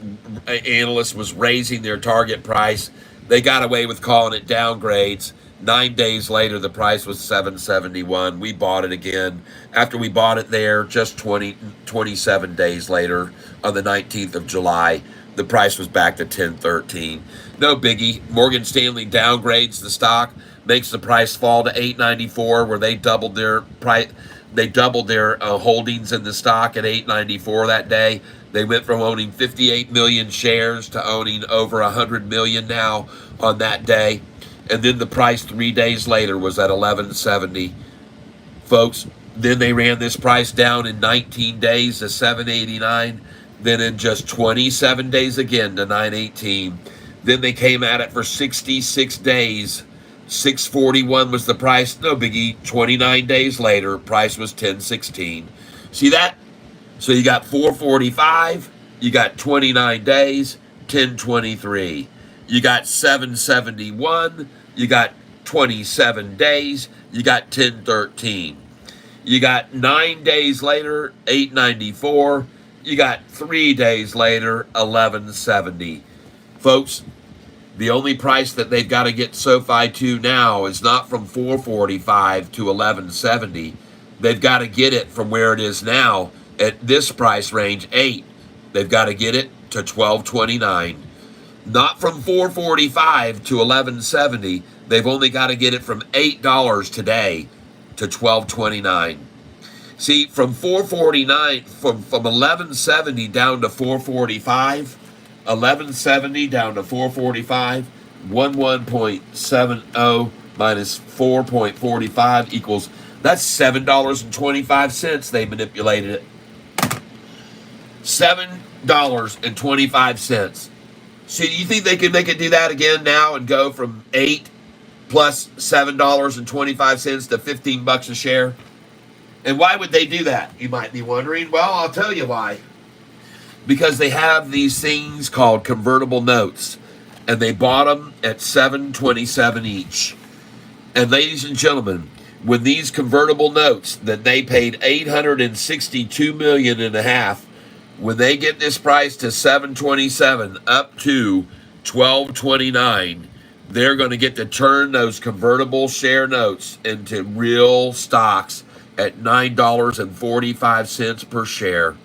A: analysts was raising their target price. They got away with calling it downgrades. 9 days later, the price was $7.71. We bought it again. After we bought it there, just 27 days later, on the 19th of July, the price was back to $10.13. No biggie. Morgan Stanley downgrades the stock, makes the price fall to $8.94, where they doubled their price. They doubled their holdings in the stock at $8.94 that day. They went from owning 58 million shares to owning over 100 million now on that day. And then the price 3 days later was at $11.70. Folks, then they ran this price down in 19 days to $7.89. Then in just 27 days again to $9.18. Then they came at it for 66 days. $6.41 was the price. No biggie. 29 days later, price was $10.16. See that? So you got $4.45. You got 29 days, $10.23. You got $7.71. You got 27 days, you got 1013. You got 9 days later, 894. You got 3 days later, 1170. Folks, the only price that they've got to get SoFi to now is not from 445 to 1170. They've got to get it from where it is now at this price range, 8. They've got to get it to 1229. Not from 445 to 1170. They've only got to get it from $8 today to 1229. See, from 449, from 1170 down to 445, 1170 down to 445, 11.70 minus 4.45 equals, that's $7.25 they manipulated it. $7.25. So you think they could do that again now and go from 8 plus $7.25 to $15 a share? And why would they do that? You might be wondering. Well, I'll tell you why. Because they have these things called convertible notes, and they bought them at $7.27 each. And ladies and gentlemen, when these convertible notes that they paid $862.5 million, when they get this price to $7.27 up to $12.29, they're going to get to turn those convertible share notes into real stocks at $9.45 per share.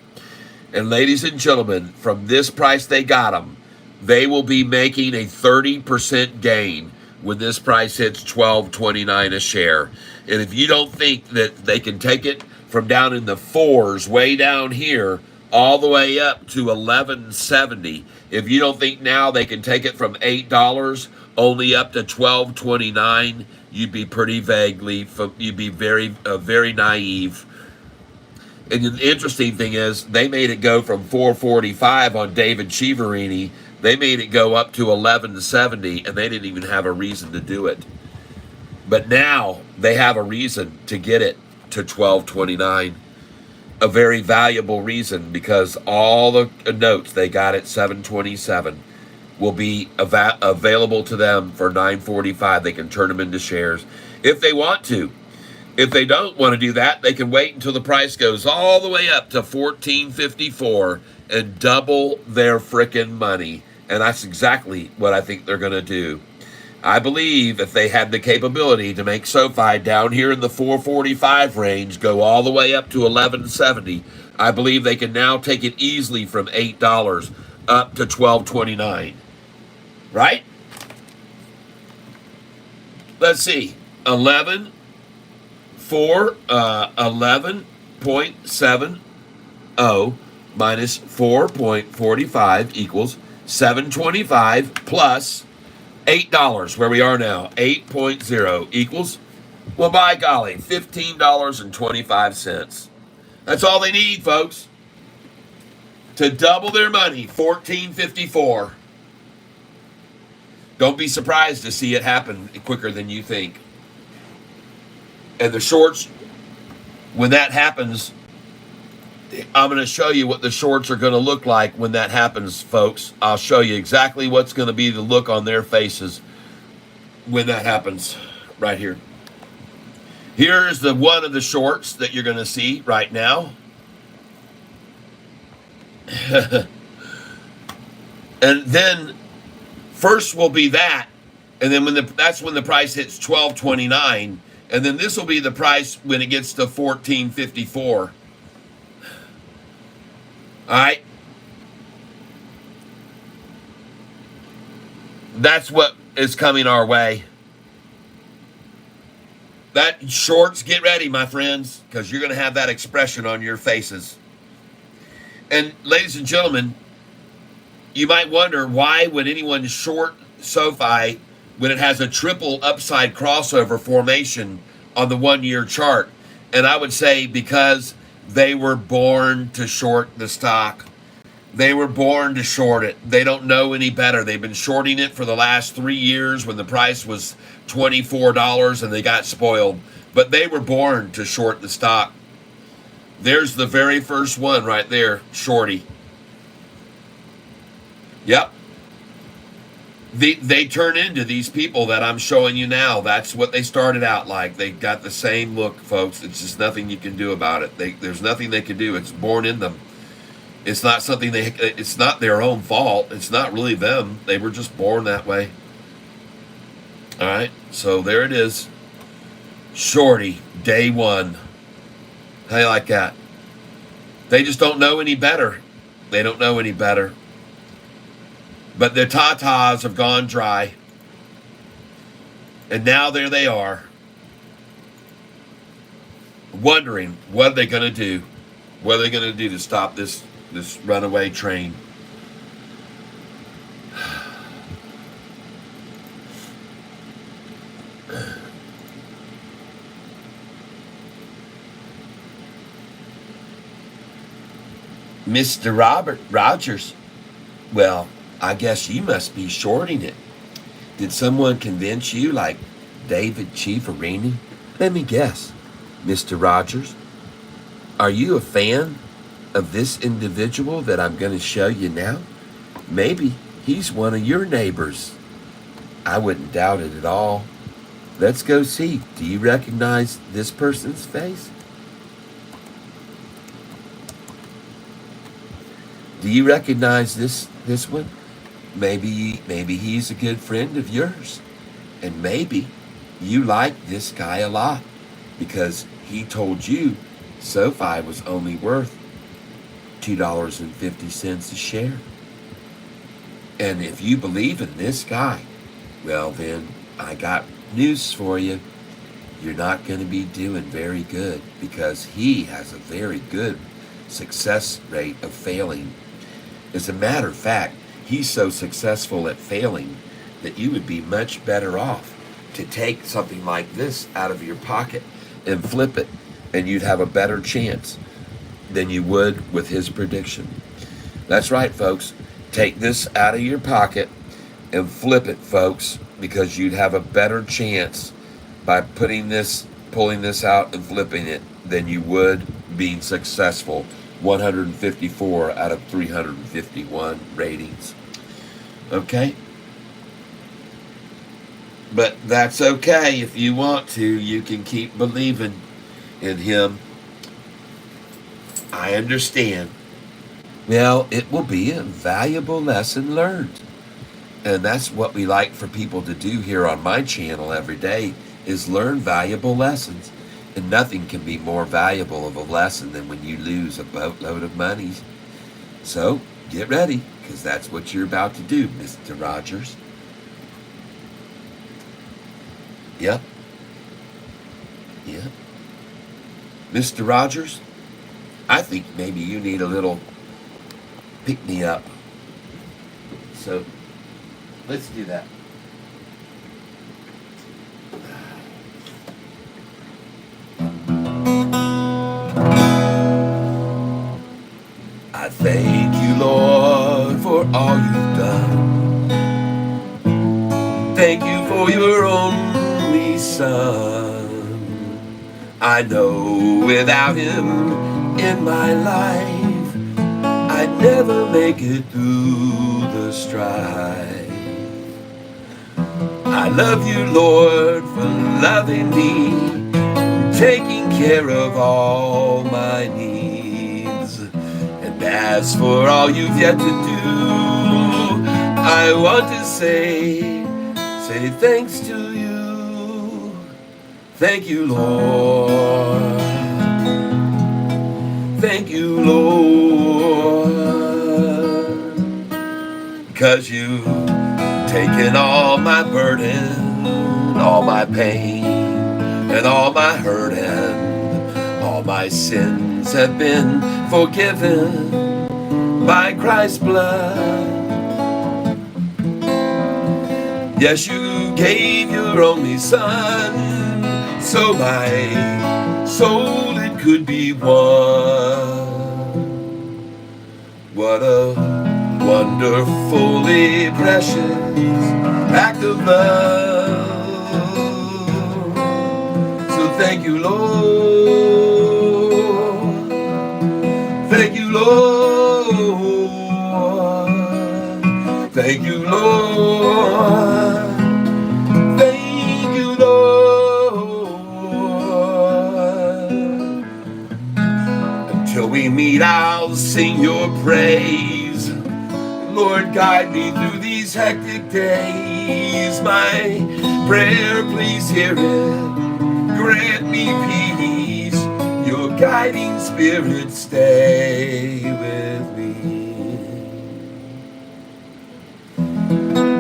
A: And ladies and gentlemen, from this price they got them, they will be making a 30% gain when this price hits $12.29 a share. And if you don't think that they can take it from down in the fours, way down here, all the way up to $11.70, if you don't think now they can take it from $8 only up to $12.29, you'd be pretty you'd be very naive. And the interesting thing is, they made it go from 445 on David Chiaverini. They made it go up to 1170, and they didn't even have a reason to do it. But now they have a reason to get it to 1229. A very valuable reason, because all the notes they got at 727 will be available to them for 945. They can turn them into shares if they want to. If they don't want to do that, they can wait until the price goes all the way up to $14.54 and double their frickin' money. And that's exactly what I think they're going to do. I believe if they had the capability to make SoFi down here in the 445 range go all the way up to 1170, I believe they can now take it easily from $8 up to 1229. Right? Let's see. 11.70 minus 4.45 equals 725 plus $8, where we are now. 8.0 equals, well, by golly, $15.25. That's all they need, folks, to double their money. $14.54. Don't be surprised to see it happen quicker than you think. And the shorts, when that happens, I'm going to show you what the shorts are going to look like when that happens, folks. I'll show you exactly what's going to be the look on their faces when that happens right here. Here's the one of the shorts that you're going to see right now. And then first will be that, and then that's when the price hits $12.29. And then this will be the price when it gets to $14.54. All right? That's what is coming our way. That shorts, get ready, my friends, because you're going to have that expression on your faces. And ladies and gentlemen, you might wonder, why would anyone short SoFi when it has a triple upside crossover formation on the 1-year chart? And I would say because they were born to short the stock. They were born to short it. They don't know any better. They've been shorting it for the last 3 years when the price was $24 and they got spoiled. But they were born to short the stock. There's the very first one right there, shorty. Yep. They turn into these people that I'm showing you now. That's what they started out like. They got the same look, folks. It's just nothing you can do about it. There's nothing they can do. It's born in them. It's not something it's not their own fault. It's not really them. They were just born that way. All right. So there it is. Shorty, day one. How you like that? They just don't know any better. They don't know any better. But their tatas have gone dry. And now there they are, wondering what are they going to do? What are they going to do to stop this runaway train? Mr. Robert Rogers, well, I guess you must be shorting it. Did someone convince you, like David Chiaverini? Let me guess, Mr. Rogers, are you a fan of this individual that I'm going to show you now? Maybe he's one of your neighbors. I wouldn't doubt it at all. Let's go see. Do you recognize this person's face? Do you recognize this one? Maybe he's a good friend of yours. And maybe you like this guy a lot because he told you Sofi was only worth $2.50 a share. And if you believe in this guy, well then, I got news for you. You're not going to be doing very good because he has a very good success rate of failing. As a matter of fact, he's so successful at failing that you would be much better off to take something like this out of your pocket and flip it, and you'd have a better chance than you would with his prediction. That's right, folks. Take this out of your pocket and flip it, folks, because you'd have a better chance by pulling this out and flipping it than you would being successful. 154 out of 351 ratings. Okay? But that's okay. If you want to, you can keep believing in him. I understand. Well, it will be a valuable lesson learned. And that's what we like for people to do here on my channel every day, is learn valuable lessons. And nothing can be more valuable of a lesson than when you lose a boatload of money. So, get ready, because that's what you're about to do, Mr. Rogers. Yep. Yep. Mr. Rogers, I think maybe you need a little pick-me-up. So, let's do that. I thank you, Lord, for all you've done. Thank you for your only Son. I know without him in my life, I'd never make it through the strife. I love you, Lord, for loving me, taking care of all my needs. And as for all you've yet to do, I want to say thanks to you. Thank you, Lord. Thank you, Lord. 'Cause you've taken all my burden, all my pain, and all my hurt, and all my sins have been forgiven by Christ's blood. Yes, you gave your only Son, so my soul it could be won. What a wonderfully precious act of love. So thank you, Lord. Thank you, Lord. Thank you, Lord. Thank you, Lord. Until we meet, I'll sing your praise. Lord, guide me through these hectic days. My prayer, please hear it. Grant me peace. Your guiding spirit, stay with me.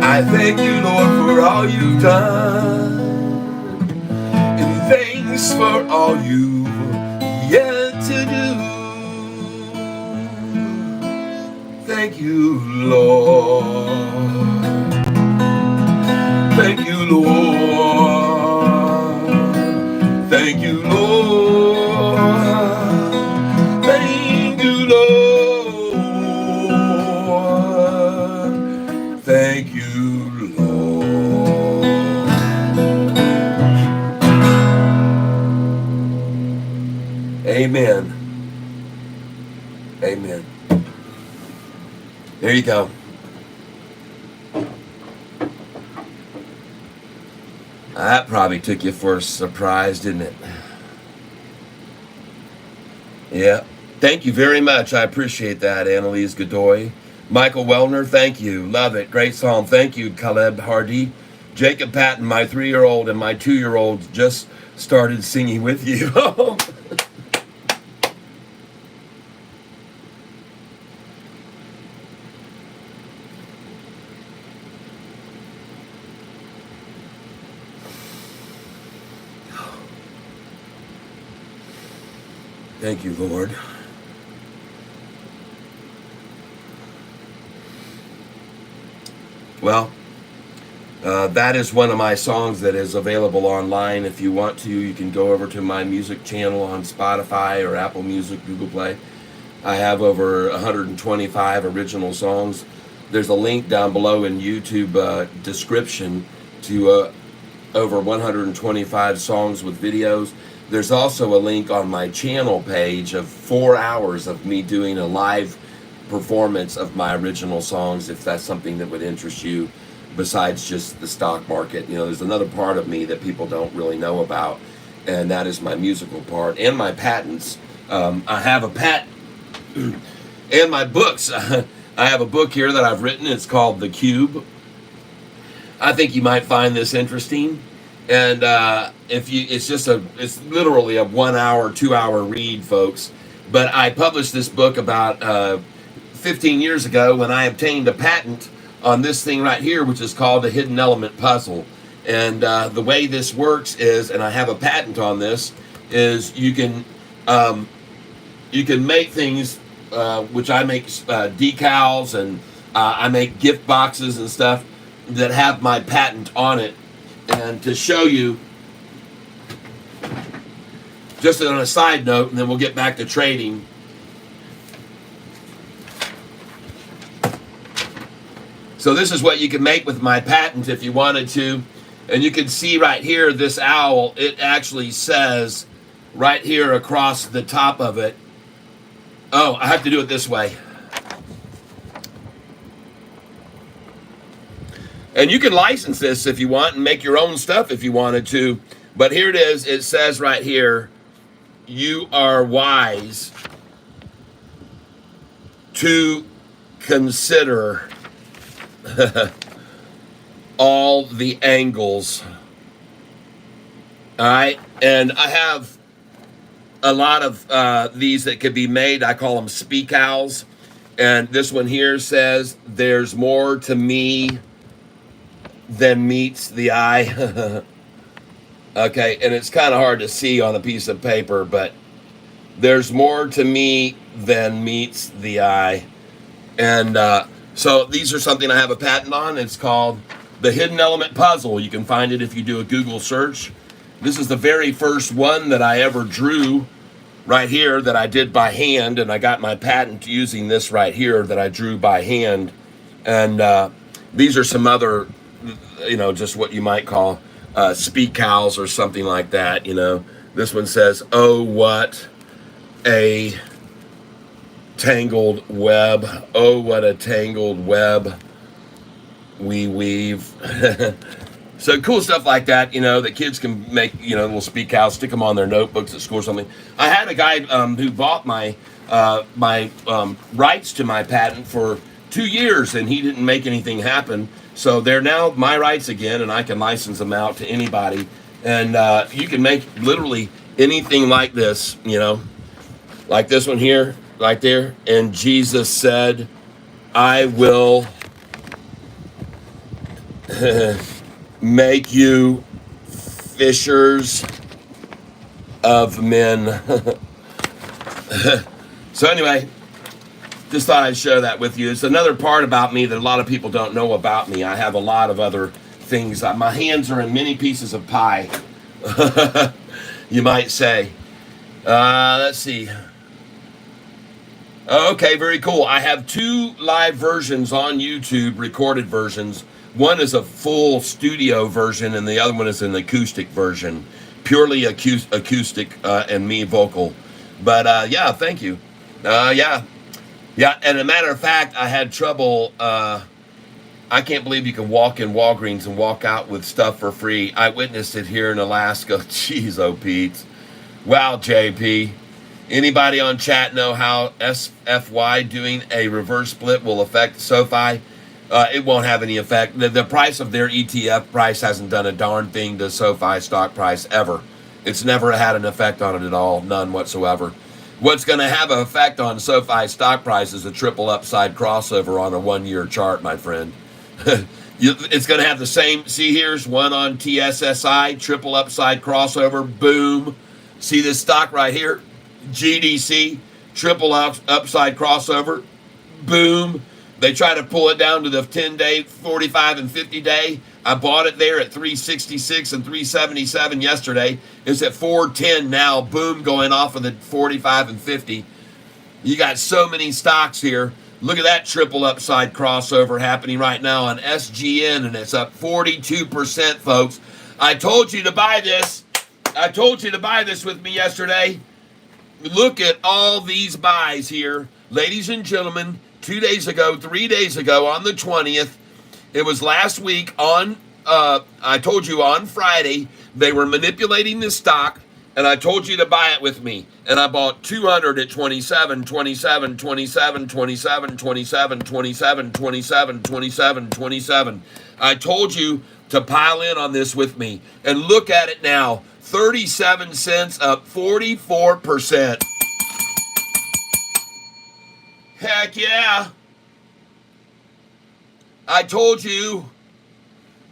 A: I thank you, Lord, for all you've done, and thanks for all you've yet to do. Thank you, Lord. Thank you, Lord. Thank you, Lord. Thank you, Lord. Thank you, Lord. Amen. Amen. There you go. That probably took you for a surprise, didn't it? Yeah. Thank you very much. I appreciate that, Annalise Godoy. Michael Wellner, thank you. Love it. Great song. Thank you, Caleb Hardy. Jacob Patton, my 3-year-old and my 2-year-old just started singing with you. Thank you, Lord. Well, that is one of my songs that is available online. If you want to, you can go over to my music channel on Spotify or Apple Music, Google Play. I have over 125 original songs. There's a link down below in YouTube description to over 125 songs with videos. There's also a link on my channel page of 4 hours of me doing a live performance of my original songs, if that's something that would interest you besides just the stock market. You know, there's another part of me that people don't really know about, and that is my musical part and my patents. I have a patent and my books. I have a book here that I've written. It's called The Cube. I think you might find this interesting. And it's literally a 1 hour, 2 hour read, folks. But I published this book about 15 years ago when I obtained a patent on this thing right here, which is called a hidden element puzzle. And the way this works is, and I have a patent on this, is you can make things, which I make decals, and I make gift boxes and stuff that have my patent on it. And to show you, just on a side note, and then we'll get back to trading. So this is what you can make with my patent if you wanted to. And you can see right here, this owl, it actually says right here across the top of it. Oh, I have to do it this way. And you can license this if you want and make your own stuff if you wanted to. But here it is. It says right here, you are wise to consider all the angles. All right. And I have a lot of these that could be made. I call them speak owls. And this one here says, there's more to me than meets the eye. Okay, and it's kind of hard to see on a piece of paper, but there's more to me than meets the eye. And so these are something I have a patent on. It's called the Hidden Element Puzzle. You can find it if you do a Google search. This is the very first one that I ever drew right here that I did by hand, and I got my patent using this right here that I drew by hand. And these are some other, you know, just what you might call speak owls or something like that. You know, this one says, oh, what a tangled web. Oh, what a tangled web we weave. So cool stuff like that, that kids can make, little speak out, stick them on their notebooks at school or something. I had a guy who bought my rights to my patent for 2 years, and he didn't make anything happen. So they're now my rights again, and I can license them out to anybody. And you can make literally anything like this, like this one here, right there. And Jesus said, I will make you fishers of men. So anyway, just thought I'd share that with you. It's another part about me that a lot of people don't know about me. I have a lot of other things. My hands are in many pieces of pie, you might say. Let's see. Okay, very cool. I have 2 live versions on YouTube, recorded versions. One is a full studio version, and the other one is an acoustic version, purely acoustic and me vocal. But yeah, thank you. Yeah, and a matter of fact, I had trouble. I can't believe you can walk in Walgreens and walk out with stuff for free. I witnessed it here in Alaska. Jeez, oh Pete. Wow, JP. Anybody on chat know how SFY doing a reverse split will affect Sofi? It won't have any effect. The price of their ETF price hasn't done a darn thing to Sofi stock price ever. It's never had an effect on it at all, none whatsoever. What's going to have an effect on Sofi stock price is a triple upside crossover on a 1-year chart, my friend. It's going to have the same. See, here's one on TSSI, triple upside crossover, boom. See this stock right here? GDC, triple upside crossover, boom. They try to pull it down to the 10-day, 45 and 50-day. I bought it there at 366 and 377 yesterday. It's at 410 now, boom, going off of the 45 and 50. You got so many stocks here. Look at that triple upside crossover happening right now on SGN, and it's up 42%, folks. I told you to buy this. I told you to buy this with me yesterday. Look at all these buys here. Ladies and gentlemen, 2 days ago, 3 days ago, on the 20th, it was last week on, I told you on Friday, they were manipulating this stock, and I told you to buy it with me. And I bought 200 at 27, 27, 27, 27, 27, 27, 27, 27, 27. I told you to pile in on this with me. And look at it now, 37 cents, up 44%. Heck yeah. I told you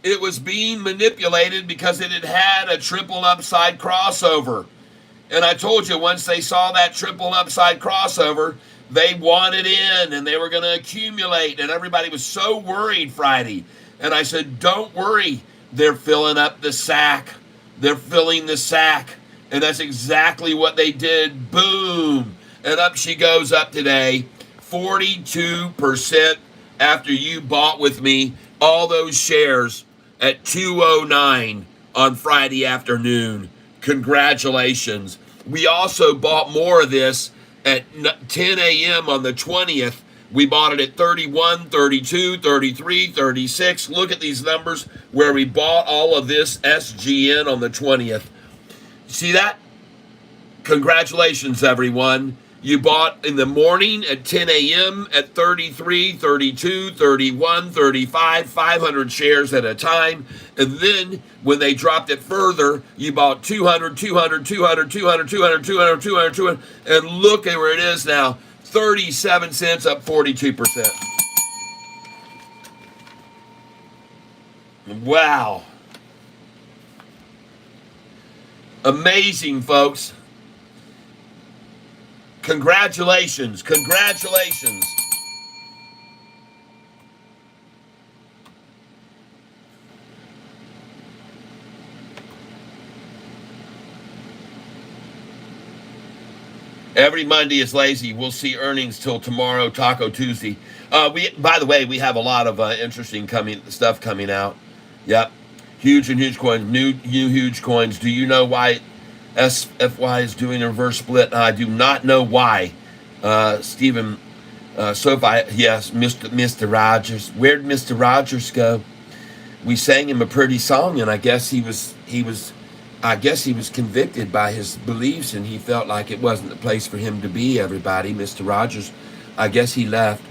A: it was being manipulated because it had had a triple upside crossover. And I told you once they saw that triple upside crossover, they wanted in and they were going to accumulate. And everybody was so worried Friday. And I said, don't worry. They're filling up the sack. They're filling the sack. And that's exactly what they did. Boom. And up she goes up today. 42% after you bought with me all those shares at 209 on Friday afternoon. Congratulations. We also bought more of this at 10 a.m. on the 20th. We bought it at 31, 32, 33, 36. Look at these numbers where we bought all of this SGN on the 20th. See that? Congratulations, everyone. You bought in the morning at 10 a.m. at 33, 32, 31, 35, 500 shares at a time. And then when they dropped it further, you bought 200, 200, 200, 200, 200, 200, 200, 200. And look at where it is now. 37 cents, up 42%. Wow. Amazing, folks. Congratulations. Congratulations. Every Monday is lazy. We'll see earnings till tomorrow, Taco Tuesday. By the way, we have a lot of interesting stuff coming out. Yep. Huge and huge coins. New huge coins. Do you know why SFY is doing a reverse split? I do not know why, Stephen. Sofi, yes, Mr. Rogers. Where'd Mr. Rogers go? We sang him a pretty song, and I guess he was convicted by his beliefs, and he felt like it wasn't the place for him to be. Everybody, Mr. Rogers, I guess he left.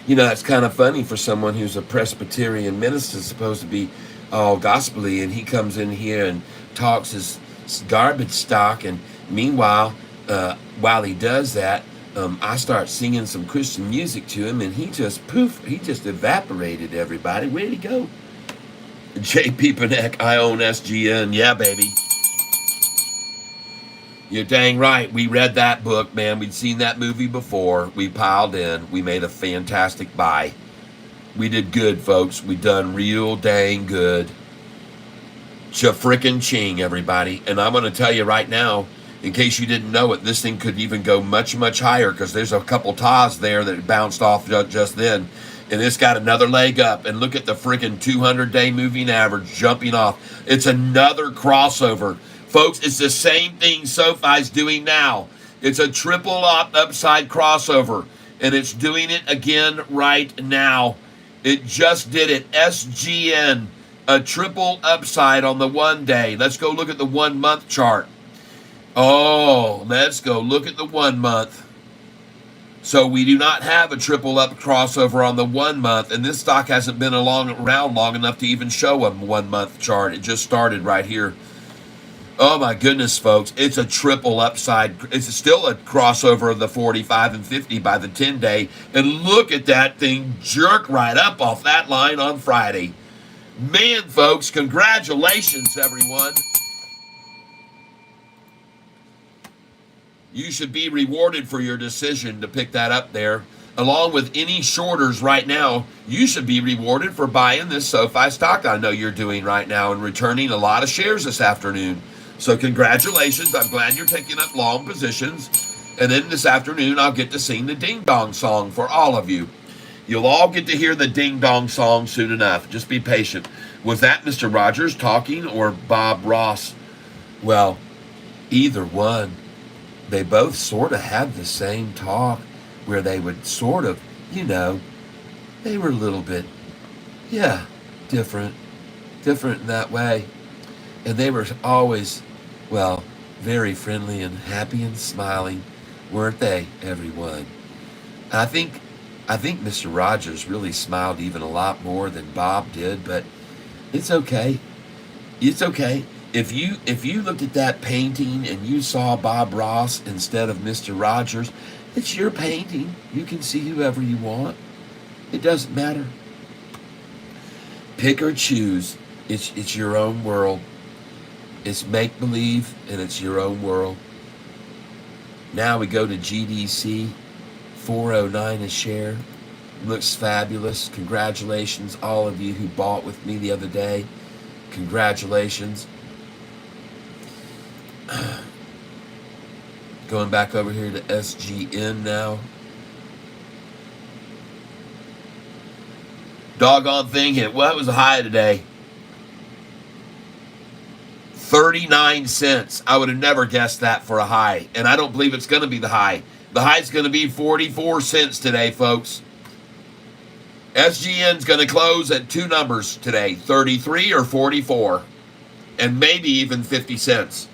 A: You know, that's kind of funny for someone who's a Presbyterian minister, supposed to be all gospely, and he comes in here and talks his garbage stock. And meanwhile, while he does that, I start singing some Christian music to him, and he just he just evaporated. Everybody, where'd he go? J.P. Panek, I own SGN. Yeah, baby. You're dang right. We read that book, man. We'd seen that movie before. We piled in. We made a fantastic buy. We did good, folks. We done real dang good. Cha-frickin' ching, everybody. And I'm going to tell you right now, in case you didn't know it, this thing could even go much, much higher, because there's a couple TAs there that bounced off just then. And it's got another leg up. And look at the freaking 200-day moving average jumping off. It's another crossover. Folks, it's the same thing SoFi's doing now. It's a triple upside crossover. And it's doing it again right now. It just did it. SGN, a triple upside on the 1 day. Let's go look at the 1 month chart. Oh, let's go look at the 1 month. So we do not have a triple up crossover on the 1 month, and this stock hasn't been around long enough to even show a 1 month chart. It just started right here. Oh my goodness, folks. It's a triple upside. It's still a crossover of the 45 and 50 by the 10 day. And look at that thing jerk right up off that line on Friday. Man, folks, congratulations, everyone. You should be rewarded for your decision to pick that up there. Along with any shorters right now, you should be rewarded for buying this SoFi stock I know you're doing right now and returning a lot of shares this afternoon. So congratulations. I'm glad you're taking up long positions. And then this afternoon, I'll get to sing the Ding Dong song for all of you. You'll all get to hear the Ding Dong song soon enough. Just be patient. Was that Mr. Rogers talking or Bob Ross? Well, either one. They both sort of had the same talk where they would sort of, you know, they were a little bit, yeah, different in that way. And they were always, well, very friendly and happy and smiling, weren't they, everyone? I think Mr. Rogers really smiled even a lot more than Bob did, but it's okay. It's okay. If you looked at that painting and you saw Bob Ross instead of Mr. Rogers, it's your painting. You can see whoever you want. It doesn't matter. Pick or choose. It's your own world. It's make-believe, and it's your own world. Now we go to GDC, 409 a share. Looks fabulous. Congratulations, all of you who bought with me the other day. Congratulations. Going back over here to SGN now. Doggone thing hit. Well, it was a high today. 39 cents. I would have never guessed that for a high. And I don't believe it's going to be the high. The high is going to be 44 cents today, folks. SGN's going to close at two numbers today, 33 or 44. And maybe even 50 cents.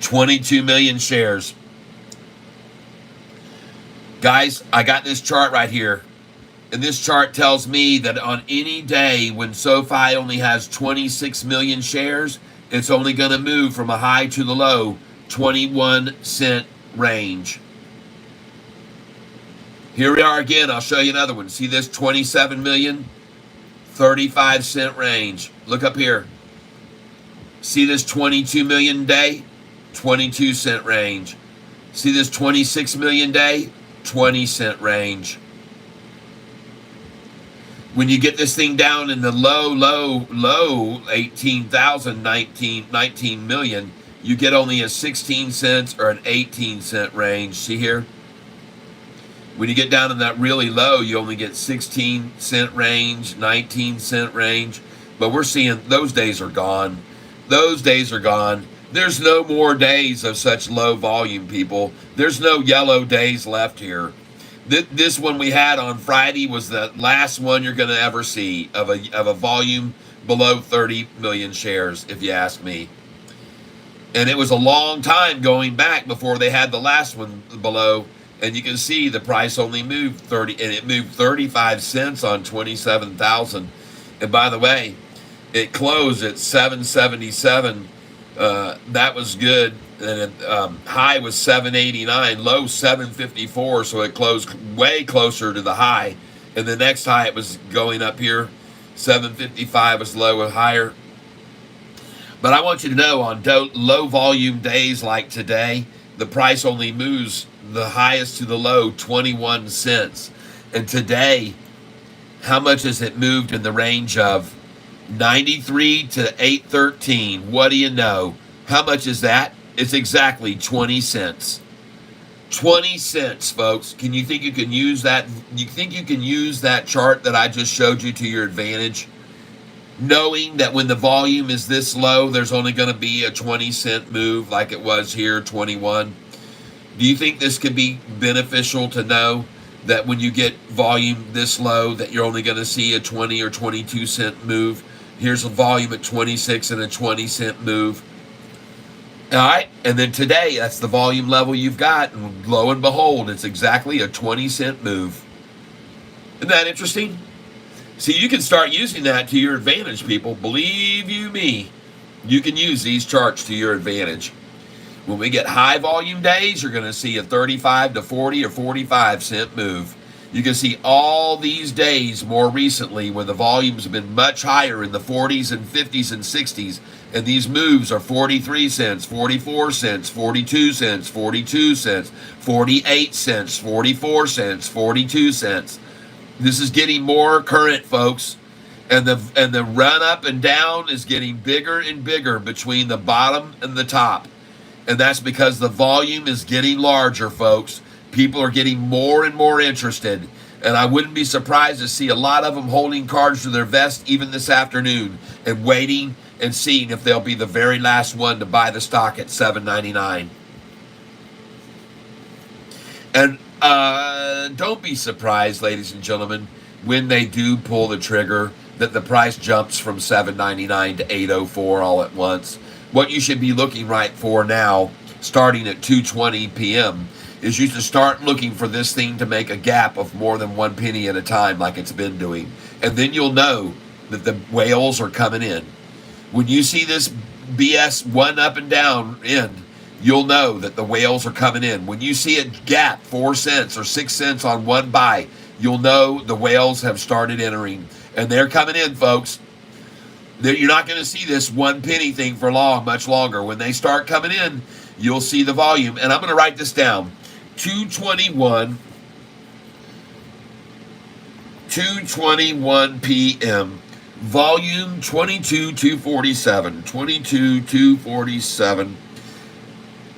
A: 22 million shares. Guys, I got this chart right here. And this chart tells me that on any day when SoFi only has 26 million shares, it's only going to move from a high to the low 21 cent range. Here we are again. I'll show you another one. See this 27 million? 35 cent range. Look up here. See this 22 million day? 22 cent range. See this 26 million day? 20 cent range. When you get this thing down in the low 18,000, 19 million, you get only a 16 cents or an 18 cent range. See here? When you get down in that really low, you only get 16 cent range, 19 cent range. But we're seeing those days are gone. Those days are gone. There's no more days of such low volume, people. There's no yellow days left here. This one we had on Friday was the last one you're going to ever see of a volume below 30 million shares, if you ask me. And it was a long time going back before they had the last one below. And you can see the price only moved 30, and it moved 35 cents on 27,000. And by the way, it closed at 777. That was good. And high was 789, low 754. So it closed way closer to the high. And the next high, it was going up here. 755 was low and higher. But I want you to know on low volume days like today, the price only moves the highest to the low 21 cents. And today, how much has it moved in the range of 93 to 813? What do you know? How much is that? It's exactly 20 cents. 20 cents, folks. Can you think you can use that? You think you can use that chart that I just showed you to your advantage? Knowing that when the volume is this low, there's only going to be a 20-cent move like it was here, 21. Do you think this could be beneficial to know that when you get volume this low, that you're only going to see a 20 or 22-cent move? Here's a volume at 26 and a 20-cent move. All right, and then today, that's the volume level you've got, and lo and behold, it's exactly a 20-cent move. Isn't that interesting? See, you can start using that to your advantage, people. Believe you me, you can use these charts to your advantage. When we get high volume days, you're going to see a 35 to 40 or 45 cent move. You can see all these days more recently where the volumes have been much higher in the 40s and 50s and 60s, and these moves are 43 cents, 44 cents, 42 cents, 42 cents, 48 cents, 44 cents, 42 cents. This is getting more current, folks, and the run up and down is getting bigger and bigger between the bottom and the top, and that's because the volume is getting larger, folks. People are getting more and more interested, and I wouldn't be surprised to see a lot of them holding cards to their vest even this afternoon and waiting and seeing if they'll be the very last one to buy the stock at $7.99. And don't be surprised, ladies and gentlemen, when they do pull the trigger, that the price jumps from $7.99 to $8.04 all at once. What you should be looking right for now, starting at 2:20 p.m., is you should start looking for this thing to make a gap of more than 1 penny at a time like it's been doing. And then you'll know that the whales are coming in. When you see this BS one up and down end, you'll know that the whales are coming in. When you see it gap 4 cents or 6 cents on one buy, you'll know the whales have started entering. And they're coming in, folks. You're not going to see this 1 penny thing for much longer. When they start coming in, you'll see the volume. And I'm going to write this down. 2:21 p.m. Volume 22,247. 22,247.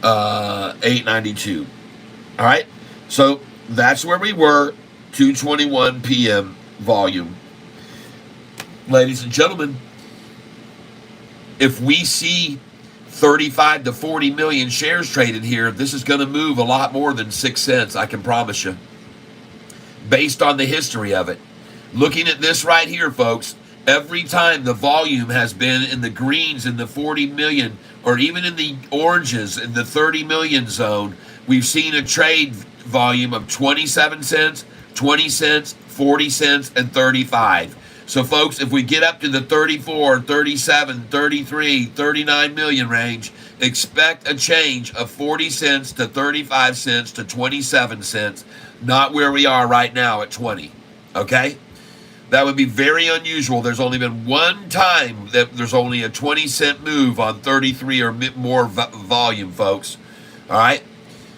A: 892. All right. So that's where we were. 2:21 p.m. volume. Ladies and gentlemen, if we see 35 to 40 million shares traded here, this is going to move a lot more than 6 cents, I can promise you, based on the history of it. Looking at this right here, folks, every time the volume has been in the greens in the 40 million or even in the oranges in the 30 million zone, we've seen a trade volume of 27 cents, 20 cents, 40 cents, and 35. So, folks, if we get up to the 34, 37, 33, 39 million range, expect a change of 40 cents to 35 cents to 27 cents, not where we are right now at 20. Okay? That would be very unusual. There's only been one time that there's only a 20-cent move on 33 or more volume, folks. All right?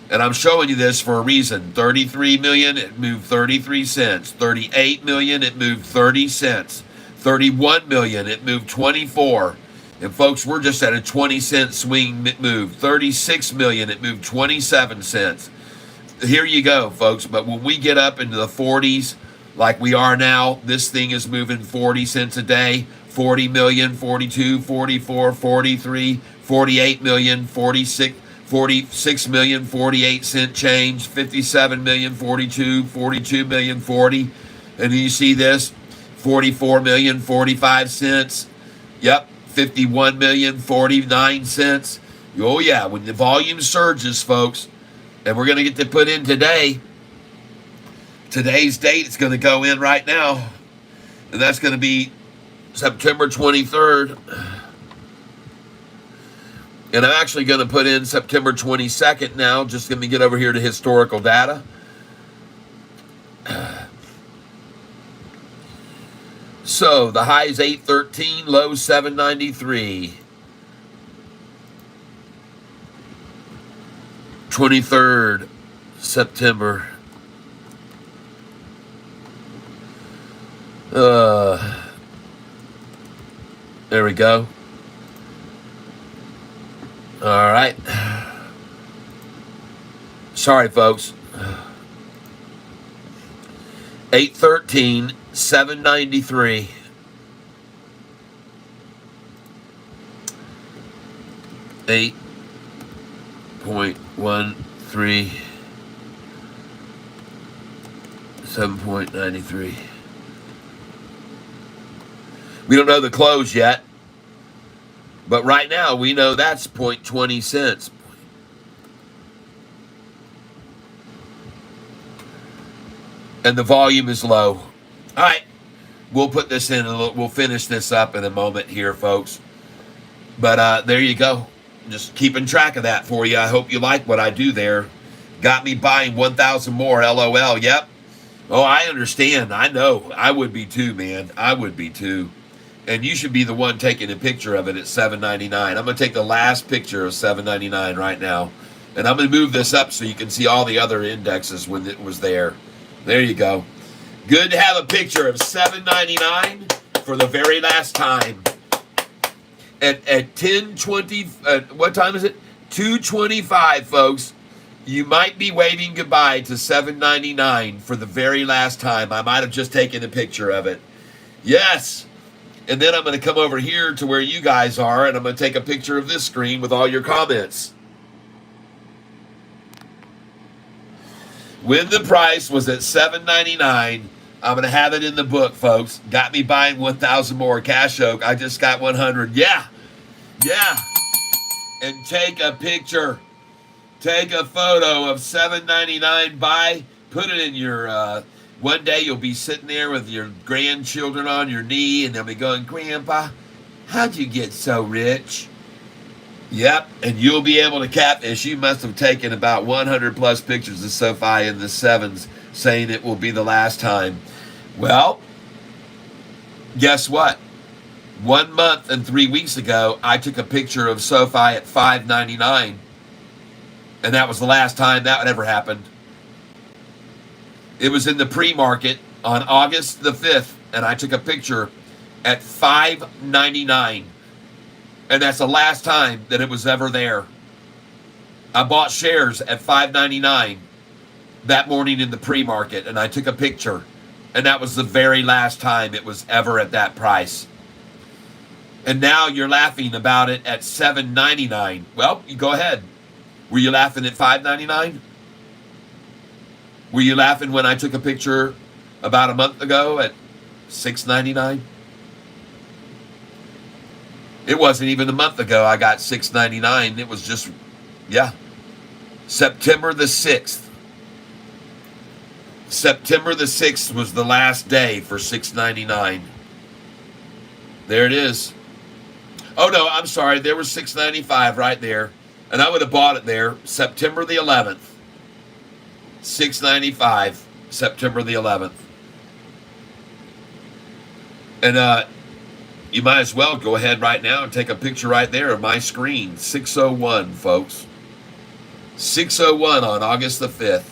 A: And I'm showing you this for a reason. 33 million, it moved 33 cents. 38 million, it moved 30 cents. 31 million, it moved 24. And folks, we're just at a 20-cent swing move. 36 million, it moved 27 cents. Here you go, folks. But when we get up into the 40s, like we are now, this thing is moving 40 cents a day. 40 million, 42, 44, 43, 48 million, 46 million, 48 cent change, 57 million, 42 million, 40. And then you see this, 44 million, 45 cents. Yep, 51 million, 49 cents. Oh yeah, when the volume surges, folks, and we're going to get to put in today's date, it's going to go in right now, and that's going to be September 23rd. And I'm actually going to put in September 22nd now. Just let me get over here to historical data. So the high is 813, low 793. 23rd September. There we go. All right. Sorry, folks. 813, 793. $8.13, 7.93. We don't know the close yet, but right now we know that's 0.20 cents. And the volume is low. All right, we'll put this in, and we'll finish this up in a moment here, folks. But there you go. Just keeping track of that for you. I hope you like what I do there. Got me buying 1,000 more, LOL. Yep. Oh, I understand. I know. I would be too, man. I would be too. And you should be the one taking a picture of it at $7.99. I'm going to take the last picture of $7.99 right now. And I'm going to move this up so you can see all the other indexes when it was there. There you go. Good to have a picture of $7.99 for the very last time. At 10:20, what time is it? 2:25, folks. You might be waving goodbye to $7.99 for the very last time. I might have just taken a picture of it. Yes. And then I'm going to come over here to where you guys are, and I'm going to take a picture of this screen with all your comments. When the price was at $7.99, I'm going to have it in the book, folks. Got me buying 1,000 more. Cash Oak, I just got 100. Yeah. And take a picture. Take a photo of $7.99. Buy, put it in your... one day you'll be sitting there with your grandchildren on your knee, and they'll be going, Grandpa, how'd you get so rich? Yep, and you'll be able to catfish. You must have taken about 100 plus pictures of Sofi in the sevens saying it will be the last time. Well, guess what? 1 month and 3 weeks ago, I took a picture of Sofi at $5.99, and that was the last time that ever happened. It was in the pre-market on August the 5th, and I took a picture at $5.99. And that's the last time that it was ever there. I bought shares at $5.99 that morning in the pre-market, and I took a picture. And that was the very last time it was ever at that price. And now you're laughing about it at $7.99. Well, you go ahead. Were you laughing at $5.99? Were you laughing when I took a picture about a month ago at $6.99? It wasn't even a month ago I got $6.99. It was just, September the 6th. September the 6th was the last day for $6.99. There it is. Oh, no, I'm sorry. There was $6.95 right there. And I would have bought it there September the 11th. $6.95, September the 11th. And you might as well go ahead right now and take a picture right there of my screen. 6:01, folks. 6:01 on August the 5th.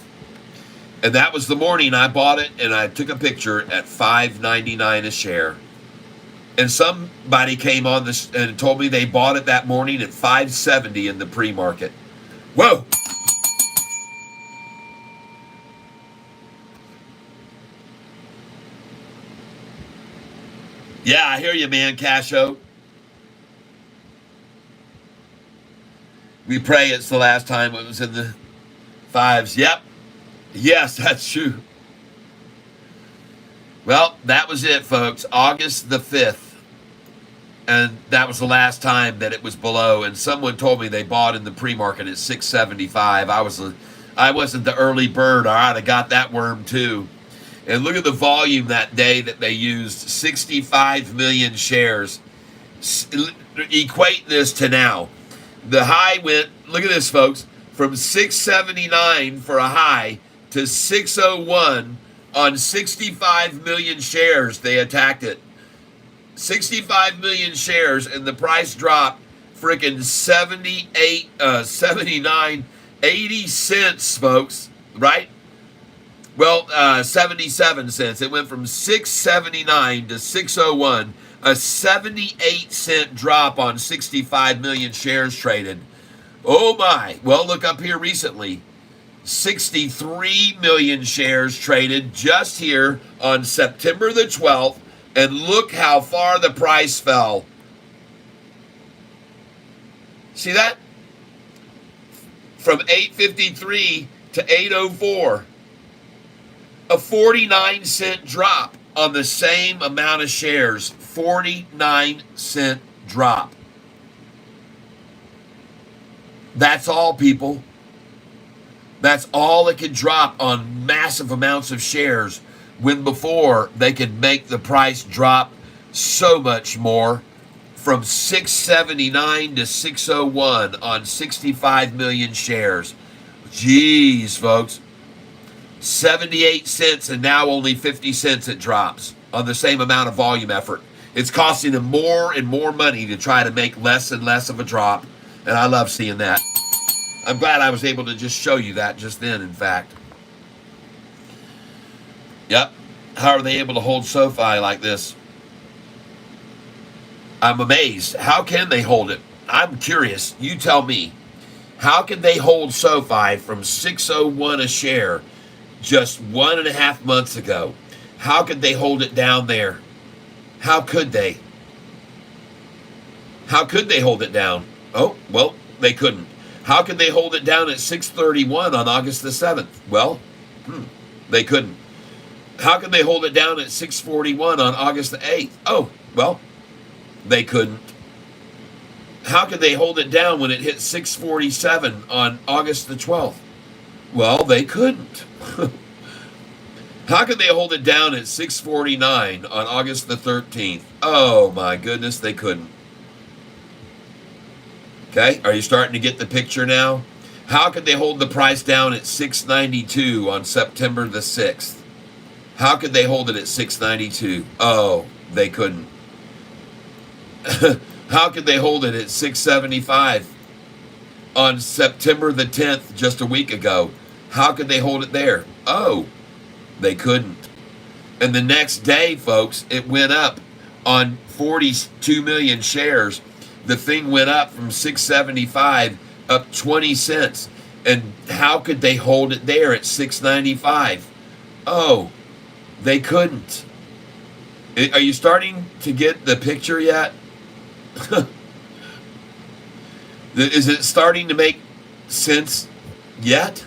A: And that was the morning I bought it, and I took a picture at $5.99 a share. And somebody came on this and told me they bought it that morning at $5.70 in the pre-market. Whoa! Yeah, I hear you, man, Casho. We pray it's the last time it was in the fives. Yep. Yes, that's true. Well, that was it, folks. August the 5th. And that was the last time that it was below. And someone told me they bought in the pre-market at 675. I wasn't the early bird. I'd have got that worm too. And look at the volume that day that they used. 65 million shares. Equate this to now. The high went, look at this, folks, from 679 for a high to 601 on 65 million shares. They attacked it. 65 million shares, and the price dropped freaking 79, 80 cents, folks, right? Well, 77 cents. It went from 679 to 601, a 78-cent drop on 65 million shares traded. Oh my. Well, look up here recently. 63 million shares traded just here on September the 12th, and look how far the price fell. See that? From 853 to 804. A 49-cent drop on the same amount of shares. 49-cent drop. That's all, people. That's all it could drop on massive amounts of shares, when before they could make the price drop so much more, from 679 to 601 on 65 million shares. Jeez, folks. 78 cents, and now only 50 cents it drops on the same amount of volume effort. It's costing them more and more money to try to make less and less of a drop, and I love seeing that. I'm glad I was able to just show you that just then, in fact. Yep. How are they able to hold Sofi like this? I'm amazed. How can they hold it? I'm curious. You tell me. How can they hold Sofi from 601 a share just 1.5 months ago? How could they hold it down there? How could they? How could they hold it down? Oh, well, they couldn't. How could they hold it down at 631 on August the 7th? Well, they couldn't. How could they hold it down at 641 on August the 8th? Oh, well, they couldn't. How could they hold it down when it hit 647 on August the 12th? Well, they couldn't. How could they hold it down at 649 on August the 13th? Oh, my goodness, they couldn't. Okay, are you starting to get the picture now? How could they hold the price down at 692 on September the 6th? How could they hold it at 692? Oh, they couldn't. How could they hold it at 675 on September the 10th, just a week ago? How could they hold it there? Oh, they couldn't. And the next day, folks, it went up on 42 million shares. The thing went up from 675 up 20 cents. And how could they hold it there at 695? Oh, they couldn't. Are you starting to get the picture yet? Is it starting to make sense yet?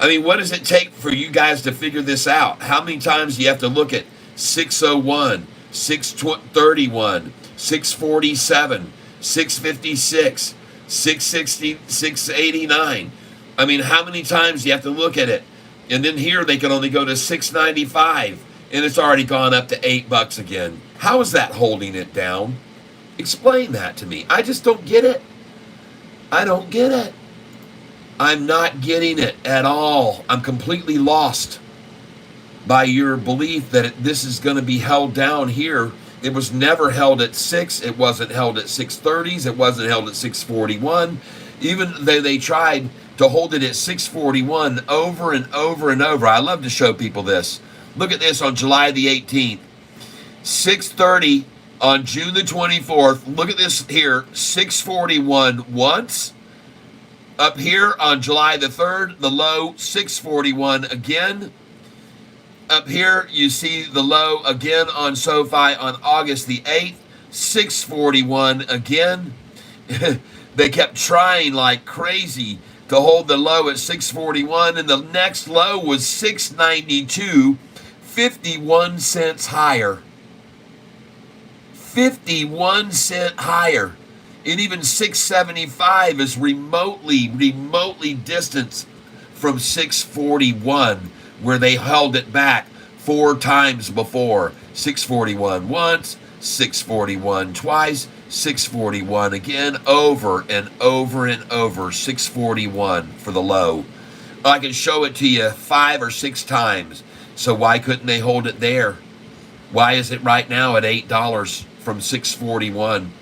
A: I mean, what does it take for you guys to figure this out? How many times do you have to look at 601, 631, 647, 656, 660, 689? I mean, how many times do you have to look at it? And then here they can only go to 695, and it's already gone up to $8 again. How is that holding it down? Explain that to me. I just don't get it. I don't get it. I'm not getting it at all. I'm completely lost by your belief that this is going to be held down here. It was never held at 6. It wasn't held at 630s. It wasn't held at 641. Even though they tried to hold it at 641 over and over and over. I love to show people this. Look at this on July the 18th. 630 on June the 24th. Look at this here. 641 once. Up here on July the 3rd, the low, 641 again. Up here, you see the low again on Sofi on August the 8th, 641 again. They kept trying like crazy to hold the low at 641, and the next low was 692, 51 cents higher. 51 cent higher. And even 675 is remotely distant from 641, where they held it back 4 times before. 641 once, 641 twice, 641 again, over and over and over. 641 for the low. I can show it to you 5 or 6 times. So why couldn't they hold it there? Why is it right now at $8 from 641?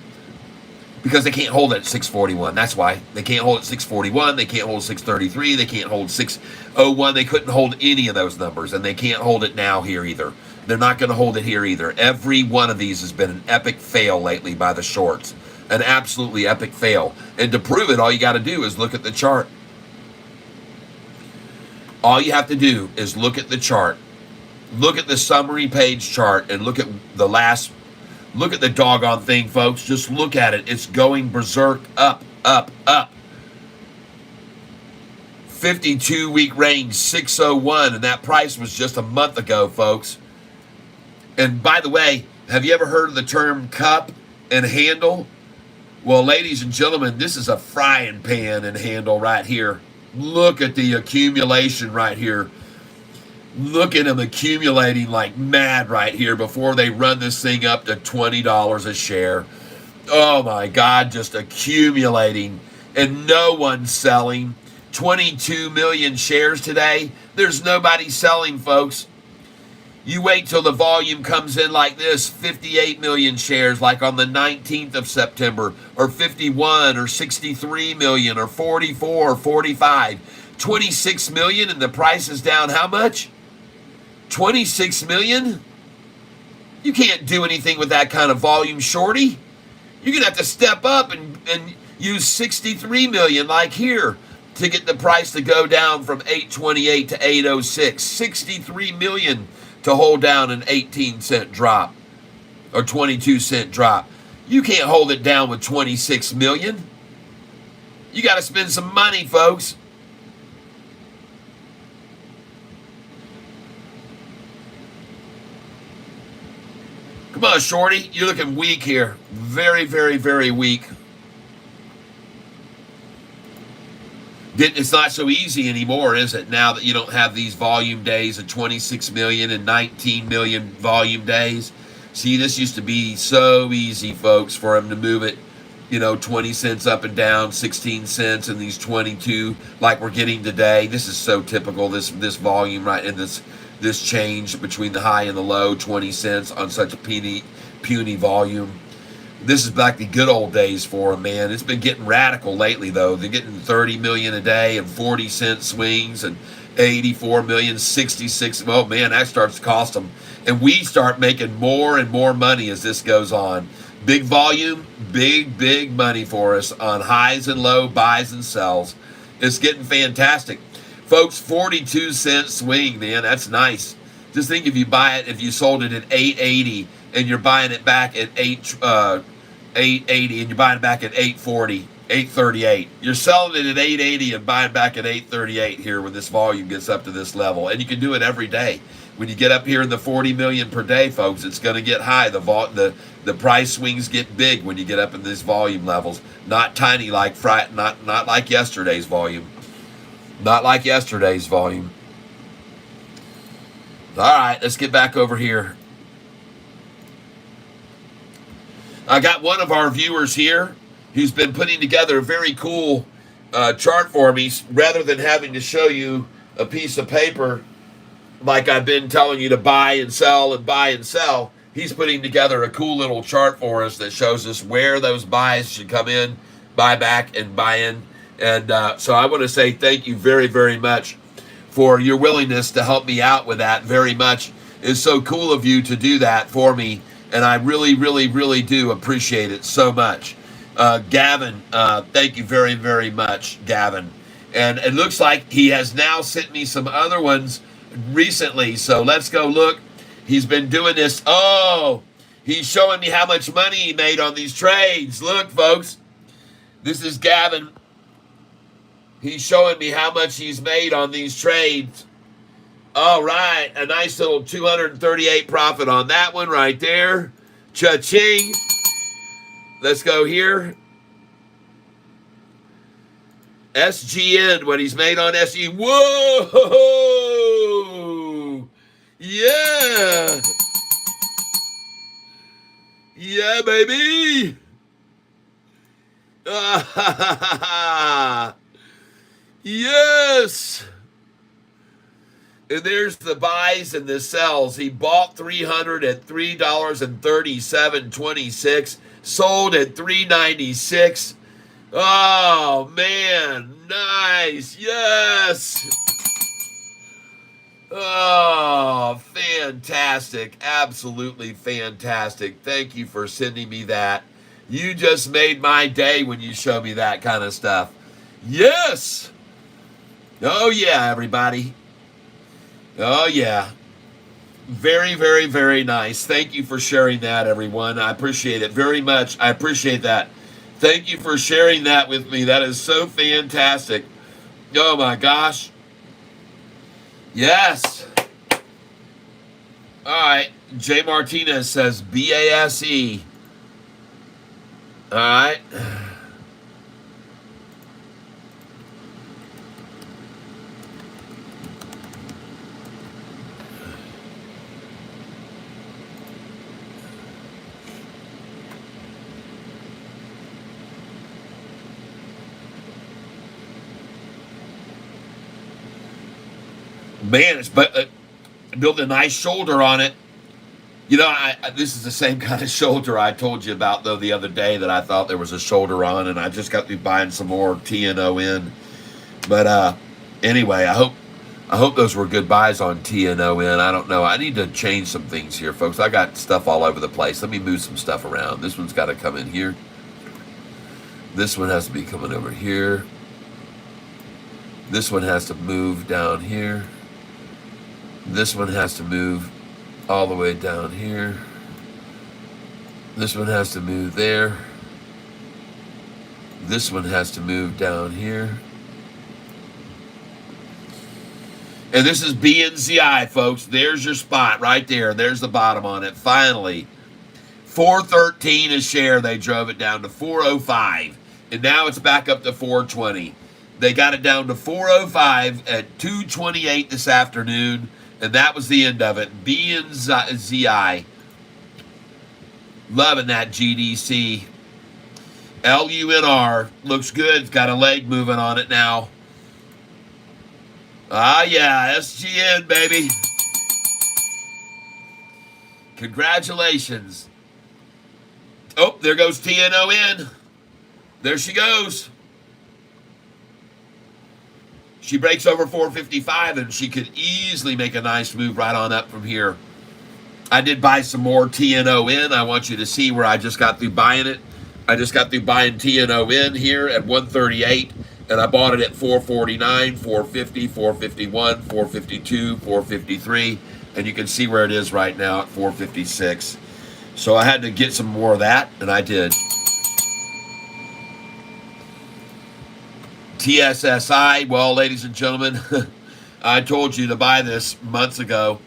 A: Because they can't hold it at 641. That's why. They can't hold it at 641. They can't hold 633. They can't hold 601. They couldn't hold any of those numbers, and they can't hold it now here either. They're not going to hold it here either. Every one of these has been an epic fail lately by the shorts. An absolutely epic fail. And to prove it, all you got to do is look at the chart. All you have to do is look at the chart. Look at the summary page chart and look at the last. Look at the doggone thing, folks. Just look at it. It's going berserk, up, up, up. 52-week range, 601, and that price was just a month ago, folks. And by the way, have you ever heard of the term cup and handle? Well, ladies and gentlemen, this is a frying pan and handle right here. Look at the accumulation right here. Look at them accumulating like mad right here before they run this thing up to $20 a share. Oh my God, just accumulating and no one's selling. 22 million shares today. There's nobody selling, folks. You wait till the volume comes in like this, 58 million shares like on the 19th of September, or 51 or 63 million or 44 or 45. 26 million and the price is down how much? 26 million? You can't do anything with that kind of volume, shorty. You're going to have to step up and use 63 million like here to get the price to go down from 828 to 806. 63 million to hold down an 18-cent drop or 22-cent drop. You can't hold it down with 26 million. You got to spend some money, folks. Come on, shorty. You're looking weak here. Very, very, very weak. It's not so easy anymore, is it? Now that you don't have these volume days of 26 million and 19 million volume days. See, this used to be so easy, folks, for them to move it, 20 cents up and down, 16 cents, and these 22 like we're getting today. This is so typical, this volume, right, and this change between the high and the low, 20 cents on such a puny volume. This is like the good old days for them, man. It's been getting radical lately, though. They're getting 30 million a day and 40-cent swings and 84 million, 66. Oh, man, that starts to cost them. And we start making more and more money as this goes on. Big volume, big money for us on highs and low buys and sells. It's getting fantastic. Folks, 42-cent swing, man. That's nice. Just think if you sold it at 880 and you're buying it back at 880 and you're buying it back at 840, 838. You're selling it at 880 and buying back at 838 here when this volume gets up to this level. And you can do it every day. When you get up here in the 40 million per day, folks, it's going to get high. The price swings get big when you get up in these volume levels. Not tiny like not like yesterday's volume. Not like yesterday's volume. All right, let's get back over here. I got one of our viewers here who's been putting together a very cool chart for me. Rather than having to show you a piece of paper like I've been telling you to buy and sell and buy and sell, he's putting together a cool little chart for us that shows us where those buys should come in, buy back, and buy in. And so I want to say thank you very, very much for your willingness to help me out with that very much. It's so cool of you to do that for me. And I really, really, really do appreciate it so much. Gavin, thank you very, very much, Gavin. And it looks like he has now sent me some other ones recently. So let's go look. He's been doing this. Oh, he's showing me how much money he made on these trades. Look, folks. This is Gavin. He's showing me how much he's made on these trades. All right, a nice little 238 profit on that one right there. Cha-ching. Let's go here. SGN, what he's made on SG. Whoa! Yeah! Yeah, baby! Yes! And there's the buys and the sells. He bought 300 at $3.37.26, sold at $3.96. Oh, man. Nice. Yes. Oh, fantastic. Absolutely fantastic. Thank you for sending me that. You just made my day when you show me that kind of stuff. Yes. Oh, yeah, everybody. Oh, yeah. Very, very, very nice. Thank you for sharing that, everyone. I appreciate it very much. I appreciate that. Thank you for sharing that with me. That is so fantastic. Oh, my gosh. Yes. All right. Jay Martinez says BASE. All right. Man, it's built a nice shoulder on it. You know, this is the same kind of shoulder I told you about, though, the other day that I thought there was a shoulder on, and I just got to buying some more TNO in. But anyway, I hope those were good buys on TNO in. I don't know. I need to change some things here, folks. I got stuff all over the place. Let me move some stuff around. This one's got to come in here. This one has to be coming over here. This one has to move down here. This one has to move all the way down here. This one has to move there. This one has to move down here. And this is BNZI, folks. There's your spot right there. There's the bottom on it. Finally, $4.13 a share. They drove it down to $4.05. And now it's back up to $4.20. They got it down to $4.05 at $2.28 this afternoon. And that was the end of it. BNZI. Loving that GDC. LUNR. Looks good. It's got a leg moving on it now. Ah, yeah. SGN, baby. Congratulations. Oh, there goes TNON. There she goes. She breaks over 455, and she could easily make a nice move right on up from here. I did buy some more TNO in. I want you to see where I just got through buying it. I just got through buying TNO in here at 138, and I bought it at 449, 450, 451, 452, 453, and you can see where it is right now at 456. So I had to get some more of that, and I did. TSSI, well, ladies and gentlemen, I told you to buy this months ago,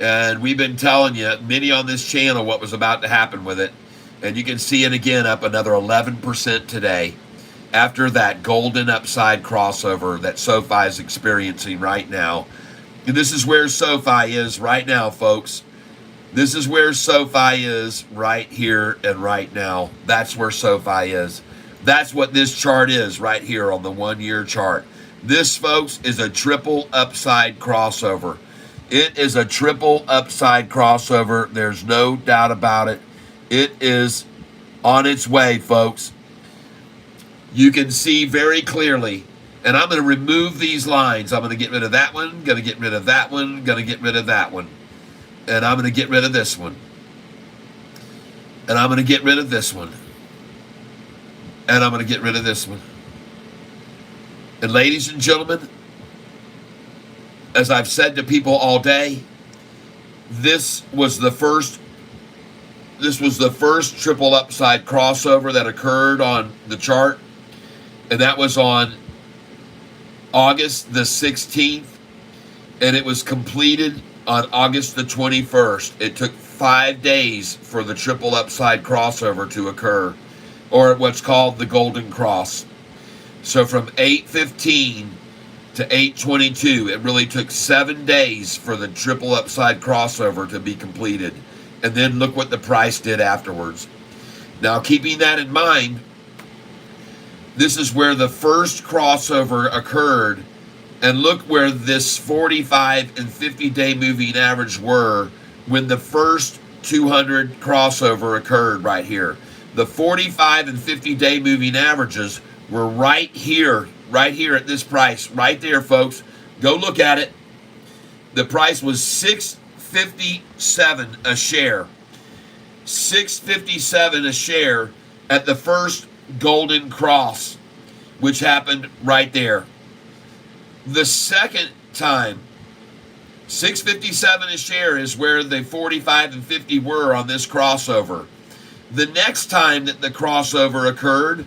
A: and we've been telling you, many on this channel, what was about to happen with it, and you can see it again up another 11% today after that golden upside crossover that Sofi is experiencing right now. And this is where Sofi is right now, folks. This is where Sofi is right here and right now. That's where Sofi is. That's what this chart is right here on the 1-year chart. This, folks, is a triple upside crossover. It is a triple upside crossover. There's no doubt about it. It is on its way, folks. You can see very clearly. And I'm going to remove these lines. I'm going to get rid of that one, going to get rid of that one, going to get rid of that one. And I'm going to get rid of this one. And I'm going to get rid of this one. And I'm going to get rid of this one. And ladies and gentlemen, as I've said to people all day, this was the first triple upside crossover that occurred on the chart. and that was on August the 16th, and it was completed on August the 21st. It took 5 days for the triple upside crossover to occur, or what's called the Golden Cross. So from 8:15 to 8:22, it really took 7 days for the triple upside crossover to be completed. And then look what the price did afterwards. Now, keeping that in mind, this is where the first crossover occurred. And look where this 45 and 50-day moving average were when the first 200 crossover occurred right here. The 45 and 50-day moving averages were right here at this price, right there, folks. Go look at it. The price was $6.57 a share. $6.57 a share at the first Golden Cross, which happened right there. The second time, $6.57 a share is where the 45 and 50 were on this crossover. The next time that the crossover occurred,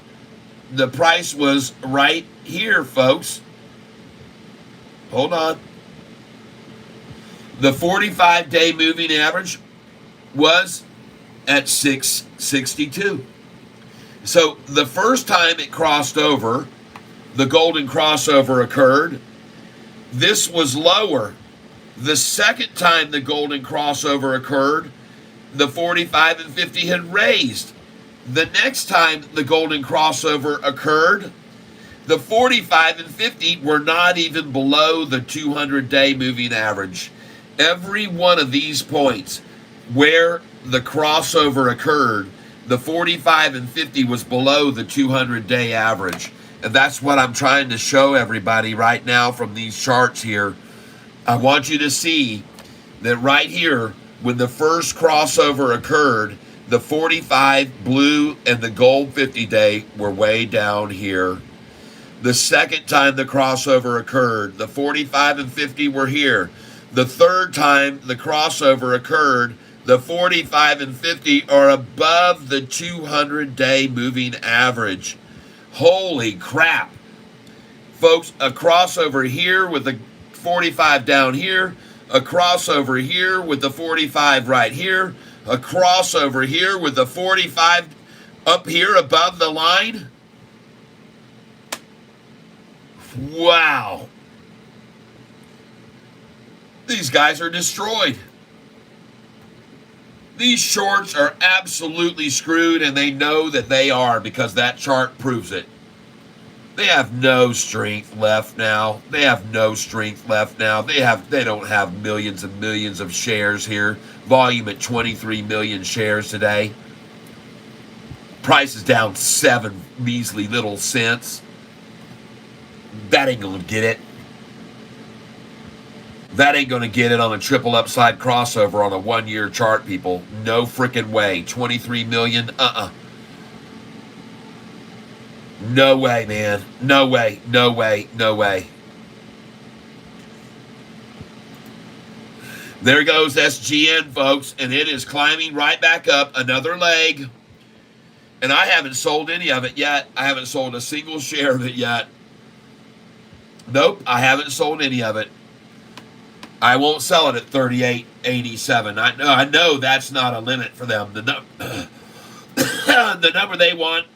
A: the price was right here, folks. Hold on. The 45-day moving average was at 662. So the first time it crossed over, the golden crossover occurred, this was lower. The second time the golden crossover occurred, the 45 and 50 had raised. The next time the golden crossover occurred, the 45 and 50 were not even below the 200-day moving average. Every one of these points where the crossover occurred, the 45 and 50 was below the 200-day average. And that's what I'm trying to show everybody right now from these charts here. I want you to see that right here, when the first crossover occurred, the 45 blue and the gold 50-day were way down here. The second time the crossover occurred, the 45 and 50 were here. The third time the crossover occurred, the 45 and 50 are above the 200-day moving average. Holy crap. Folks, a crossover here with the 45 down here, a crossover here with the 45 right here, a crossover here with the 45 up here above the line. Wow. These guys are destroyed. These shorts are absolutely screwed, and they know that they are because that chart proves it. They have no strength left now. They have no strength left now. They don't have millions and millions of shares here. Volume at 23 million shares today. Price is down 7 measly little cents. That ain't gonna get it. That ain't gonna get it on a triple upside crossover on a 1-year chart, people. No freaking way. 23 million? No way, man. No way. No way. No way. There goes SGN, folks, and it is climbing right back up another leg. And I haven't sold any of it yet. I haven't sold a single share of it yet. Nope, I haven't sold any of it. I won't sell it at 38.87. I know that's not a limit for them. The number they want,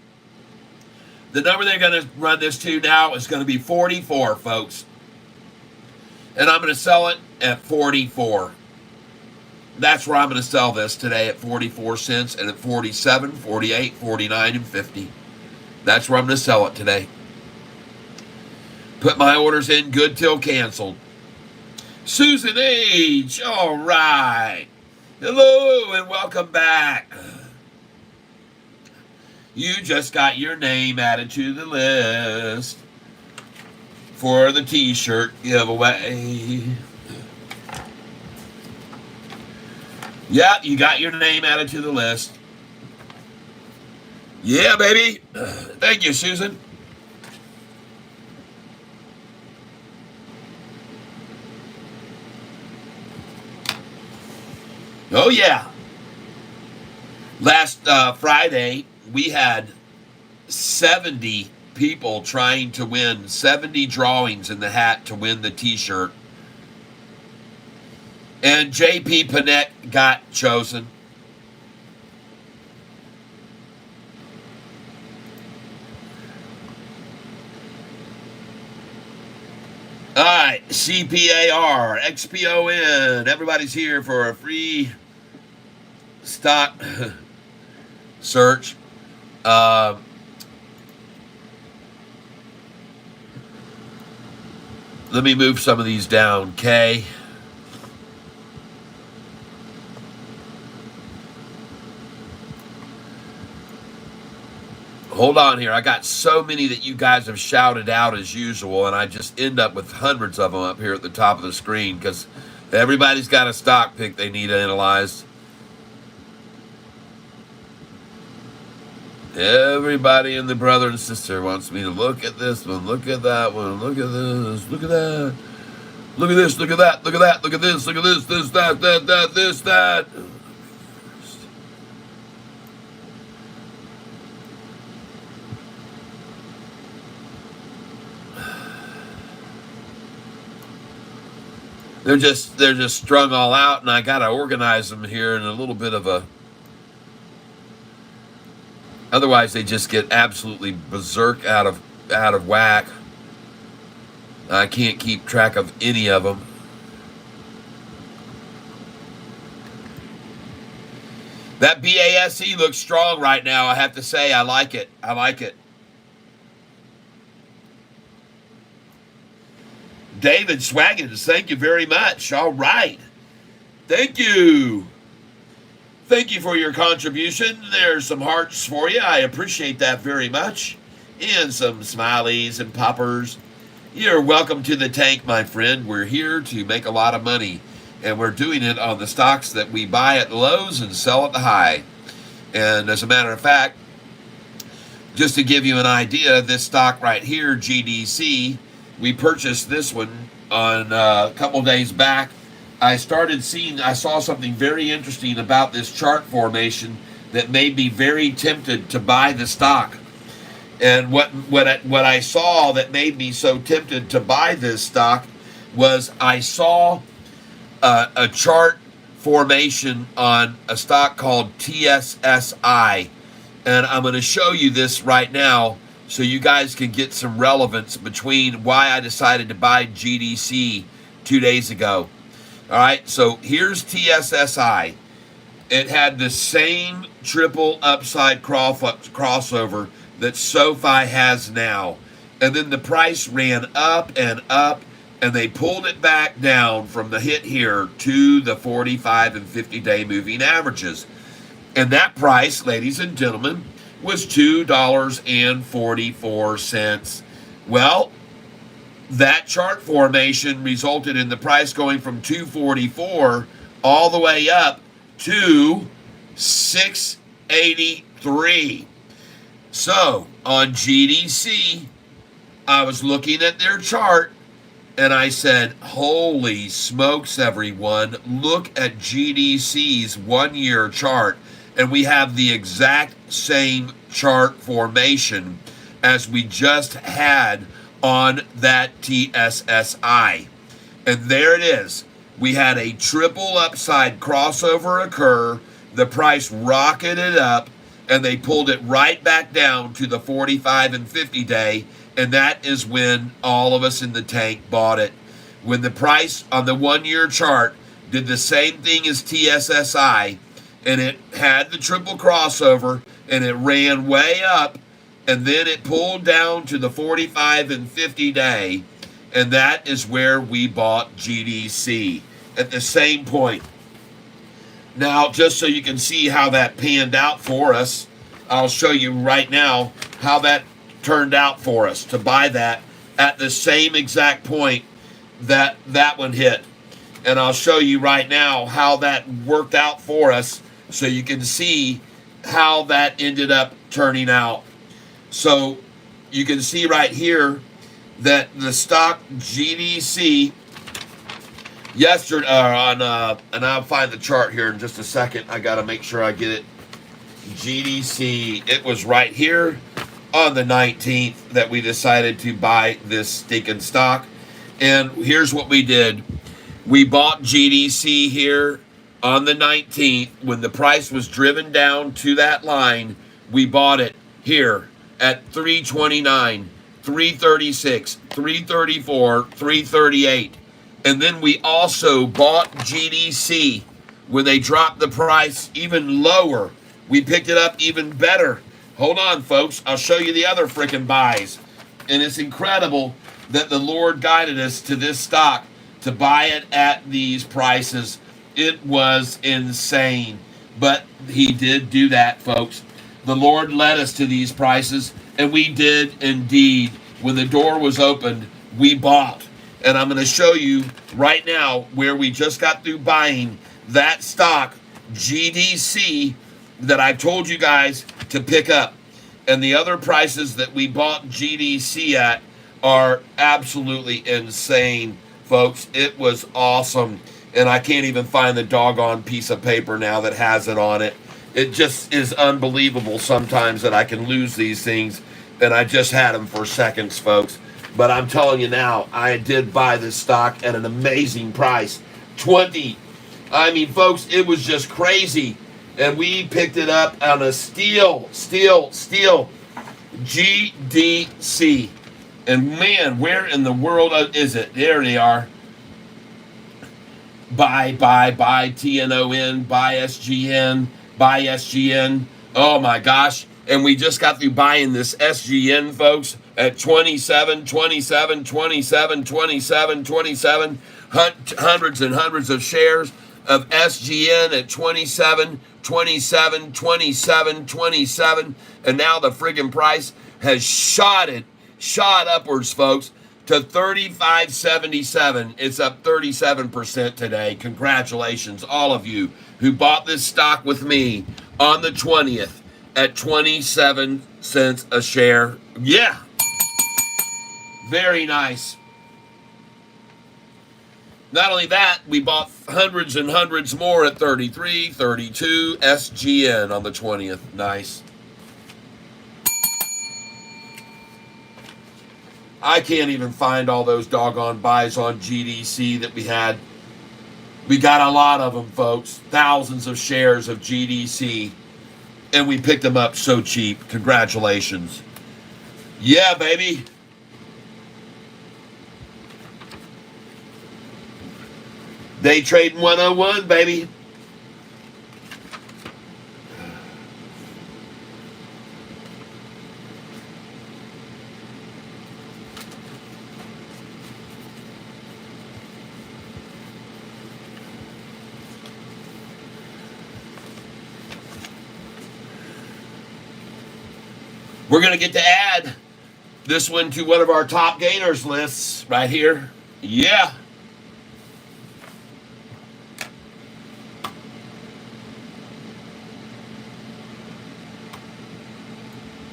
A: the number they're going to run this to now is going to be 44, folks. And I'm going to sell it at 44. That's where I'm going to sell this today, at 44 cents, and at 47, 48, 49, and 50. That's where I'm going to sell it today. Put my orders in, good till canceled. Susan H. All right. Hello and welcome back. You just got your name added to the list for the t-shirt giveaway. Yeah, you got your name added to the list. Yeah, baby. Thank you, Susan. Oh, yeah. Last Friday, we had 70 people trying to win 70 drawings in the hat to win the t-shirt. And JP Panett got chosen. All right, CPAR, XPON. Everybody's here for a free stock search. Let me move some of these down, K. Hold on here. I got so many that you guys have shouted out as usual, and I just end up with hundreds of them up here at the top of the screen because everybody's got a stock pick they need analyzed. Everybody and the brother and sister wants me to look at this one, look at that one, look at this, look at that, look at this, look at that, look at that, look at this, look at this, this, that, this, that. They're just strung all out, and I gotta organize them here in a little bit of a. Otherwise, they just get absolutely berserk out of whack. I can't keep track of any of them. That BASE looks strong right now. I have to say, I like it. I like it. David Swaggins, thank you very much. All right. Thank you. Thank you for your contribution. There's some hearts for you. I appreciate that very much. And some smileys and poppers. You're welcome to the tank, my friend. We're here to make a lot of money. And we're doing it on the stocks that we buy at the lows and sell at the high. And as a matter of fact, just to give you an idea, this stock right here, GDC, we purchased this one on a couple days back. I saw something very interesting about this chart formation that made me very tempted to buy the stock. And what I saw that made me so tempted to buy this stock was I saw a chart formation on a stock called TSSI. And I'm going to show you this right now so you guys can get some relevance between why I decided to buy GDC 2 days ago. All right, so here's TSSI. It had the same triple upside crossover that Sofi has now. And then the price ran up, and they pulled it back down from the hit here to the 45 and 50-day moving averages. And that price, ladies and gentlemen, was $2.44. Well, that chart formation resulted in the price going from $2.44 all the way up to $6.83. So on GDC, I was looking at their chart and I said, holy smokes, everyone, look at GDC's 1 year chart. And we have the exact same chart formation as we just had on that TSSI. And there it is. We had a triple upside crossover occur. The price rocketed up, and they pulled it right back down to the 45 and 50 day. And that is when all of us in the tank bought it. When the price on the 1 year chart did the same thing as TSSI, and it had the triple crossover, and it ran way up, and then it pulled down to the 45 and 50 day, and that is where we bought GDC at the same point. Now, just so you can see how that panned out for us, I'll show you right now how that turned out for us to buy that at the same exact point that that one hit. And I'll show you right now how that worked out for us so you can see how that ended up turning out. So you can see right here that the stock GDC yesterday and I'll find the chart here in just a second. I got to make sure I get it. GDC, it was right here, on the 19th that we decided to buy this stinking stock. And here's what we did. We bought GDC here on the 19th when the price was driven down to that line. We bought it here at 329, 336, 334, 338. And then we also bought GDC when they dropped the price even lower. We picked it up even better. Hold on, folks. I'll show you the other freaking buys. And it's incredible that the Lord guided us to this stock to buy it at these prices. It was insane. But he did do that, folks. The Lord led us to these prices, and we did indeed. When the door was opened, we bought. And I'm going to show you right now where we just got through buying that stock, GDC, that I told you guys to pick up. And the other prices that we bought GDC at are absolutely insane, folks. It was awesome. And I can't even find the doggone piece of paper now that has it on it. It just is unbelievable sometimes that I can lose these things. And I just had them for seconds, folks. But I'm telling you now, I did buy this stock at an amazing price. 20. I mean, folks, it was just crazy. And we picked it up on a steal. GDC. And man, where in the world is it? There they are. Buy, TNON, buy SGN. Oh my gosh. And we just got through buying this SGN, folks, at 27. Hundreds and hundreds of shares of SGN at 27. And now the friggin' price has shot upwards, folks, to 35.77. It's up 37% today. Congratulations, all of you who bought this stock with me on the 20th at 27 cents a share. Yeah. Very nice. Not only that, we bought hundreds and hundreds more at 33, 32 SGN on the 20th. Nice. I can't even find all those doggone buys on GDC that we had. We got a lot of them, folks. Thousands of shares of GDC. And we picked them up so cheap. Congratulations. Yeah, baby. Day trading 101, baby. We're going to get to add this one to one of our top gainers lists right here. Yeah.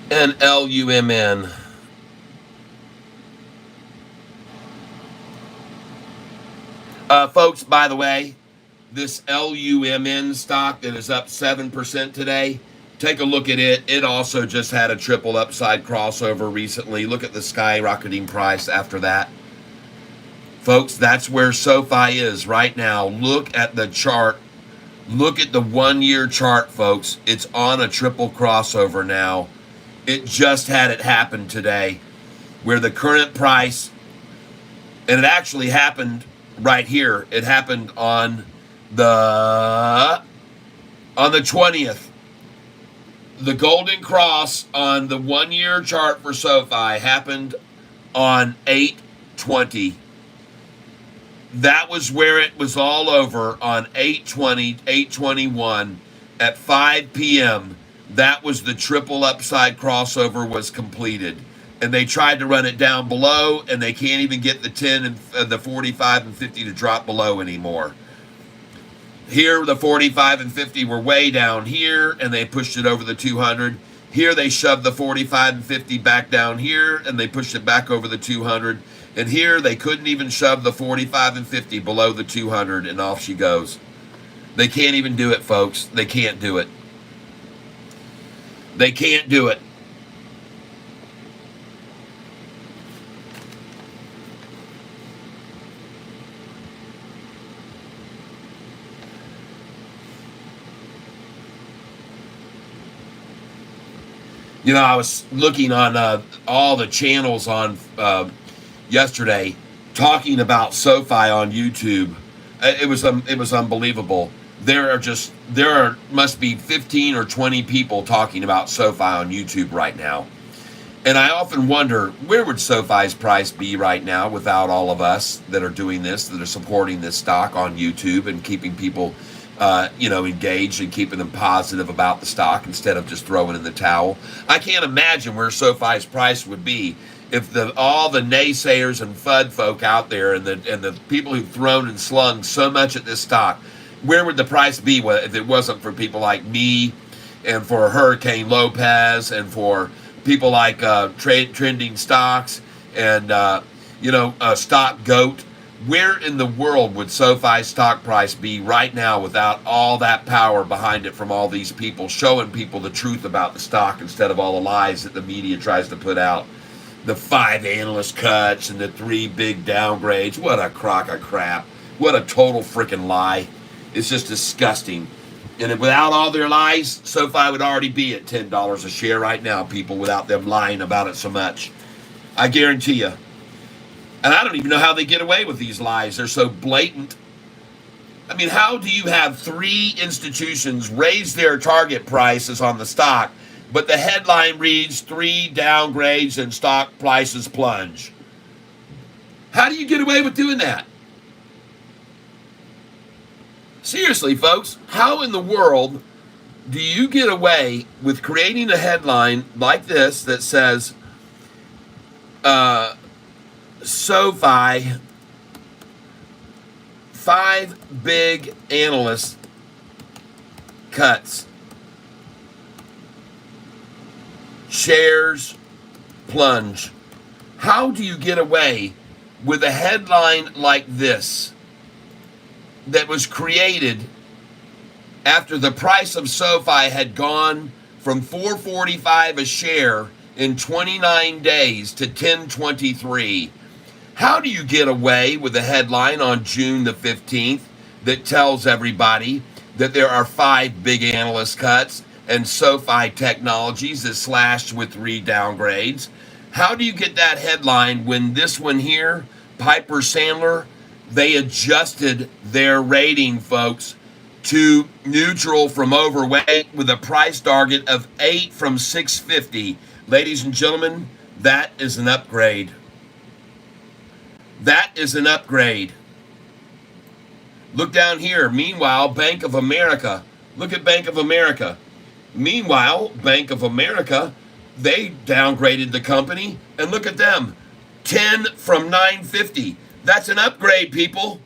A: And LUMN. Folks, by the way, this LUMN stock that is up 7% today, take a look at it. It also just had a triple upside crossover recently. Look at the skyrocketing price after that. Folks, that's where Sofi is right now. Look at the chart. Look at the 1 year chart, folks. It's on a triple crossover now. It just had it happen today where the current price, and it actually happened right here. It happened on the 20th. The golden cross on the 1 year chart for Sofi happened on 8/20. That was where it was all over on 8/20, 8/21 at 5 p.m. That was the triple upside crossover was completed. And they tried to run it down below, and they can't even get the 10 and the 45 and 50 to drop below anymore. Here, the 45 and 50 were way down here, and they pushed it over the 200. Here, they shoved the 45 and 50 back down here, and they pushed it back over the 200. And here, they couldn't even shove the 45 and 50 below the 200, and off she goes. They can't even do it, folks. They can't do it. They can't do it. I was looking on all the channels on yesterday talking about SoFi on YouTube. It was unbelievable. There must be 15 or 20 people talking about SoFi on YouTube right now. And I often wonder, where would SoFi's price be right now without all of us that are doing this, that are supporting this stock on YouTube and keeping people, engaged and keeping them positive about the stock instead of just throwing in the towel. I can't imagine where SoFi's price would be if all the naysayers and FUD folk out there and the people who've thrown and slung so much at this stock, where would the price be if it wasn't for people like me and for Hurricane Lopez and for people like Trending Stocks and Stock Goat? Where in the world would SoFi's stock price be right now without all that power behind it from all these people showing people the truth about the stock instead of all the lies that the media tries to put out? The 5 analyst cuts and the 3 big downgrades. What a crock of crap. What a total freaking lie. It's just disgusting. And without all their lies, SoFi would already be at $10 a share right now, people, without them lying about it so much. I guarantee you. And I don't even know how they get away with these lies. They're so blatant. I mean, how do you have 3 institutions raise their target prices on the stock, but the headline reads 3 downgrades and stock prices plunge? How do you get away with doing that? Seriously, folks, how in the world do you get away with creating a headline like this that says SoFi, 5 big analyst cuts, shares plunge? How do you get away with a headline like this that was created after the price of SoFi had gone from $4.45 a share in 29 days to $10.23? How do you get away with a headline on June the 15th that tells everybody that there are 5 big analyst cuts and SoFi Technologies is slashed with 3 downgrades? How do you get that headline when this one here, Piper Sandler, they adjusted their rating, folks, to neutral from overweight with a price target of 8 from 650. Ladies and gentlemen, that is an upgrade. That is an upgrade. Look down here. Meanwhile, Bank of America. Look at Bank of America. Meanwhile, Bank of America, they downgraded the company, and look at them. 10 from 950. That's an upgrade, people.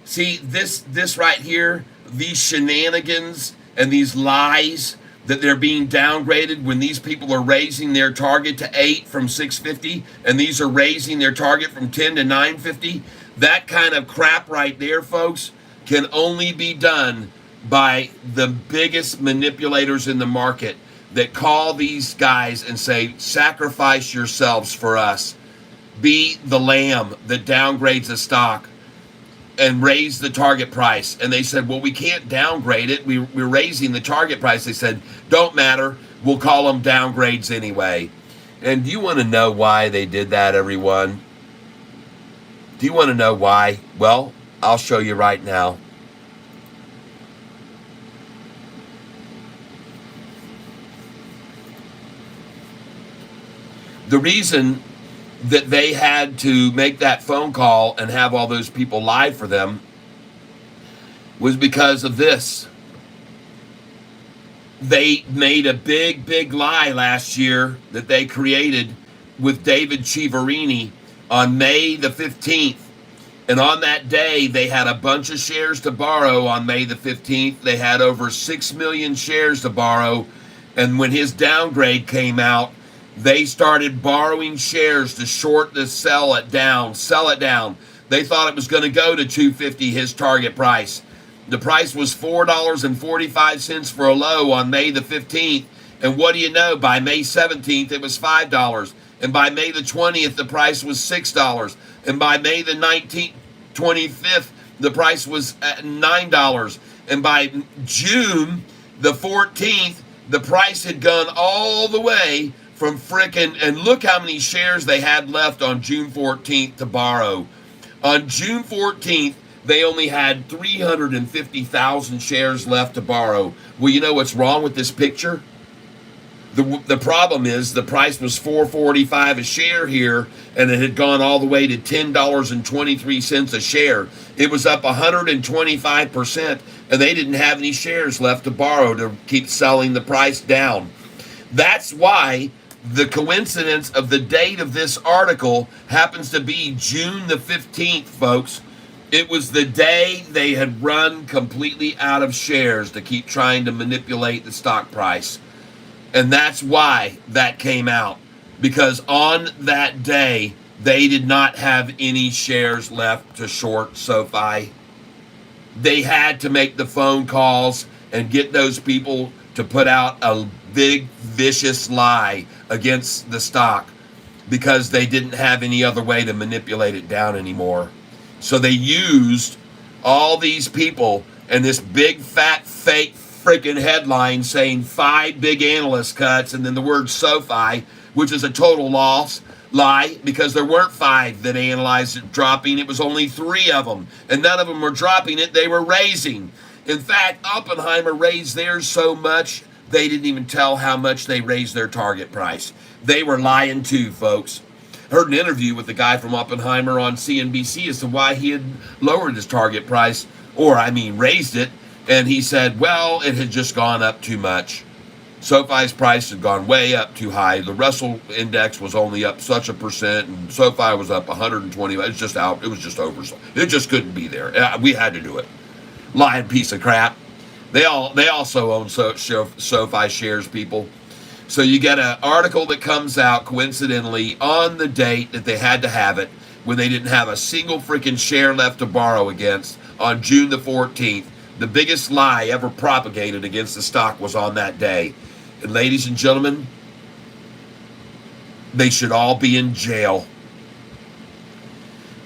A: See, this right here, these shenanigans and these lies that they're being downgraded when these people are raising their target to 8 from 650 and these are raising their target from 10 to 950. That kind of crap right there, folks, can only be done by the biggest manipulators in the market that call these guys and say, sacrifice yourselves for us. Be the lamb that downgrades a stock and raise the target price. And they said, well, we can't downgrade it. We're raising the target price. They said, don't matter. We'll call them downgrades anyway. And do you want to know why they did that, everyone? Do you want to know why? Well, I'll show you right now. The reason that they had to make that phone call and have all those people lie for them was because of this. They made a big lie last year that they created with David Chiaverini on May the 15th. And on that day, they had a bunch of shares to borrow on May the 15th. They had over 6 million shares to borrow. And when his downgrade came out, they started borrowing shares to short the sell it down. They thought it was going to go to $250, his target price. The price was $4.45 for a low on May the 15th. And what do you know? By May 17th, it was $5. And by May the 20th, the price was $6. And by May the 25th, the price was $9. And by June the 14th, The price had gone all the way from frickin', and look how many shares they had left on June 14th to borrow. On June 14th, they only had 350,000 shares left to borrow. Well, you know what's wrong with this picture? The problem is the price was $4.45 a share here, and it had gone all the way to $10.23 a share. It was up 125%, and they didn't have any shares left to borrow to keep selling the price down. That's why the coincidence of the date of this article happens to be June the 15th, folks. It was the day they had run completely out of shares to keep trying to manipulate the stock price. And that's why that came out. Because on that day, they did not have any shares left to short SoFi. They had to make the phone calls and get those people to put out a big, vicious lie against the stock because they didn't have any other way to manipulate it down anymore. So they used all these people and this big, fat, fake freaking headline saying 5 big analyst cuts and then the word SoFi, which is a total lie because there weren't 5 that analyzed it dropping. It was only 3 of them, and none of them were dropping it. They were raising. In fact, Oppenheimer raised theirs so much they didn't even tell how much they raised their target price. They were lying too, folks. Heard an interview with the guy from Oppenheimer on CNBC as to why he had lowered his target price, raised it. And he said, well, it had just gone up too much. SoFi's price had gone way up too high. The Russell index was only up such a percent, and SoFi was up 120. It was just out. It was just over. It just couldn't be there. We had to do it. Lying piece of crap. They also own SoFi shares, people. So you get an article that comes out coincidentally on the date that they had to have it, when they didn't have a single freaking share left to borrow against on June the 14th. The biggest lie ever propagated against the stock was on that day. And ladies and gentlemen, they should all be in jail.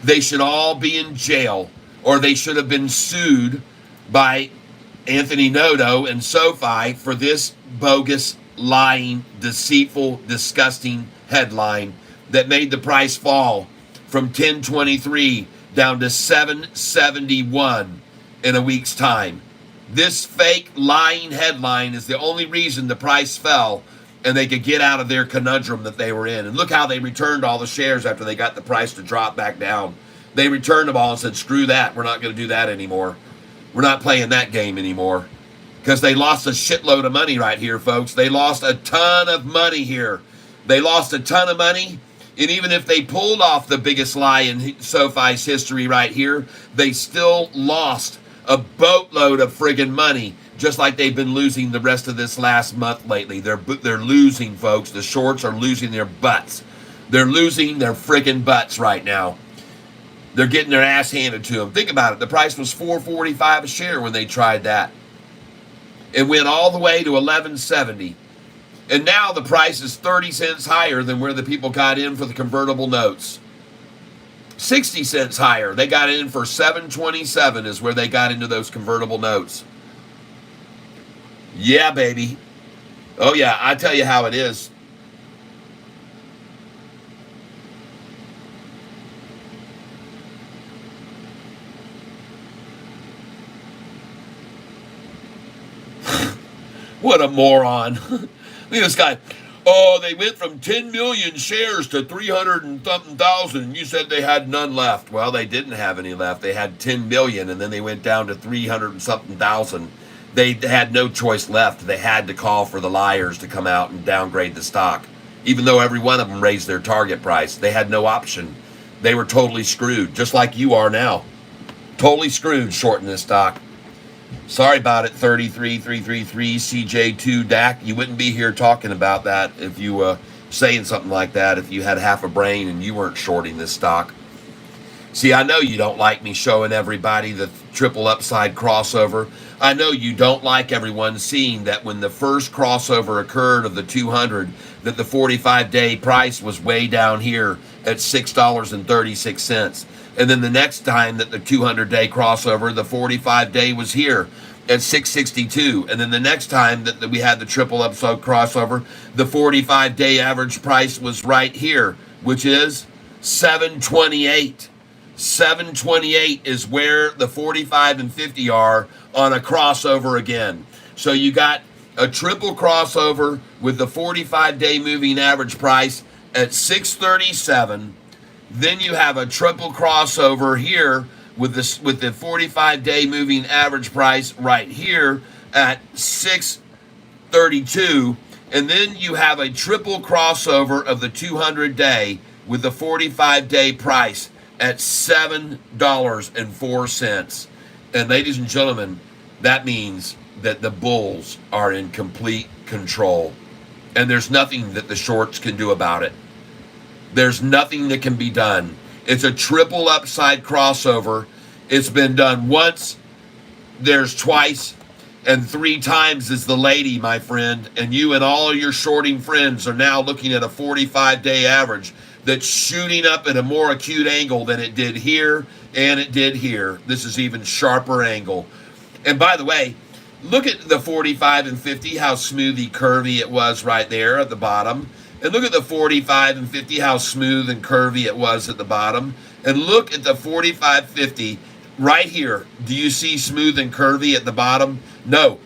A: They should all be in jail, or they should have been sued by Anthony Noto and SoFi for this bogus, lying, deceitful, disgusting headline that made the price fall from 10.23 down to 7.71 in a week's time. This fake lying headline is the only reason the price fell and they could get out of their conundrum that they were in. And look how they returned all the shares after they got the price to drop back down. They returned them all and said, screw that, we're not going to do that anymore. We're not playing that game anymore. Because they lost a shitload of money right here, folks. They lost a ton of money here. They lost a ton of money. And even if they pulled off the biggest lie in SoFi's history right here, they still lost a boatload of friggin' money, just like they've been losing the rest of this last month lately. They're losing, folks. The shorts are losing their butts. They're losing their friggin' butts right now. They're getting their ass handed to them. Think about it. The price was $4.45 a share when they tried that. It went all the way to $11.70. And now the price is 30 cents higher than where the people got in for the convertible notes. 60 cents higher. They got in for $7.27 is where they got into those convertible notes. Yeah, baby. Oh, yeah, I tell you how it is. What a moron. Look at this guy. Oh, they went from 10 million shares to 300 and something thousand, and you said they had none left. Well, they didn't have any left. They had 10 million, and then they went down to 300 and something thousand. They had no choice left. They had to call for the liars to come out and downgrade the stock. Even though every one of them raised their target price, they had no option. They were totally screwed, just like you are now. Totally screwed shorting this stock. Sorry about it, 33333 CJ2 DAC. You wouldn't be here talking about that if you saying something like that if you had half a brain and you weren't shorting this stock. See, I know you don't like me showing everybody the triple upside crossover. I know you don't like everyone seeing that when the first crossover occurred of the 200, that the 45-day price was way down here at $6.36. And then the next time that the 200-day crossover, the 45-day was here. at 662. And then the next time that we had the triple upside crossover, the 45-day average price was right here, which is 728. 728 is where the 45 and 50 are on a crossover again. So you got a triple crossover with the 45-day moving average price at 637. Then you have a triple crossover here with the 45-day moving average price right here at 632. And then you have a triple crossover of the 200-day with the 45-day price at $7.04. And ladies and gentlemen, that means that the bulls are in complete control. And there's nothing that the shorts can do about it. There's nothing that can be done. It's a triple upside crossover. It's been done once, there's twice, and 3 times is the lady, my friend. And you and all of your shorting friends are now looking at a 45-day average that's shooting up at a more acute angle than it did here and it did here. This is even sharper angle. And by the way, look at the 45 and 50, how smoothy curvy it was right there at the bottom. And look at the 45 and 50, how smooth and curvy it was at the bottom. And look at the 45-50 right here. Do you see smooth and curvy at the bottom? No,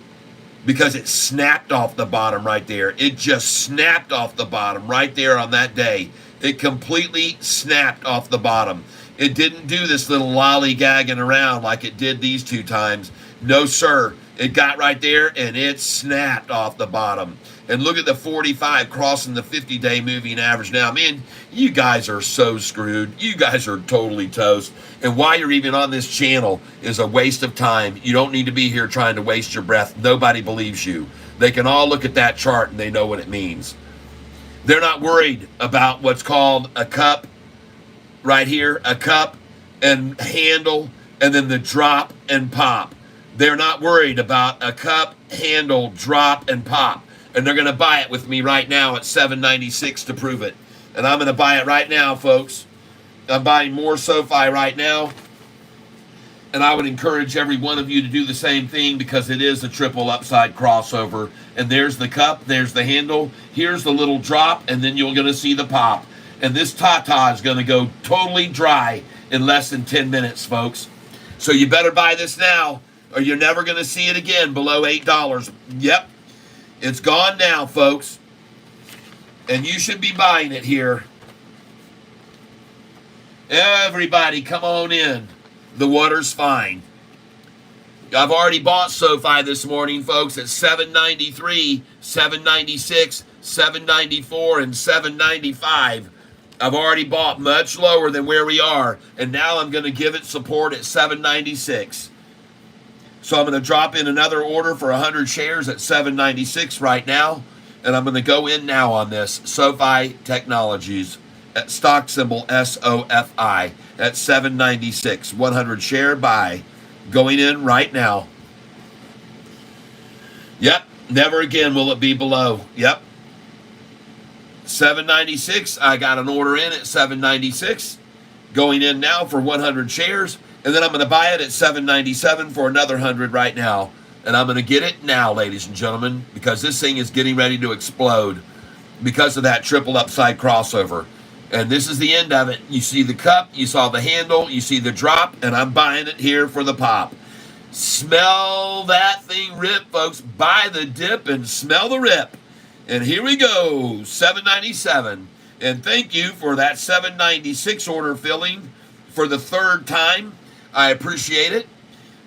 A: because it snapped off the bottom right there. It just snapped off the bottom right there on that day. It completely snapped off the bottom. It didn't do this little lollygagging around like it did these 2 times. No, sir. It got right there and it snapped off the bottom. And look at the 45 crossing the 50-day moving average now. Man, you guys are so screwed. You guys are totally toast. And why you're even on this channel is a waste of time. You don't need to be here trying to waste your breath. Nobody believes you. They can all look at that chart and they know what it means. They're not worried about what's called a cup right here, a cup and handle, and then the drop and pop. They're not worried about a cup, handle, drop, and pop. And they're going to buy it with me right now at $7.96 to prove it. And I'm going to buy it right now, folks. I'm buying more Sofi right now. And I would encourage every one of you to do the same thing because it is a triple upside crossover. And there's the cup, there's the handle, here's the little drop, and then you're going to see the pop. And this Tata is going to go totally dry in less than 10 minutes, folks. So you better buy this now, or you're never going to see it again below $8. Yep, it's gone now, folks. And you should be buying it here. Everybody, come on in. The water's fine. I've already bought Sofi this morning, folks, at $7.93, $7.96, $7.94, and $7.95. I've already bought much lower than where we are, and now I'm going to give it support at $7.96. So I'm going to drop in another order for 100 shares at $7.96 right now, and I'm going to go in now on this Sofi Technologies at stock symbol SOFI at $7.96. 100 share buy going in right now. Yep, never again will it be below. Yep. $7.96. I got an order in at $7.96. Going in now for 100 shares. And then I'm going to buy it at $7.97 for another 100 right now. And I'm going to get it now, ladies and gentlemen, because this thing is getting ready to explode because of that triple upside crossover. And this is the end of it. You see the cup, you saw the handle, you see the drop, and I'm buying it here for the pop. Smell that thing rip, folks. Buy the dip and smell the rip. And here we go, $7.97. And thank you for that $7.96 order filling for the 3rd time. I appreciate it.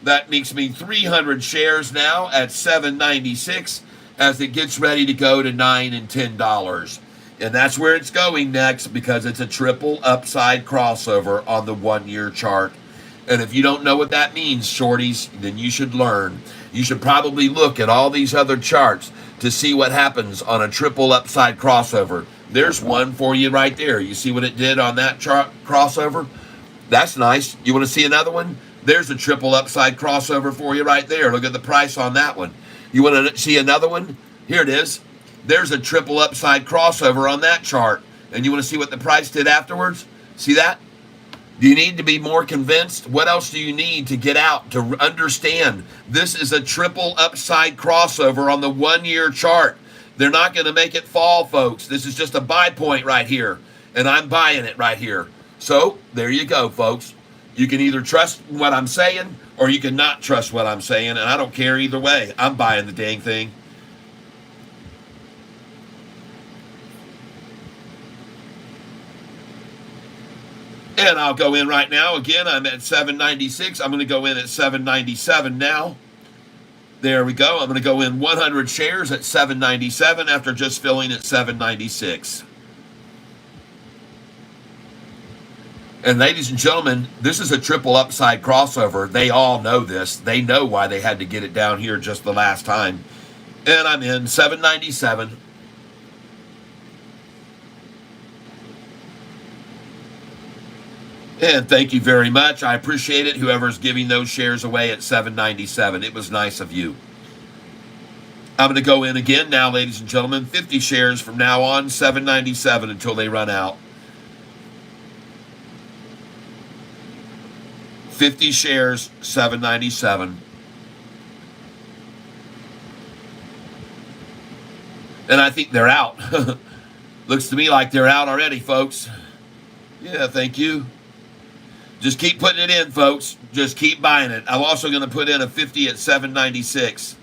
A: That makes me 300 shares now at $7.96 as it gets ready to go to $9 and $10. And that's where it's going next because it's a triple upside crossover on the 1-year chart. And if you don't know what that means, shorties, then you should learn. You should probably look at all these other charts to see what happens on a triple upside crossover. There's one for you right there. You see what it did on that chart crossover? That's nice. You want to see another one? There's a triple upside crossover for you right there. Look at the price on that one. You want to see another one? Here it is. There's a triple upside crossover on that chart. And you want to see what the price did afterwards? See that? Do you need to be more convinced? What else do you need to get out to understand this is a triple upside crossover on the 1 year chart? They're not going to make it fall, folks. This is just a buy point right here, and I'm buying it right here. So there you go, folks. You can either trust what I'm saying or you can not trust what I'm saying, and I don't care either way. I'm buying the dang thing. And I'll go in right now. Again, I'm at 796. I'm going to go in at 797 now. There we go. I'm going to go in 100 shares at 797 after just filling at 796. And ladies and gentlemen, this is a triple upside crossover. They all know this. They know why they had to get it down here just the last time. And I'm in 797. And thank you very much. I appreciate it. Whoever's giving those shares away at 797. It was nice of you. I'm going to go in again now, ladies and gentlemen. 50 shares from now on, 797 until they run out. 50 shares, 797. And I think they're out. Looks to me like they're out already, folks. Yeah, thank you. Just keep putting it in, folks. Just keep buying it. I'm also going to put in a 50 at 796.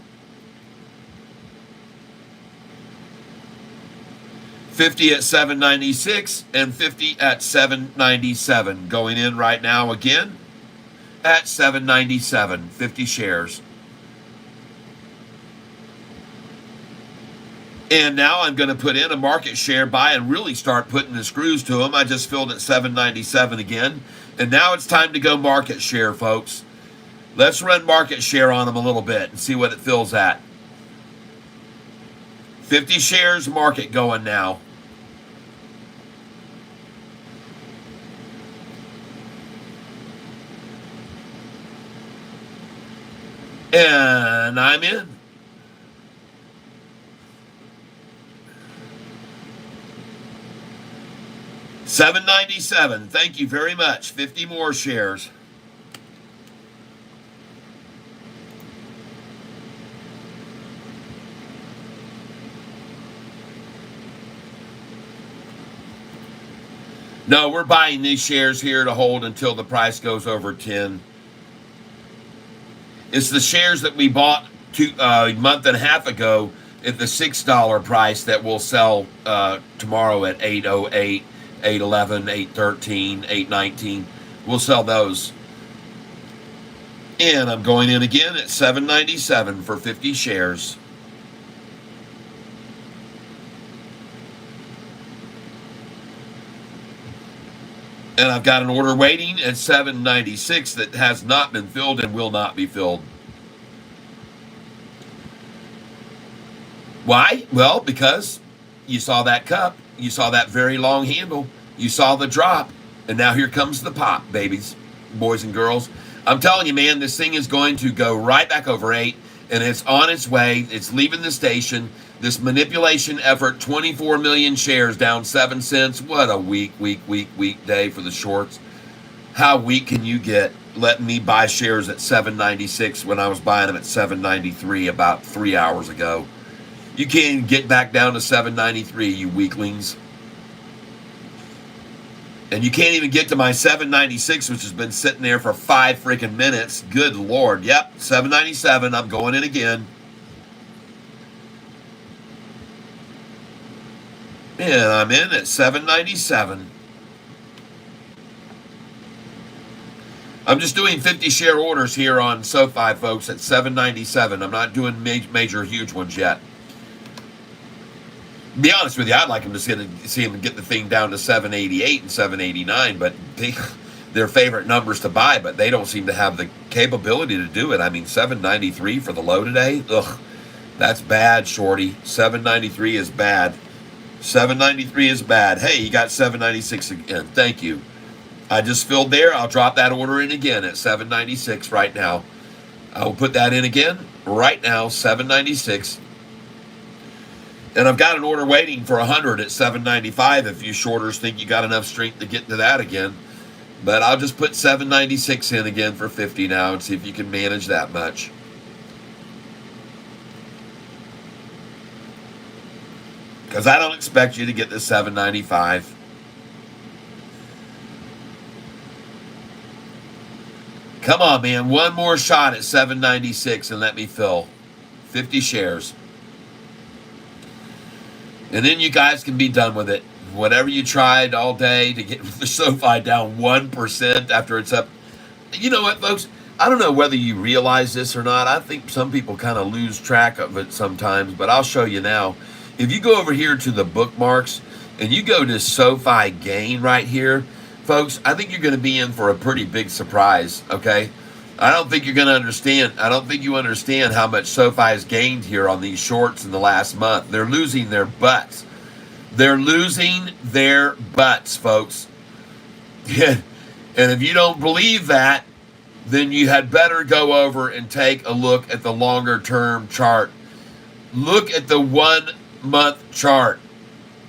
A: 50 at 796 and 50 at 797. Going in right now again at 797. 50 shares. And now I'm going to put in a market share buy and really start putting the screws to them. I just filled at 797 again. And now it's time to go market share, folks. Let's run market share on them a little bit and see what it fills at. 50 shares market going now. And I'm in. $7.97. Thank you very much. 50 more shares. No, we're buying these shares here to hold until the price goes over 10. It's the shares that we bought a month and a half ago at the $6 price that will sell tomorrow at 808, 811, 813, 819. We'll sell those. And I'm going in again at $7.97 for 50 shares. And I've got an order waiting at $7.96 that has not been filled and will not be filled. Why? Well, because you saw that cup, you saw that very long handle, you saw the drop, and now here comes the pop, babies, boys and girls. I'm telling you, man, this thing is going to go right back over 8, and it's on its way. It's leaving the station. This manipulation effort, 24 million shares, down 7 cents. What a weak day for the shorts. How weak can you get letting me buy shares at $7.96 when I was buying them at $7.93 about 3 hours ago? You can't even get back down to $7.93, you weaklings. And you can't even get to my $7.96, which has been sitting there for 5 freaking minutes. Good Lord. Yep, $7.97. I'm going in again. And I'm in at $7.97. I'm just doing 50 share orders here on Sofi, folks, at $7.97. I'm not doing major huge ones yet. To be honest with you, I'd like them to see them get the thing down to $7.88 and $7.89, but their favorite numbers to buy, but they don't seem to have the capability to do it. I mean, $7.93 for the low today? Ugh, that's bad, shorty. $7.93 is bad. $7.93 is bad. Hey, you got $7.96 again. Thank you. I just filled there. I'll drop that order in again at $7.96 right now. I will put that in again right now, $7.96. And I've got an order waiting for 100 at $7.95 if you shorters think you got enough strength to get to that again. But I'll just put 796 in again for 50 now and see if you can manage that much. Because I don't expect you to get the 795. Come on, man. One more shot at 796 and let me fill 50 shares. And then you guys can be done with it. Whatever you tried all day to get the SoFi down 1% after it's up. You know what, folks? I don't know whether you realize this or not. I think some people kind of lose track of it sometimes, but I'll show you now. If you go over here to the bookmarks and you go to SoFi gain right here, folks, I think you're going to be in for a pretty big surprise, okay? I don't think you're going to understand. I don't think you understand how much SoFi has gained here on these shorts in the last month. They're losing their butts. They're losing their butts, folks. And if you don't believe that, then you had better go over and take a look at the longer term chart. Look at the 1 month chart.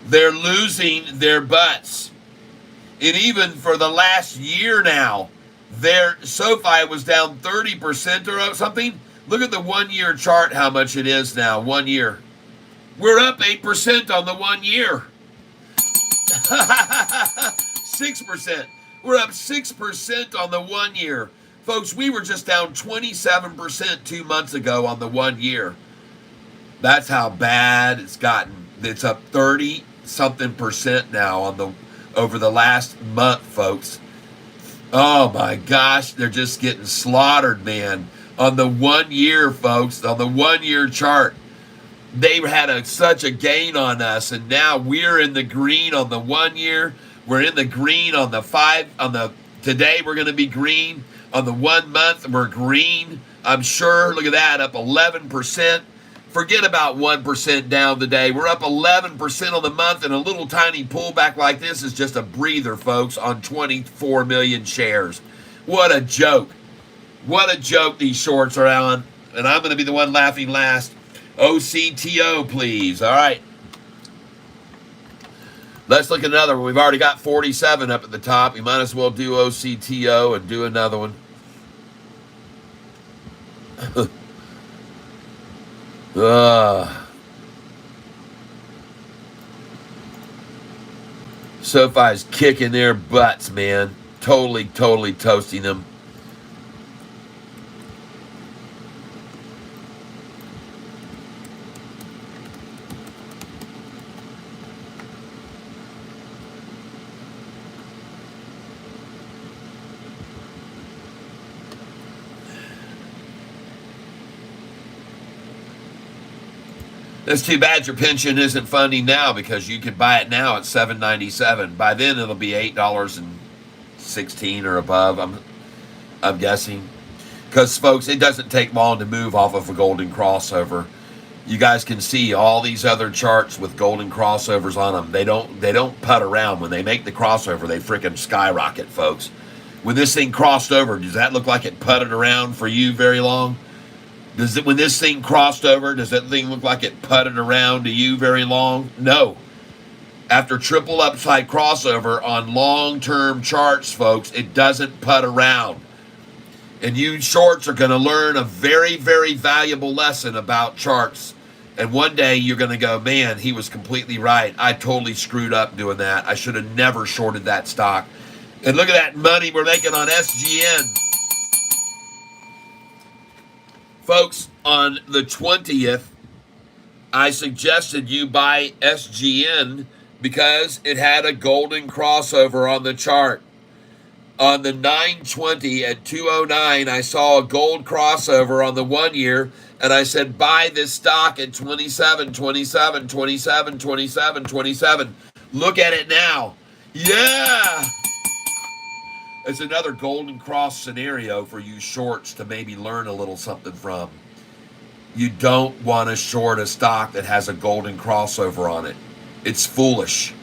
A: They're losing their butts. And even for the last year now, their SoFi was down 30% or something. Look at the 1 year chart, how much it is now, 1 year. We're up 8% on the 1 year. 6%. We're up 6% on the 1 year. Folks, we were just down 27% 2 months ago on the 1 year. That's how bad it's gotten. It's up 30 something percent now on the over the last month, folks. Oh my gosh, they're just getting slaughtered, man. On the 1 year, folks, on the 1 year chart, they had such a gain on us, and now we're in the green on the 1 year. We're in the green on the 5. Today we're going to be green on the 1 month. We're green. I'm sure. Look at that, up 11%. Forget about 1% down today. We're up 11% on the month, and a little tiny pullback like this is just a breather, folks, on 24 million shares. What a joke. What a joke these shorts are on. And I'm going to be the one laughing last. OCTO, please. All right. Let's look at another one. We've already got 47 up at the top. We might as well do OCTO and do another one. SoFi's kicking their butts, man. Totally toasting them. It's too bad your pension isn't funding now, because you could buy it now at $7.97. By then it'll be $8.16 or above. I'm guessing, because folks, it doesn't take long to move off of a golden crossover. You guys can see all these other charts with golden crossovers on them. They don't putt around. When they make the crossover, they freaking skyrocket, folks. When this thing crossed over, does that look like it putted around for you very long? When this thing crossed over, does that thing look like it putted around to you very long? No. After triple upside crossover on long-term charts, folks, it doesn't putt around. And you shorts are going to learn a very, very valuable lesson about charts. And one day you're going to go, man, he was completely right. I totally screwed up doing that. I should have never shorted that stock. And look at that money we're making on SGN. Folks, on the 20th, I suggested you buy SGN because it had a golden crossover on the chart. On the 9/20 at 209, I saw a gold crossover on the 1 year, and I said, buy this stock at 27, 27, 27, 27, 27. Look at it now. Yeah! It's another golden cross scenario for you shorts to maybe learn a little something from. You don't want to short a stock that has a golden crossover on it. It's foolish.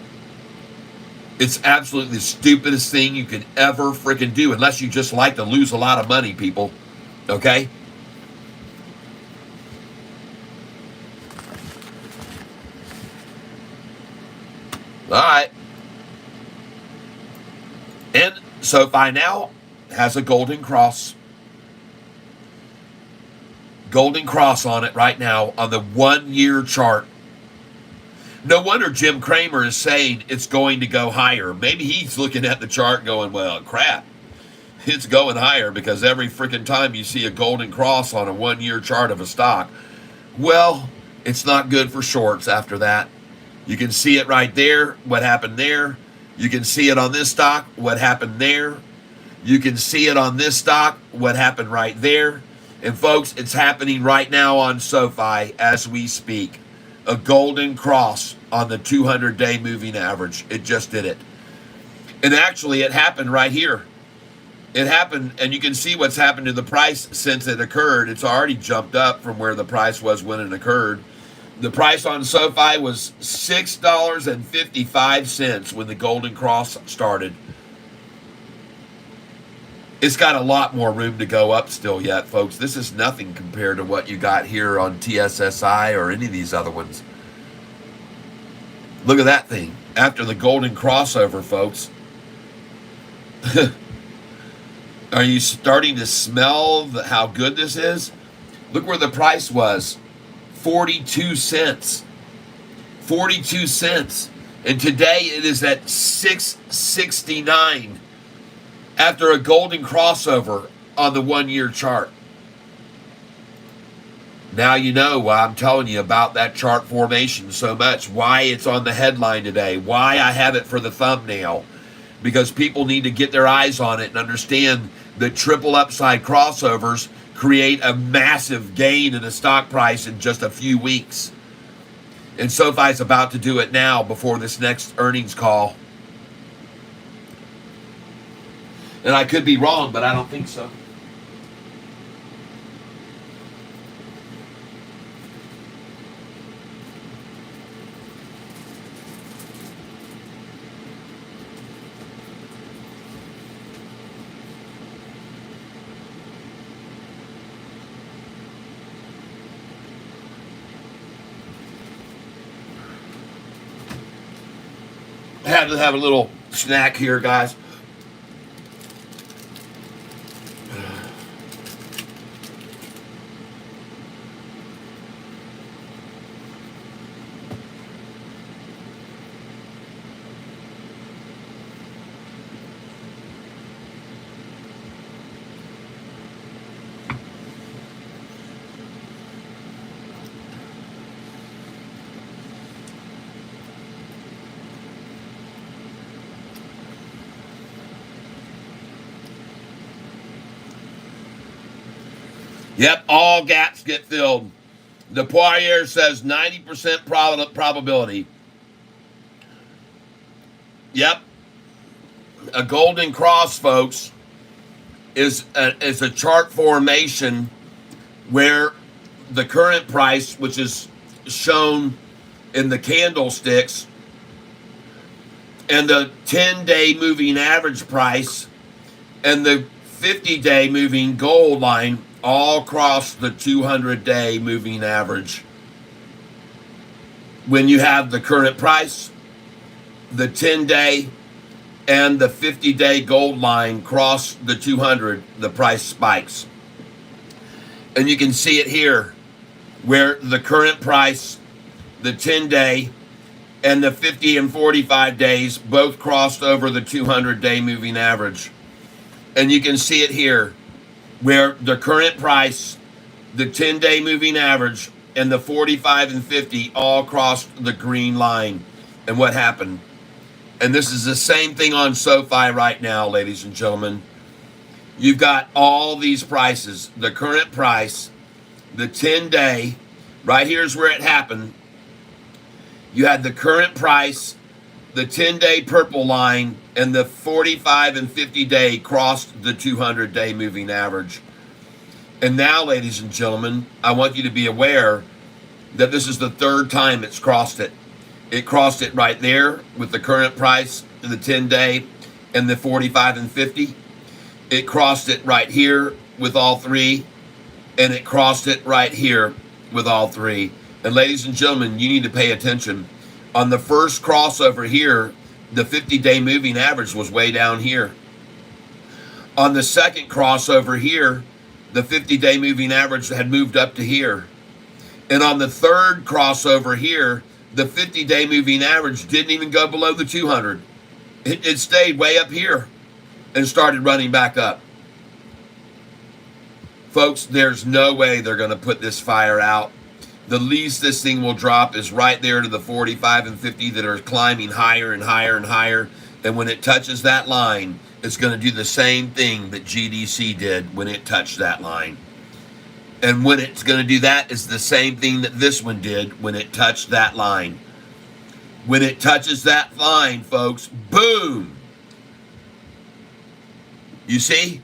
A: It's absolutely the stupidest thing you can ever freaking do, unless you just like to lose a lot of money, people. Okay? All right. And SoFi now has a golden cross on it right now on the 1 year chart. No wonder Jim Cramer is saying it's going to go higher. Maybe he's looking at the chart going, well, crap, it's going higher, because every freaking time you see a golden cross on a 1 year chart of a stock, well, it's not good for shorts after that. You can see it right there, what happened there. You can see it on this stock, what happened there. You can see it on this stock, what happened right there. And folks, it's happening right now on SoFi as we speak. A golden cross on the 200-day moving average. It just did it. And actually, it happened right here. It happened, and you can see what's happened to the price since it occurred. It's already jumped up from where the price was when it occurred. The price on SoFi was $6.55 when the golden cross started. It's got a lot more room to go up still yet, folks. This is nothing compared to what you got here on TSSI or any of these other ones. Look at that thing. After the golden crossover, folks. Are you starting to smell how good this is? Look where the price was. 42 cents. 42 cents. And today it is at $6.69 after a golden crossover on the 1 year chart. Now you know why I'm telling you about that chart formation so much, why it's on the headline today, why I have it for the thumbnail. Because people need to get their eyes on it and understand that triple upside crossovers create a massive gain in the stock price in just a few weeks. And SoFi's about to do it now before this next earnings call. And I could be wrong, but I don't think so. I had to have a little snack here, guys. Yep, all gaps get filled. The Poirier says 90% probability. Yep. A golden cross, folks, is a chart formation where the current price, which is shown in the candlesticks, and the 10-day moving average price and the 50-day moving gold line all cross the 200-day moving average. When you have the current price, the 10-day, and the 50-day gold line cross the 200, the price spikes. And you can see it here, where the current price, the 10-day, and the 50 and 45 days both crossed over the 200-day moving average. And you can see it here, where the current price, the 10-day moving average, and the 45 and 50 all crossed the green line. And what happened? And this is the same thing on SoFi right now, ladies and gentlemen. You've got all these prices. The current price, the 10-day, right here's where it happened. You had the current price, the 10-day purple line, and the 45 and 50-day crossed the 200-day moving average. And now, ladies and gentlemen, I want you to be aware that this is the third time it's crossed it. It crossed it right there with the current price, the 10-day, and the 45 and 50. It crossed it right here with all three, and it crossed it right here with all three. And ladies and gentlemen, you need to pay attention. On the first crossover here, the 50-day moving average was way down here. On the second crossover here, the 50-day moving average had moved up to here. And on the third crossover here, the 50-day moving average didn't even go below the 200. It stayed way up here and started running back up. Folks, there's no way they're going to put this fire out. The least this thing will drop is right there to the 45 and 50 that are climbing higher and higher and higher. And when it touches that line, it's going to do the same thing that GDC did when it touched that line. And when it's going to do that is the same thing that this one did when it touched that line. When it touches that line, folks, boom. You see?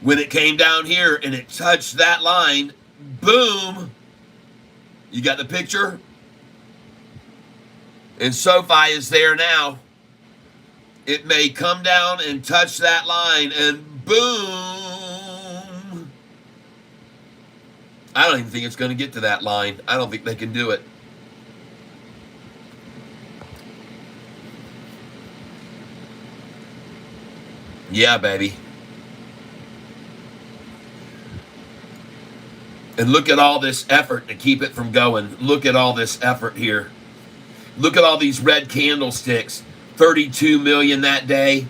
A: When it came down here and it touched that line, boom. You got the picture? And Sofi is there now. It may come down and touch that line and boom. I don't even think it's going to get to that line. I don't think they can do it. Yeah, baby. And look at all this effort to keep it from going. Look at all this effort here. Look at all these red candlesticks. 32 million that day,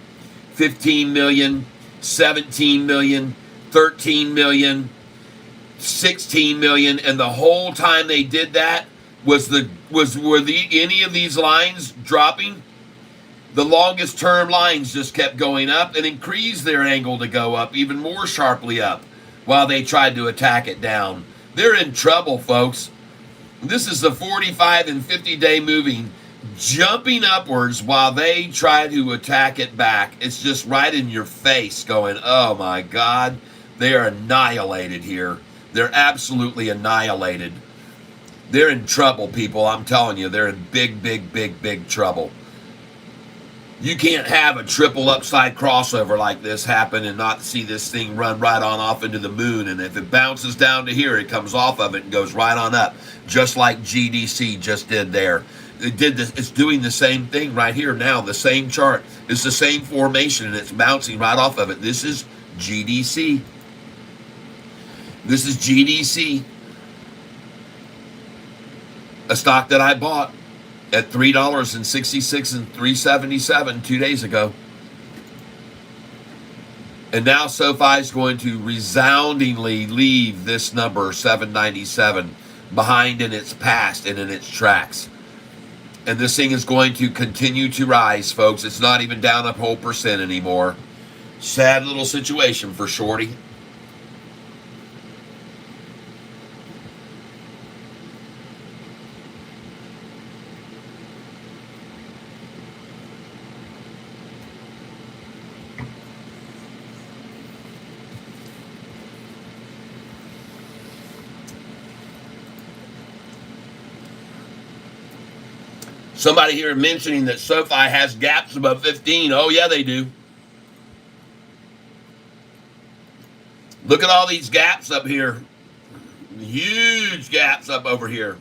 A: 15 million, 17 million, 13 million, 16 million, and the whole time they did that were any of these lines dropping? The longest term lines just kept going up and increased their angle to go up even more sharply up while they tried to attack it down. They're in trouble, folks. This is the 45 and 50-day moving jumping upwards while they try to attack it back. It's just right in your face going, oh my God, they are annihilated here. They're absolutely annihilated. They're in trouble, people. I'm telling you, they're in big, big, big, big trouble. You can't have a triple upside crossover like this happen and not see this thing run right on off into the moon. And if it bounces down to here, it comes off of it and goes right on up, just like GDC just did there. It did this. It's doing the same thing right here now. The same chart. It's the same formation, and it's bouncing right off of it. This is GDC. This is GDC, a stock that I bought at $3.66 and $3.77 2 days ago. And now SoFi is going to resoundingly leave this number, 797, behind in its past and in its tracks. And this thing is going to continue to rise, folks. It's not even down a whole percent anymore. Sad little situation for Shorty. Somebody here mentioning that SoFi has gaps above 15. Oh, yeah, they do. Look at all these gaps up here. Huge gaps up over here.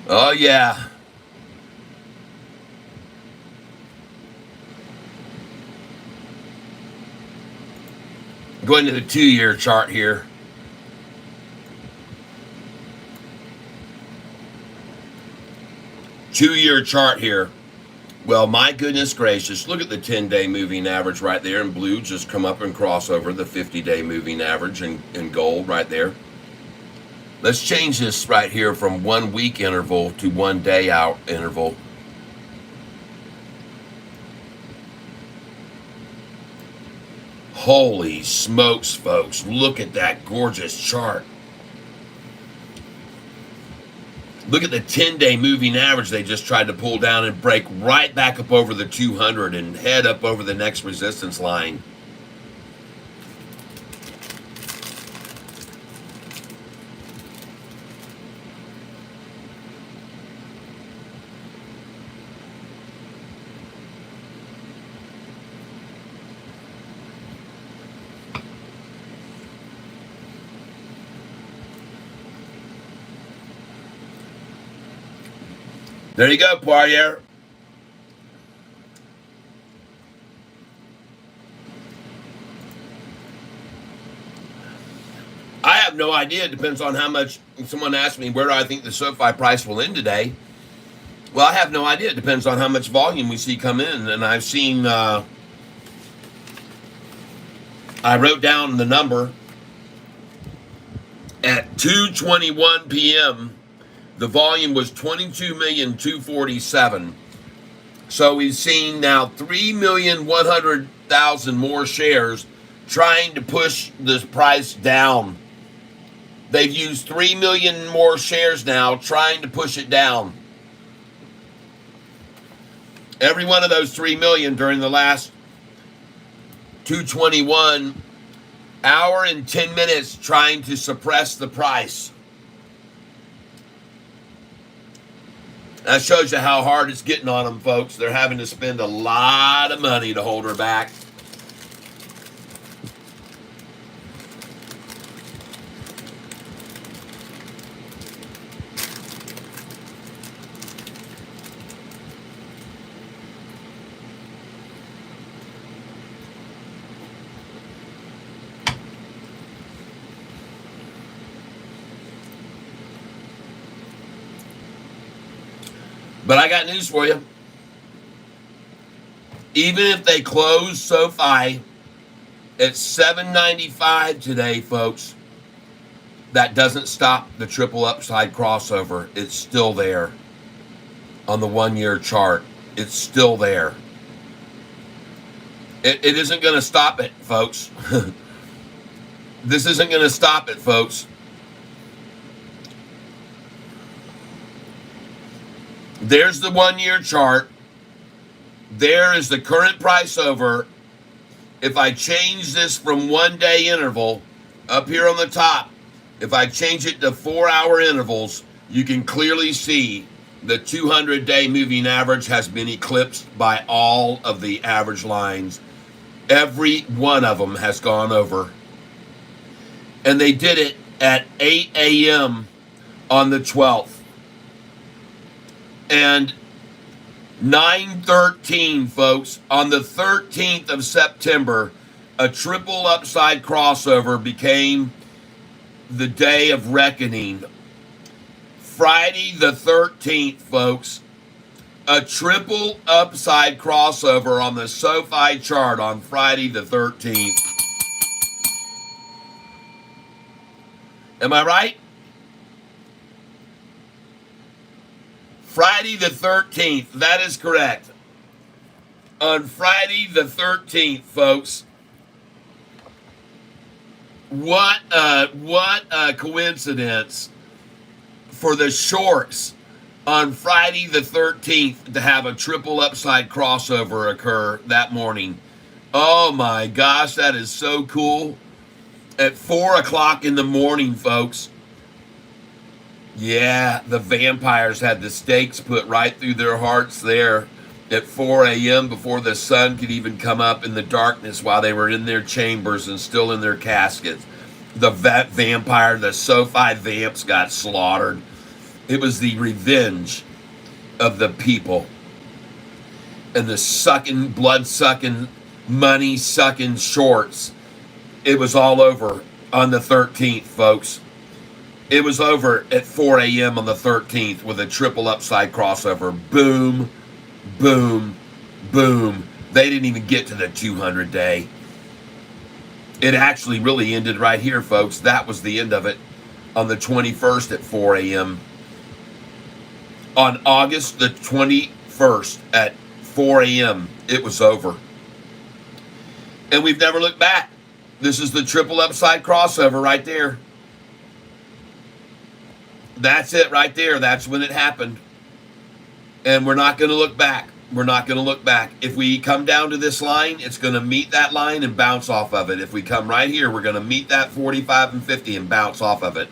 A: Oh, yeah. Going to the 2-year chart here. Two-year chart here. Well, my goodness gracious, look at the 10-day moving average right there in blue. Just come up and cross over the 50-day moving average in gold right there. Let's change this right here from 1 week interval to 1 day out interval. Holy smokes, folks. Look at that gorgeous chart. Look at the 10-day moving average they just tried to pull down and break right back up over the 200 and head up over the next resistance line. There you go, Poirier. I have no idea. It depends on how much. Someone asked me, where do I think the Sofi price will end today? Well, I have no idea. It depends on how much volume we see come in. And I've seen, I wrote down the number at 2:21 p.m. The volume was 22,247,000. So we've seen now 3,100,000 more shares trying to push this price down. They've used 3 million more shares now trying to push it down. Every one of those 3 million during the last 221 hour and 10 minutes trying to suppress the price. That shows you how hard it's getting on them, folks. They're having to spend a lot of money to hold her back. But I got news for you. Even if they close SoFi at $7.95 today, folks, that doesn't stop the triple upside crossover. It's still there on the 1-year chart. It's still there. It isn't going to stop it, folks. This isn't going to stop it, folks. There's the 1-year chart. There is the current price over. If I change this from 1-day interval up here on the top, if I change it to 4-hour intervals, you can clearly see the 200-day moving average has been eclipsed by all of the average lines. Every one of them has gone over. And they did it at 8 a.m. on the 12th. And 9/13, folks, on the 13th of September, a triple upside crossover became the day of reckoning. Friday the 13th, folks, a triple upside crossover on the SoFi chart on Friday the 13th. Am I right? Friday the 13th, that is correct. On Friday the 13th, folks, what a coincidence for the shorts on Friday the 13th to have a triple upside crossover occur that morning. Oh my gosh, that is so cool. At 4 o'clock in the morning, folks. Yeah, the vampires had the stakes put right through their hearts there at 4 a.m. before the sun could even come up in the darkness while they were in their chambers and still in their caskets. The vampire, the SoFi vamps got slaughtered. It was the revenge of the people. And the sucking, blood-sucking, money-sucking shorts. It was all over on the 13th, folks. It was over at 4 a.m. on the 13th with a triple upside crossover. Boom, boom, boom. They didn't even get to the 200-day. It actually really ended right here, folks. That was the end of it. on the 21st at 4 a.m. On August the 21st at 4 a.m., it was over. And we've never looked back. This is the triple upside crossover right there. That's it right there. That's when it happened. And we're not going to look back. We're not going to look back. If we come down to this line, it's going to meet that line and bounce off of it. If we come right here, we're going to meet that 45 and 50 and bounce off of it.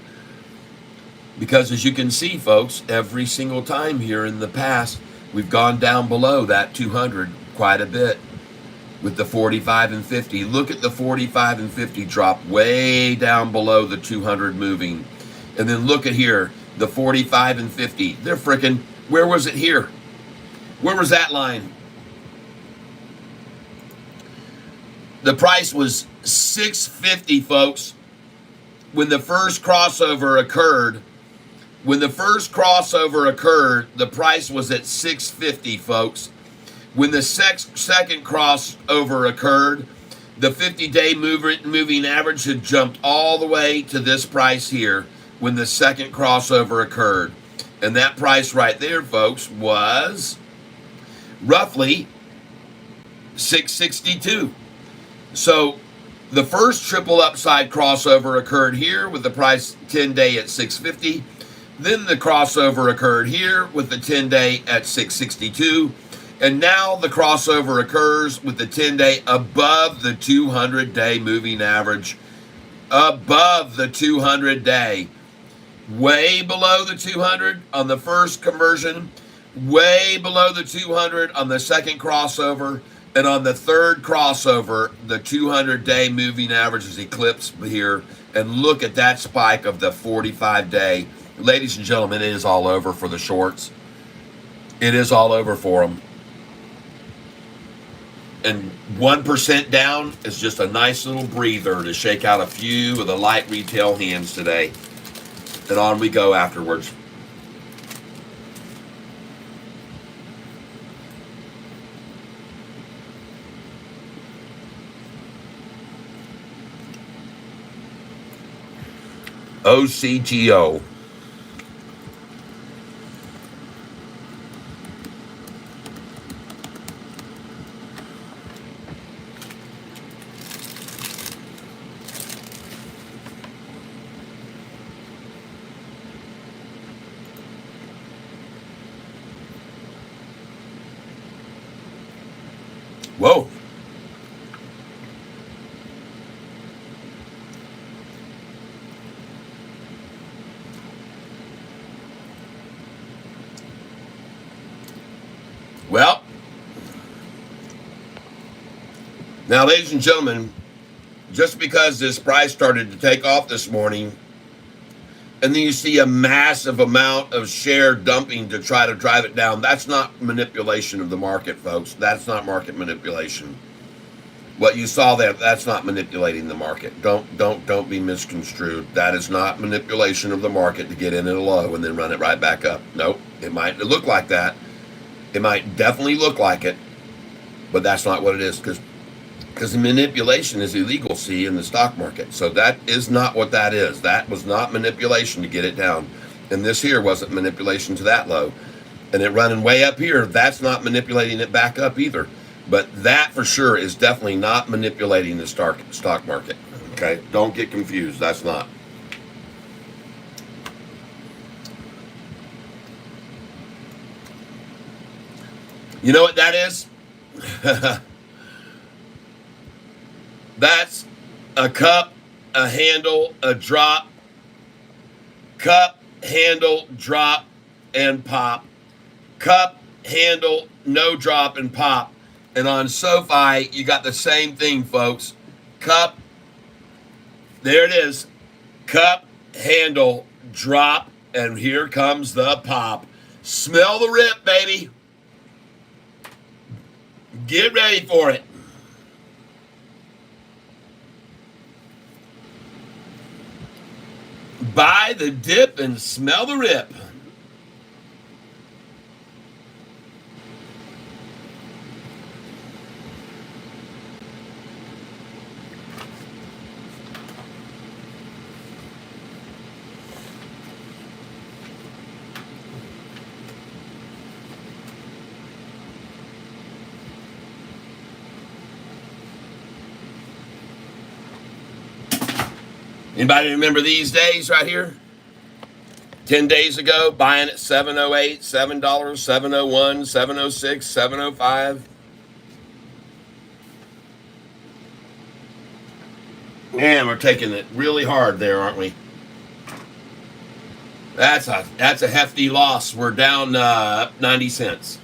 A: Because as you can see, folks, every single time here in the past, we've gone down below that 200 quite a bit with the 45 and 50. Look at the 45 and 50 drop way down below the 200 moving. And then look at here, the 45 and 50. They're freaking, where was it here? Where was that line? The price was $6.50, folks. When the first crossover occurred, the price was at $6.50, folks. When the second crossover occurred, the 50-day moving average had jumped all the way to this price here when the second crossover occurred. And that price right there, folks, was roughly $6.62. So the first triple upside crossover occurred here with the price 10-day at $6.50. Then the crossover occurred here with the 10-day at $6.62. And now the crossover occurs with the 10-day above the 200-day moving average. Above the 200-day. Way below the 200 on the first conversion. Way below the 200 on the second crossover. And on the third crossover, the 200-day moving average is eclipsed here. And look at that spike of the 45-day. Ladies and gentlemen, it is all over for the shorts. It is all over for them. And 1% down is just a nice little breather to shake out a few of the light retail hands today. And on we go afterwards. OCTO. Whoa. Well, now, ladies and gentlemen, just because this price started to take off this morning, and then you see a massive amount of share dumping to try to drive it down, that's not manipulation of the market, folks. That's not market manipulation. What you saw there, that's not manipulating the market. Don't be misconstrued. That is not manipulation of the market to get in at a low and then run it right back up. Nope. It might look like that. It might definitely look like it, but that's not what it is, because manipulation is illegal, see, in the stock market. So that is not what that is. That was not manipulation to get it down. And this here wasn't manipulation to that low. And it running way up here, that's not manipulating it back up either. But that for sure is definitely not manipulating the stock market. Okay? Don't get confused. That's not. You know what that is? That's a cup, a handle, a drop, cup, handle, drop, and pop. Cup, handle, no drop, and pop. And on Sofi, you got the same thing, folks. Cup, there it is. Cup, handle, drop, and here comes the pop. Smell the rip, baby. Get ready for it. Buy the dip and smell the rip. Anybody remember these days right here? 10 days ago, buying at 7.08, $7, 7.01, 7.06, 7.05. Man, we're taking it really hard there, aren't we? That's a hefty loss. We're down 90 cents.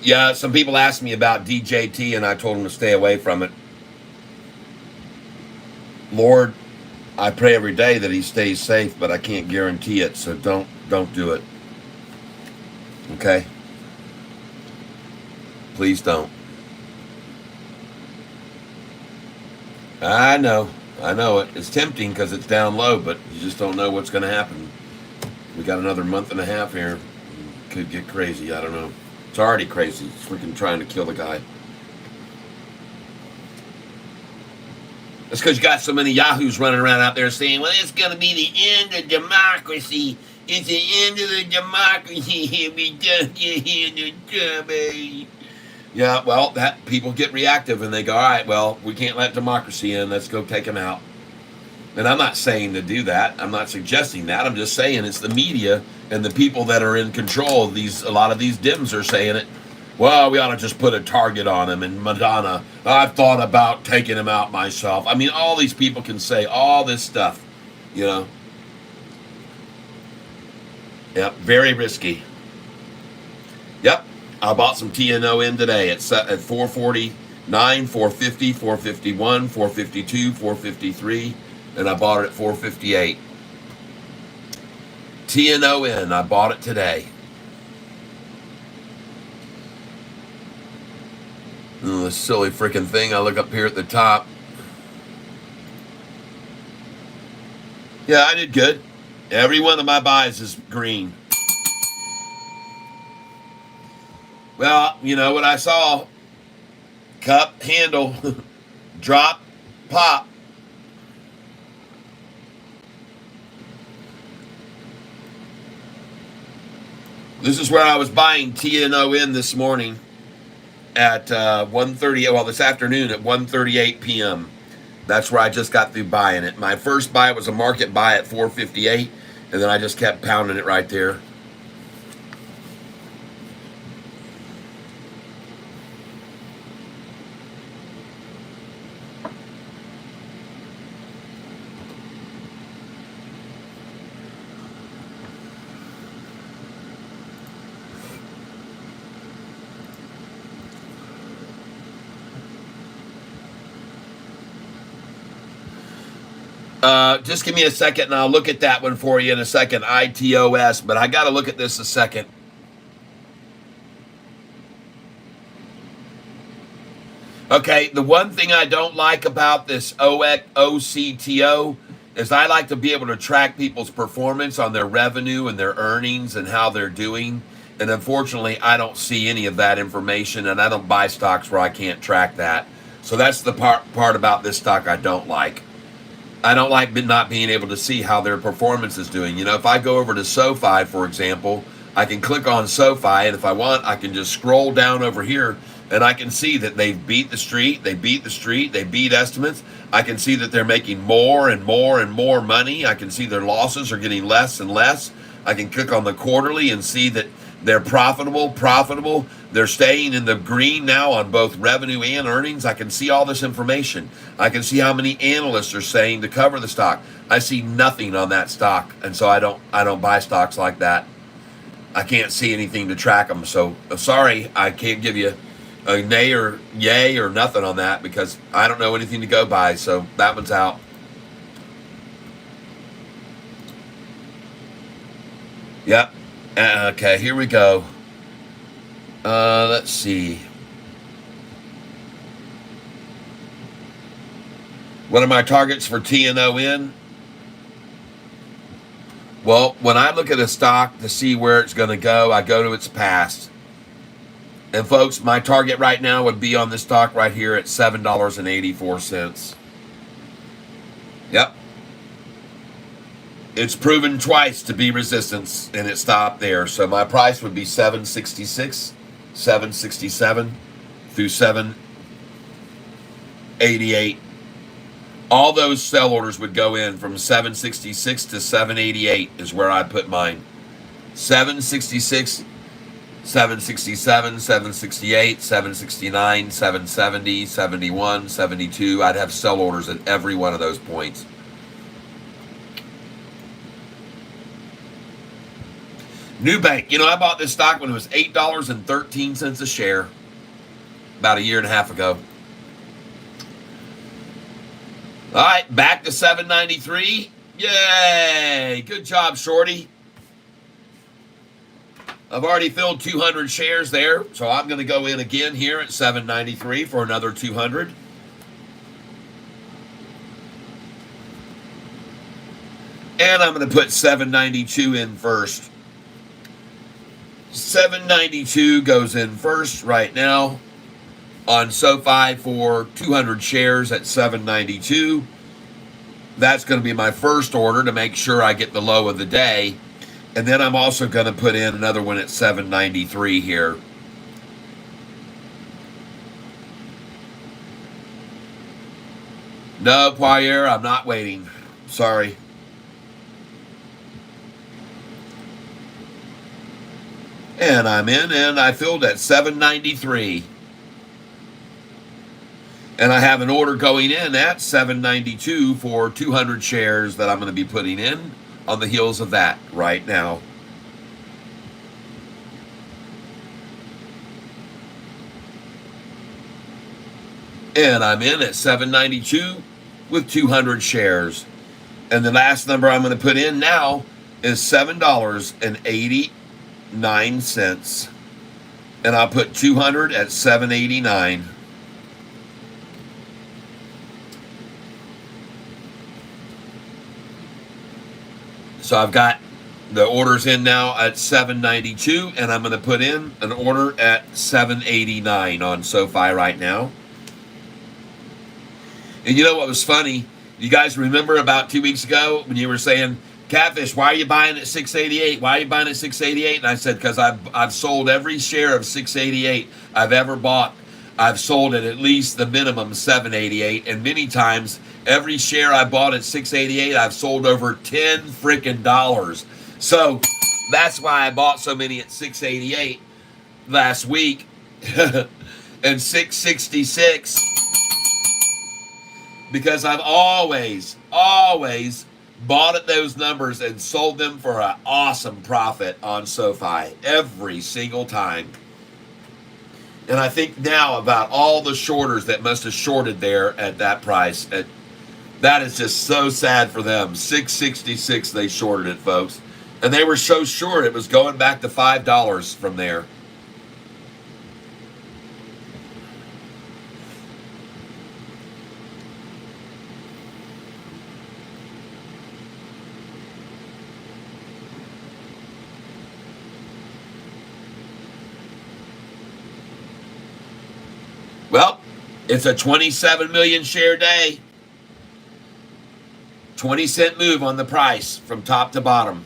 A: Yeah, some people asked me about DJT, and I told them to stay away from it. Lord, I pray every day that he stays safe, but I can't guarantee it, so don't do it. Okay? Please don't. I know it. It's tempting because it's down low, but you just don't know what's going to happen. We got another month and a half here. Could get crazy. I don't know. It's already crazy. It's freaking trying to kill the guy. That's because you got so many yahoos running around out there saying, well, it's going to be the end of democracy. It's the end of the democracy. We just get here to trouble. Yeah, well, that people get reactive and they go, all right, well, we can't let democracy in. Let's go take them out. And I'm not saying to do that. I'm not suggesting that. I'm just saying it's the media and the people that are in control of these. A lot of these Dems are saying it. Well, we ought to just put a target on him. And Madonna, I've thought about taking him out myself. I mean, all these people can say all this stuff, you know. Yep, very risky. Yep, I bought some TNO in today at 449, 450, 451, 452, 453, and I bought it at 458. TNO in, I bought it today. Oh, this silly freaking thing. I look up here at the top. Yeah, I did good. Every one of my buys is green. Well, you know what I saw? Cup, handle, drop, pop. This is where I was buying TNO in this morning at 1:30. Well, this afternoon at 1:38 p.m. That's where I just got through buying it. My first buy was a market buy at 458, and then I just kept pounding it right there. Just give me a second and I'll look at that one for you in a second. ITOS, but I got to look at this a second. Okay, the one thing I don't like about this OCTO is I like to be able to track people's performance on their revenue and their earnings and how they're doing. And unfortunately, I don't see any of that information, and I don't buy stocks where I can't track that. So that's the part about this stock I don't like. I don't like not being able to see how their performance is doing. You know, if I go over to Sofi, for example, I can click on Sofi, and if I want, I can just scroll down over here, and I can see that they've beat the street, they beat estimates. I can see that they're making more and more and more money. I can see their losses are getting less and less. I can click on the quarterly and see that they're profitable. They're staying in the green now on both revenue and earnings. I can see all this information. I can see how many analysts are saying to cover the stock. I see nothing on that stock, and so I don't buy stocks like that. I can't see anything to track them. So sorry, I can't give you a nay or yay or nothing on that because I don't know anything to go by. So that one's out. Yep. Okay, here we go. Let's see. What are my targets for TNO in? Well, when I look at a stock to see where it's going to go, I go to its past. And folks, my target right now would be on this stock right here at $7.84. Yep. It's proven twice to be resistance, and it stopped there. So my price would be 766, 767 through 788. All those sell orders would go in from 766 to 788 is where I put mine. 766, 767, 768, 769, 770, 71, 72. I'd have sell orders at every one of those points. Nubank, I bought this stock when it was $8.13 a share about a year and a half ago. All right, back to 793. Yay! Good job, Shorty. I've already filled 200 shares there, so I'm going to go in again here at 793 for another 200. And I'm going to put 792 in first. 792 goes in first right now on Sofi for 200 shares at 792. That's going to be my first order to make sure I get the low of the day. And then I'm also going to put in another one at 793 here. No, Poirier, I'm not waiting. Sorry. And I'm in, and I filled at 793. And I have an order going in at 792 for 200 shares that I'm going to be putting in on the heels of that right now. And I'm in at 792 with 200 shares. And the last number I'm going to put in now is $7.89. And I'll put 200 at 789. So I've got the orders in now at 792, and I'm going to put in an order at 789 on Sofi right now. And you know what was funny? You guys remember about 2 weeks ago when you were saying, Catfish, why are you buying at 688? Why are you buying at 688? And I said, because I've sold every share of 688 I've ever bought. I've sold at least the minimum 788, and many times every share I bought at 688 I've sold over $10 freaking dollars. So that's why I bought so many at 688 last week and 666, because I've always bought at those numbers and sold them for an awesome profit on Sofi every single time. And I think now about all the shorters that must have shorted there at that price. That is just so sad for them. 666 they shorted it, folks. And they were so sure it was going back to $5 from there. Well, it's a 27 million share day. 20-cent move on the price from top to bottom.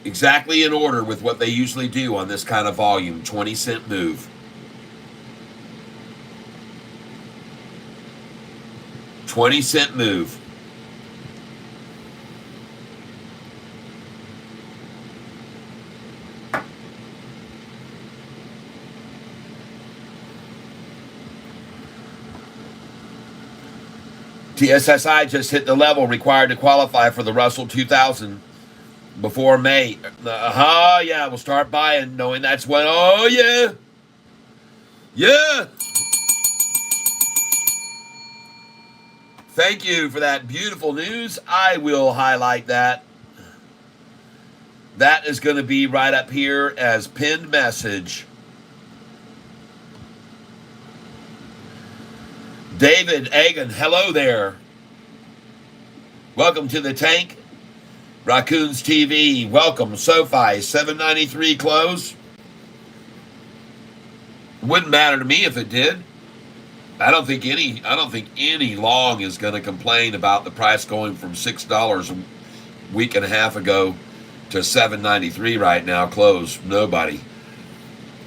A: Exactly in order with what they usually do on this kind of volume. 20-cent move. 20-cent move. TSSI just hit the level required to qualify for the Russell 2000 before May. Yeah, we'll start buying knowing that's when, oh yeah. Yeah. Thank you for that beautiful news. I will highlight that. That is going to be right up here as pinned message. David Agan, hello there. Welcome to the tank. Raccoons TV, welcome. Sofi, 793 close. Wouldn't matter to me if it did. I don't think any long is going to complain about the price going from $6 week and a half ago to 793 right now, closed. Nobody.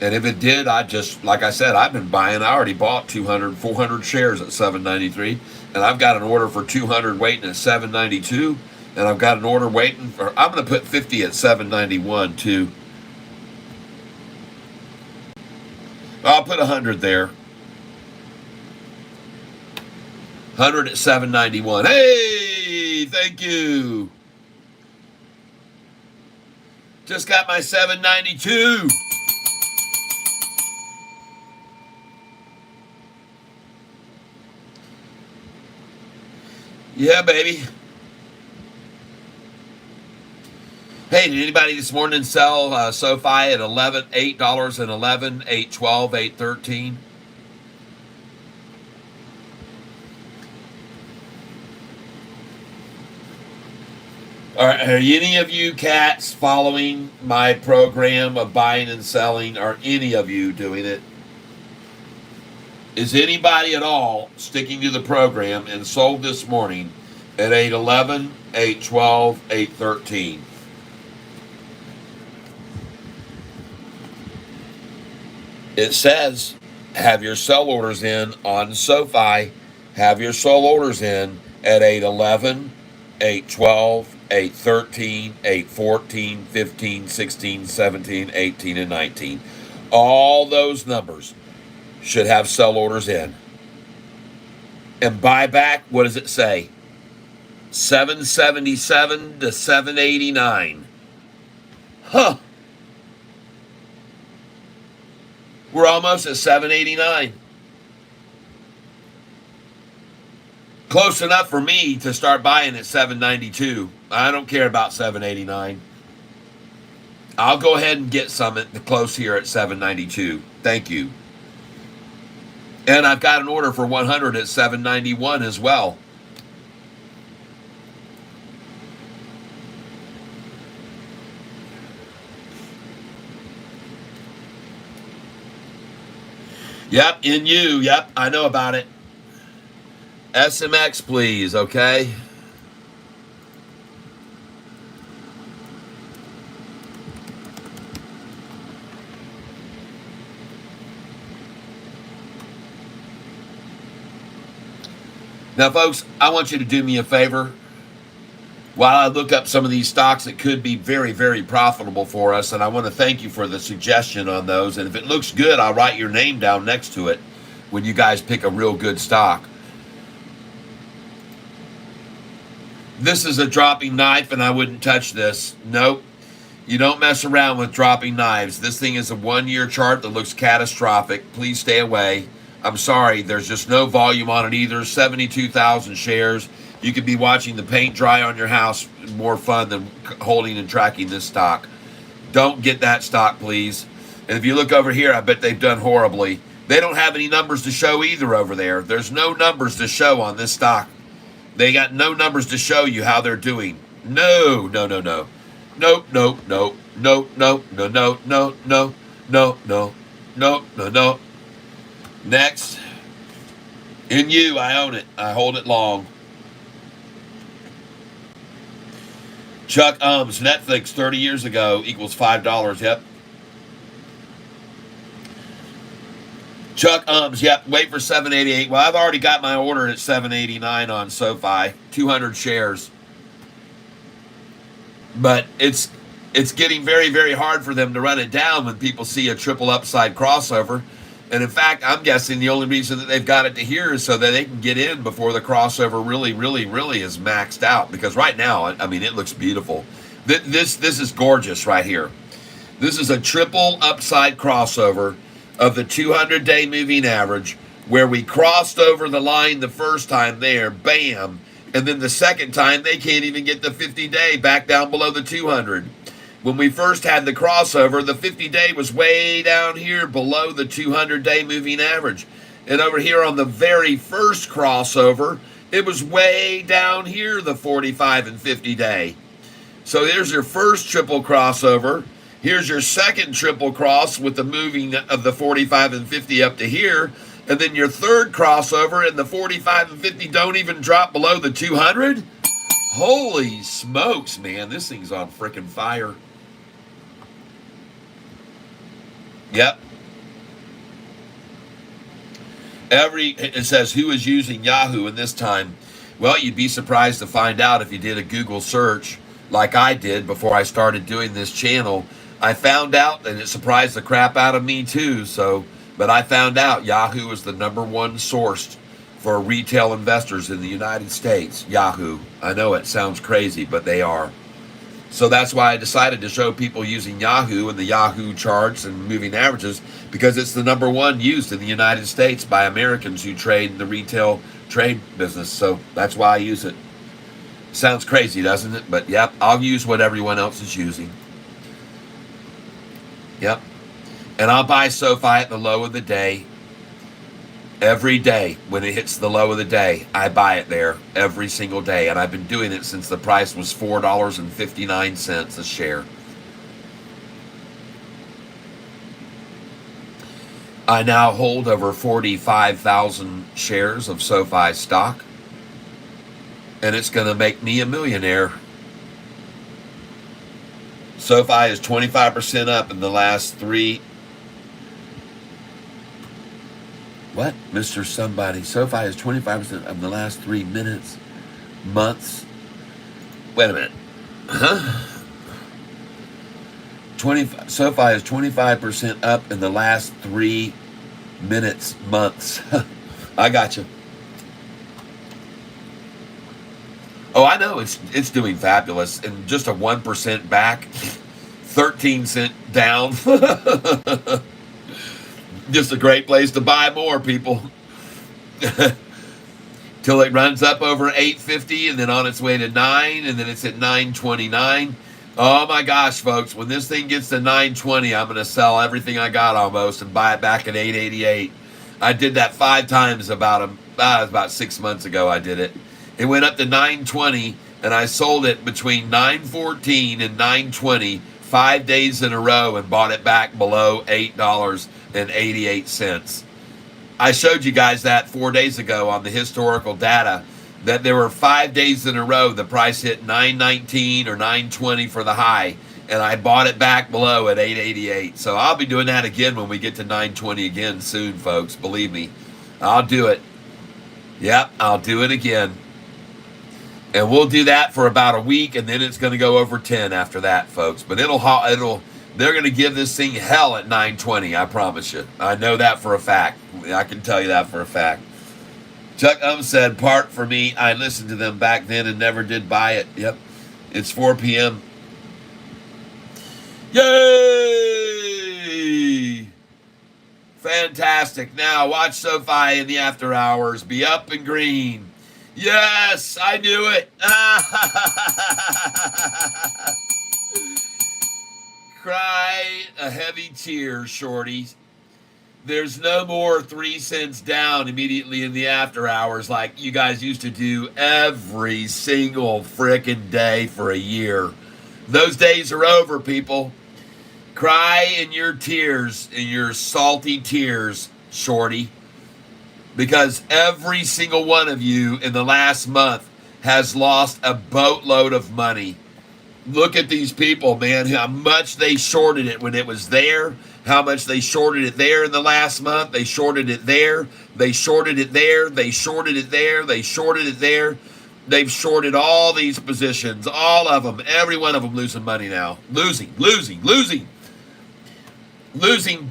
A: And if it did, I just, like I said, I've been buying. I already bought 200, 400 shares at 793. And I've got an order for 200 waiting at 792. And I've got an order waiting for, I'm going to put 50 at 791 too. I'll put 100 there. 100 at 791. Hey, thank you. Just got my 792. Yeah, baby. Hey, did anybody this morning sell Sofi at $8.11, $8.12, $8.13? Are any of you cats following my program of buying and selling? Are any of you doing it? Is anybody at all sticking to the program and sold this morning at 8.11, 8.12, 8.13? It says, have your sell orders in on Sofi. Have your sell orders in at 8.11, 8.12, 8.13, 8.14, 15, 16, 17, 18, and 19. All those numbers should have sell orders in. And buyback, what does it say? 777 to 789. Huh. We're almost at 789. Close enough for me to start buying at 792. I don't care about 789. I'll go ahead and get some at the close here at 792. Thank you. And I've got an order for 100 at 791 as well. Yep, in you. Yep, I know about it. SMX, please, okay? Now, folks, I want you to do me a favor. While I look up some of these stocks that could be very, very profitable for us, and I want to thank you for the suggestion on those. And if it looks good, I'll write your name down next to it when you guys pick a real good stock. This is a dropping knife, and I wouldn't touch this. Nope. You don't mess around with dropping knives. This thing is a one-year chart that looks catastrophic. Please stay away. I'm sorry, there's just no volume on it either. 72,000 shares. You could be watching the paint dry on your house. More fun than holding and tracking this stock. Don't get that stock, please. And if you look over here, I bet they've done horribly. They don't have any numbers to show either over there. There's no numbers to show on this stock. They got no numbers to show you how they're doing. No, no, no, no. Nope, nope, nope, nope, nope, no, no, no, no, no, no, no, no, no. Next. In you, I own it. I hold it long. Chuck Netflix 30 years ago equals $5. Yep. Chuck yep. Wait for 788. Well, I've already got my order at 789 on Sofi. 200 shares. But it's getting very, very hard for them to run it down when people see a triple upside crossover. And in fact, I'm guessing the only reason that they've got it to here is so that they can get in before the crossover really, really, really is maxed out. Because right now, I mean, it looks beautiful. This is gorgeous right here. This is a triple upside crossover of the 200-day moving average, where we crossed over the line the first time there, bam. And then the second time, they can't even get the 50-day back down below the 200. When we first had the crossover, the 50-day was way down here below the 200-day moving average. And over here on the very first crossover, it was way down here, the 45 and 50-day. So here's your first triple crossover. Here's your second triple cross with the moving of the 45 and 50 up to here. And then your third crossover and the 45 and 50 don't even drop below the 200. Holy smokes, man. This thing's on freaking fire. Yep. It says who is using Yahoo in this time. Well, you'd be surprised to find out if you did a Google search like I did before I started doing this channel. I found out, and it surprised the crap out of me too. But I found out Yahoo is the #1 source for retail investors in the United States. Yahoo. I know it sounds crazy, but they are. So that's why I decided to show people using Yahoo and the Yahoo charts and moving averages, because it's the #1 used in the United States by Americans who trade in the retail trade business. So that's why I use it. Sounds crazy, doesn't it? But yep, I'll use what everyone else is using. Yep. And I'll buy Sofi at the low of the day. Every day when it hits the low of the day, I buy it there every single day. And I've been doing it since the price was $4.59 a share. I now hold over 45,000 shares of Sofi stock. And it's going to make me a millionaire. Sofi is 25% up in the last 3. What? Mr. Somebody. Sofi is 25% of the last 3 minutes, months. Wait a minute. Huh? Sofi is 25% up in the last 3 minutes, months. I got you. Oh, I know it's doing fabulous, and just a 1% back, 13 cent down. Just a great place to buy more, people. Till it runs up over 850 and then on its way to 9, and then it's at 929. Oh my gosh, folks, when this thing gets to 920, I'm going to sell everything I got almost and buy it back at 888. I did that 5 times about 6 months ago. I did it. It went up to 920, and I sold it between 914 and 920 5 days in a row and bought it back below $8.88. I showed you guys that 4 days ago on the historical data, that there were 5 days in a row the price hit 919 or 920 for the high, and I bought it back below at 888. So I'll be doing that again when we get to 920 again soon, folks. Believe me, I'll do it. Yep, I'll do it again. And we'll do that for about a week, and then it's going to go over 10 after that, folks. But they're going to give this thing hell at 920, I promise you. I know that for a fact. I can tell you that for a fact. Chuck said, part for me, I listened to them back then and never did buy it. Yep, it's 4 p.m. Yay! Fantastic. Now watch Sofi in the after hours. Be up and green. Yes, I knew it. Cry a heavy tear, shorty. There's no more 3 cents down immediately in the after hours like you guys used to do every single frickin' day for a year. Those days are over, people. Cry in your tears, in your salty tears, shorty. Because every single one of you in the last month has lost a boatload of money. Look at these people, man, how much they shorted it when it was there, how much they shorted it there in the last month. They shorted it there. They shorted it there. They shorted it there. They shorted it there. They've shorted all these positions, all of them, every one of them losing money now. Losing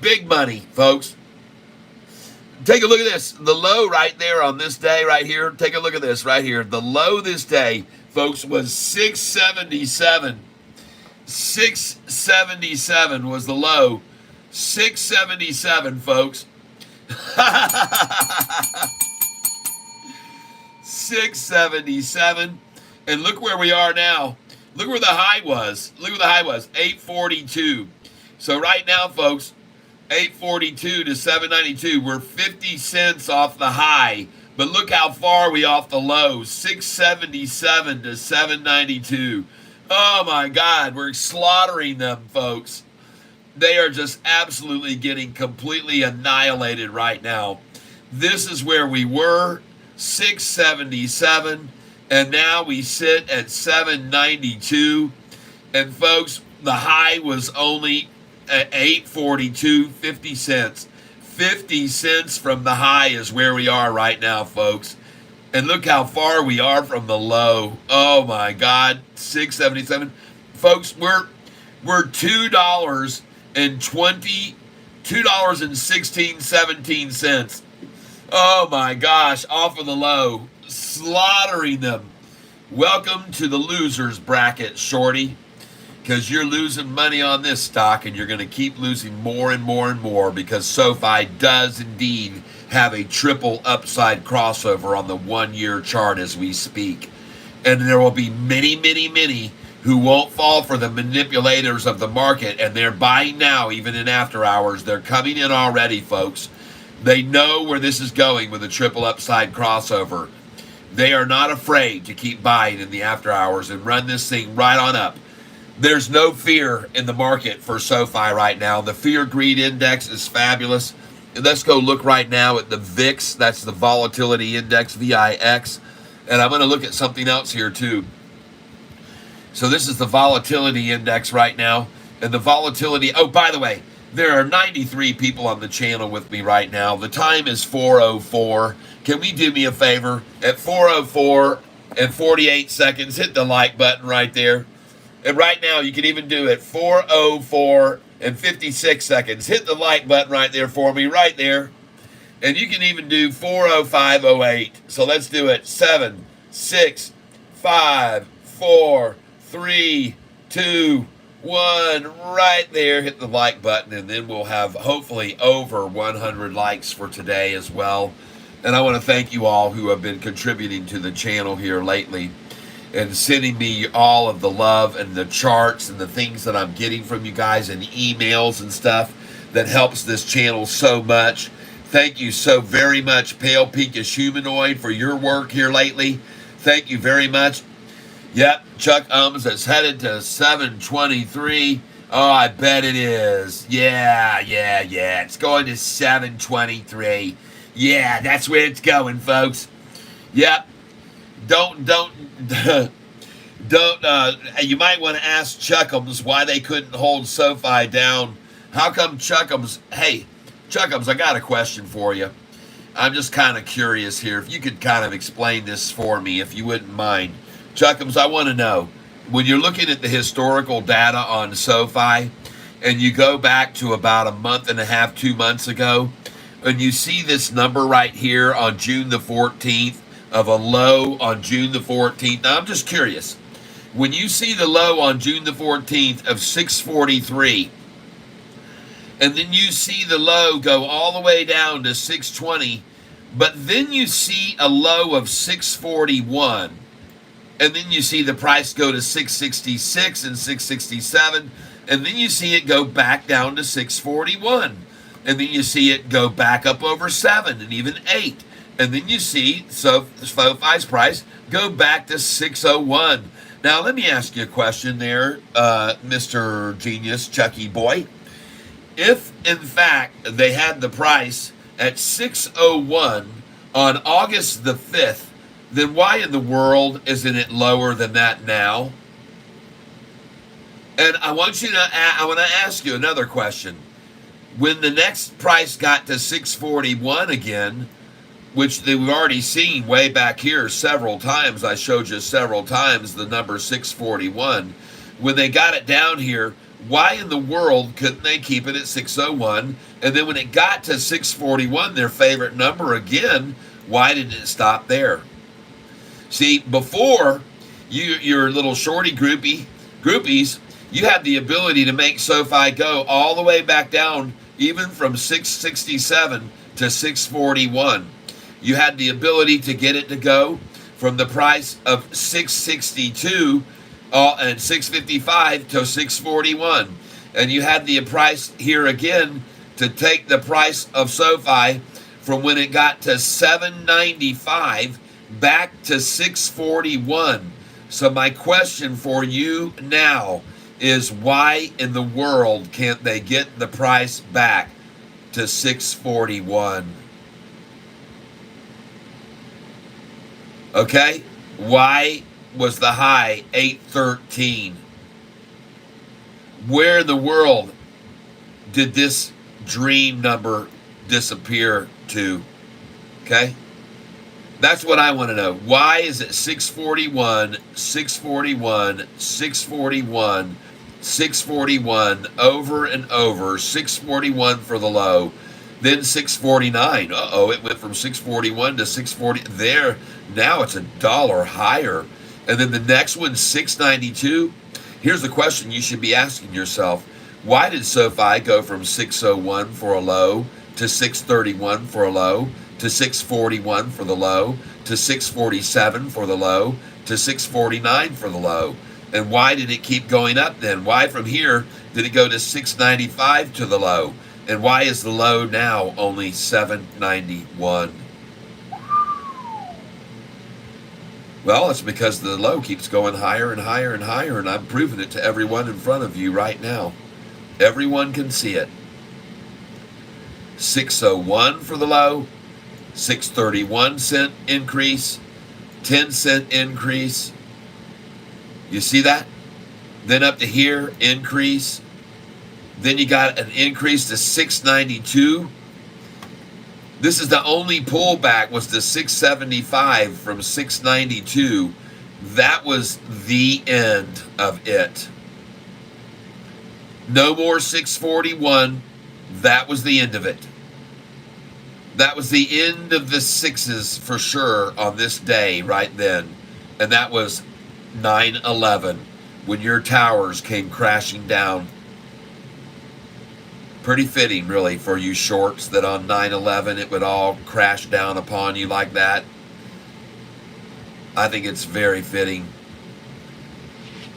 A: big money, folks. Take a look at this. The low right there on this day right here. Take a look at this right here. The low this day, folks, was 677. 677 was the low. 677, folks. 677. And look where we are now. Look where the high was. Look where the high was. 842. So right now, folks, 842 to 792. We're 50 cents off the high. But look how far we off the low. 677 to 792. Oh my God, we're slaughtering them, folks. They are just absolutely getting completely annihilated right now. This is where we were, 677. And now we sit at 792. And folks, the high was only at 842, 50 cents. 50 cents from the high is where we are right now, folks. And look how far we are from the low. Oh my God, 677. Folks, we're $2.16, oh my gosh, off of the low, slaughtering them. Welcome to the losers bracket, shorty, because you're losing money on this stock and you're going to keep losing more and more and more, because SoFi does indeed have a triple upside crossover on the 1 year chart as we speak. And there will be many, many, many who won't fall for the manipulators of the market, and they're buying now, even in after hours. They're coming in already, folks. They know where this is going with a triple upside crossover. They are not afraid to keep buying in the after hours and run this thing right on up. There's no fear in the market for SoFi right now. The fear greed index is fabulous. And let's go look right now at the VIX. That's the volatility index, VIX. And I'm going to look at something else here too. So this is the volatility index right now. And the volatility, oh, by the way, there are 93 people on the channel with me right now. The time is 4:04. Can we do me a favor? At 4:04 and 48 seconds, hit the like button right there. And right now, you can even do it 4:04 and 56 seconds. Hit the like button right there for me, right there. And you can even do 4:05:08. So let's do it. 7, 6, 5, 4, 3, 2, 1. Right there. Hit the like button, and then we'll have hopefully over 100 likes for today as well. And I want to thank you all who have been contributing to the channel here lately and sending me all of the love and the charts and the things that I'm getting from you guys and emails and stuff that helps this channel so much. Thank you so very much, Pale Pinkish Humanoid, for your work here lately. Thank you very much. Yep, Chuck is headed to 723. Oh, I bet it is. Yeah. It's going to 723. Yeah, that's where it's going, folks. Yep. Don't you might want to ask Chuckums why they couldn't hold SoFi down. How come Chuckums? Hey, Chuckums, I got a question for you. I'm just kind of curious here. If you could kind of explain this for me, if you wouldn't mind. Chuckums, I want to know, when you're looking at the historical data on SoFi, and you go back to about a month and a half, 2 months ago, and you see this number right here on June the 14th, of a low on June the 14th. Now, I'm just curious. When you see the low on June the 14th of 643, and then you see the low go all the way down to 620, but then you see a low of 641, and then you see the price go to 666 and 667, and then you see it go back down to 641, and then you see it go back up over 7 and even 8. And then you see SoFi's price go back to 601. Now, let me ask you a question there, Mr. Genius, Chucky Boy. If, in fact, they had the price at 601 on August the 5th, then why in the world isn't it lower than that now? And I want to ask you another question. When the next price got to 641 again, which we've already seen way back here several times. I showed you several times the number 641. When they got it down here, why in the world couldn't they keep it at 601? And then when it got to 641, their favorite number again, why didn't it stop there? See, before, your little shorty groupies, you had the ability to make SoFi go all the way back down, even from 667 to 641. You had the ability to get it to go from the price of 662 and 655 to 641. And you had the price here again to take the price of SoFi from when it got to 795 back to 641. So my question for you now is, why in the world can't they get the price back to 641? Okay? Why was the high 813? Where in the world did this dream number disappear to? Okay? That's what I want to know. Why is it 641, 641, 641, 641 over and over, 641 for the low, then 649. Uh-oh, it went from 641 to 640. There, now it's $1 higher. And then the next one's 692. Here's the question you should be asking yourself. Why did Sofi go from 601 for a low to 631 for a low to 641 for the low to 647 for the low to 649 for the low? And why did it keep going up then? Why from here did it go to 695 to the low? And why is the low now only 791? Well, it's because the low keeps going higher and higher and higher, and I'm proving it to everyone in front of you right now. Everyone can see it. 601 for the low, 631 cent increase, 10 cent increase. You see that? Then up to here, increase. Then you got an increase to 692. This is the only pullback was the 675 from 692. That was the end of it. No more 641. That was the end of it. That was the end of the sixes for sure on this day right then. And that was 9/11 when your towers came crashing down. Pretty fitting, really, for you shorts that on 9/11 it would all crash down upon you like that. I think it's very fitting.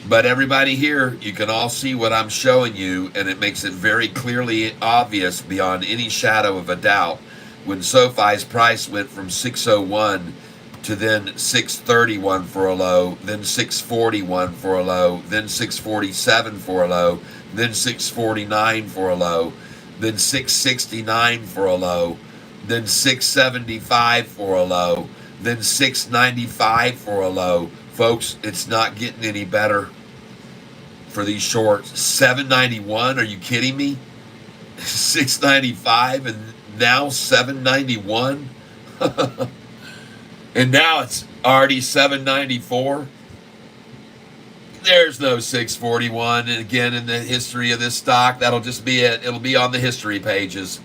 A: But everybody here, you can all see what I'm showing you, and it makes it very clearly obvious beyond any shadow of a doubt when Sofi's price went from 601 to then 631 for a low, then 641 for a low, then 647 for a low, then 649 for a low, then 669 for a low, then 675 for a low, then 695 for a low. Folks, it's not getting any better for these shorts. 791, are you kidding me? 695 and now 791? And now it's already 794. There's no 641. And again, in the history of this stock, that'll just be it. It'll be on the history pages.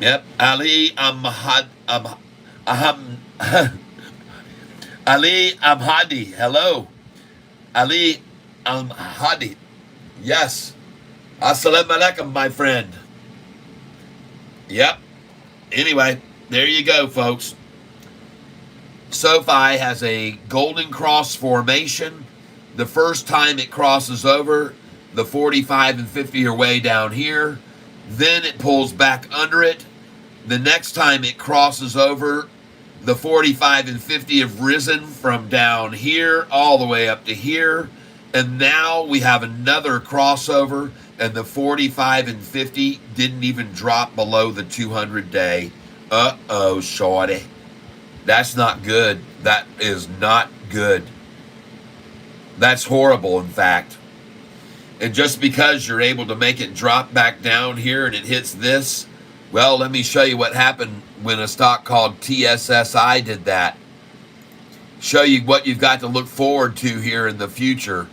A: Yep, Ali Ali Amhadi. Hello. Ali Amhadi. Yes. Assalamu alaikum, my friend. Yep. Anyway, there you go, folks. Sofi has a golden cross formation. The first time it crosses over, the 45 and 50 are way down here. Then it pulls back under it. The next time it crosses over, the 45 and 50 have risen from down here all the way up to here. And now we have another crossover, and the 45 and 50 didn't even drop below the 200-day. Uh-oh, shorty. That's not good. That is not good. That's horrible, in fact. And just because you're able to make it drop back down here and it hits this, well, let me show you what happened when a stock called TSSI did that. Show you what you've got to look forward to here in the future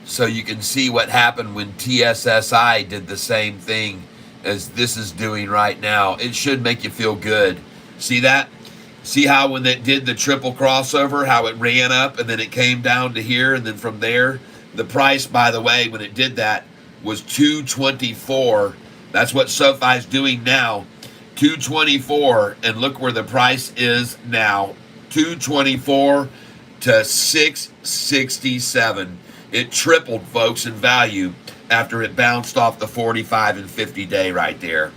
A: so you can see what happened when TSSI did the same thing as this is doing right now. It should make you feel good. See that? See how when it did the triple crossover, how it ran up and then it came down to here, and then from there, the price, by the way, when it did that was 224. That's what SoFi's doing now. 224, and look where the price is now. 224 to 667. It tripled, folks, in value after it bounced off the 45 and 50 day right there.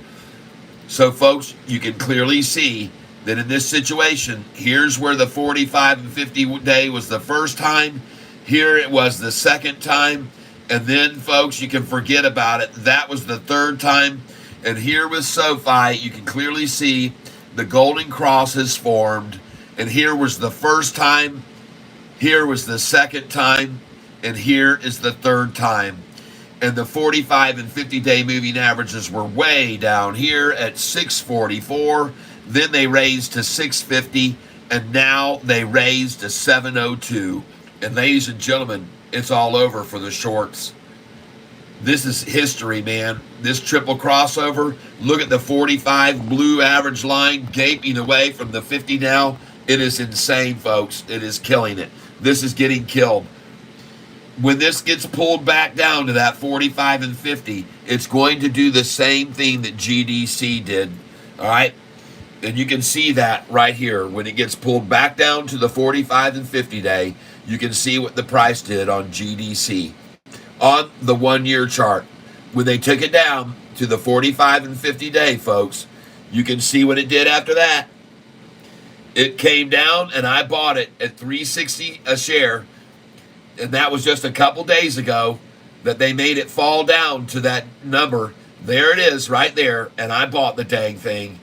A: So, folks, you can clearly see that in this situation, here's where the 45 and 50 day was the first time. Here it was the second time. And then, folks, you can forget about it. That was the third time. And here with SoFi, you can clearly see the golden cross has formed. And here was the first time. Here was the second time. And here is the third time. And the 45 and 50-day moving averages were way down here at 644. Then they raised to 650. And now they raised to 702. And ladies and gentlemen, it's all over for the shorts. This is history, man. This triple crossover. Look at the 45 blue average line gaping away from the 50 now. It is insane, folks. It is killing it. This is getting killed. When this gets pulled back down to that 45 and 50, it's going to do the same thing that GDC did. All right? And you can see that right here. When it gets pulled back down to the 45 and 50 day, you can see what the price did on GDC. On the 1 year chart, when they took it down to the 45 and 50 day, folks, you can see what it did after that. It came down, and I bought it at $3.60 a share. And that was just a couple days ago that they made it fall down to that number. There it is right there, and I bought the dang thing.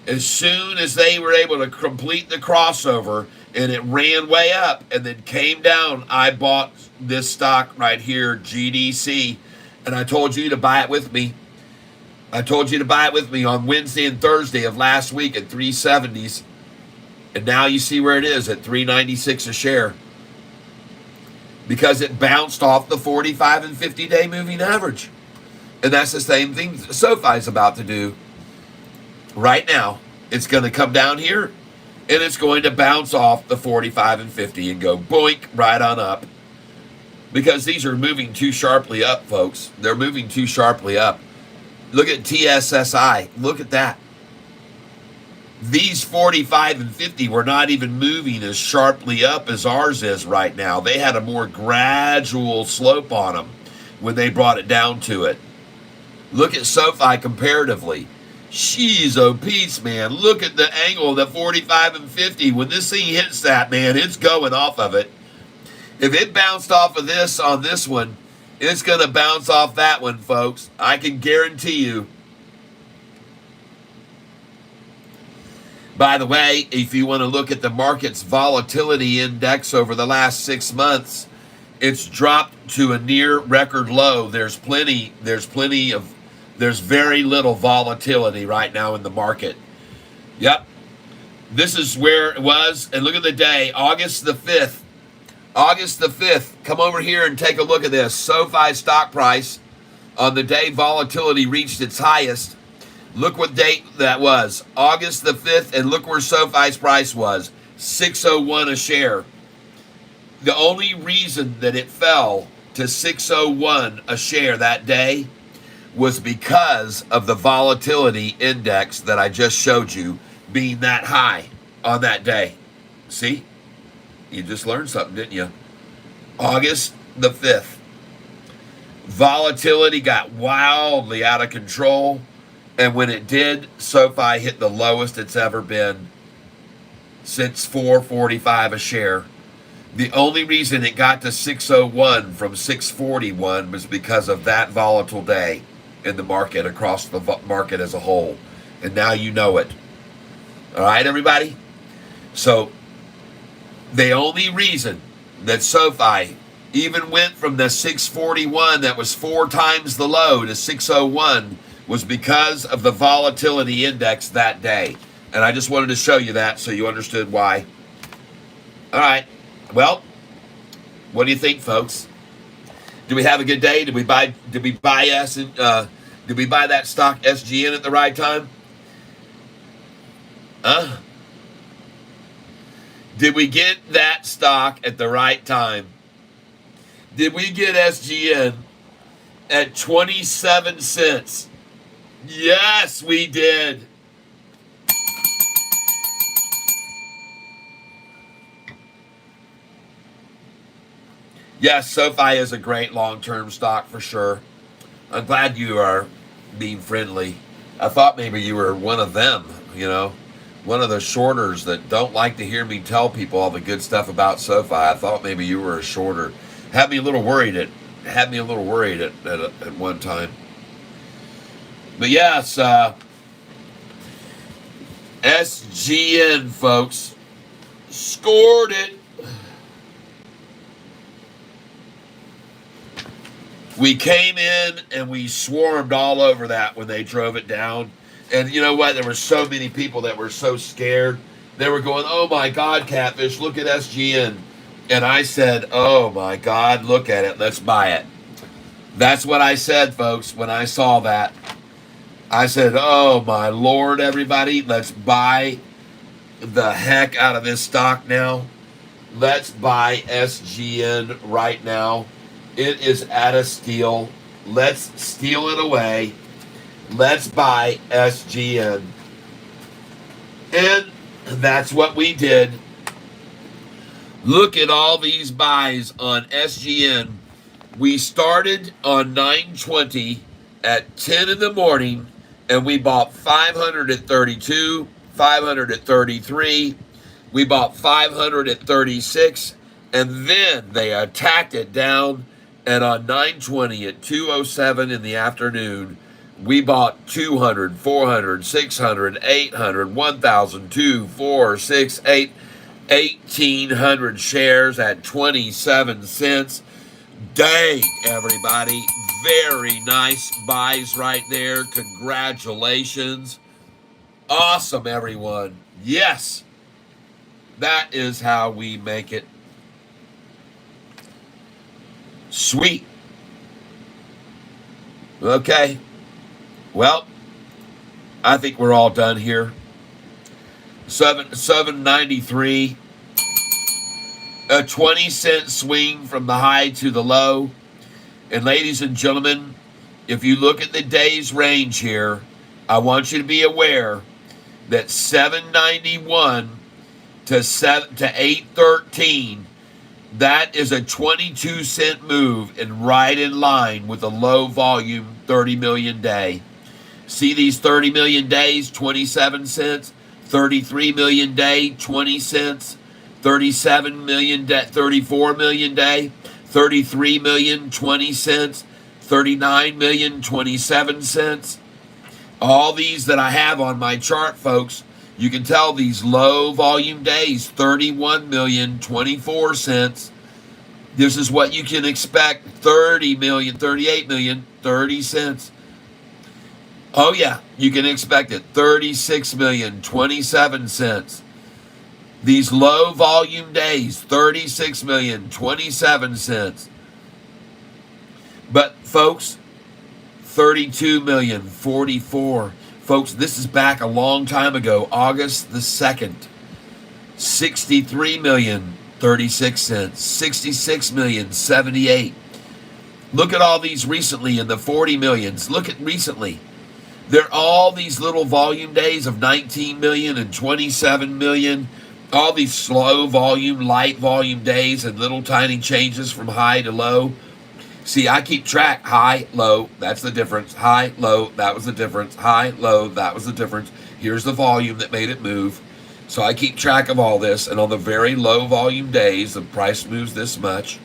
A: As soon as they were able to complete the crossover and it ran way up and then came down, I bought this stock right here, GDC, and I told you to buy it with me. I told you to buy it with me on Wednesday and Thursday of last week at 370s, and now you see where it is at 396 a share. Because it bounced off the 45 and 50-day moving average. And that's the same thing SoFi's about to do. Right now, it's going to come down here, and it's going to bounce off the 45 and 50 and go boink right on up. Because these are moving too sharply up, folks. They're moving too sharply up. Look at TSSI. Look at that. These 45 and 50 were not even moving as sharply up as ours is right now. They had a more gradual slope on them when they brought it down to it. Look at SoFi comparatively. Jeez, oh Pete's, man. Look at the angle of the 45 and 50. When this thing hits that, man, it's going off of it. If it bounced off of this on this one, it's going to bounce off that one, folks. I can guarantee you. By the way, if you want to look at the market's volatility index over the last 6 months, it's dropped to a near record low. There's very little volatility right now in the market. Yep. This is where it was. And look at the day, August the 5th. August the 5th. Come over here and take a look at this. SoFi stock price on the day volatility reached its highest. Look what date that was, August the 5th, and look where SoFi's price was, $6.01 a share. The only reason that it fell to $6.01 a share that day was because of the volatility index that I just showed you being that high on that day. See? You just learned something, didn't you? August the 5th. Volatility got wildly out of control. And when it did, SoFi hit the lowest it's ever been since $4.45 a share. The only reason it got to $6.01 from $6.41 was because of that volatile day in the market, across the market as a whole. And now you know it. All right, everybody? So the only reason that SoFi even went from the 641 that was 4 times the low to 601 was because of the volatility index that day. And I just wanted to show you that so you understood why. All right. Well, what do you think, folks? Did we have a good day? Did we buy that stock SGN at the right time? Did we get that stock at the right time? Did we get SGN at 27 cents? Yes, we did. Yes, SoFi is a great long-term stock for sure. I'm glad you are being friendly. I thought maybe you were one of them, one of the shorters that don't like to hear me tell people all the good stuff about SoFi. I thought maybe you were a shorter. Had me a little worried at had me a little worried at one time. But yes, SGN, folks, scored it. We came in and we swarmed all over that when they drove it down. And you know what? There were so many people that were so scared. They were going, "Oh my God, Catfish, look at SGN." And I said, "Oh my God, look at it. Let's buy it." That's what I said, folks, when I saw that. I said, "Oh my Lord, everybody, let's buy the heck out of this stock now. Let's buy SGN right now. It is at a steal. Let's steal it away. Let's buy SGN." And that's what we did. Look at all these buys on SGN. We started on 920 at 10 in the morning, and we bought 532, 533. We bought 536, and then they attacked it down. And on 920 at 2:07 in the afternoon, we bought 200, 400, 600, 800, 1,000, 2, 4, 6, 8, 1,800 shares at 27 cents. Dang, everybody. Very nice buys right there. Congratulations. Awesome, everyone. Yes, that is how we make it. Sweet. Okay. Well, I think we're all done here. 793. A 20-cent swing from the high to the low. And ladies and gentlemen, if you look at the day's range here, I want you to be aware that 791 to 813, that is a 22-cent move and right in line with a low volume 30 million day. See these 30 million days, 27 cents, 33 million day, 20 cents, 37 million day, 34 million day, 33 million, 20 cents, 39 million, 27 cents. All these that I have on my chart, folks, you can tell these low volume days, 31 million, 24 cents. This is what you can expect, 30 million, 38 million, 30 cents. Oh yeah, you can expect it, 36 million, 27 cents. These low volume days, 36 million, 27 cents. But folks, 32 million, 44. Folks, this is back a long time ago, August the 2nd. 63 million, 36 cents. 66 million, 78. Look at all these recently in the 40 millions. Look at recently. They're all these little volume days of 19 million and 27 million. All these slow volume, light volume days and little tiny changes from high to low. See, I keep track. High, low, that's the difference. High, low, that was the difference. High, low, that was the difference. Here's the volume that made it move. So I keep track of all this. And on the very low volume days, the price moves this much.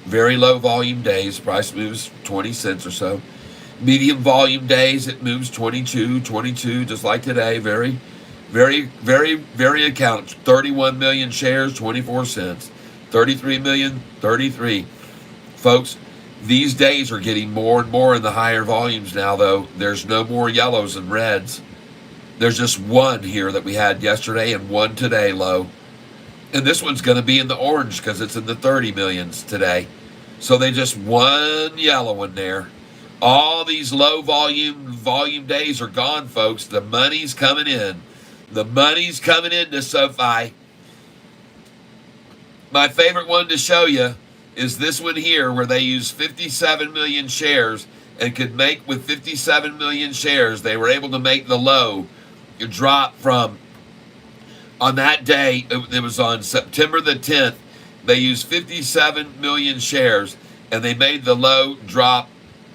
A: Very low volume days, price moves 20 cents or so. Medium volume days, it moves 22, just like today. Very account. 31 million shares, 24 cents. 33 million, 33. Folks, these days are getting more and more in the higher volumes now, though. There's no more yellows and reds. There's just one here that we had yesterday and one today low. And this one's going to be in the orange because it's in the 30 millions today. So they just one yellow in there. All these low volume days are gone, folks. The money's coming in. The money's coming into Sofi. My favorite one to show you is this one here where they use 57 million shares and could make with 57 million shares. They were able to make the low drop from, on that day, it was on September the 10th, they used 57 million shares and they made the low drop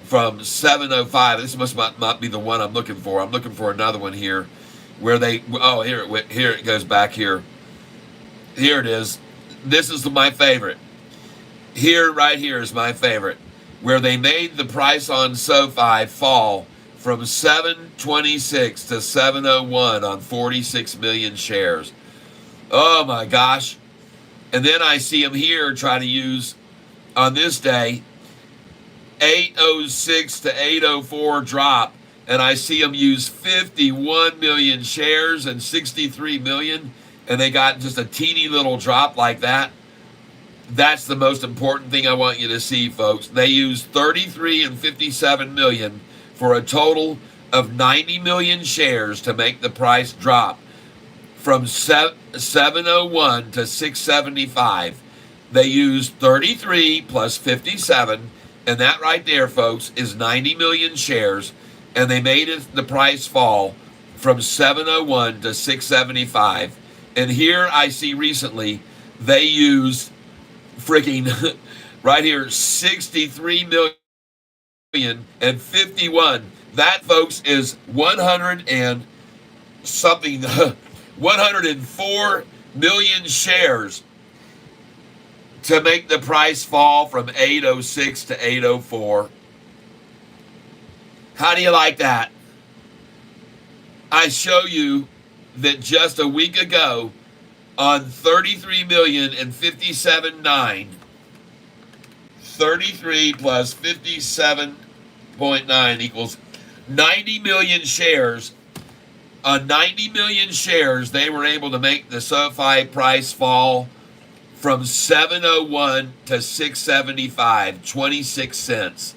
A: from 705. This must not be the one I'm looking for. I'm looking for another one here where they, oh, here it goes back here. Here it is. This is my favorite. Here, right here is my favorite, where they made the price on SoFi fall from 726 to 701 on 46 million shares. Oh my gosh. And then I see them here try to use, on this day, 806 to 804 drop, and I see them use 51 million shares and 63 million, and they got just a teeny little drop like that. That's the most important thing I want you to see, folks. They used 33 and 57 million for a total of 90 million shares to make the price drop from 701 to 675. They used 33 plus 57, and that right there, folks, is 90 million shares, and they made the price fall from 701 to 675. And here I see recently they used freaking right here 63 million and 51. That, folks, is 100 and something 104 million shares to make the price fall from 806 to 804. How do you like that? I show you that just a week ago, on 33 million and 57.9, 33 plus 57.9 equals 90 million shares. On 90 million shares, they were able to make the SoFi price fall from 701 to 675, 26 cents.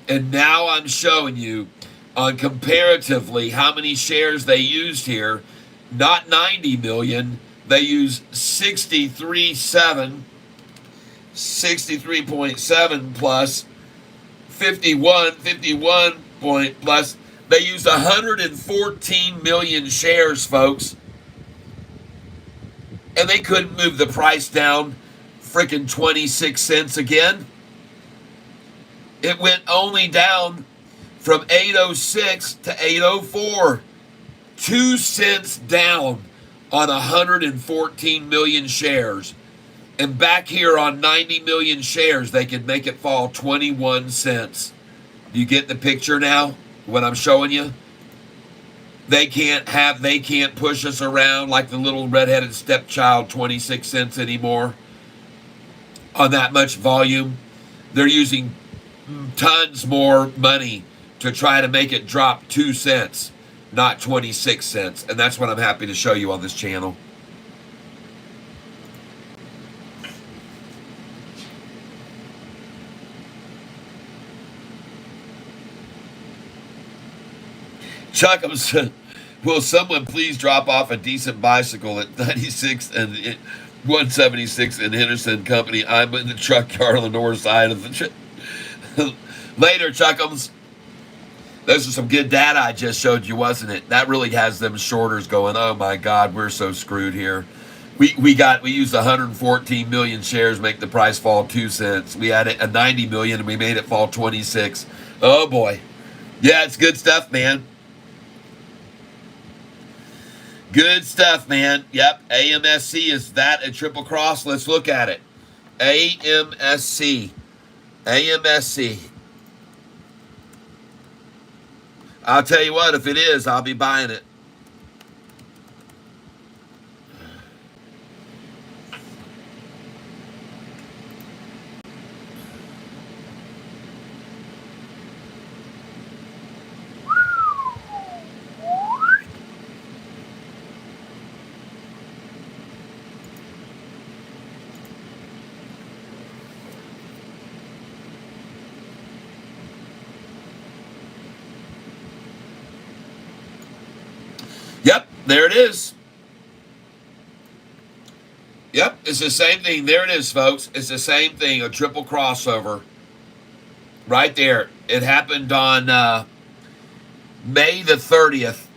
A: And now I'm showing you on comparatively how many shares they used here. Not 90 million. They used 63.7 plus 51 point plus. They used 114 million shares, folks. And they couldn't move the price down freaking 26 cents again. It went only down from 806 to 804. 2 cents down on 114 million shares. And back here on 90 million shares, they could make it fall 21 cents. Do you get the picture now? What I'm showing you? They can't push us around like the little redheaded stepchild 26 cents anymore on that much volume. They're using tons more money to try to make it drop 2 cents, not 26 cents. And that's what I'm happy to show you on this channel. Chuckums, will someone please drop off a decent bicycle at 96 and 176 in Henderson Company? I'm in the truck yard on the north side of the Later, Chuckums. Those are some good data I just showed you, wasn't it? That really has them shorters going, oh my God, we're so screwed here. We used 114 million shares, make the price fall 2 cents. We had a 90 million and we made it fall 26. Oh boy. Yeah, it's good stuff, man. Good stuff, man. Yep, AMSC, is that a triple cross? Let's look at it. AMSC. AMSC. I'll tell you what, if it is, I'll be buying it. Yep, there it is. Yep, it's the same thing. There it is, folks. It's the same thing, a triple crossover. Right there. It happened on May the 30th.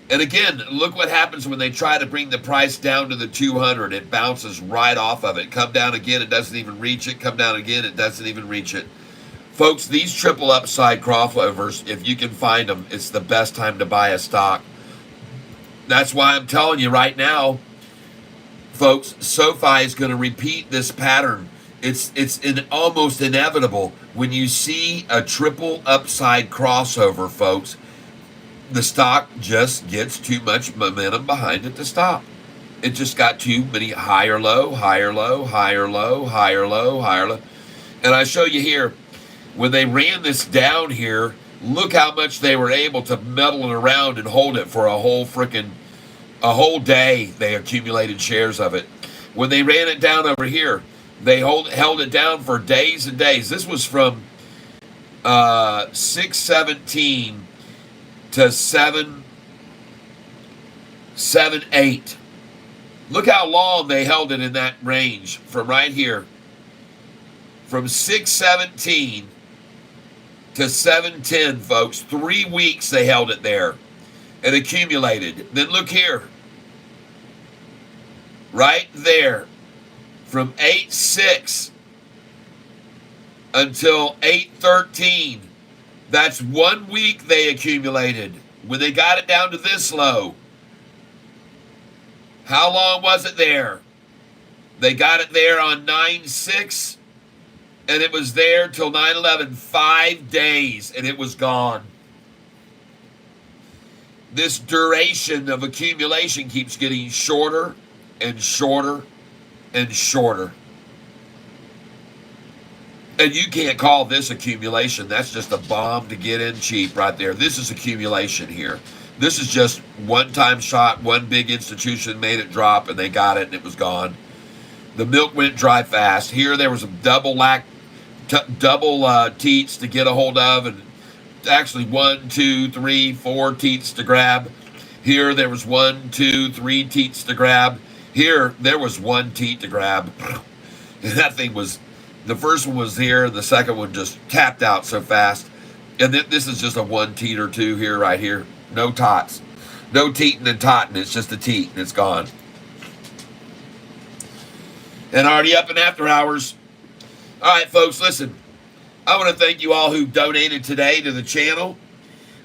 A: And again, look what happens when they try to bring the price down to the 200. It bounces right off of it. Come down again, it doesn't even reach it. Come down again, it doesn't even reach it. Folks, these triple upside crossovers, if you can find them, it's the best time to buy a stock. That's why I'm telling you right now, folks, SoFi is going to repeat this pattern It's almost inevitable when you see a triple upside crossover, folks. The stock just gets too much momentum behind it to stop. It just got too many higher low, higher low, higher low, higher low, higher low. And I show you here, when they ran this down here, look how much they were able to meddle it around and hold it for a whole day. They accumulated shares of it. When they ran it down over here, they held it down for days and days. This was from 617 to 778. Look how long they held it in that range from right here. From 617 to 710, folks. 3 weeks they held it there and accumulated. Then look here. Right there. From 8.6 until 8.13. That's 1 week they accumulated when they got it down to this low. How long was it there? They got it there on 9/6, and it was there till 9/11. 5 days, and it was gone. This duration of accumulation keeps getting shorter and shorter and shorter. And you can't call this accumulation. That's just a bomb to get in cheap right there. This is accumulation here. This is just one-time shot. One big institution made it drop, and they got it, and it was gone. The milk went dry fast. Here there was a double teats to get a hold of, and actually 1, 2, 3, 4 teats to grab. Here there was 1, 2, 3 teats to grab. Here there was 1 teat to grab. And that thing was, the first one was here, the second one just tapped out so fast. And then this is just a 1 teat or 2 here, right here. No tots. No teating and totting. It's just a teat, and it's gone. And already up in after hours. All right, folks, listen. I want to thank you all who donated today to the channel.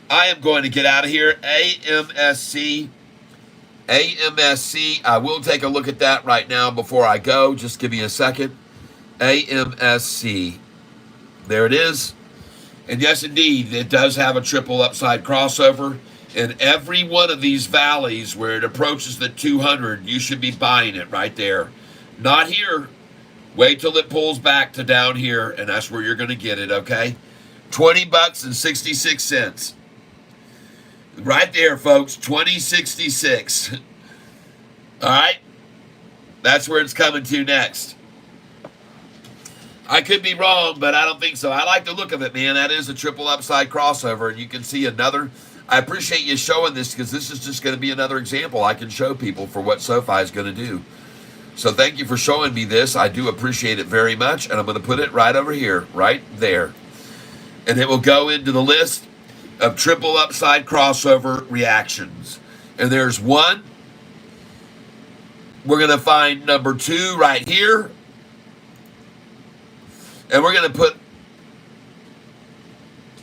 A: I am going to get out of here. AMSC. I will take a look at that right now before I go. Just give me a second. AMSC. There it is. And yes, indeed, it does have a triple upside crossover. In every one of these valleys where it approaches the 200, you should be buying it right there. Not here. Wait till it pulls back to down here, and that's where you're going to get it, okay? $20.66. Right there, folks, $20.66. All right? That's where it's coming to next. I could be wrong, but I don't think so. I like the look of it, man. That is a triple upside crossover, and you can see another. I appreciate you showing this because this is just going to be another example I can show people for what Sofi is going to do. So thank you for showing me this. I do appreciate it very much, and I'm going to put it right over here, right there. And it will go into the list of triple upside crossover reactions. And there's one. We're going to find number 2 right here. And we're going to put,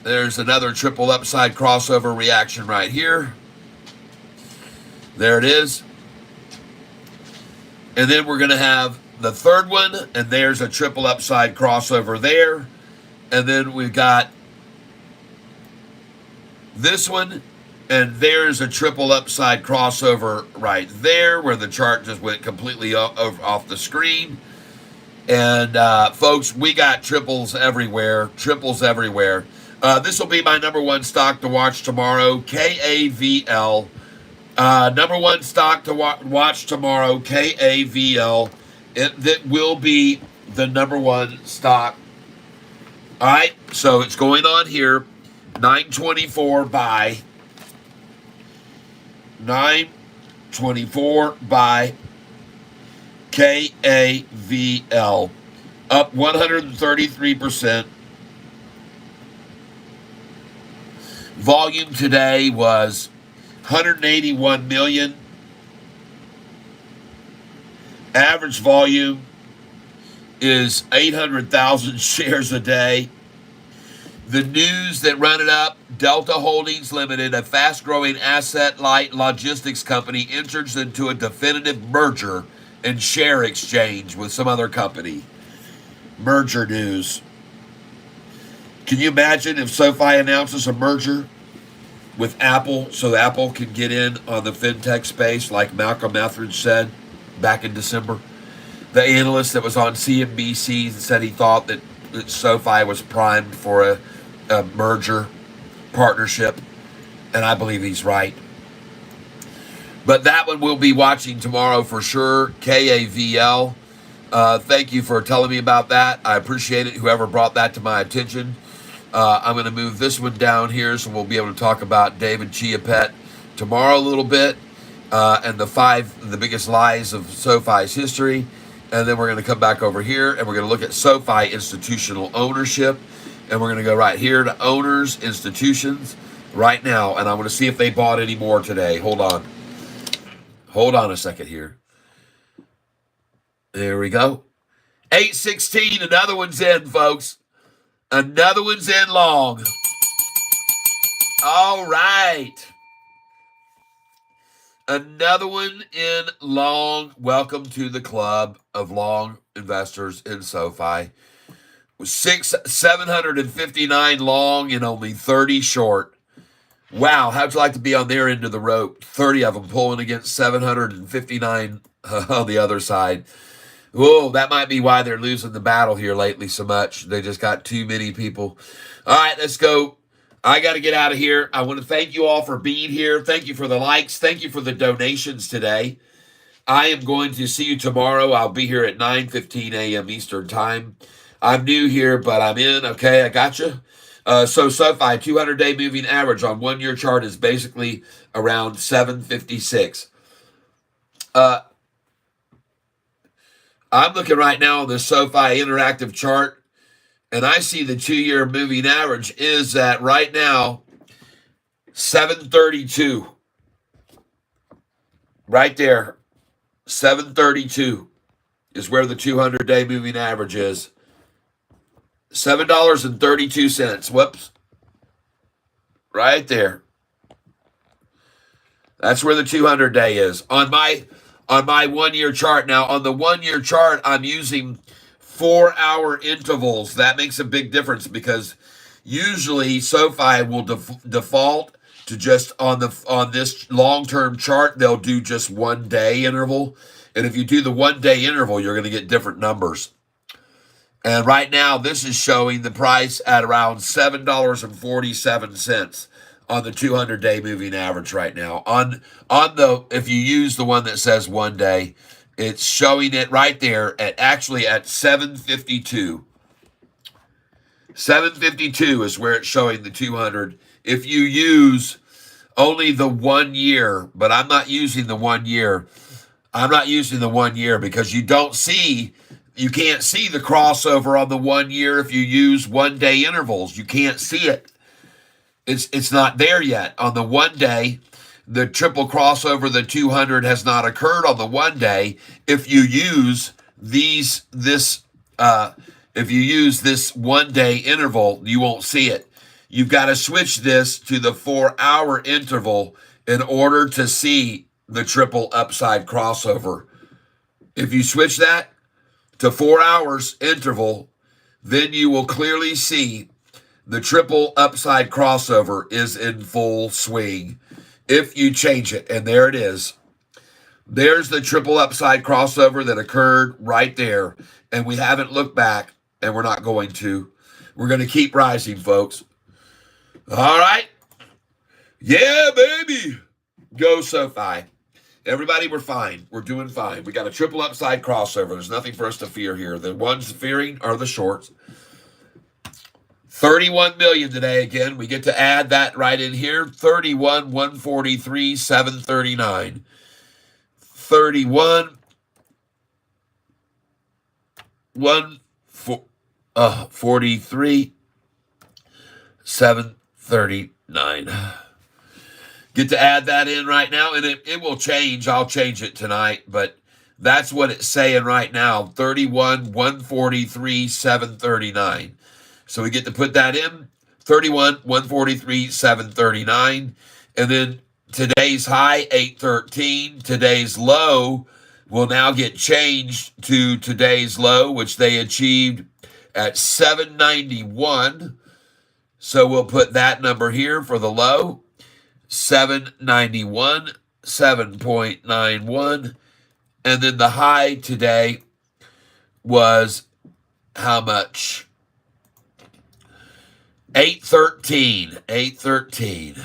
A: there's another triple upside crossover reaction right here. There it is. And then we're going to have the third one, and there's a triple upside crossover there. And then we've got this one, and there's a triple upside crossover right there where the chart just went completely off the screen. And folks, we got triples everywhere. Triples everywhere. This will be my number 1 stock to watch tomorrow, KAVL. Number 1 stock to watch tomorrow, KAVL. That will be the number 1 stock. All right, so it's going on here. 924 buy. 924 buy. KAVL. Up 133%. Volume today was 181 million. Average volume is 800,000 shares a day. The news that run it up, Delta Holdings Limited, a fast-growing asset-light logistics company, enters into a definitive merger and share exchange with some other company. merger news. Can you imagine if SoFi announces a merger with Apple so Apple can get in on the fintech space like Malcolm Etheridge said back in December? The analyst that was on CNBC said he thought that SoFi was primed for a merger partnership, and I believe he's right. But that one we'll be watching tomorrow for sure. KAVL. Thank you for telling me about that. I appreciate it, whoever brought that to my attention. I'm going to move this one down here so we'll be able to talk about David Chiapet tomorrow a little bit, and the biggest lies of SoFi's history. And then we're going to come back over here and we're going to look at SoFi institutional ownership. And we're going to go right here to owners, institutions right now. And I want to see if they bought any more today. Hold on. Hold on a second here. There we go. 8:16. Another one's in, folks. Another one's in long. All right. Another one in long. Welcome to the club of long investors in SoFi. 759 long and only 30 short. Wow, how'd you like to be on their end of the rope? 30 of them pulling against 759 on the other side. Whoa, that might be why they're losing the battle here lately so much. They just got too many people. All right, let's go. I got to get out of here. I want to thank you all for being here. Thank you for the likes. Thank you for the donations today. I am going to see you tomorrow. I'll be here at 9:15 a.m. Eastern Time. I'm new here, but I'm in. Okay, I got you. So SoFi 200-day moving average on 1 year chart is basically around 756. I'm looking right now on the SoFi interactive chart, and I see the 2 year moving average is at right now 732. Right there, 732 is where the 200-day moving average is. $7.32. Whoops. Right there. That's where the 200-day is. On my 1 year chart. Now, on the 1 year chart, I'm using 4-hour intervals. That makes a big difference because usually SoFi will default to just on this long-term chart, they'll do just 1 day interval. And if you do the 1 day interval, you're going to get different numbers. And right now, this is showing the price at around $7.47 on the 200-day moving average right now. If you use the one that says 1 day, it's showing it right there at 752. 752 is where it's showing the 200. If you use only the 1 year, but I'm not using the 1 year. I'm not using the 1 year because you can't see the crossover on the 1 year if you use 1 day intervals. You can't see it. It's not there yet. On the 1 day, the triple crossover, the 200 has not occurred on the 1 day. If you use this 1 day interval, you won't see it. You've got to switch this to the 4-hour interval in order to see the triple upside crossover. If you switch that to 4 hours interval, then you will clearly see the triple upside crossover is in full swing. If you change it, and there it is. There's the triple upside crossover that occurred right there, and we haven't looked back, and we're not going to. We're going to keep rising, folks. All right. Yeah, baby. Go SoFi. Everybody, we're fine. We're doing fine. We got a triple upside crossover. There's nothing for us to fear here. The ones fearing are the shorts. 31 million today again. We get to add that right in here. 31, 143, 739. 31, 143, 739. Get to add that in right now, and it will change. I'll change it tonight, but that's what it's saying right now. 31, 143, 739. So we get to put that in. 31, 143, 739. And then today's high, 813. Today's low, will now get changed to today's low, which they achieved at 791. So we'll put that number here for the low, 791, 7.91. And then the high today was how much? 813. 8.13.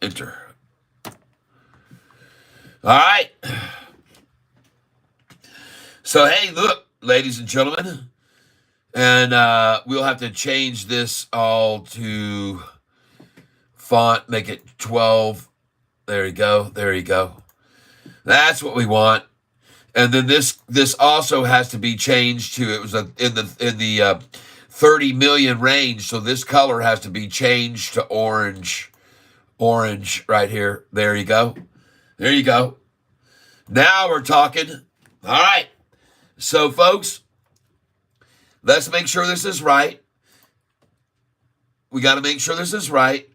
A: Enter. All right. So, hey, look, ladies and gentlemen. And we'll have to change this all to font, make it 12. There you go. That's what we want. And then this also has to be changed to, it was in the 30 million range, so this color has to be changed to orange right here. There you go. Now we're talking. All right. So, folks, let's make sure this is right. We got to make sure this is right.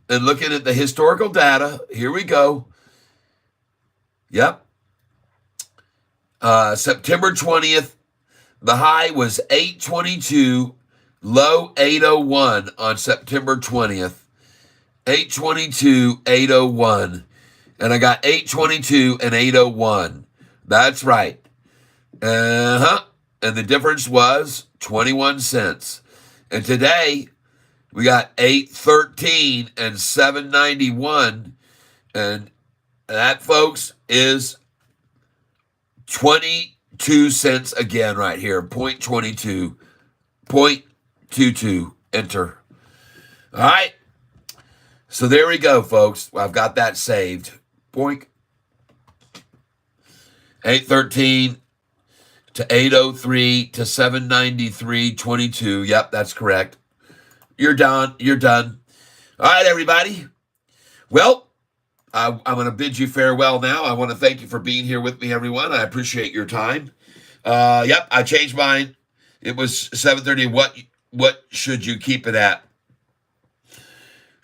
A: And looking at the historical data, here we go. Yep. September 20th, the high was 822, low 801 on September 20th. 822, 801. And I got 822 and 801. That's right. And the difference was 21 cents. And today, we got 813 and 791. And that, folks, is 22 cents again right here. 0.22. 0.22. Enter. All right. So there we go, folks. I've got that saved. Boink. 813 to 803 to 793.22. Yep, that's correct. You're done. All right, everybody. Well, I'm going to bid you farewell now. I want to thank you for being here with me, everyone. I appreciate your time. Yep, I changed mine. It was 730. What should you keep it at?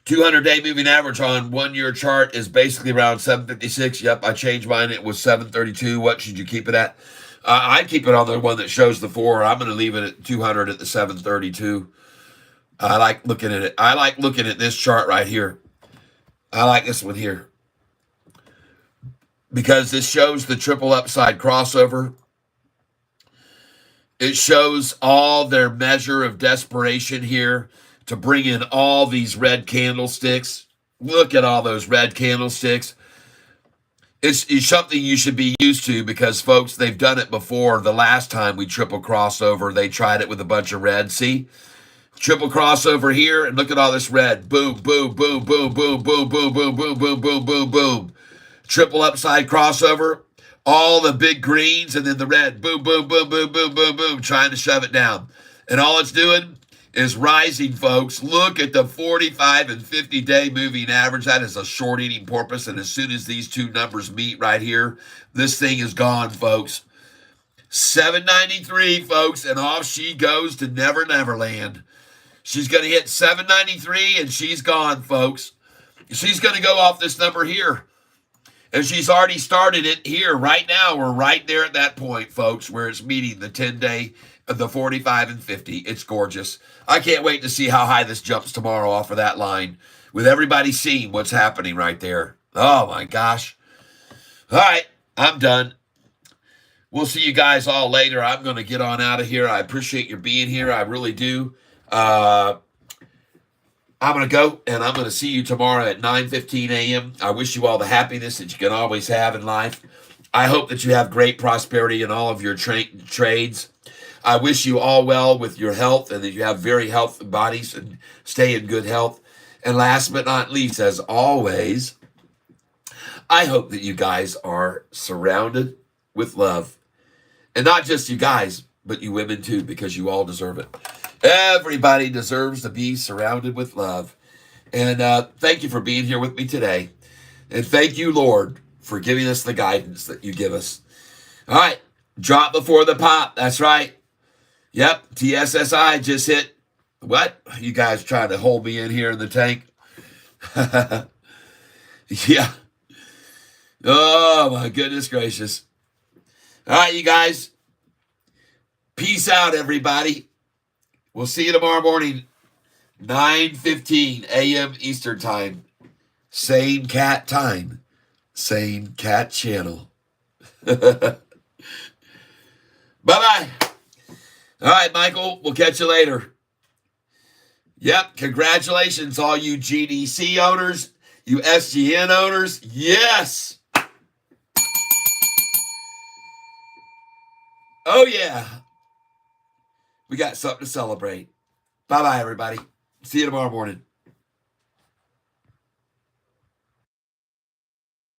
A: 200-day moving average on 1 year chart is basically around 756. Yep, I changed mine. It was 732. What should you keep it at? I'd keep it on the one that shows the 4. I'm going to leave it at 200 at the 732. I like looking at it. I like looking at this chart right here. I like this one here, because this shows the triple upside crossover. It shows all their measure of desperation here to bring in all these red candlesticks. Look at all those red candlesticks. It's something you should be used to, because, folks, they've done it before. The last time we triple crossover, they tried it with a bunch of red. See? Triple crossover here, and look at all this red. Boom, boom, boom, boom, boom, boom, boom, boom, boom, boom, boom, boom, boom. Triple upside crossover, all the big greens, and then the red. Boom, boom, boom, boom, boom, boom, boom, trying to shove it down. And all it's doing is rising, folks. Look at the 45 and 50-day moving average. That is a short eating porpoise, and as soon as these two numbers meet right here, this thing is gone, folks. 793, folks, and off she goes to Never Never Land. She's going to hit 793, and she's gone, folks. She's going to go off this number here. And she's already started it here. Right now, we're right there at that point, folks, where it's meeting the 10-day, the 45 and 50. It's gorgeous. I can't wait to see how high this jumps tomorrow off of that line, with everybody seeing what's happening right there. Oh, my gosh. All right, I'm done. We'll see you guys all later. I'm going to get on out of here. I appreciate your being here. I really do. I'm going to go, and I'm going to see you tomorrow at 9:15 a.m. I wish you all the happiness that you can always have in life. I hope that you have great prosperity in all of your trades. I wish you all well with your health, and that you have very healthy bodies and stay in good health. And last but not least, as always, I hope that you guys are surrounded with love. And not just you guys, but you women too, because you all deserve it. Everybody deserves to be surrounded with love. And thank you for being here with me today. And thank you, Lord, for giving us the guidance that you give us. All right, drop before the pop. That's right. Yep, TSSI just hit What? You guys trying to hold me in here in the tank? Yeah. Oh, my goodness gracious. All right, you guys. Peace out, everybody. We'll see you tomorrow morning, 9:15 a.m. Eastern Time. Same cat time. Same cat channel. Bye-bye. All right, Michael. We'll catch you later. Yep. Congratulations, all you GDC owners, you SGN owners. Yes. Oh, yeah. We got something to celebrate. Bye-bye, everybody. See you tomorrow morning.